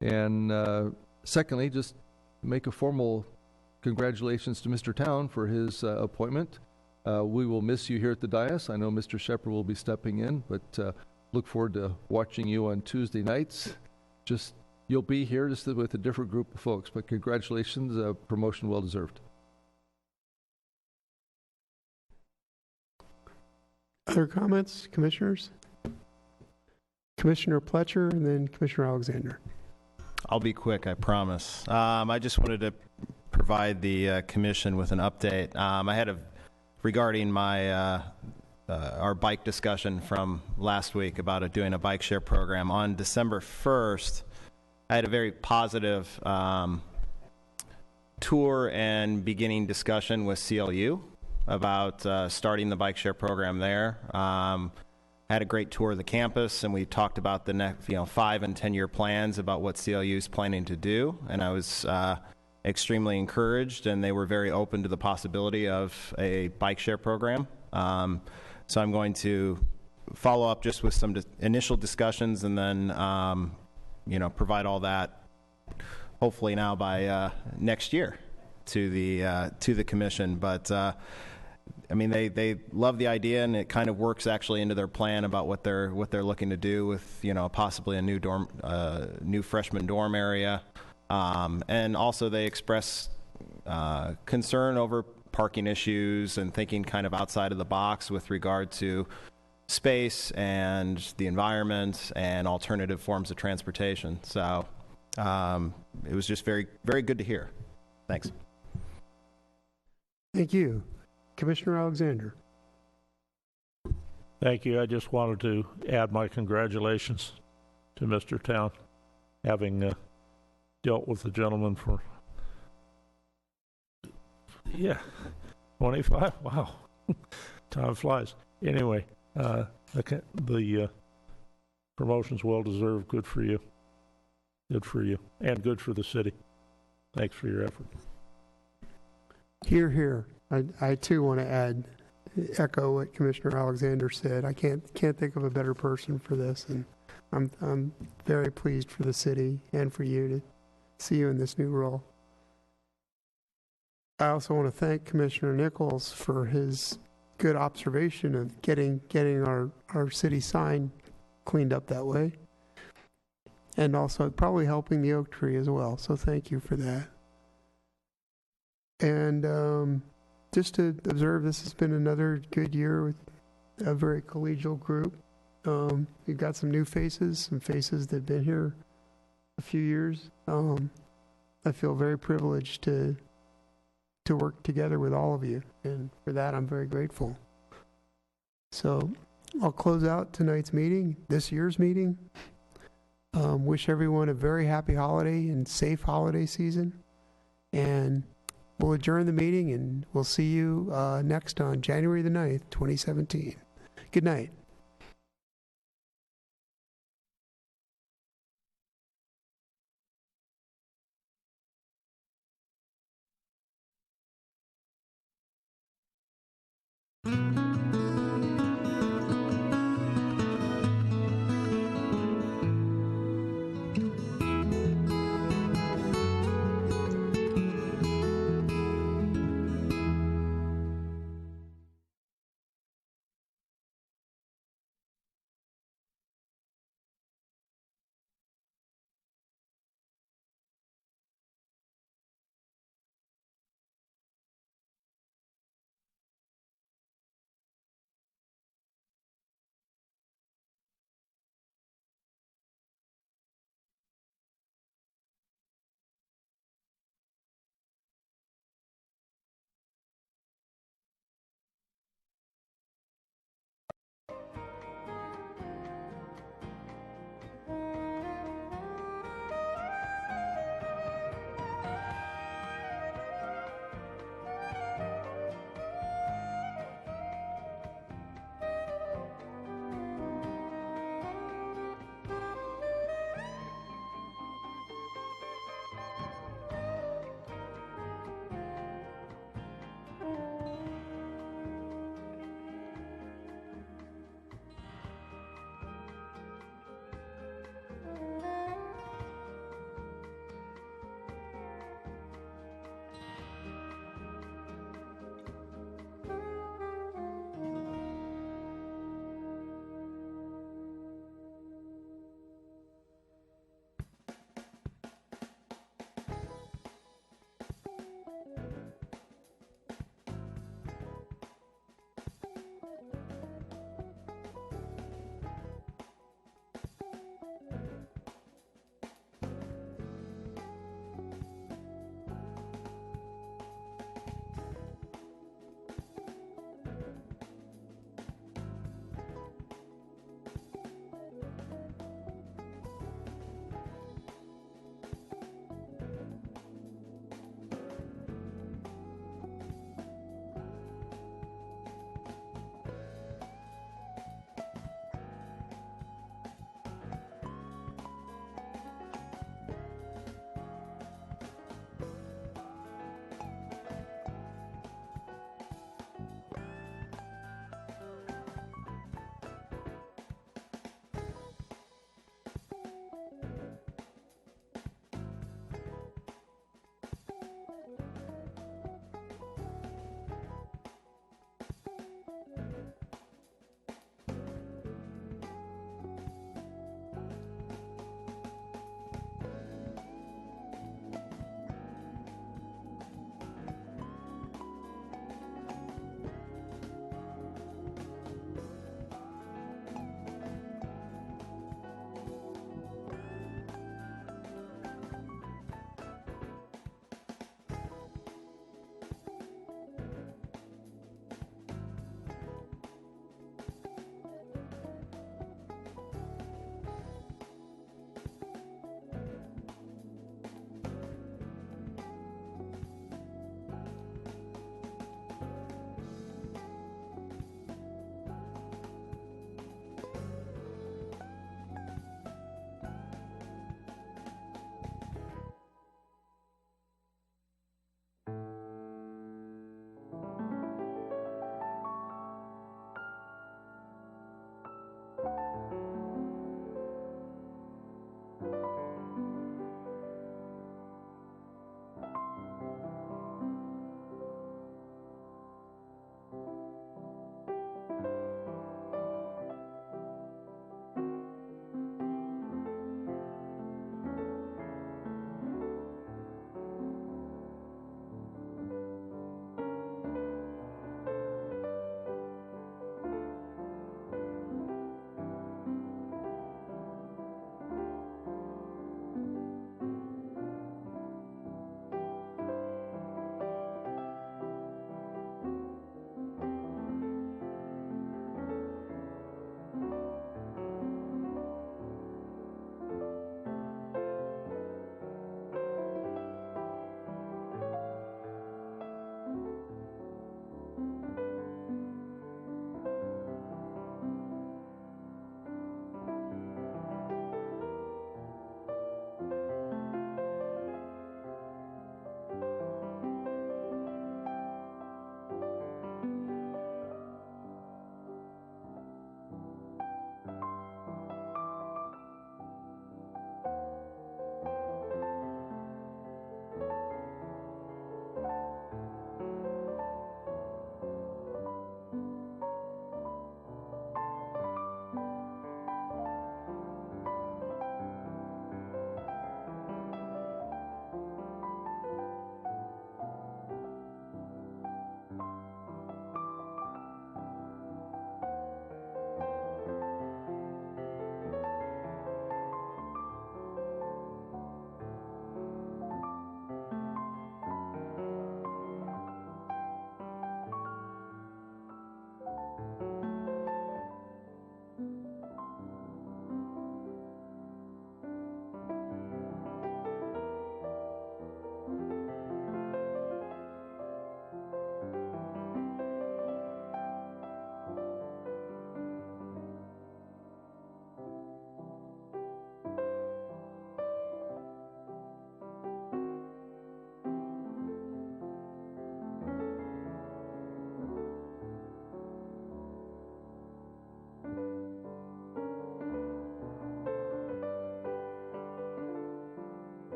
And secondly, just make a formal congratulations to Mr. Town for his appointment. We will miss you here at the dais. I know Mr. Shepherd will be stepping in, but look forward to watching you on Tuesday nights. Just you'll be here just with a different group of folks, but congratulations, promotion well deserved. Other comments, commissioners? Commissioner Pletcher and then Commissioner Alexander. I'll be quick, I promise. I just wanted to provide the commission with an update. I had regarding my our bike discussion from last week about doing a bike share program. On December 1st, I had a very positive tour and beginning discussion with CLU about starting the bike share program there. Had a great tour of the campus, and we talked about the next 5 and 10 year plans about what CLU is planning to do, and I was extremely encouraged, and they were very open to the possibility of a bike share program. So I'm going to follow up just with some initial discussions, and then provide all that hopefully now by next year to the commission. But I mean, they love the idea, and it kind of works actually into their plan about what they're looking to do with possibly a new freshman dorm area. And also they express concern over parking issues and thinking kind of outside of the box with regard to space and the environment and alternative forms of transportation. So it was just very, very good to hear. Thanks. Thank you. Commissioner Alexander. Thank you. I just wanted to add my congratulations to Mr. Town, having dealt with the gentleman for 25. Wow, time flies. Anyway, the promotion's well deserved. Good for you. Good for you, and good for the city. Thanks for your effort. Hear, hear. I too want to echo what Commissioner Alexander said. I can't think of a better person for this, and I'm very pleased for the city and for you to see you in this new role. I also want to thank Commissioner Nichols for his good observation of getting our city sign cleaned up that way, and also probably helping the oak tree as well. So thank you for that. And just to observe, this has been another good year with a very collegial group. We've got some new faces, some faces that have been here a few years. I feel very privileged to work together with all of you, and for that I'm very grateful. So I'll close out tonight's meeting, this year's meeting. Wish everyone a very happy holiday and safe holiday season, and we'll adjourn the meeting, and we'll see you next on January the 9th, 2017. Good night.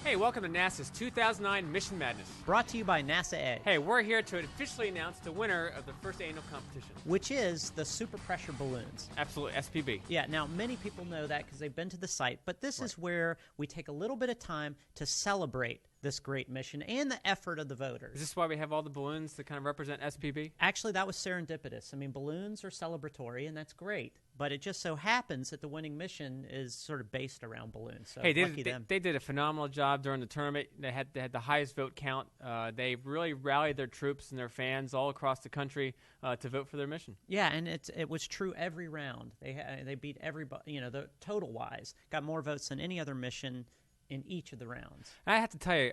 Hey, welcome to NASA's 2009 Mission Madness. Brought to you by NASA Edge. Hey, we're here to officially announce the winner of the first annual competition. Which is the Super Pressure Balloons. Absolutely, SPB. Yeah, now many people know that because they've been to the site, but this is where we take a little bit of time to celebrate this great mission and the effort of the voters. Is this why we have all the balloons that kind of represent SPB? Actually, that was serendipitous. I mean, balloons are celebratory, and that's great. But it just so happens that the winning mission is sort of based around balloons. So hey, lucky them. They did a phenomenal job during the tournament. They had the highest vote count. They really rallied their troops and their fans all across the country to vote for their mission. Yeah, and it was true every round. They beat everybody. You know, the total wise got more votes than any other mission in each of the rounds. I have to tell you,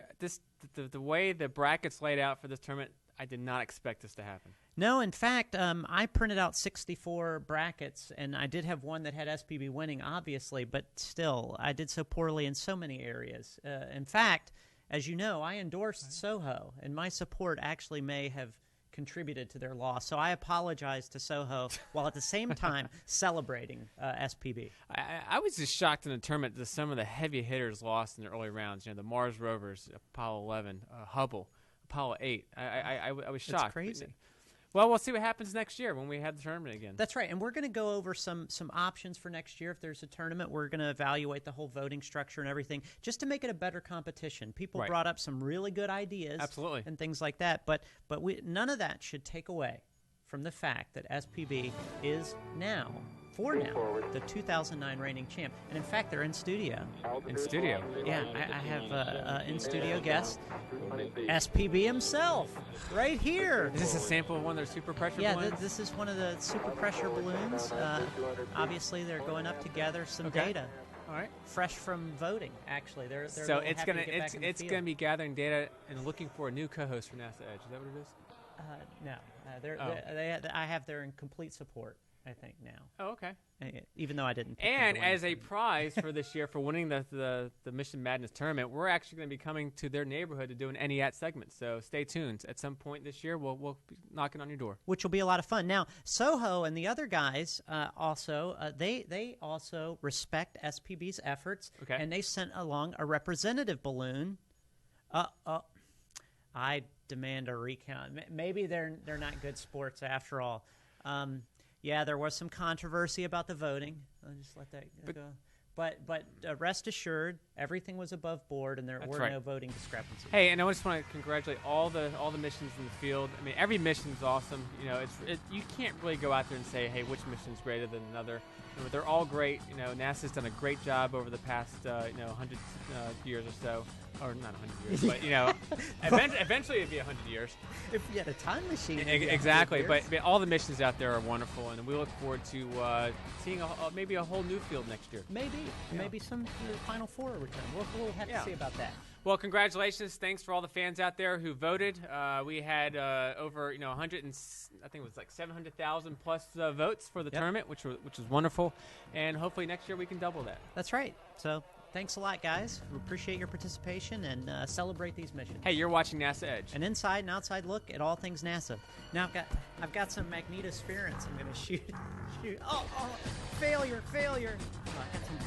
the way the brackets laid out for this tournament, I did not expect this to happen. No, in fact, I printed out 64 brackets, and I did have one that had SPB winning, obviously, but still, I did so poorly in so many areas. In fact, as you know, I endorsed Soho, and my support actually may have contributed to their loss. So I apologize to Soho while at the same time celebrating SPB. I was just shocked in the tournament that some of the heavy hitters lost in the early rounds. You know, the Mars rovers, Apollo 11, Hubble, Apollo 8. I was shocked. That's crazy. Well, we'll see what happens next year when we have the tournament again. That's right, and we're going to go over some options for next year. If there's a tournament, we're going to evaluate the whole voting structure and everything, just to make it a better competition. People brought up some really good ideas, absolutely, and things like that. But none of that should take away from the fact that SPB is now, the 2009 reigning champ. And in fact, they're in studio. In studio? Yeah, I have an in-studio guest, SPB himself, right here. Is this a sample of one of their super pressure balloons? Yeah, this is one of the super pressure balloons. Obviously, they're going up to gather some data. All right. Fresh from voting, actually. They're so it's gonna be gathering data and looking for a new co-host for NASA Edge. Is that what it is? No, I have their in complete support, I think, now. Oh, okay. Even though I didn't. And as a prize for this year for winning the Mission Madness tournament, we're actually going to be coming to their neighborhood to do an NEAT segment. So stay tuned. At some point this year, we'll be knocking on your door. Which will be a lot of fun. Now, Soho and the other guys they also respect SPB's efforts, and they sent along a representative balloon. I demand a recount. Maybe they're not good sports after all. Yeah, there was some controversy about the voting. I'll just let that go. But rest assured, everything was above board, and there were no voting discrepancies. Hey, and I just want to congratulate all the missions in the field. I mean, every mission is awesome. You know, you can't really go out there and say, hey, which mission is greater than another. You know, they're all great. You know, NASA's done a great job over the past 100 years or so. Or not 100 years, but, you know, eventually it'd be 100 years. If you had a time machine. Exactly, but all the missions out there are wonderful, and we look forward to seeing maybe a whole new field next year. Maybe some Final Four return. We'll have to see about that. Well, congratulations! Thanks for all the fans out there who voted. We had over 100 and I think it was like 700,000 plus votes for the tournament, which was wonderful, and hopefully next year we can double that. That's right. So. Thanks a lot, guys. We appreciate your participation and celebrate these missions. Hey, you're watching NASA Edge. An inside and outside look at all things NASA. Now I've got some magnetospherents I'm going to shoot. Oh, failure. Oh, I had some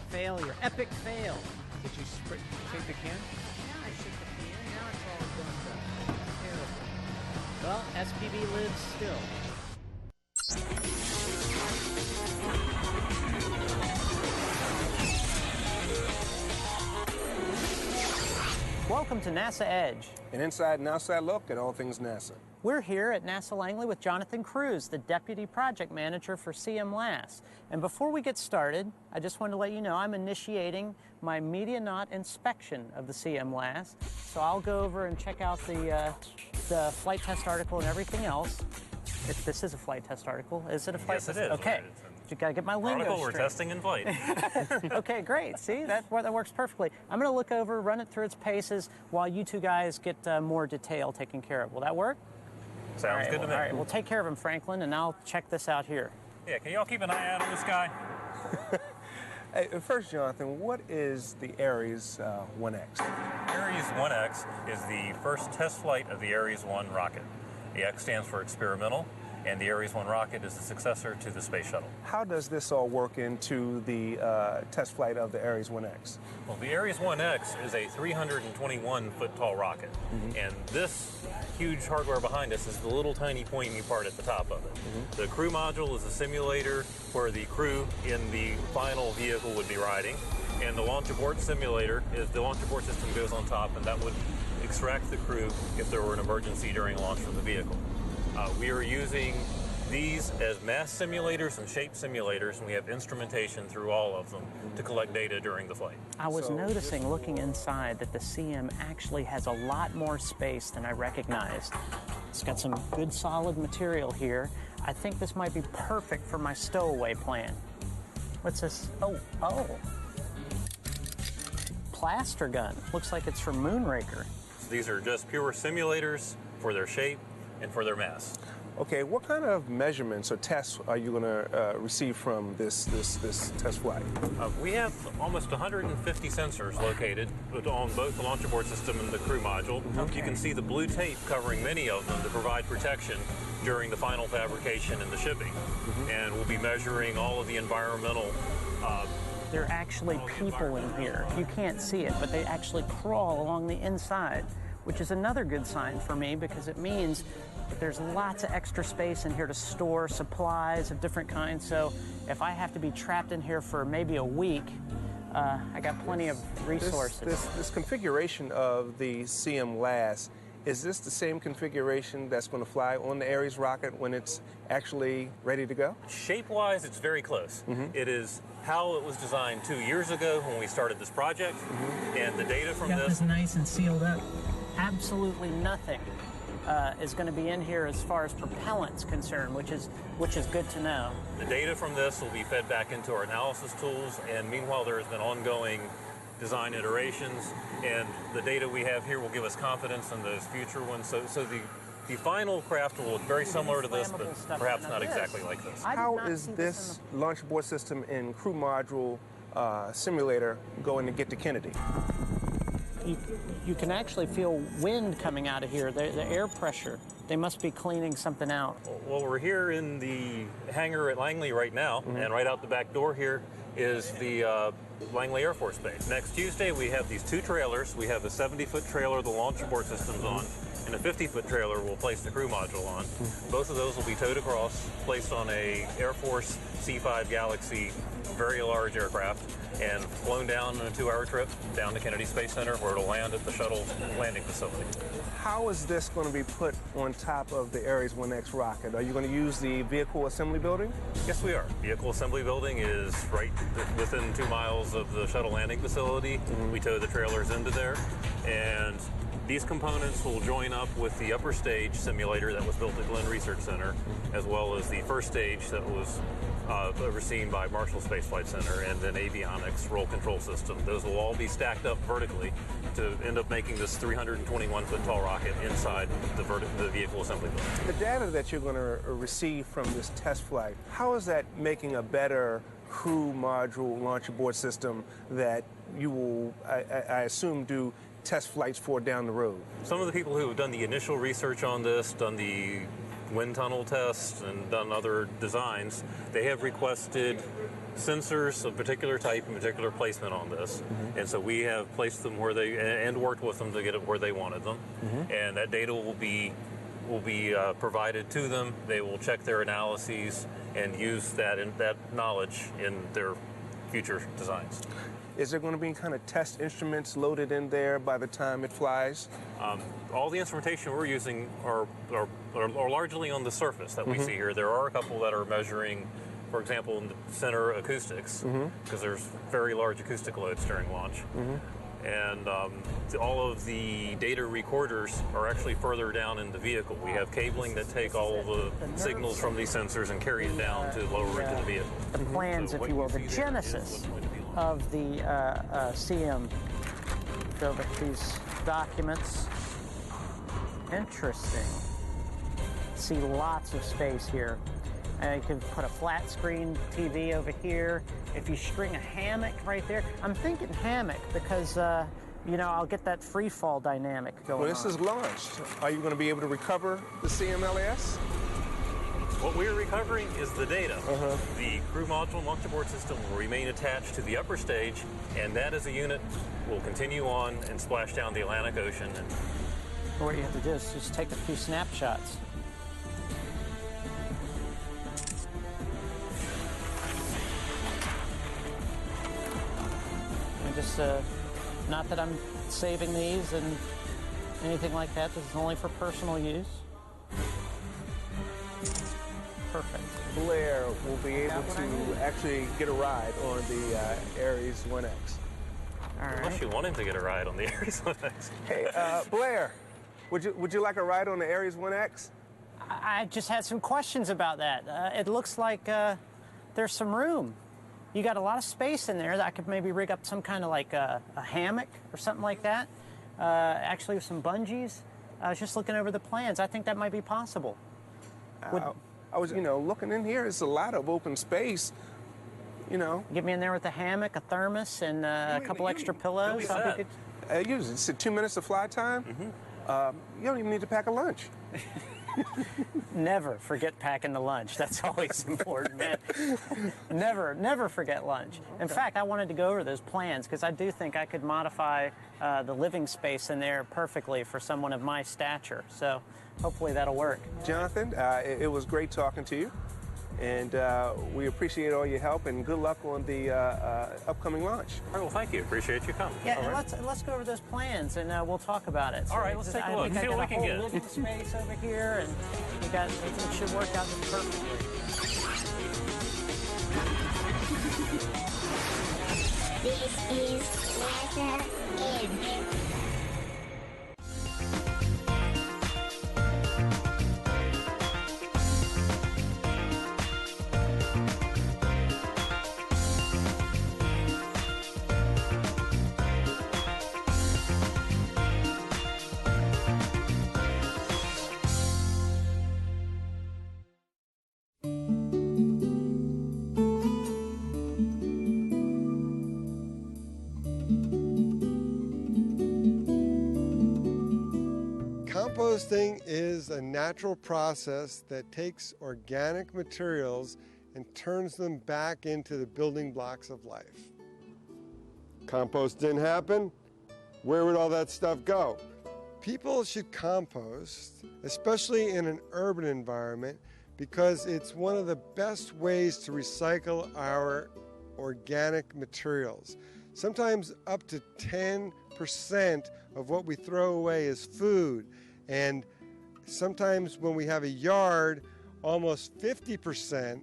failure. Epic fail. Did you shake the can? Yeah, I shook the can. Now it's all done. Terrible. Well, SPB lives still. Welcome to NASA Edge. An inside and outside look at all things NASA. We're here at NASA Langley with Jonathan Cruz, the Deputy Project Manager for CMLAS. And before we get started, I just wanted to let you know I'm initiating my Medianaut inspection of the CMLAS. So I'll go over and check out the flight test article and everything else. If this is a flight test article, is it a flight test? Yes, it is. Okay. You got to get my lingo article straight. We're testing in flight. Okay, great. See, that works perfectly. I'm going to look over, run it through its paces, while you two guys get more detail taken care of. Will that work? Sounds good to me. All right, well, take care of him, Franklin, and I'll check this out here. Yeah, can y'all keep an eye out on this guy? Hey, first, Jonathan, what is the Ares 1X? Ares 1X is the first test flight of the Ares 1 rocket. The X stands for experimental, and the Ares 1 rocket is the successor to the space shuttle. How does this all work into the test flight of the Ares 1X? Well, the Ares 1X is a 321-foot tall rocket, and this huge hardware behind us is the little tiny pointy part at the top of it. The crew module is a simulator where the crew in the final vehicle would be riding, and the launch abort simulator is the launch abort system goes on top, and that would extract the crew if there were an emergency during launch from the vehicle. We are using these as mass simulators and shape simulators, and we have instrumentation through all of them to collect data during the flight. I was noticing looking inside that the CM actually has a lot more space than I recognized. It's got some good solid material here. I think this might be perfect for my stowaway plan. What's this? Oh. Plaster gun. Looks like it's for Moonraker. These are just pure simulators for their shape and for their mass. Okay, what kind of measurements or tests are you going to receive from this test flight? We have almost 150 sensors located on both the launch abort system and the crew module. Okay. You can see the blue tape covering many of them to provide protection during the final fabrication and the shipping. And we'll be measuring all of the environmental there are actually people in here. You can't see it, but they actually crawl along the inside, which is another good sign for me because it means that there's lots of extra space in here to store supplies of different kinds. So if I have to be trapped in here for maybe a week, I got plenty of resources. This configuration of the CM LAS, is this the same configuration that's going to fly on the Ares rocket when it's actually ready to go? Shape-wise, it's very close. It is how it was designed 2 years ago when we started this project, and the data from this nice and sealed up. Absolutely nothing is going to be in here as far as propellant's concerned, which is good to know. The data from this will be fed back into our analysis tools, and meanwhile there has been ongoing design iterations, and the data we have here will give us confidence in those future ones. So the final craft will look very similar to this, but perhaps not exactly like this. How is this launch abort system and crew module simulator going to get to Kennedy? You can actually feel wind coming out of here, the air pressure. They must be cleaning something out. Well, we're here in the hangar at Langley right now, and right out the back door here is the Langley Air Force Base. Next Tuesday, we have these two trailers. We have a 70-foot trailer the launch abort system's on, and a 50-foot trailer we'll place the crew module on. Both of those will be towed across, placed on a Air Force C-5 Galaxy, very large aircraft, and flown down on a 2-hour trip down to Kennedy Space Center, where it'll land at the shuttle landing facility. How is this going to be put on top of the Ares 1X rocket? Are you going to use the vehicle assembly building? Yes, we are. Vehicle assembly building is right within 2 miles of the shuttle landing facility. We tow the trailers into there, and these components will join up with the upper stage simulator that was built at Glenn Research Center, as well as the first stage that was overseen by Marshall Space Flight Center, and then avionics roll control system. Those will all be stacked up vertically to end up making this 321-foot tall rocket inside the vehicle assembly building. The data that you're going to receive from this test flight, how is that making a better crew module launch abort system that you will, I assume, do test flights for down the road? Some of the people who have done the initial research on this, done the wind tunnel tests, and done other designs, they have requested sensors of particular type and particular placement on this. And so we have placed them where they, and worked with them to get it where they wanted them. And that data will be provided to them. They will check their analyses and use that knowledge in their future designs. Is there going to be any kind of test instruments loaded in there by the time it flies? All the instrumentation we're using are largely on the surface that we see here. There are a couple that are measuring, for example, in the center acoustics, because there's very large acoustic loads during launch. And all of the data recorders are actually further down in the vehicle. We have cabling that take all of the signals from these sensors and carry it down to lower into the vehicle. The plans, if you will, the genesis of the CM. Go over these documents. Interesting. See lots of space here. You can put a flat screen TV over here. If you string a hammock right there, I'm thinking hammock because, you know, I'll get that free fall dynamic going on. Well, this is launched. Are you going to be able to recover the CM LAS? What we're recovering is the data. The crew module and launch abort system will remain attached to the upper stage, and that as a unit will continue on and splash down the Atlantic Ocean. What you have to do is just take a few snapshots. And just, not that I'm saving these and anything like that. This is only for personal use. Perfect. Blair will be able to actually get a ride on the Ares 1X. All right. Unless you want him to get a ride on the Ares 1X. Hey, Blair, would you like a ride on the Ares 1X? I just had some questions about that. It looks like there's some room. You got a lot of space in there that I could maybe rig up some kind of like a hammock or something like that. Actually with some bungees. I was just looking over the plans. I think that might be possible. I was, looking in here. It's a lot of open space, Get me in there with a hammock, a thermos, and a couple extra pillows. You said 2 minutes of fly time? You don't even need to pack a lunch. Never forget packing the lunch. That's always important, man. Never forget lunch. In fact, I wanted to go over those plans because I do think I could modify the living space in there perfectly for someone of my stature. So hopefully that'll work. Jonathan, it was great talking to you. And we appreciate all your help, and good luck on the upcoming launch. All right, well, thank you. Appreciate you coming. Yeah, and let's go over those plans, and we'll talk about it. All right, let's take a look. See what we can get. Living space over here, and it should work out just perfectly. This is NASA Kids. Composting is a natural process that takes organic materials and turns them back into the building blocks of life. Compost didn't happen, where would all that stuff go? People should compost, especially in an urban environment, because it's one of the best ways to recycle our organic materials. Sometimes up to 10% of what we throw away is food. And sometimes when we have a yard, almost 50%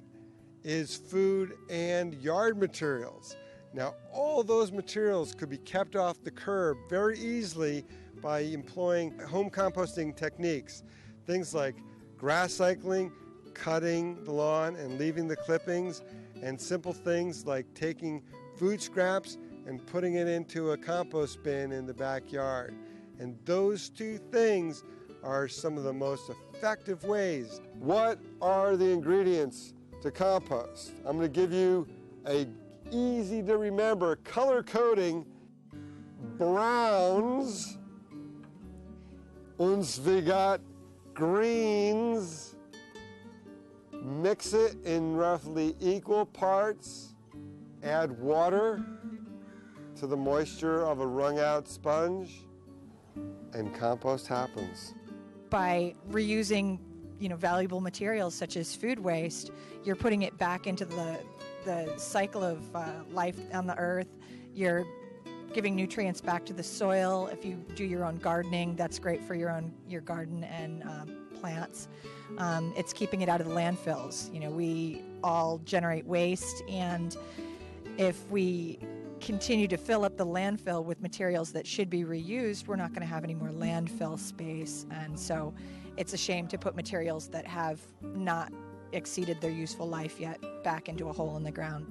is food and yard materials. Now, all those materials could be kept off the curb very easily by employing home composting techniques. Things like grass cycling, cutting the lawn and leaving the clippings, and simple things like taking food scraps and putting it into a compost bin in the backyard. And those two things are some of the most effective ways. What are the ingredients to compost? I'm going to give you a easy to remember color coding: browns, uns we got greens. Mix it in roughly equal parts. Add water to the moisture of a wrung out sponge, and compost happens. By reusing, valuable materials such as food waste, you're putting it back into the cycle of life on the earth. You're giving nutrients back to the soil. If you do your own gardening, that's great for your garden and plants. It's keeping it out of the landfills. We all generate waste, and if we continue to fill up the landfill with materials that should be reused, we're not going to have any more landfill space. And so it's a shame to put materials that have not exceeded their useful life yet back into a hole in the ground.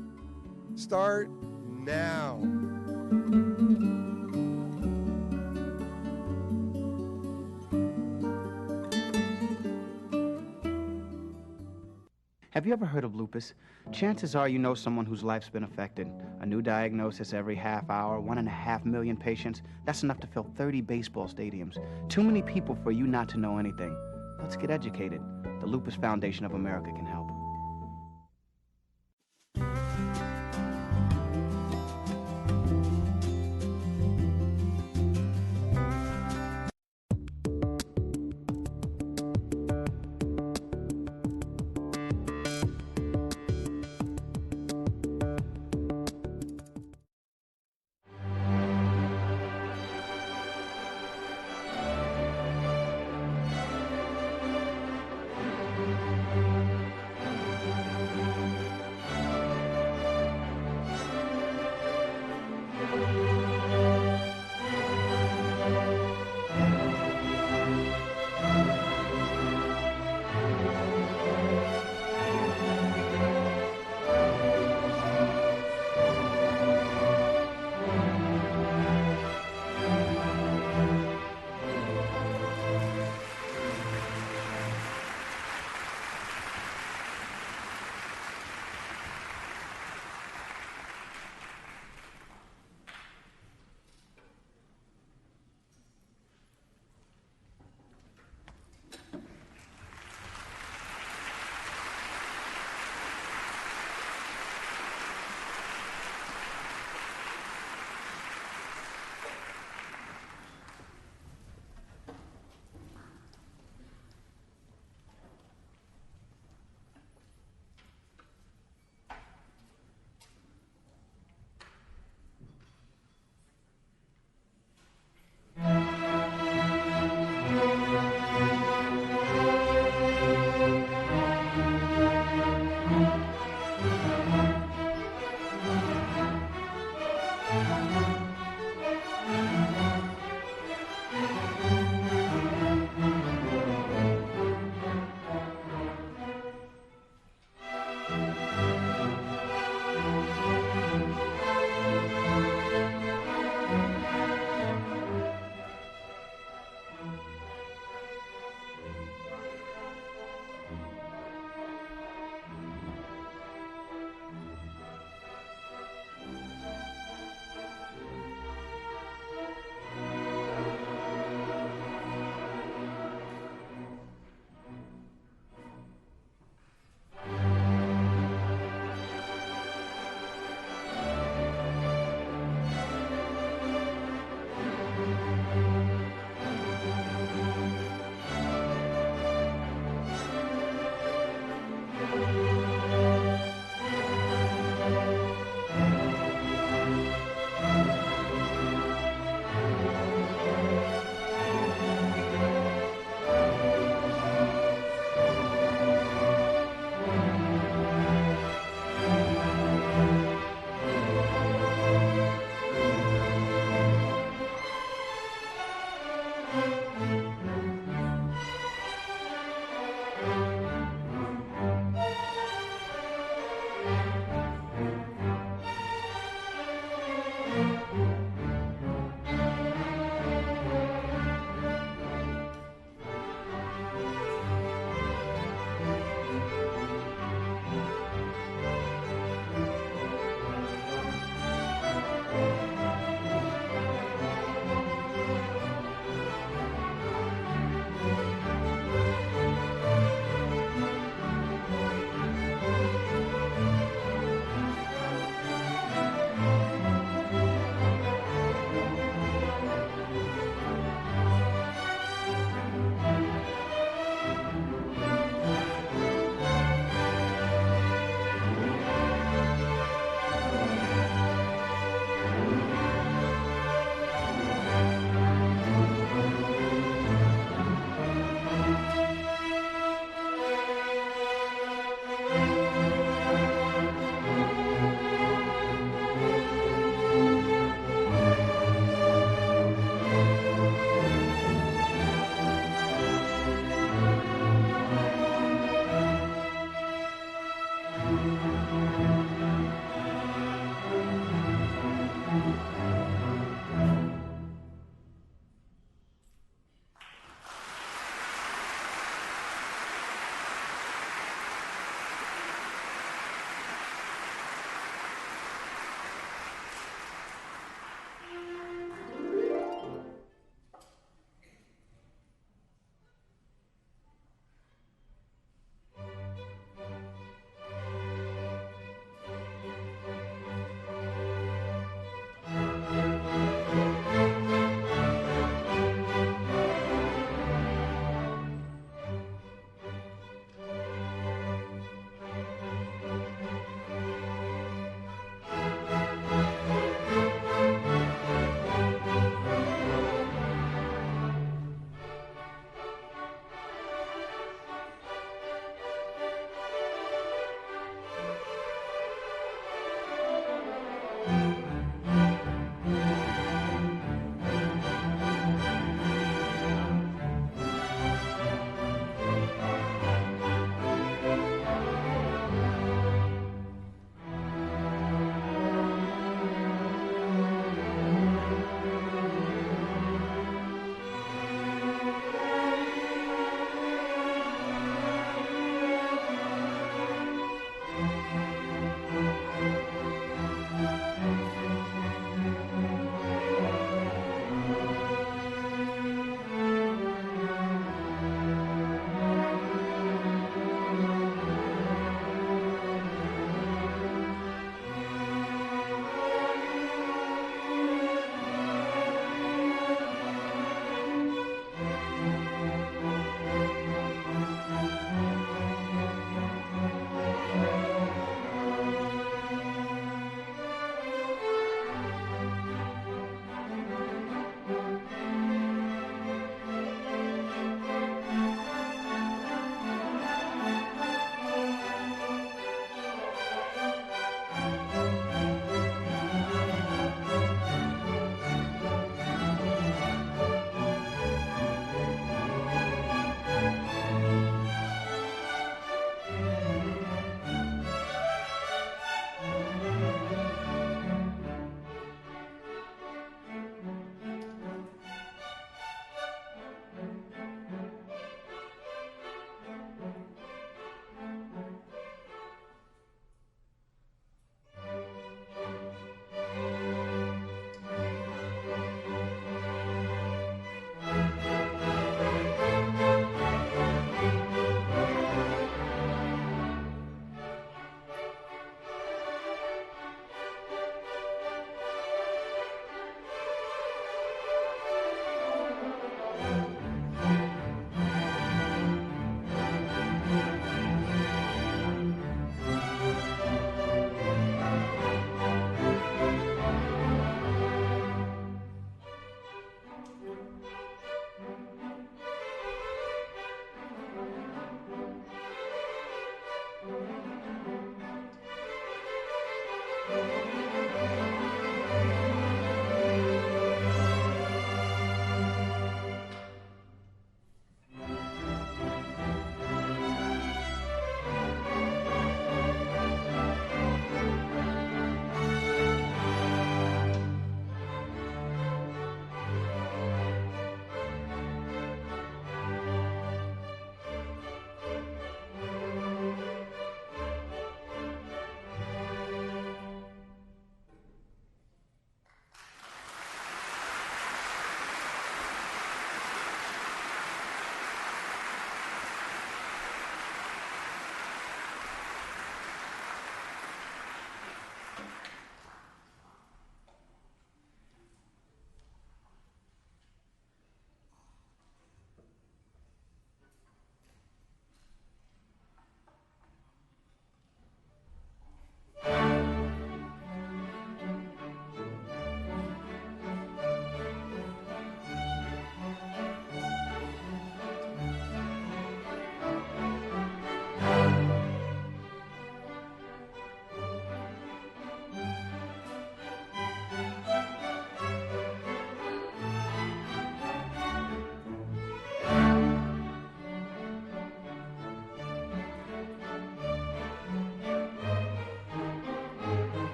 Start now. Have you ever heard of lupus? Chances are you know someone whose life's been affected. A new diagnosis every half hour, 1.5 million patients. That's enough to fill 30 baseball stadiums. Too many people for you not to know anything. Let's get educated. The Lupus Foundation of America can help.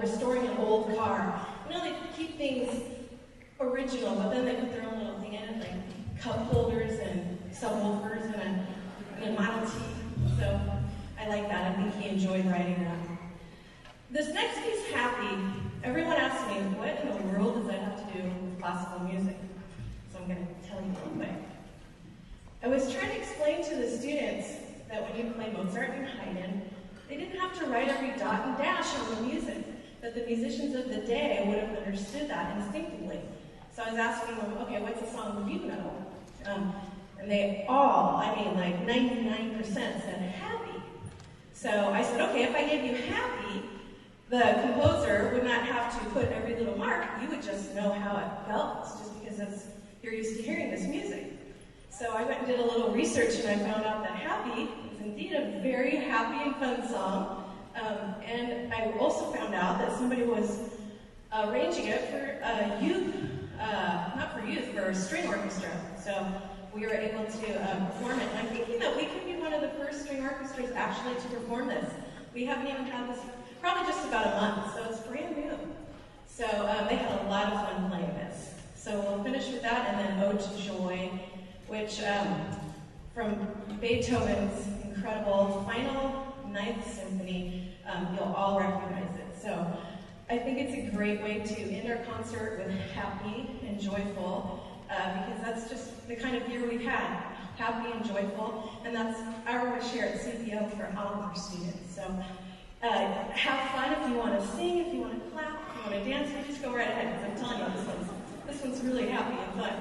restoring an old car. You know, they keep things original, but then they put their own little thing in it, like cup holders and subwoofers and a Model T. So I like that. I think he enjoyed writing that. This next piece, Happy, everyone asks me, what in the world does that have to do with classical music? So I'm going to tell you real quick. I was trying to explain to the students that when you play Mozart and Haydn, they didn't have to write every dot and dash on the music, that the musicians of the day would have understood that instinctively. So I was asking them, okay, what's a song you know? And they all, I mean like 99% said Happy. So I said, okay, if I gave you Happy, the composer would not have to put every little mark. You would just know how it felt, just because you're used to hearing this music. So I went and did a little research, and I found out that Happy is indeed a very happy and fun song. And I also found out that somebody was arranging it for youth, not for youth, for a string orchestra. So we were able to perform it. And I'm thinking that we could be one of the first string orchestras actually to perform this. We haven't even had this probably just about a month, so it's brand new. So they had a lot of fun playing this. So we'll finish with that, and then Ode to Joy, which from Beethoven's incredible final Ninth Symphony, you'll all recognize it. So I think it's a great way to end our concert with happy and joyful, because that's just the kind of year we've had, happy and joyful, and that's our wish here at CPO for all of our students. So have fun if you want to sing, if you want to clap, if you want to dance, just go right ahead, because I'm telling you, this one's really happy and fun.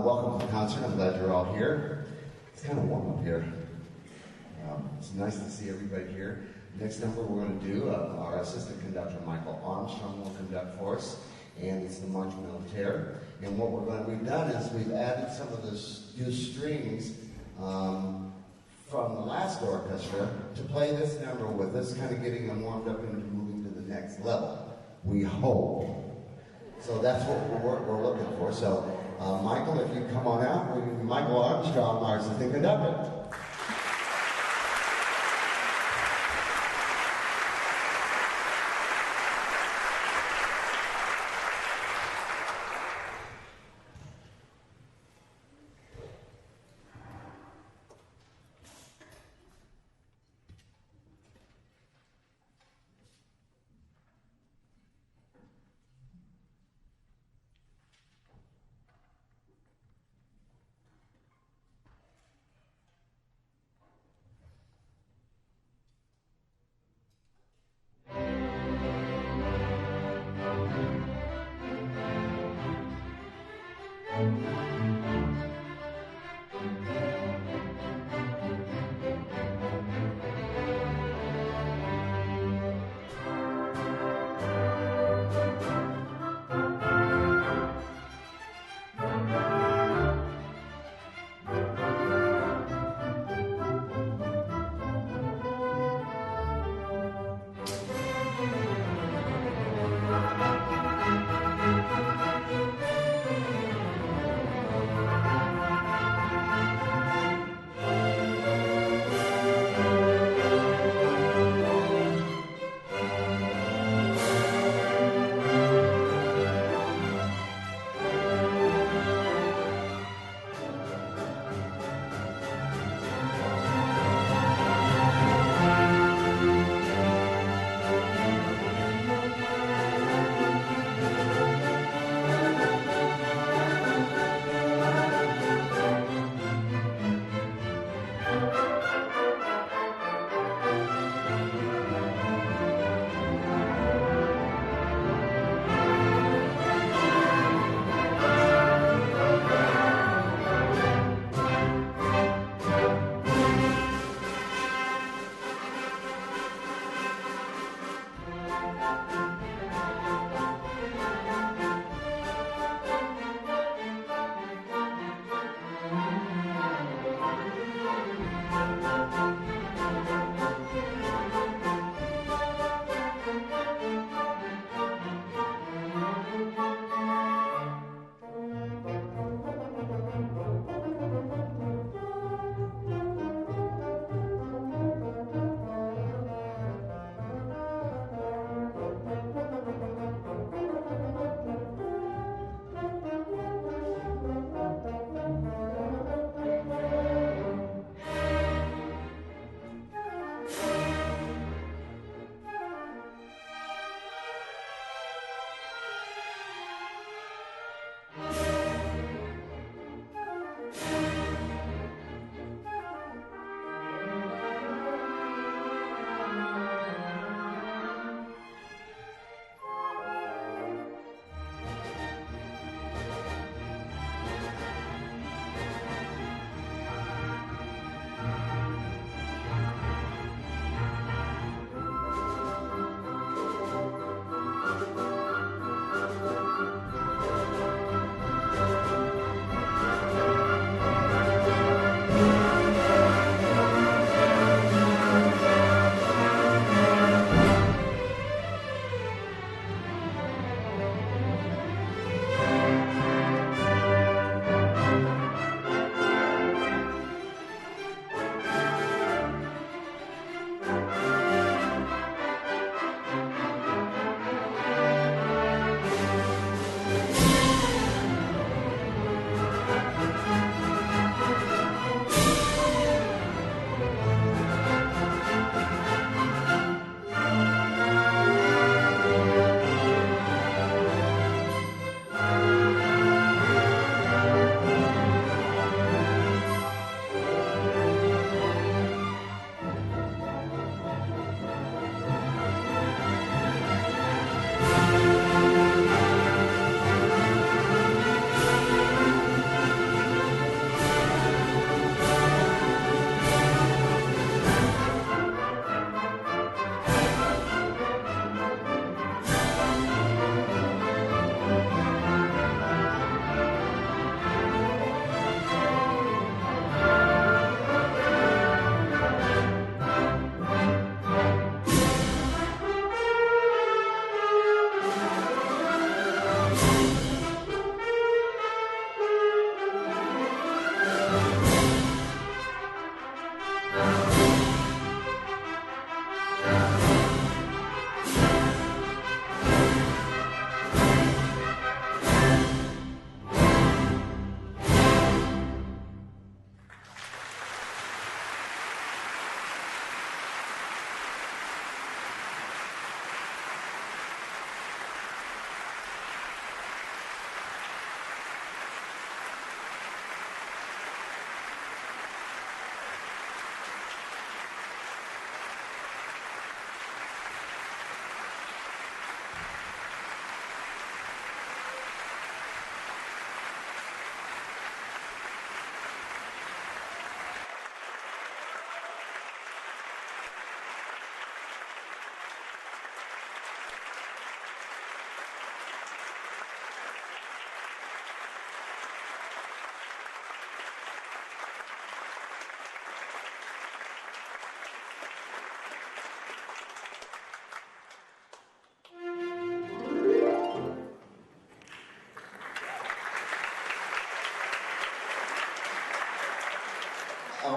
Welcome to the concert. I'm glad you're all here. It's kind of warm up here. It's nice to see everybody here. Next number we're going to do, our assistant conductor Michael Armstrong will conduct for us, and it's the March Militaire. And what we've done is we've added some of the new strings from the last orchestra to play this number with us, kind of getting them warmed up and moving to the next level. We hope. So that's what we're looking for. So Michael, if you come on out, Michael Armstrong, our assistant conductor.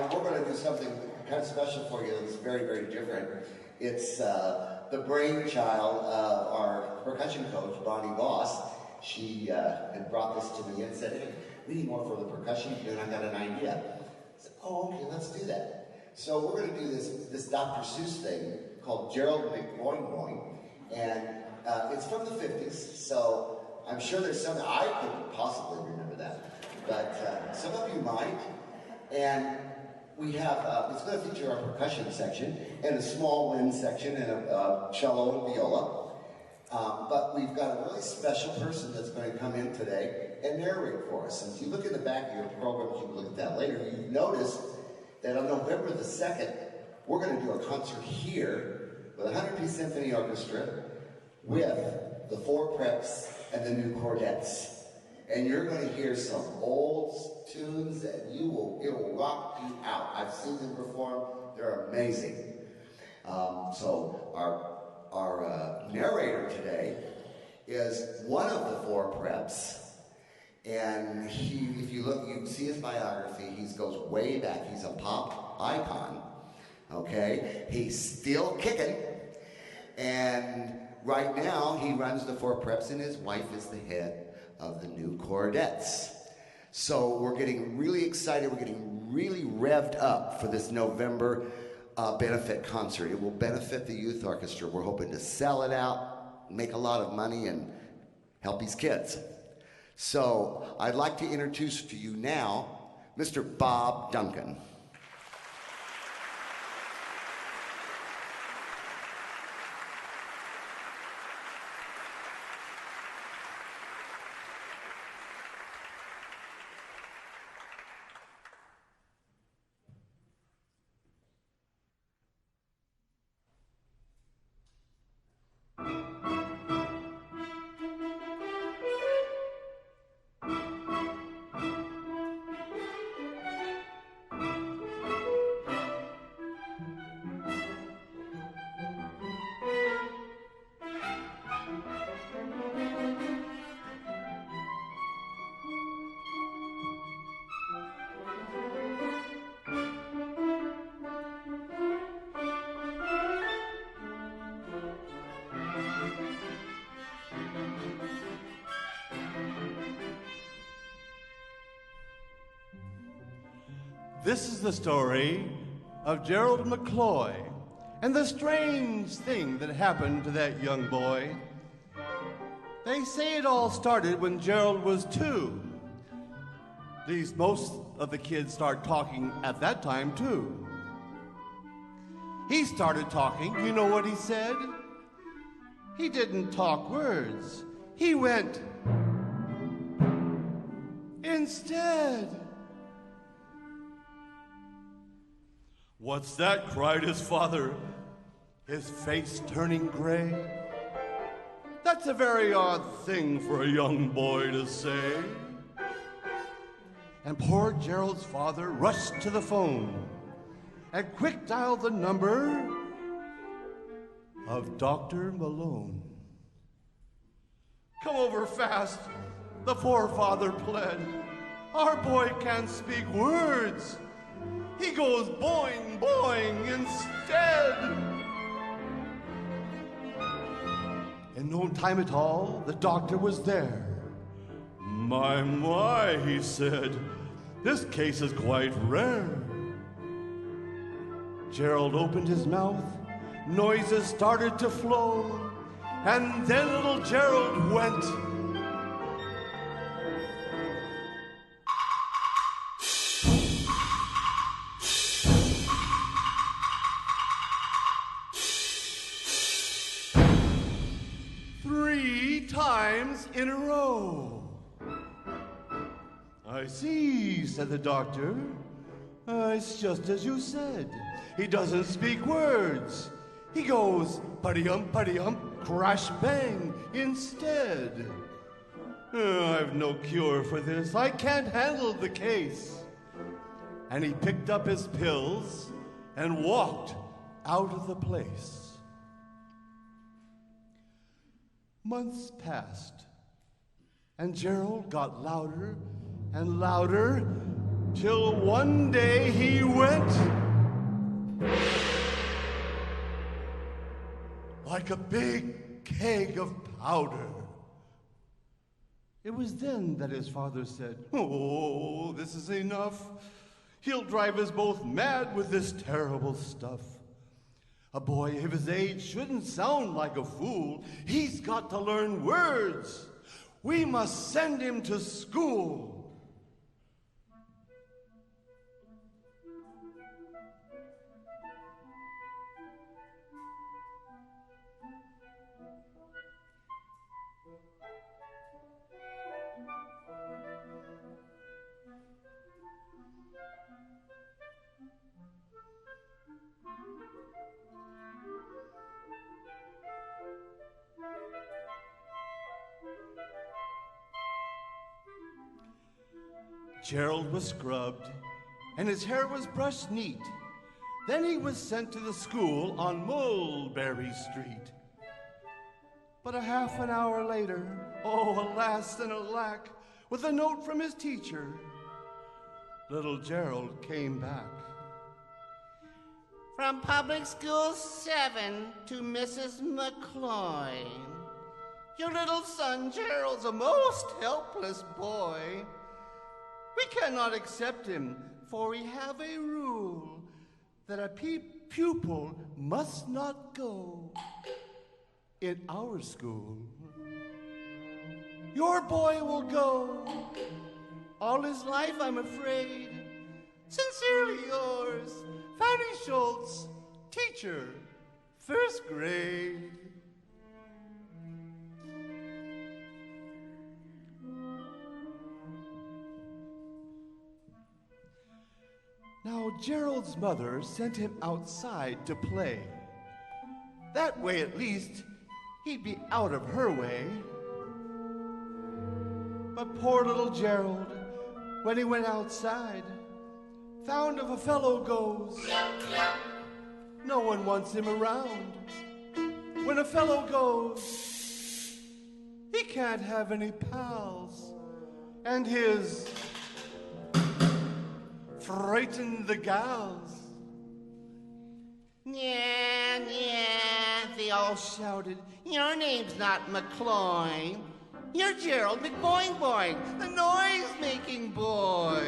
we're going to do something kind of special for you that's very, very different. It's the brainchild of our percussion coach, Bonnie Voss. She had brought this to me and said, hey, we need more for the percussion, and I got an idea. I said, oh, okay, let's do that. So we're going to do this Dr. Seuss thing called Gerald McBoing, and it's from the 50s, so I'm sure there's some, I couldn't possibly remember that, but some of you might. And we have, it's going to feature our percussion section, and a small wind section, and a cello and viola. But we've got a really special person that's going to come in today and narrate for us. And if you look in the back of your program, you can look at that later, you notice that on November the 2nd, we're going to do a concert here with a 100-piece symphony orchestra with the Four Preps and the New Cordettes. And you're going to hear some old tunes that it will rock you out. I've seen them perform. They're amazing. So our narrator today is one of the Four Preps. And if you look, you can see his biography. He goes way back. He's a pop icon. Okay? He's still kicking. And right now, he runs the Four Preps, and his wife is the head of the New Cordettes. So we're getting really excited. We're getting really revved up for this November benefit concert. It will benefit the youth orchestra. We're hoping to sell it out, make a lot of money, and help these kids. So I'd like to introduce to you now Mr. Bob Duncan. This is the story of Gerald McCloy and the strange thing that happened to that young boy. They say it all started when Gerald was 2. At least most of the kids start talking at that time, too. He started talking. You know what he said? He didn't talk words. He went instead. "What's that?" cried his father, his face turning gray. "That's a very odd thing for a young boy to say." And poor Gerald's father rushed to the phone and quick dialed the number of Dr. Malone. "Come over fast," the poor father pled. "Our boy can't speak words. He goes boing, boing instead." In no time at all, the doctor was there. My, he said, "this case is quite rare." Gerald opened his mouth, noises started to flow, and then little Gerald went. Times in a row. "I see," said the doctor. "It's just as you said. He doesn't speak words. He goes putty-ump, crash bang instead. I've no cure for this. I can't handle the case." And he picked up his pills and walked out of the place. Months passed, and Gerald got louder and louder till one day he went like a big keg of powder. It was then that his father said, "Oh, this is enough. He'll drive us both mad with this terrible stuff. A boy of his age shouldn't sound like a fool. He's got to learn words. We must send him to school." Gerald was scrubbed, and his hair was brushed neat. Then he was sent to the school on Mulberry Street. But a half an hour later, oh, alas and alack, with a note from his teacher, little Gerald came back. From Public School 7 to Mrs. McCloy. Your little son Gerald's a most helpless boy. We cannot accept him, for we have a rule that a pupil must not go in our school. Your boy will go all his life, I'm afraid. Sincerely yours, Fanny Schultz, teacher, first grade. Now, Gerald's mother sent him outside to play. That way, at least, he'd be out of her way. But poor little Gerald, when he went outside, found if a fellow goes, no one wants him around. When a fellow goes, he can't have any pals, and his frightened the gals. Yeah, they all shouted. Your name's not McCloy. You're Gerald McBoing Boing, the noise-making boy.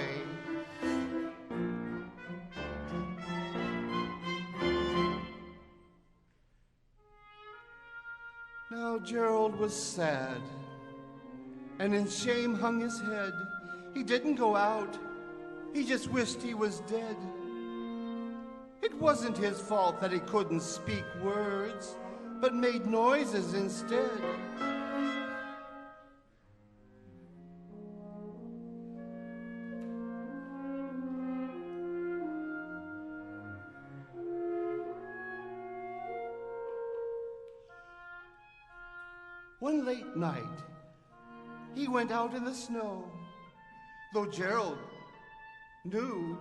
Now Gerald was sad, and in shame hung his head. He didn't go out. He just wished he was dead. It wasn't his fault that he couldn't speak words, but made noises instead. One late night, he went out in the snow, though Gerald knew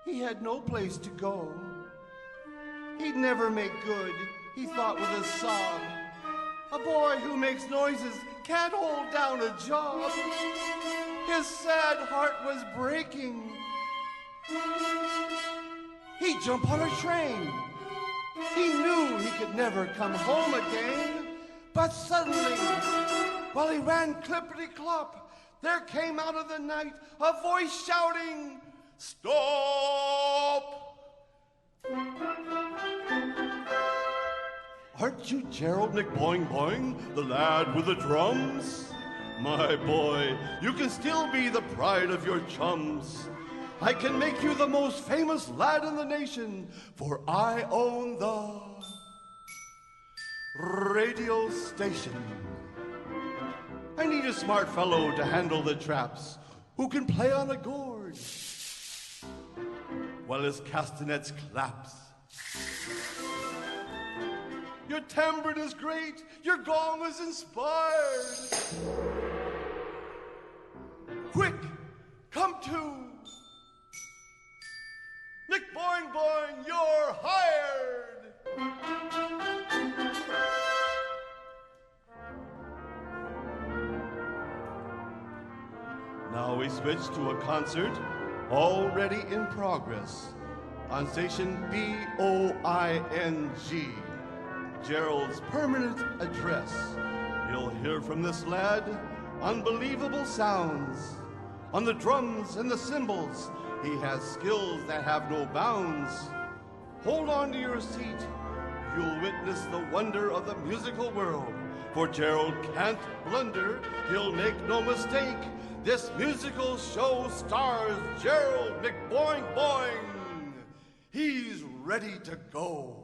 he had no place to go. He'd never make good, he thought with a sob. A boy who makes noises can't hold down a job. His sad heart was breaking. He'd jump on a train. He knew he could never come home again. But suddenly, while he ran clippity-clop, there came out of the night a voice shouting, "Stop! Aren't you Gerald McBoing Boing, the lad with the drums? My boy, you can still be the pride of your chums. I can make you the most famous lad in the nation, for I own the radio station. I need a smart fellow to handle the traps, who can play on a gourd while his castanets claps. Your timbre is great, your gong is inspired. Quick, come to. Nick Boing Boing, you're hired. Now we switch to a concert already in progress on station BOING, Gerald's permanent address. You'll hear from this lad unbelievable sounds. On the drums and the cymbals, he has skills that have no bounds. Hold on to your seat. You'll witness the wonder of the musical world. For Gerald can't blunder, he'll make no mistake. This musical show stars Gerald McBoing Boing. He's ready to go.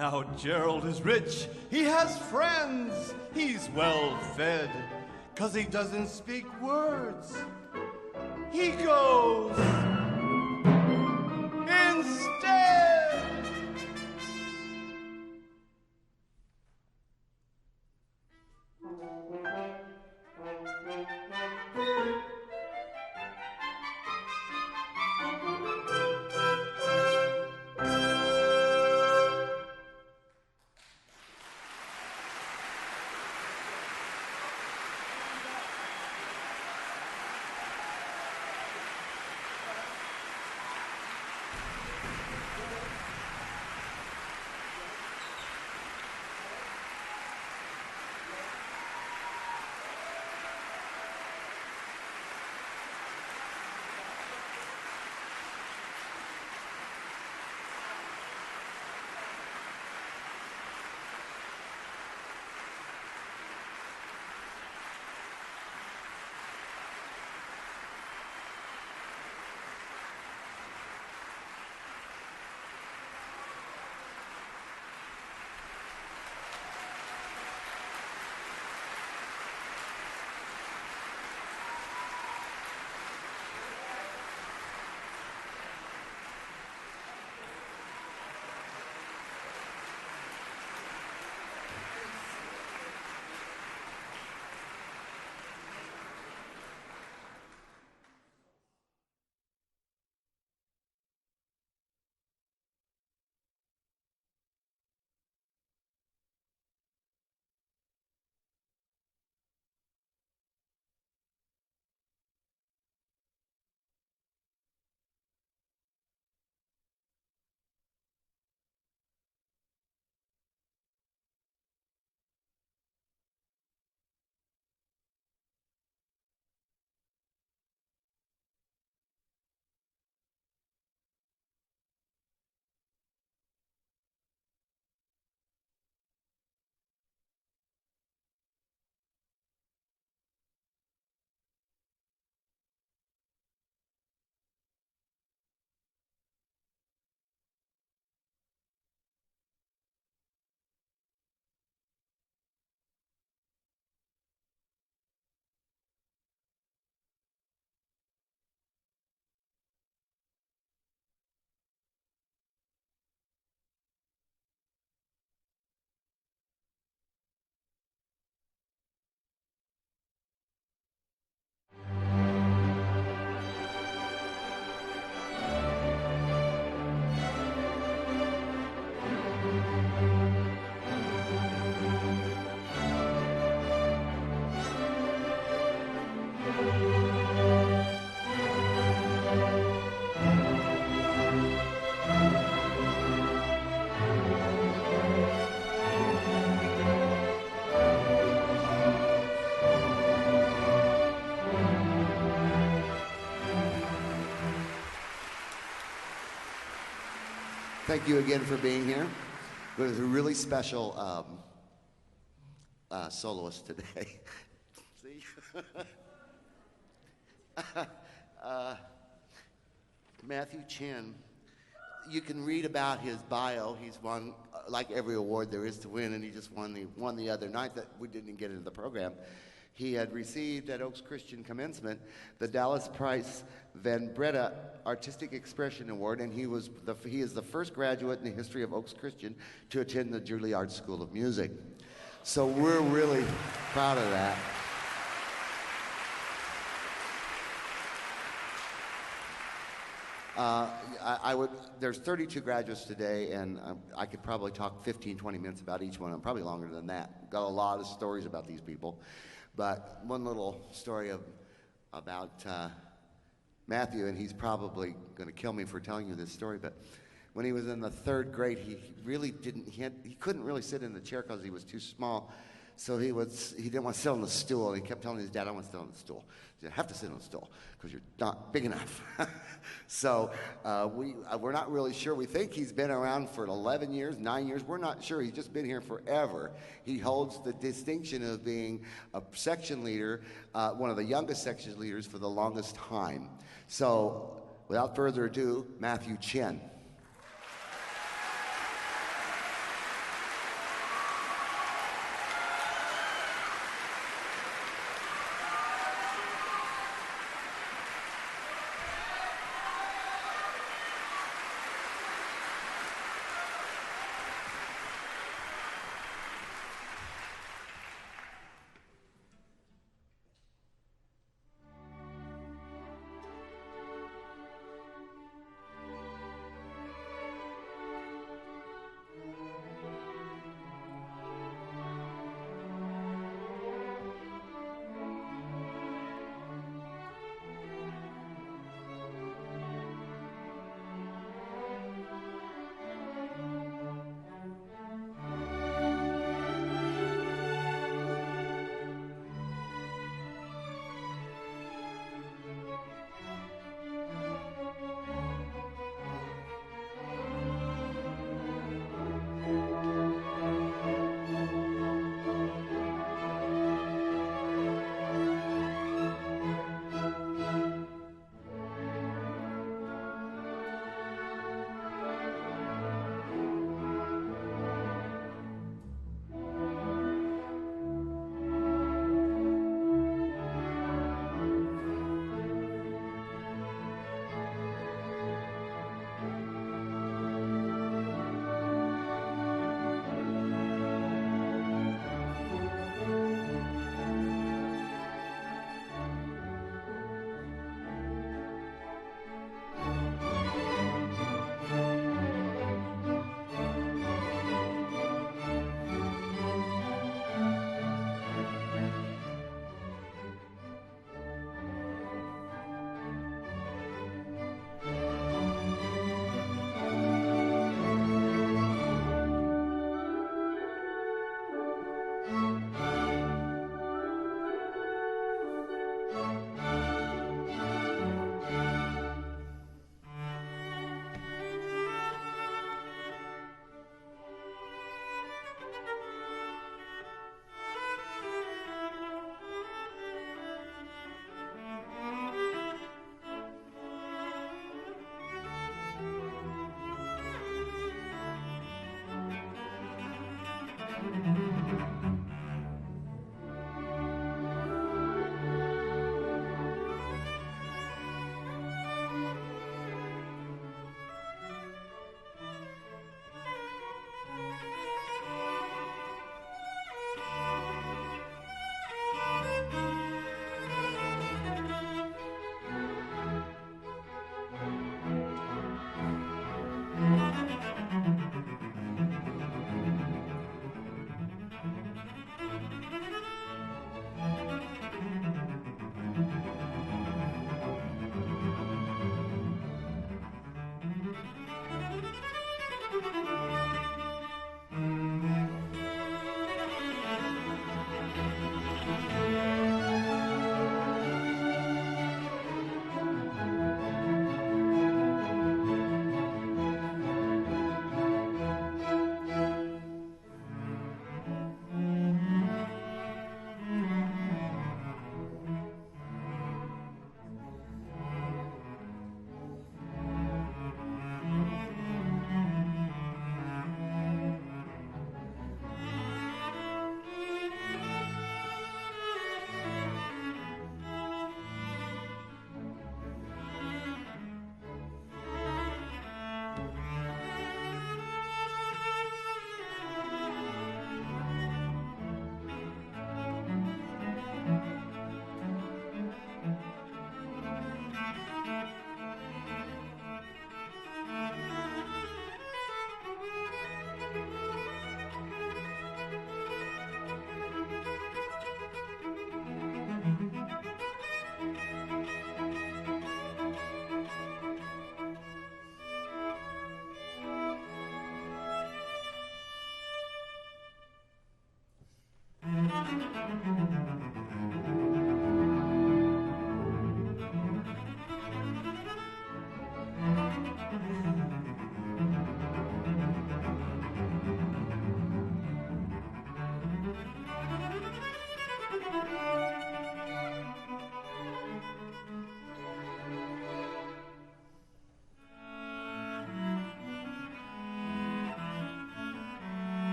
Now Gerald is rich, he has friends, he's well fed, 'cause he doesn't speak words. He goes instead. Thank you again for being here. We have a really special soloist today. See? Matthew Chen. You can read about his bio. He's won, like every award there is to win, and he just won the other night that we didn't get into the program. He had received at Oaks Christian Commencement the Dallas Price Van Breda Artistic Expression Award, and he is the first graduate in the history of Oaks Christian to attend the Juilliard School of Music. So we're really proud of that. There's 32 graduates today, and I could probably talk 15, 20 minutes about each one. I'm probably longer than that. Got a lot of stories about these people. But one little story about Matthew, and he's probably going to kill me for telling you this story, but when he was in the third grade, he couldn't really sit in the chair because he was too small. So he didn't want to sit on the stool. He kept telling his dad, I want to sit on the stool. He said, I have to sit on the stool because you're not big enough. So we're not really sure. We think he's been around for 11 years, 9 years. We're not sure. He's just been here forever. He holds the distinction of being a section leader, one of the youngest section leaders for the longest time. So without further ado, Matthew Chen.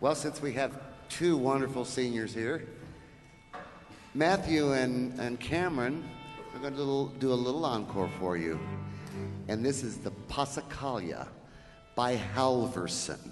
Well, since we have two wonderful seniors here, Matthew and Cameron are going to do a little encore for you. And this is the Passacaglia by Halverson.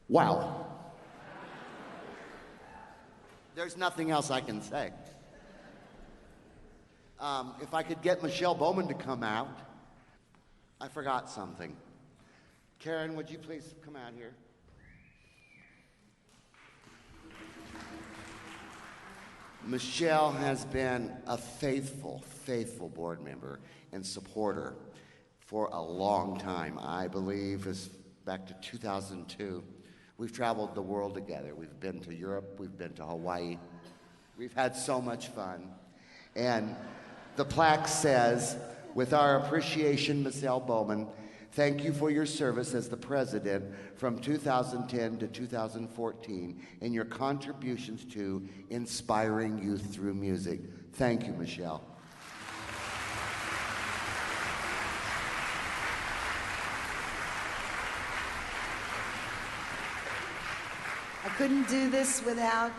Wow. There's nothing else I can say. If I could get Michelle Bowman to come out. I forgot something. Karen, would you please come out here? Michelle has been a faithful board member and supporter for a long time. I believe it's back to 2002. We've traveled the world together. We've been to Europe. We've been to Hawaii. We've had so much fun. And the plaque says, with our appreciation, Michelle Bowman, thank you for your service as the president from 2010 to 2014 and your contributions to inspiring youth through music. Thank you, Michelle. I couldn't do this without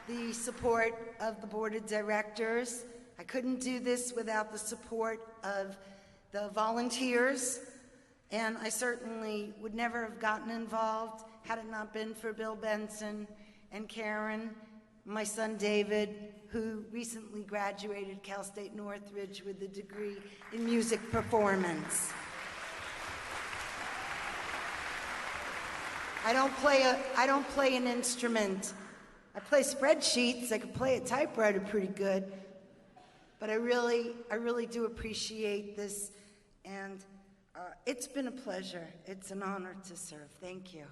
the support of the board of directors. I couldn't do this without the support of the volunteers, and I certainly would never have gotten involved had it not been for Bill Benson and Karen, my son David, who recently graduated Cal State Northridge with a degree in music performance. I don't play an instrument. I play spreadsheets. I can play a typewriter pretty good. But I really do appreciate this, and it's been a pleasure. It's an honor to serve. Thank you.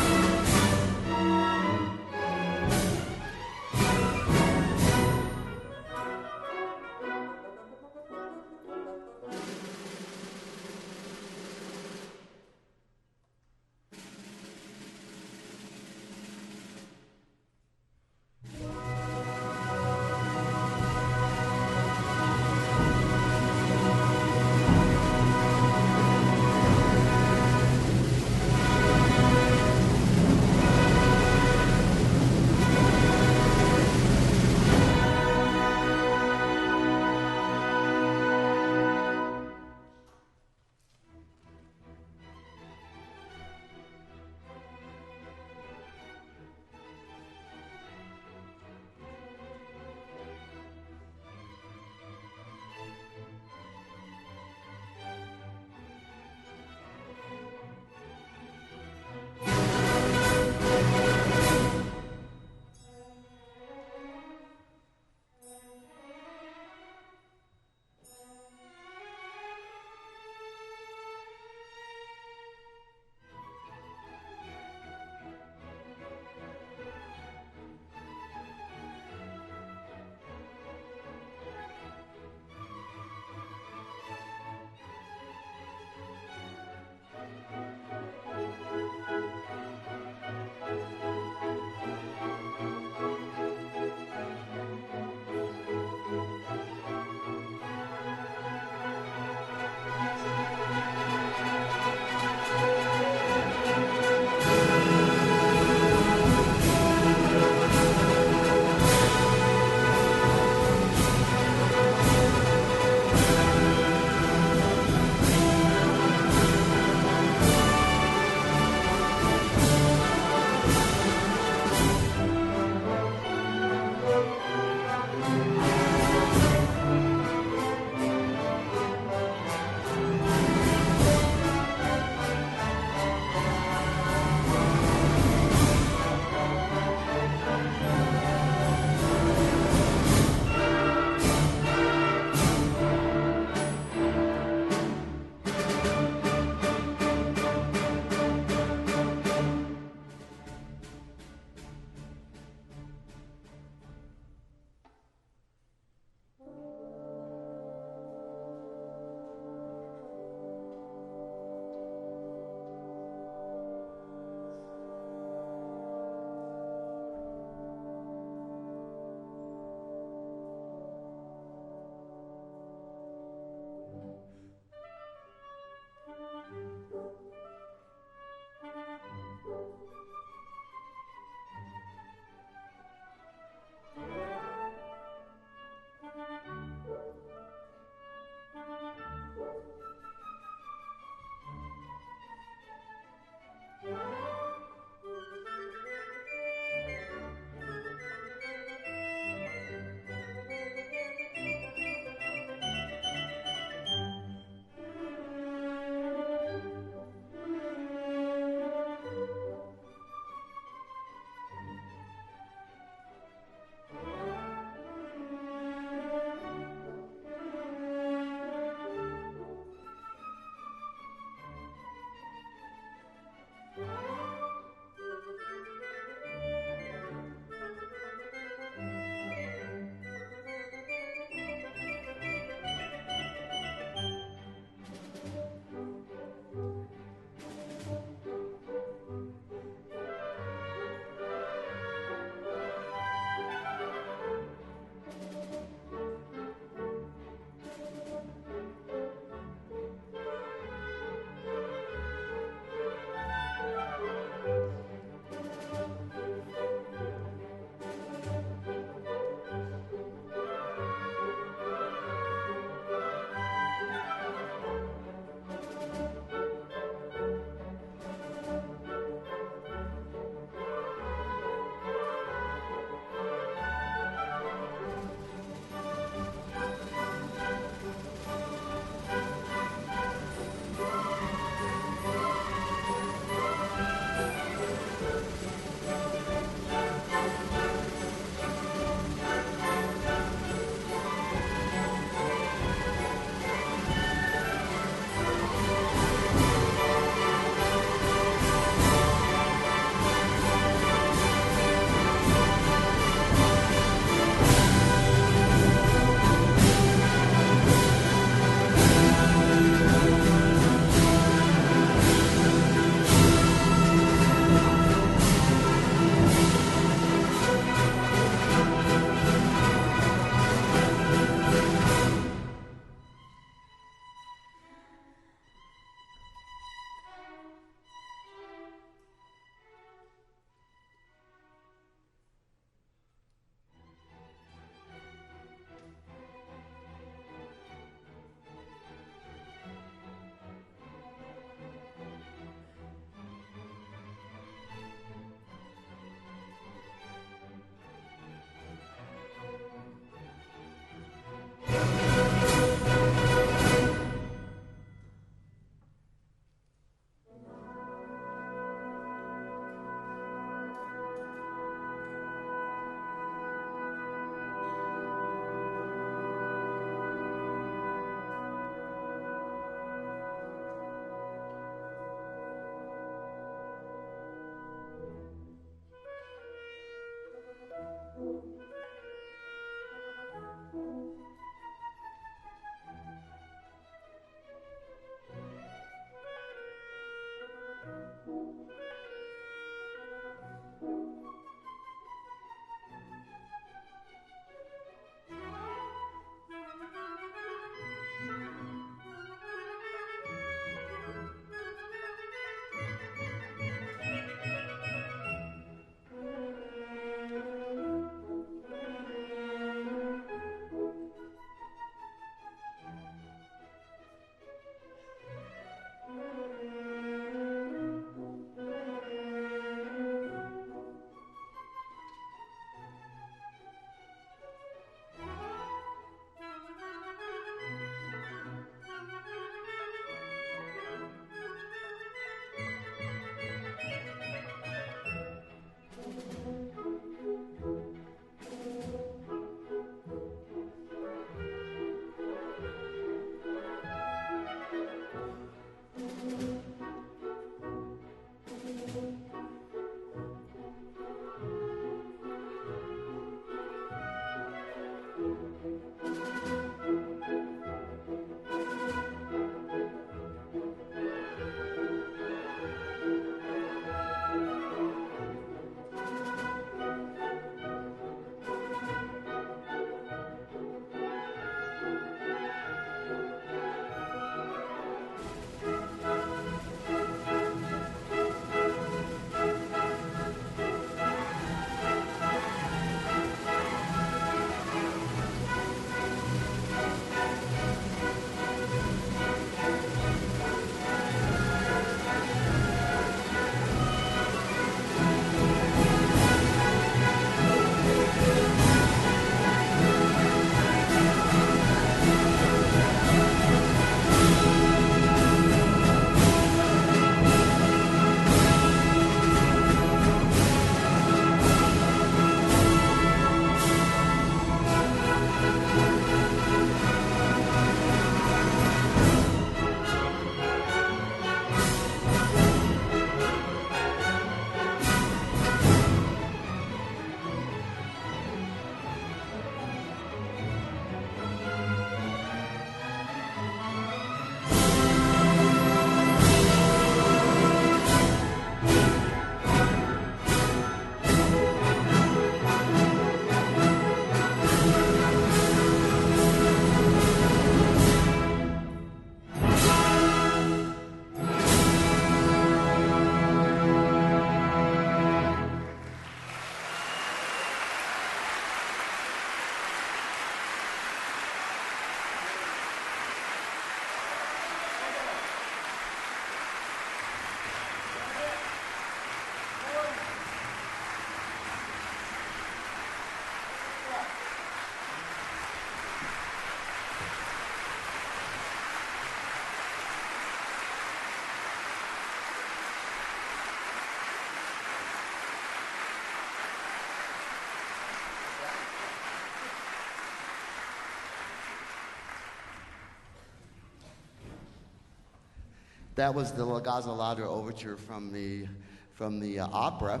That was the La Gazza Ladra overture from the opera.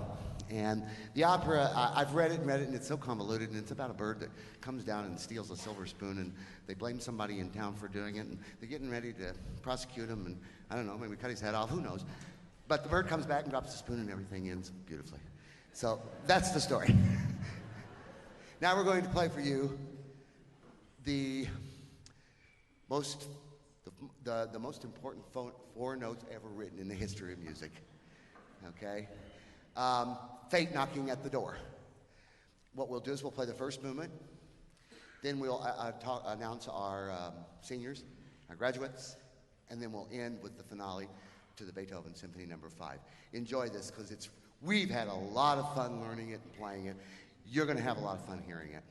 And the opera, I've read it, and it's so convoluted, and it's about a bird that comes down and steals a silver spoon, and they blame somebody in town for doing it, and they're getting ready to prosecute him, and I don't know, maybe cut his head off, who knows. But the bird comes back and drops the spoon, and everything ends beautifully. So that's the story. Now we're going to play for you the most important four notes ever written in the history of music. Okay? Fate Knocking at the Door. What we'll do is we'll play the first movement, then we'll announce our seniors, our graduates, and then we'll end with the finale to the Beethoven Symphony No. 5. Enjoy this, because we've had a lot of fun learning it and playing it. You're going to have a lot of fun hearing it.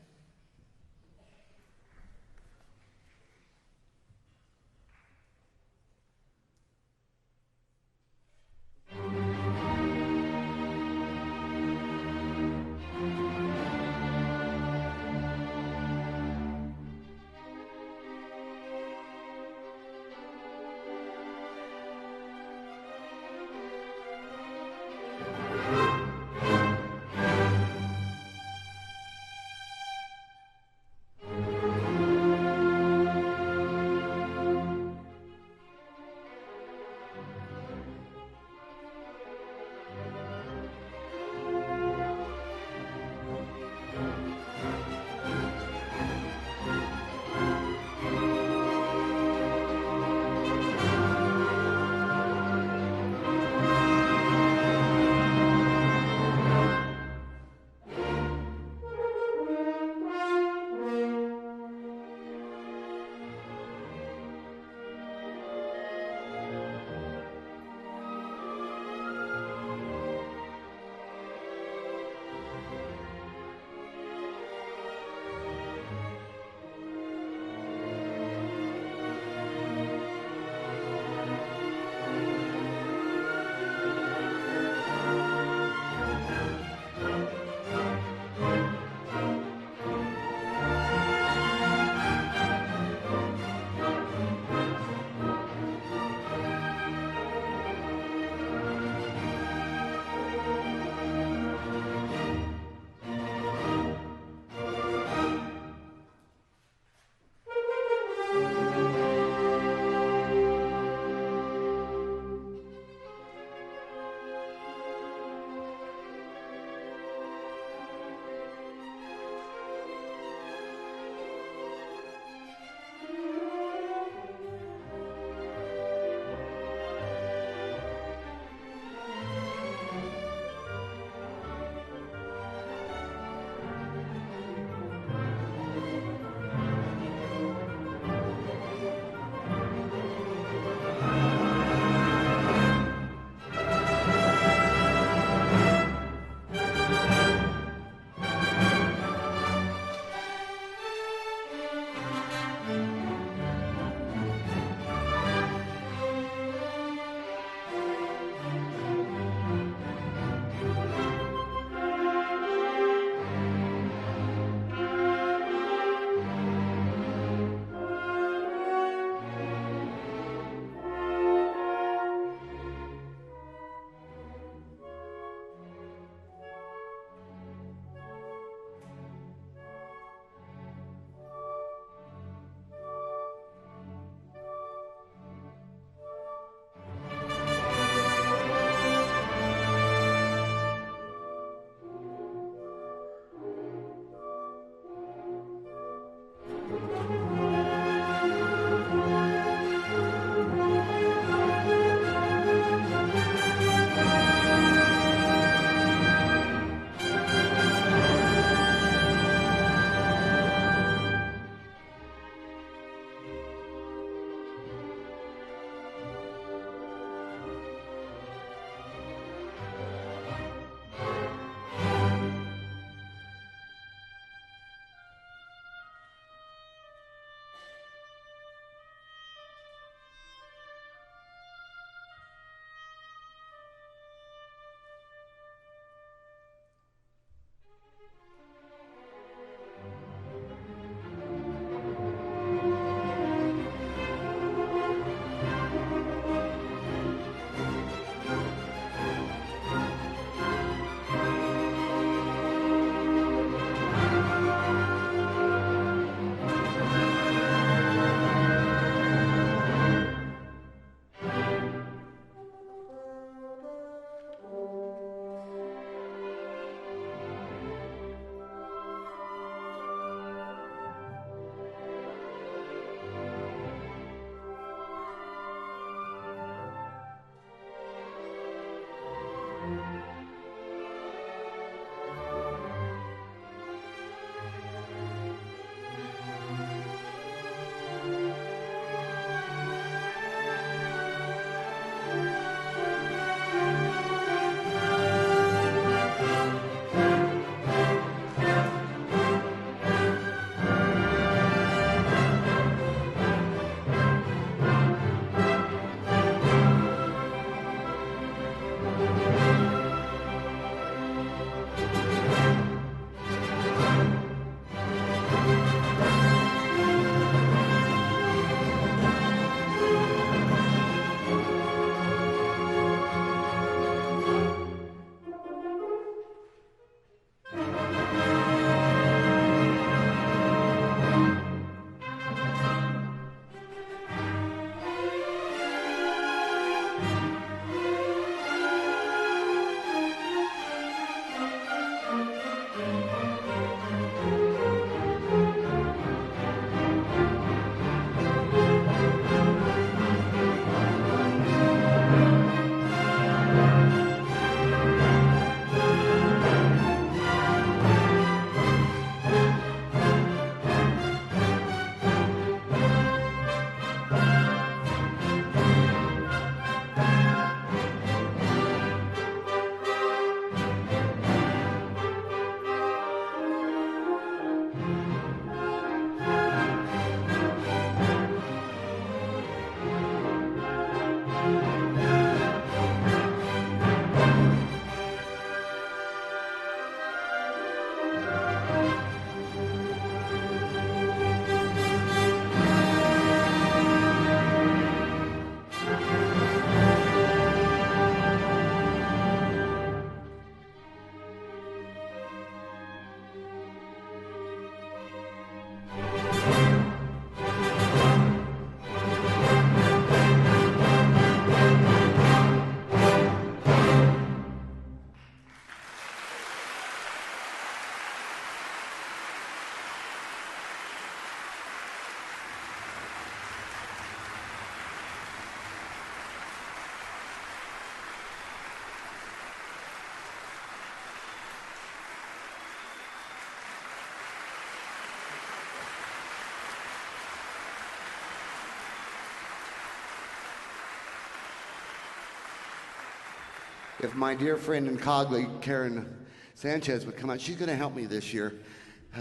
If my dear friend and colleague, Karen Sanchez, would come out, she's going to help me this year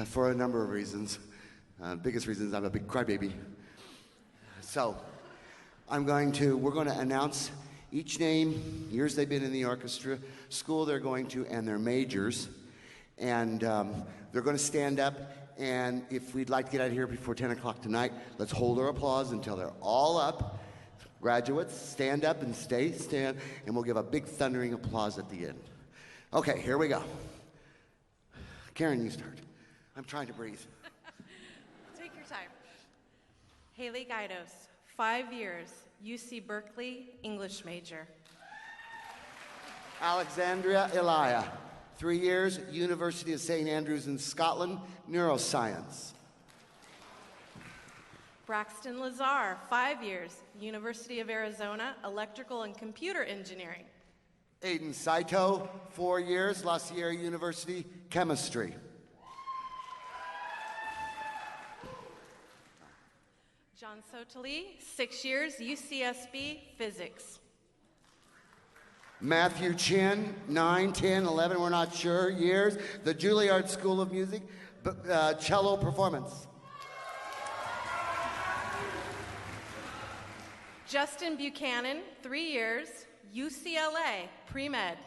for a number of reasons. Biggest reason is I'm a big crybaby. So, we're going to announce each name, years they've been in the orchestra, school they're going to, and their majors. And they're going to stand up, and if we'd like to get out of here before 10 o'clock tonight, let's hold our applause until they're all up. Graduates, stand up and stand, and we'll give a big thundering applause at the end. Okay, here we go. Karen, you start. I'm trying to breathe. Take your time. Haley Gaidos, 5 years, UC Berkeley, English major. Alexandria Elia, 3 years, University of St. Andrews in Scotland, neuroscience. Braxton Lazar, 5 years, University of Arizona, electrical and computer engineering. Aiden Saito, 4 years, La Sierra University, chemistry. John Sotoli, 6 years, UCSB, physics. Matthew Chin, 9, 10, 11, we're not sure, years, the Juilliard School of Music, cello performance. Justin Buchanan, 3 years, UCLA, pre-med.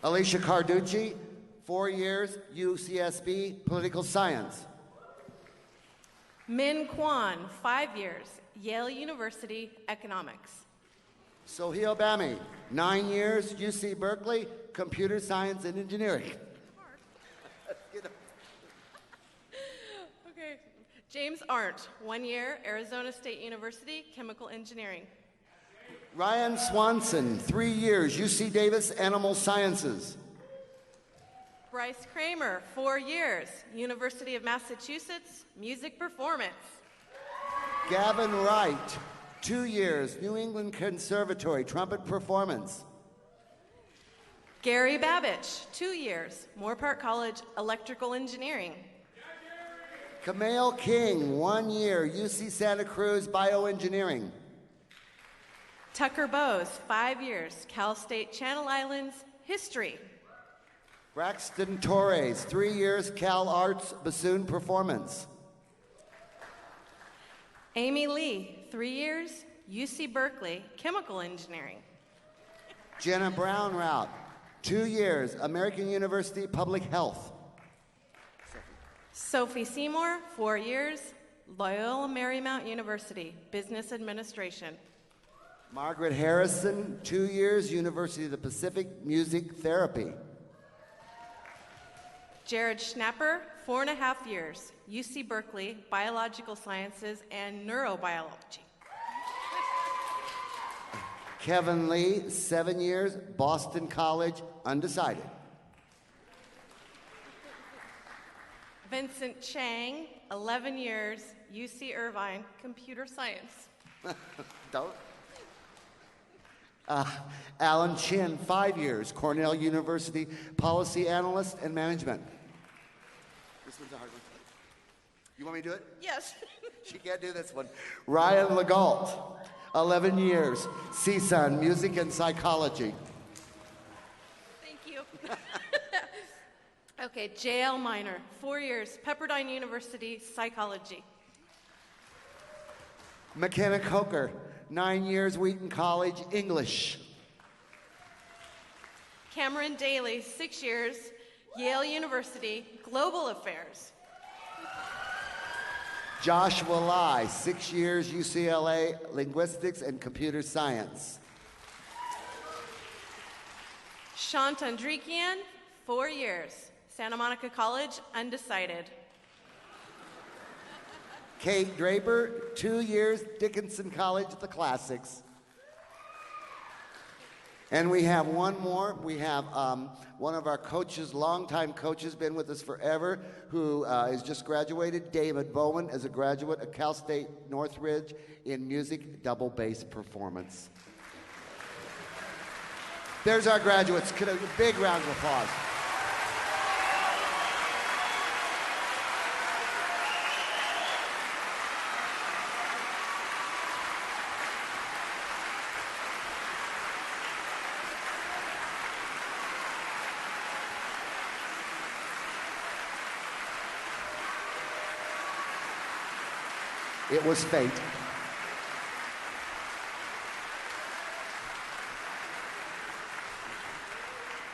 Alicia Carducci, 4 years, UCSB, political science. Min Kwan, 5 years, Yale University, economics. Soheil Bami, 9 years, UC Berkeley, computer science and engineering. Okay. James Arndt, 1 year, Arizona State University, chemical engineering. Ryan Swanson, 3 years, UC Davis, animal sciences. Bryce Kramer, 4 years, University of Massachusetts, music performance. Gavin Wright, 2 years, New England Conservatory, trumpet performance. Gary Babbage, 2 years, Moorpark College, Electrical Engineering. Kamale King, 1 year, UC Santa Cruz, Bioengineering. Tucker Bowes, 5 years, Cal State Channel Islands, History. Braxton Torres, 3 years, Cal Arts, Bassoon Performance. Amy Lee, 3 years, UC Berkeley, Chemical Engineering. Jenna Brown Route, 2 years, American University Public Health. Sophie Seymour, 4 years, Loyola Marymount University, Business Administration. Margaret Harrison, 2 years, University of the Pacific, Music Therapy. Jared Schnapper, 4.5 years, UC Berkeley, Biological Sciences and Neurobiology. Kevin Lee, 7 years, Boston College, undecided. Vincent Chang, 11 years, UC Irvine, Computer Science. Don't. Alan Chin, 5 years, Cornell University, Policy Analyst and Management. This one's a hard one. You want me to do it? Yes. She can't do this one. Ryan Legault, 11 years, CSUN, Music and Psychology. Thank you. Okay, J.L. Minor, 4 years, Pepperdine University, Psychology. McKenna Coker, 9 years, Wheaton College, English. Cameron Daly, 6 years, Yale University, Global Affairs. Joshua Lai, 6 years, UCLA, Linguistics and Computer Science. Shant Andrikian, 4 years, Santa Monica College, undecided. Kate Draper, 2 years, Dickinson College, the Classics. And we have one more. We have one of our coaches, longtime coaches, been with us forever, who is just graduated, David Bowen, as a graduate of Cal State Northridge in music double bass performance. There's our graduates. Could a big round of applause. It was fate.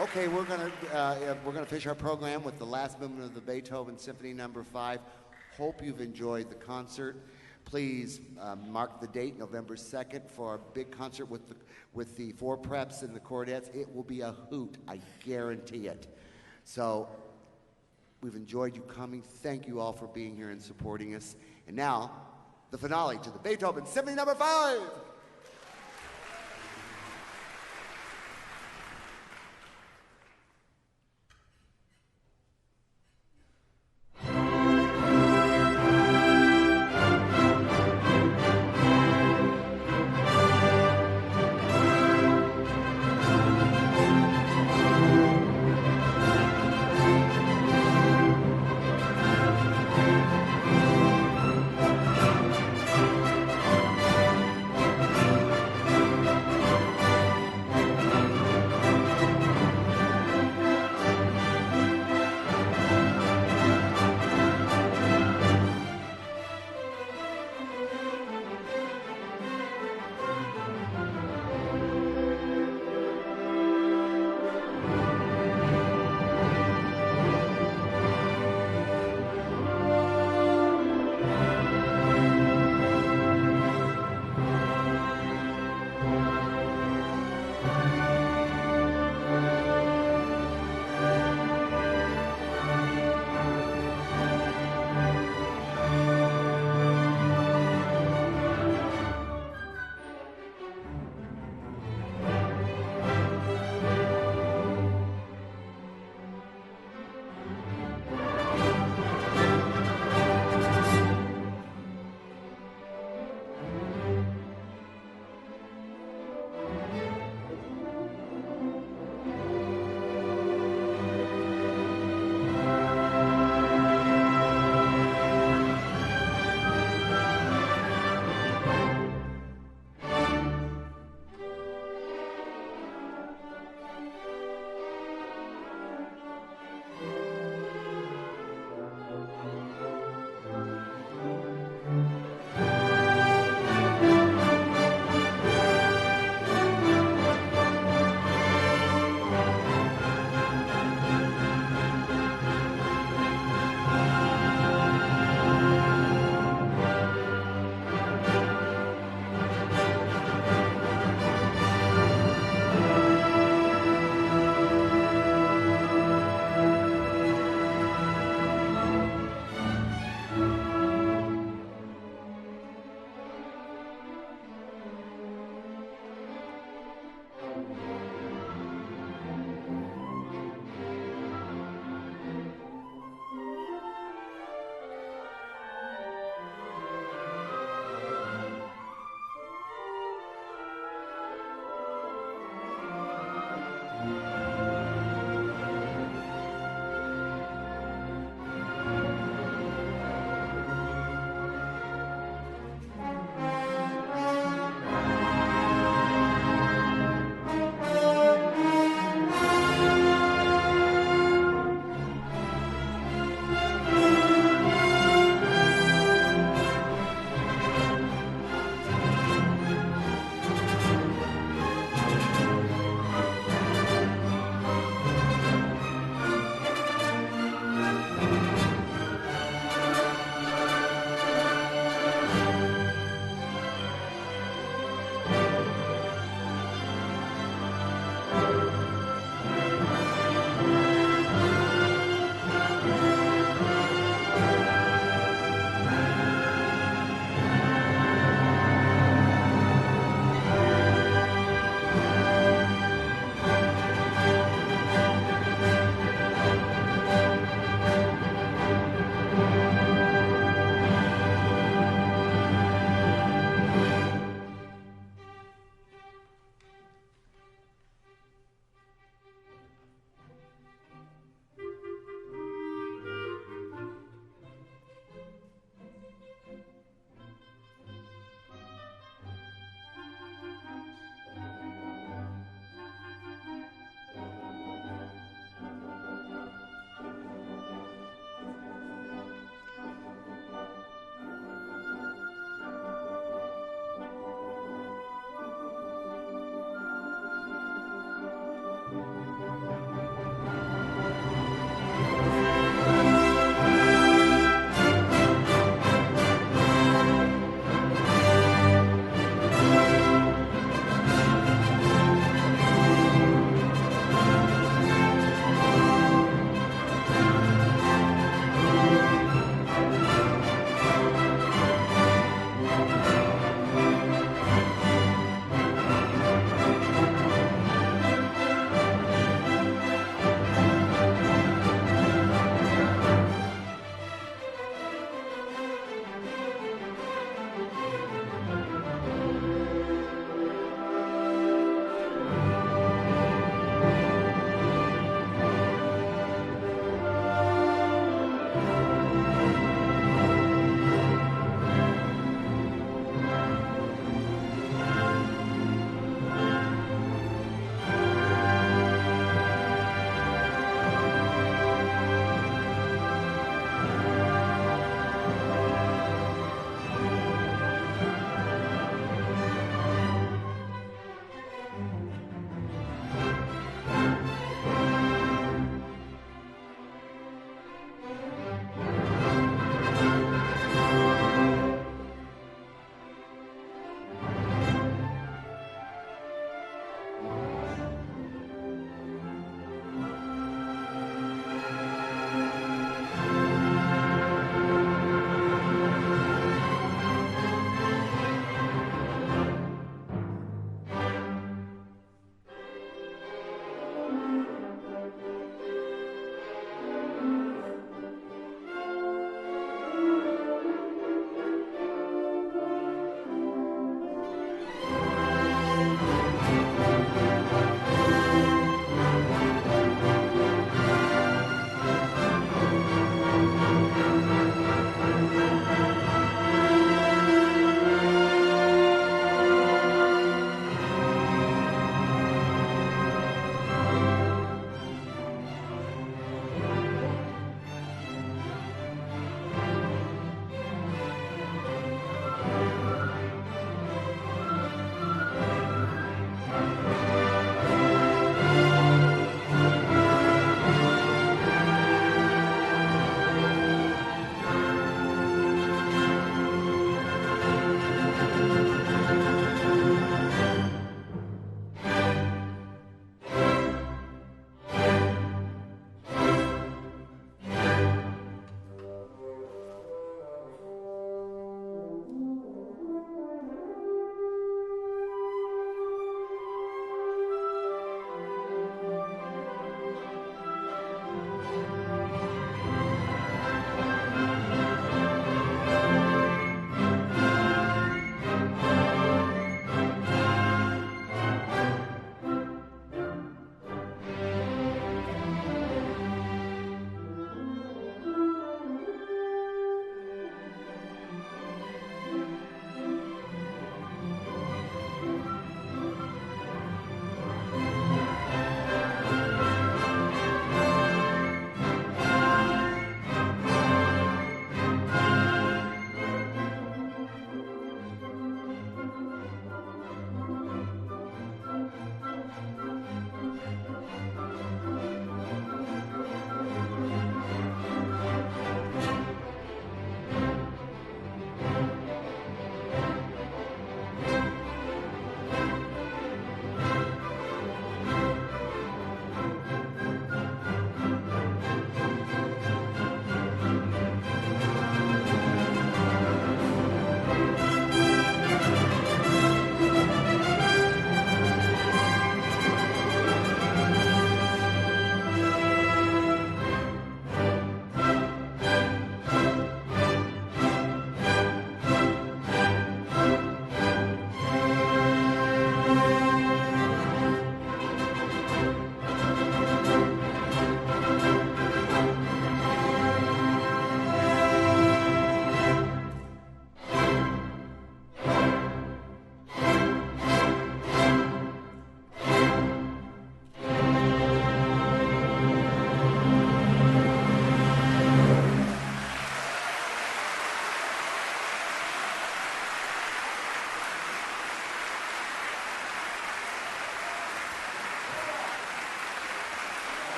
Okay, we're gonna finish our program with the last movement of the Beethoven Symphony No. 5. Hope you've enjoyed the concert. Please mark the date, November 2nd, for our big concert with the four preps and the chordettes. It will be a hoot, I guarantee it. So we've enjoyed you coming. Thank you all for being here and supporting us. And now, the finale to the Beethoven Symphony No. 5.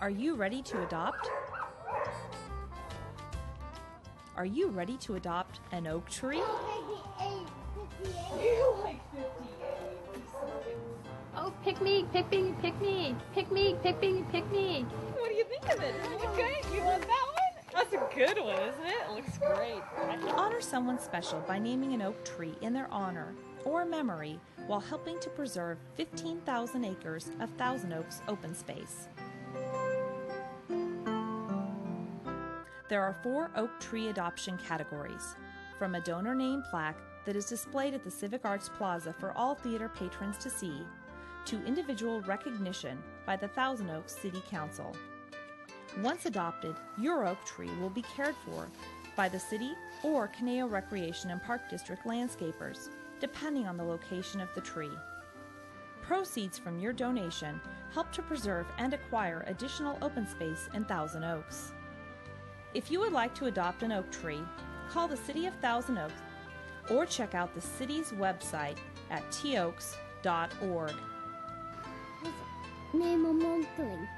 Are you ready to adopt? Are you ready to adopt an oak tree? You like 58. Oh, pick me, pick me, pick me, pick me, pick me, pick me. What do you think of it? Does it look good? You want that one? That's a good one, isn't it? It looks great. Honor someone special by naming an oak tree in their honor or memory while helping to preserve 15,000 acres of Thousand Oaks open space. There are 4 oak tree adoption categories, from a donor name plaque that is displayed at the Civic Arts Plaza for all theater patrons to see, to individual recognition by the Thousand Oaks City Council. Once adopted, your oak tree will be cared for by the city or Caneo Recreation and Park District landscapers, depending on the location of the tree. Proceeds from your donation help to preserve and acquire additional open space in Thousand Oaks. If you would like to adopt an oak tree, call the City of Thousand Oaks or check out the city's website at toaks.org. Name a monthling.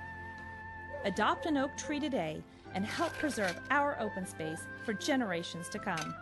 Adopt an oak tree today and help preserve our open space for generations to come.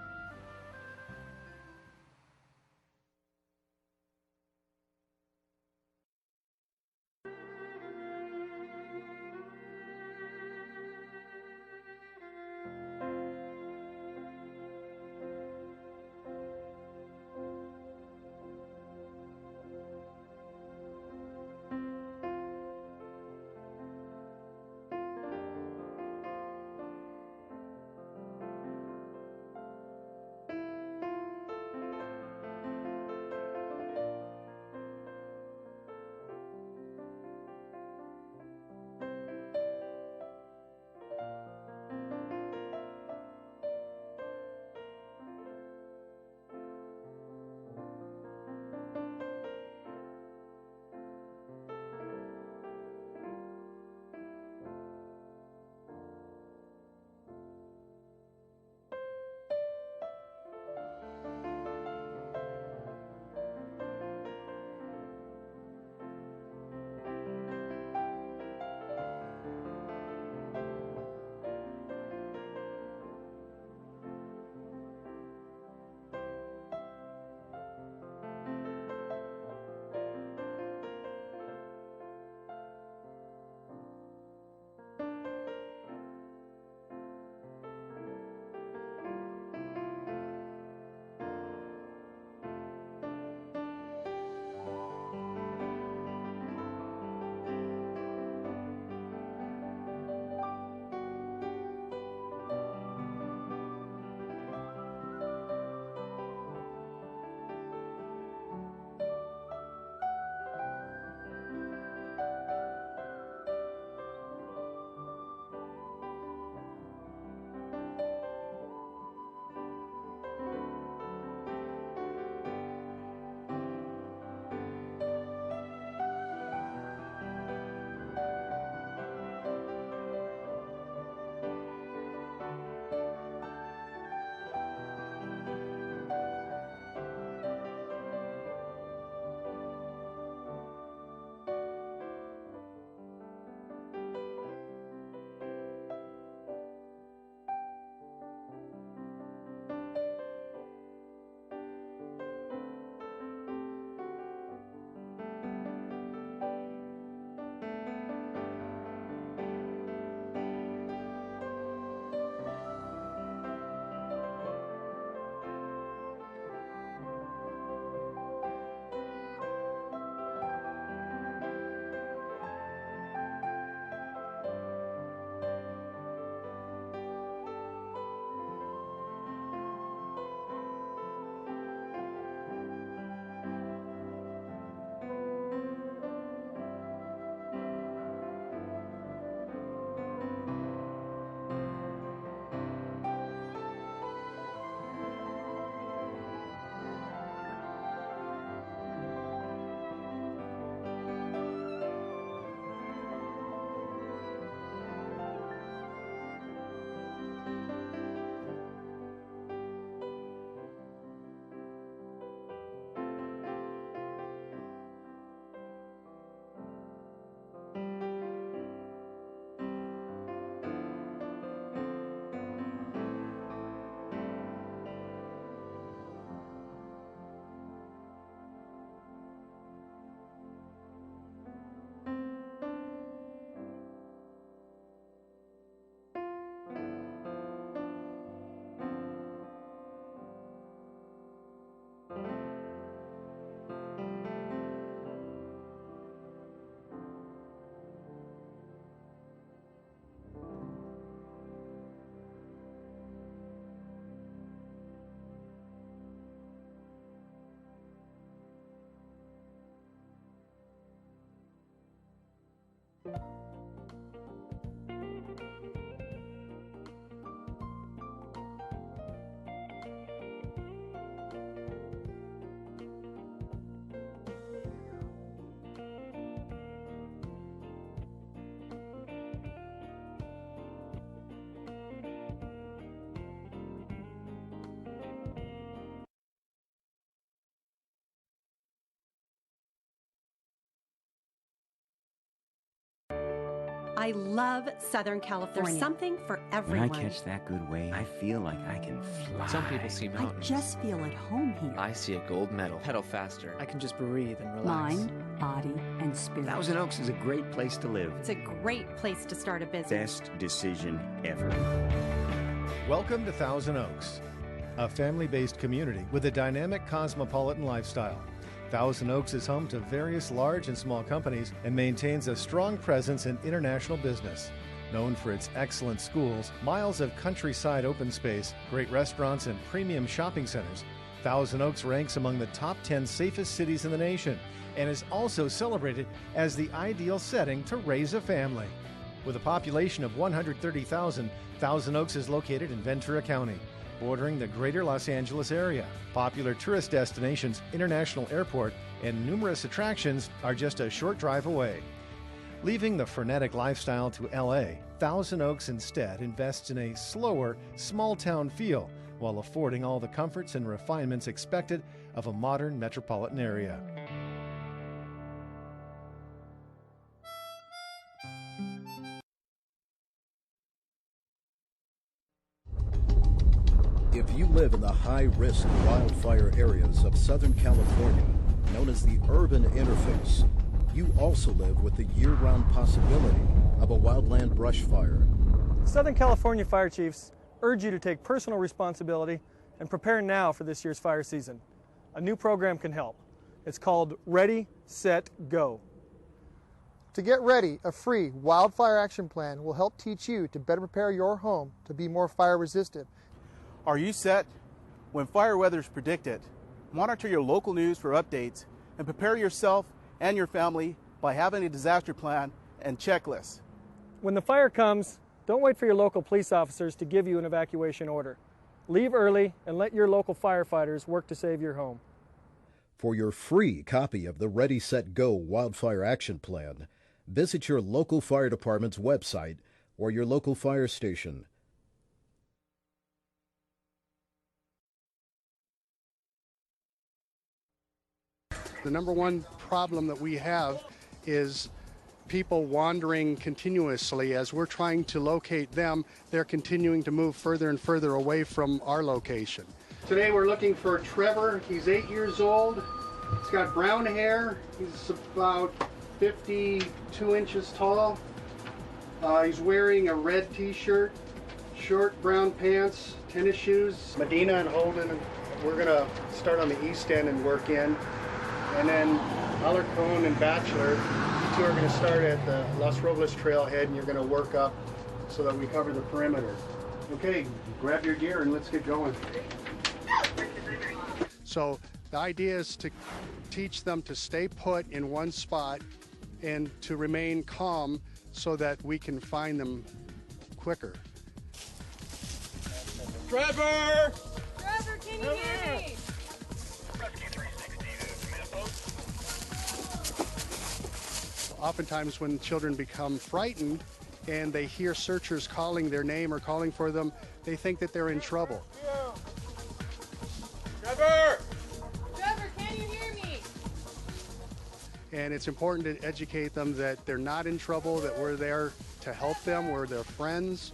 I love Southern California. There's something for everyone. When I catch that good wave, I feel like I can fly. Some people see mountains. I just feel at home here. I see a gold medal. Pedal faster. I can just breathe and relax. Mind, body, and spirit. Thousand Oaks is a great place to live. It's a great place to start a business. Best decision ever. Welcome to Thousand Oaks, a family-based community with a dynamic cosmopolitan lifestyle. Thousand Oaks is home to various large and small companies and maintains a strong presence in international business. Known for its excellent schools, miles of countryside open space, great restaurants, and premium shopping centers, Thousand Oaks ranks among the top 10 safest cities in the nation and is also celebrated as the ideal setting to raise a family. With a population of 130,000, Thousand Oaks is located in Ventura County, bordering the greater Los Angeles area. Popular tourist destinations, international airport, and numerous attractions are just a short drive away. Leaving the frenetic lifestyle to LA, Thousand Oaks instead invests in a slower, small-town feel while affording all the comforts and refinements expected of a modern metropolitan area. If you live in the high-risk wildfire areas of Southern California, known as the urban interface, you also live with the year-round possibility of a wildland brush fire. Southern California Fire Chiefs urge you to take personal responsibility and prepare now for this year's fire season. A new program can help. It's called Ready, Set, Go. To get ready, a free wildfire action plan will help teach you to better prepare your home to be more fire resistant. Are you set? When fire weather is predicted, monitor your local news for updates and prepare yourself and your family by having a disaster plan and checklist. When the fire comes, don't wait for your local police officers to give you an evacuation order. Leave early and let your local firefighters work to save your home. For your free copy of the Ready, Set, Go Wildfire Action Plan, visit your local fire department's website or your local fire station. The number one problem that we have is people wandering continuously. As we're trying to locate them, they're continuing to move further and further away from our location. Today we're looking for Trevor. He's 8 years old. He's got brown hair. He's about 52 inches tall. He's wearing a red t-shirt, short brown pants, tennis shoes. Medina and Holden, we're gonna start on the east end and work in. And then Alarcon and Bachelor, you two are going to start at the Los Robles trailhead and you're going to work up so that we cover the perimeter. Okay, grab your gear and let's get going. So the idea is to teach them to stay put in one spot and to remain calm so that we can find them quicker. Trevor! Trevor, can you hear me? Oftentimes when children become frightened and they hear searchers calling their name or calling for them, they think that they're in trouble. Trevor! Trevor, can you hear me? And it's important to educate them that they're not in trouble, that we're there to help them, we're their friends,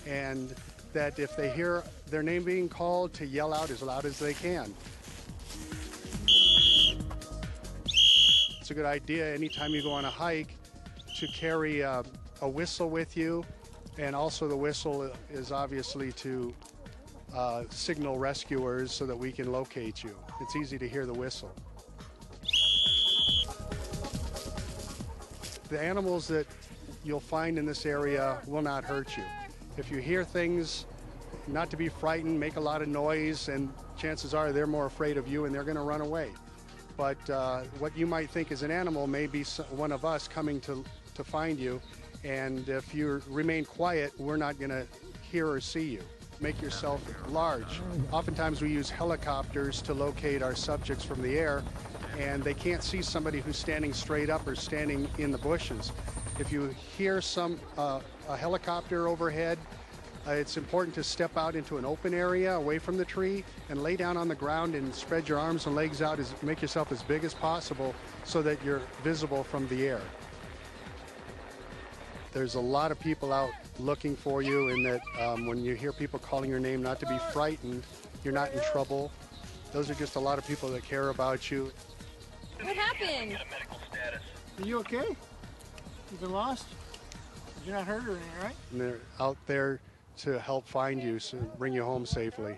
and that if they hear their name being called, to yell out as loud as they can. It's a good idea anytime you go on a hike to carry a whistle with you, and also the whistle is obviously to signal rescuers so that we can locate you. It's easy to hear the whistle. The animals that you'll find in this area will not hurt you. If you hear things, not to be frightened, make a lot of noise, and chances are they're more afraid of you and they're going to run away. But what you might think is an animal may be one of us coming to to find you. And if you remain quiet, we're not going to hear or see you. Make yourself large. Oftentimes we use helicopters to locate our subjects from the air, and they can't see somebody who's standing straight up or standing in the bushes. If you hear a helicopter overhead, it's important to step out into an open area away from the tree and lay down on the ground and spread your arms and legs out, make yourself as big as possible so that you're visible from the air. There's a lot of people out looking for you, and that when you hear people calling your name, not to be frightened. You're not in trouble. Those are just a lot of people that care about you. What happened? Are you okay? You've been lost? You're not hurt or anything, right? And they're out there to help find you, so bring you home safely.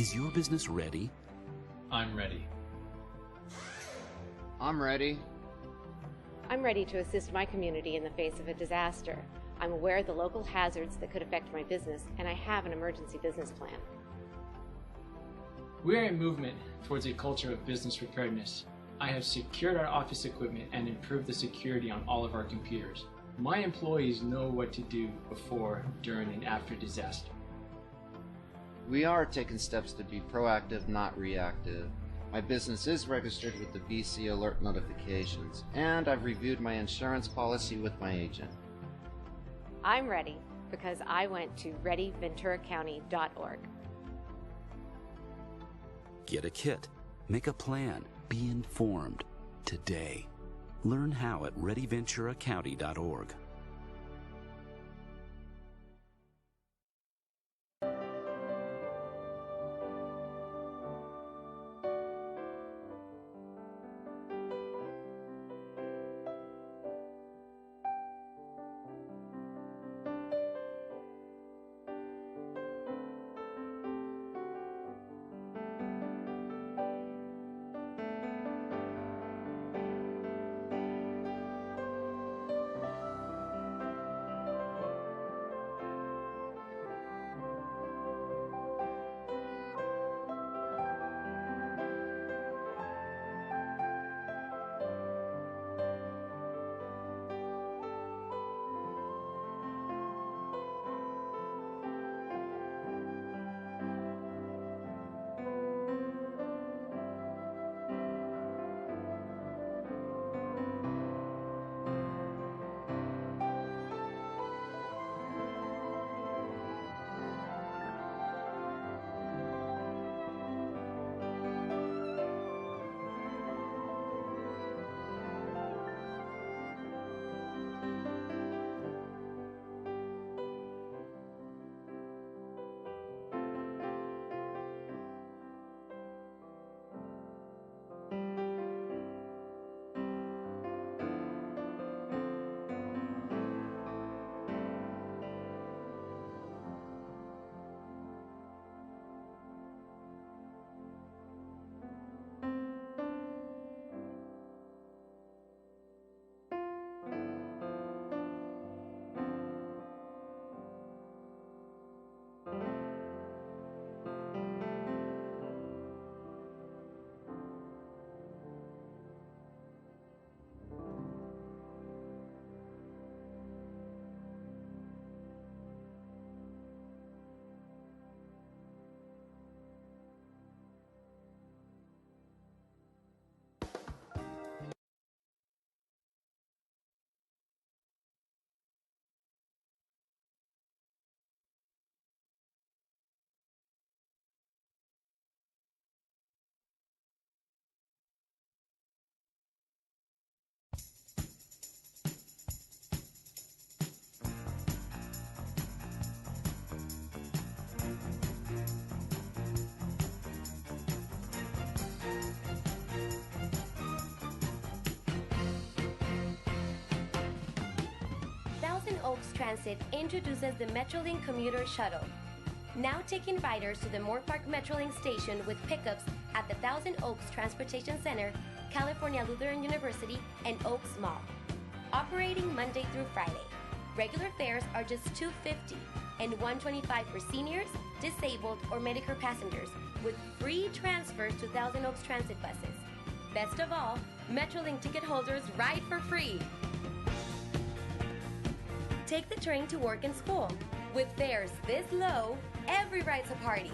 Is your business ready? I'm ready. I'm ready. I'm ready to assist my community in the face of a disaster. I'm aware of the local hazards that could affect my business, and I have an emergency business plan. We are in movement towards a culture of business preparedness. I have secured our office equipment and improved the security on all of our computers. My employees know what to do before, during, and after disaster. We are taking steps to be proactive, not reactive. My business is registered with the BC Alert notifications, and I've reviewed my insurance policy with my agent. I'm ready because I went to readyventuracounty.org. Get a kit. Make a plan. Be informed today. Learn how at readyventuracounty.org. Thousand Oaks Transit introduces the Metrolink Commuter Shuttle. Now taking riders to the Moorpark Metrolink station with pickups at the Thousand Oaks Transportation Center, California Lutheran University, and Oaks Mall. Operating Monday through Friday. Regular fares are just $2.50 and $1.25 for seniors, disabled, or Medicare passengers, with free transfers to Thousand Oaks Transit buses. Best of all, Metrolink ticket holders ride for free. Take the train to work and school. With fares this low, every ride's a party.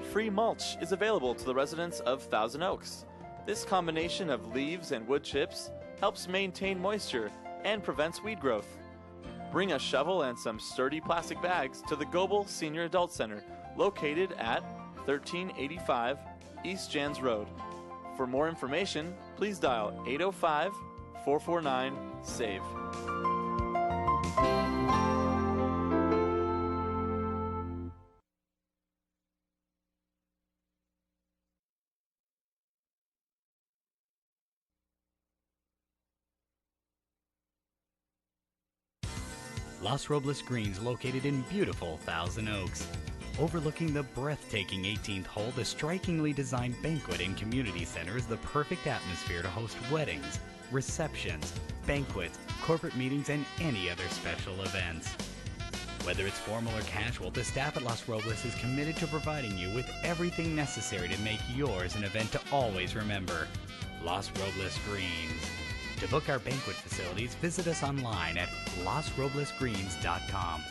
free mulch is available to the residents of Thousand Oaks. This combination of leaves and wood chips helps maintain moisture and prevents weed growth. Bring a shovel and some sturdy plastic bags to the Goebel Senior Adult Center, located at 1385 East Jans Road. For more information, please dial 805-449-SAVE. Los Robles Greens, located in beautiful Thousand Oaks. Overlooking the breathtaking 18th hole, the strikingly designed banquet and community center is the perfect atmosphere to host weddings, receptions, banquets, corporate meetings, and any other special events. Whether it's formal or casual, the staff at Los Robles is committed to providing you with everything necessary to make yours an event to always remember. Los Robles Greens. To book our banquet facilities, visit us online at losroblesgreens.com.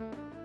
Mm-hmm.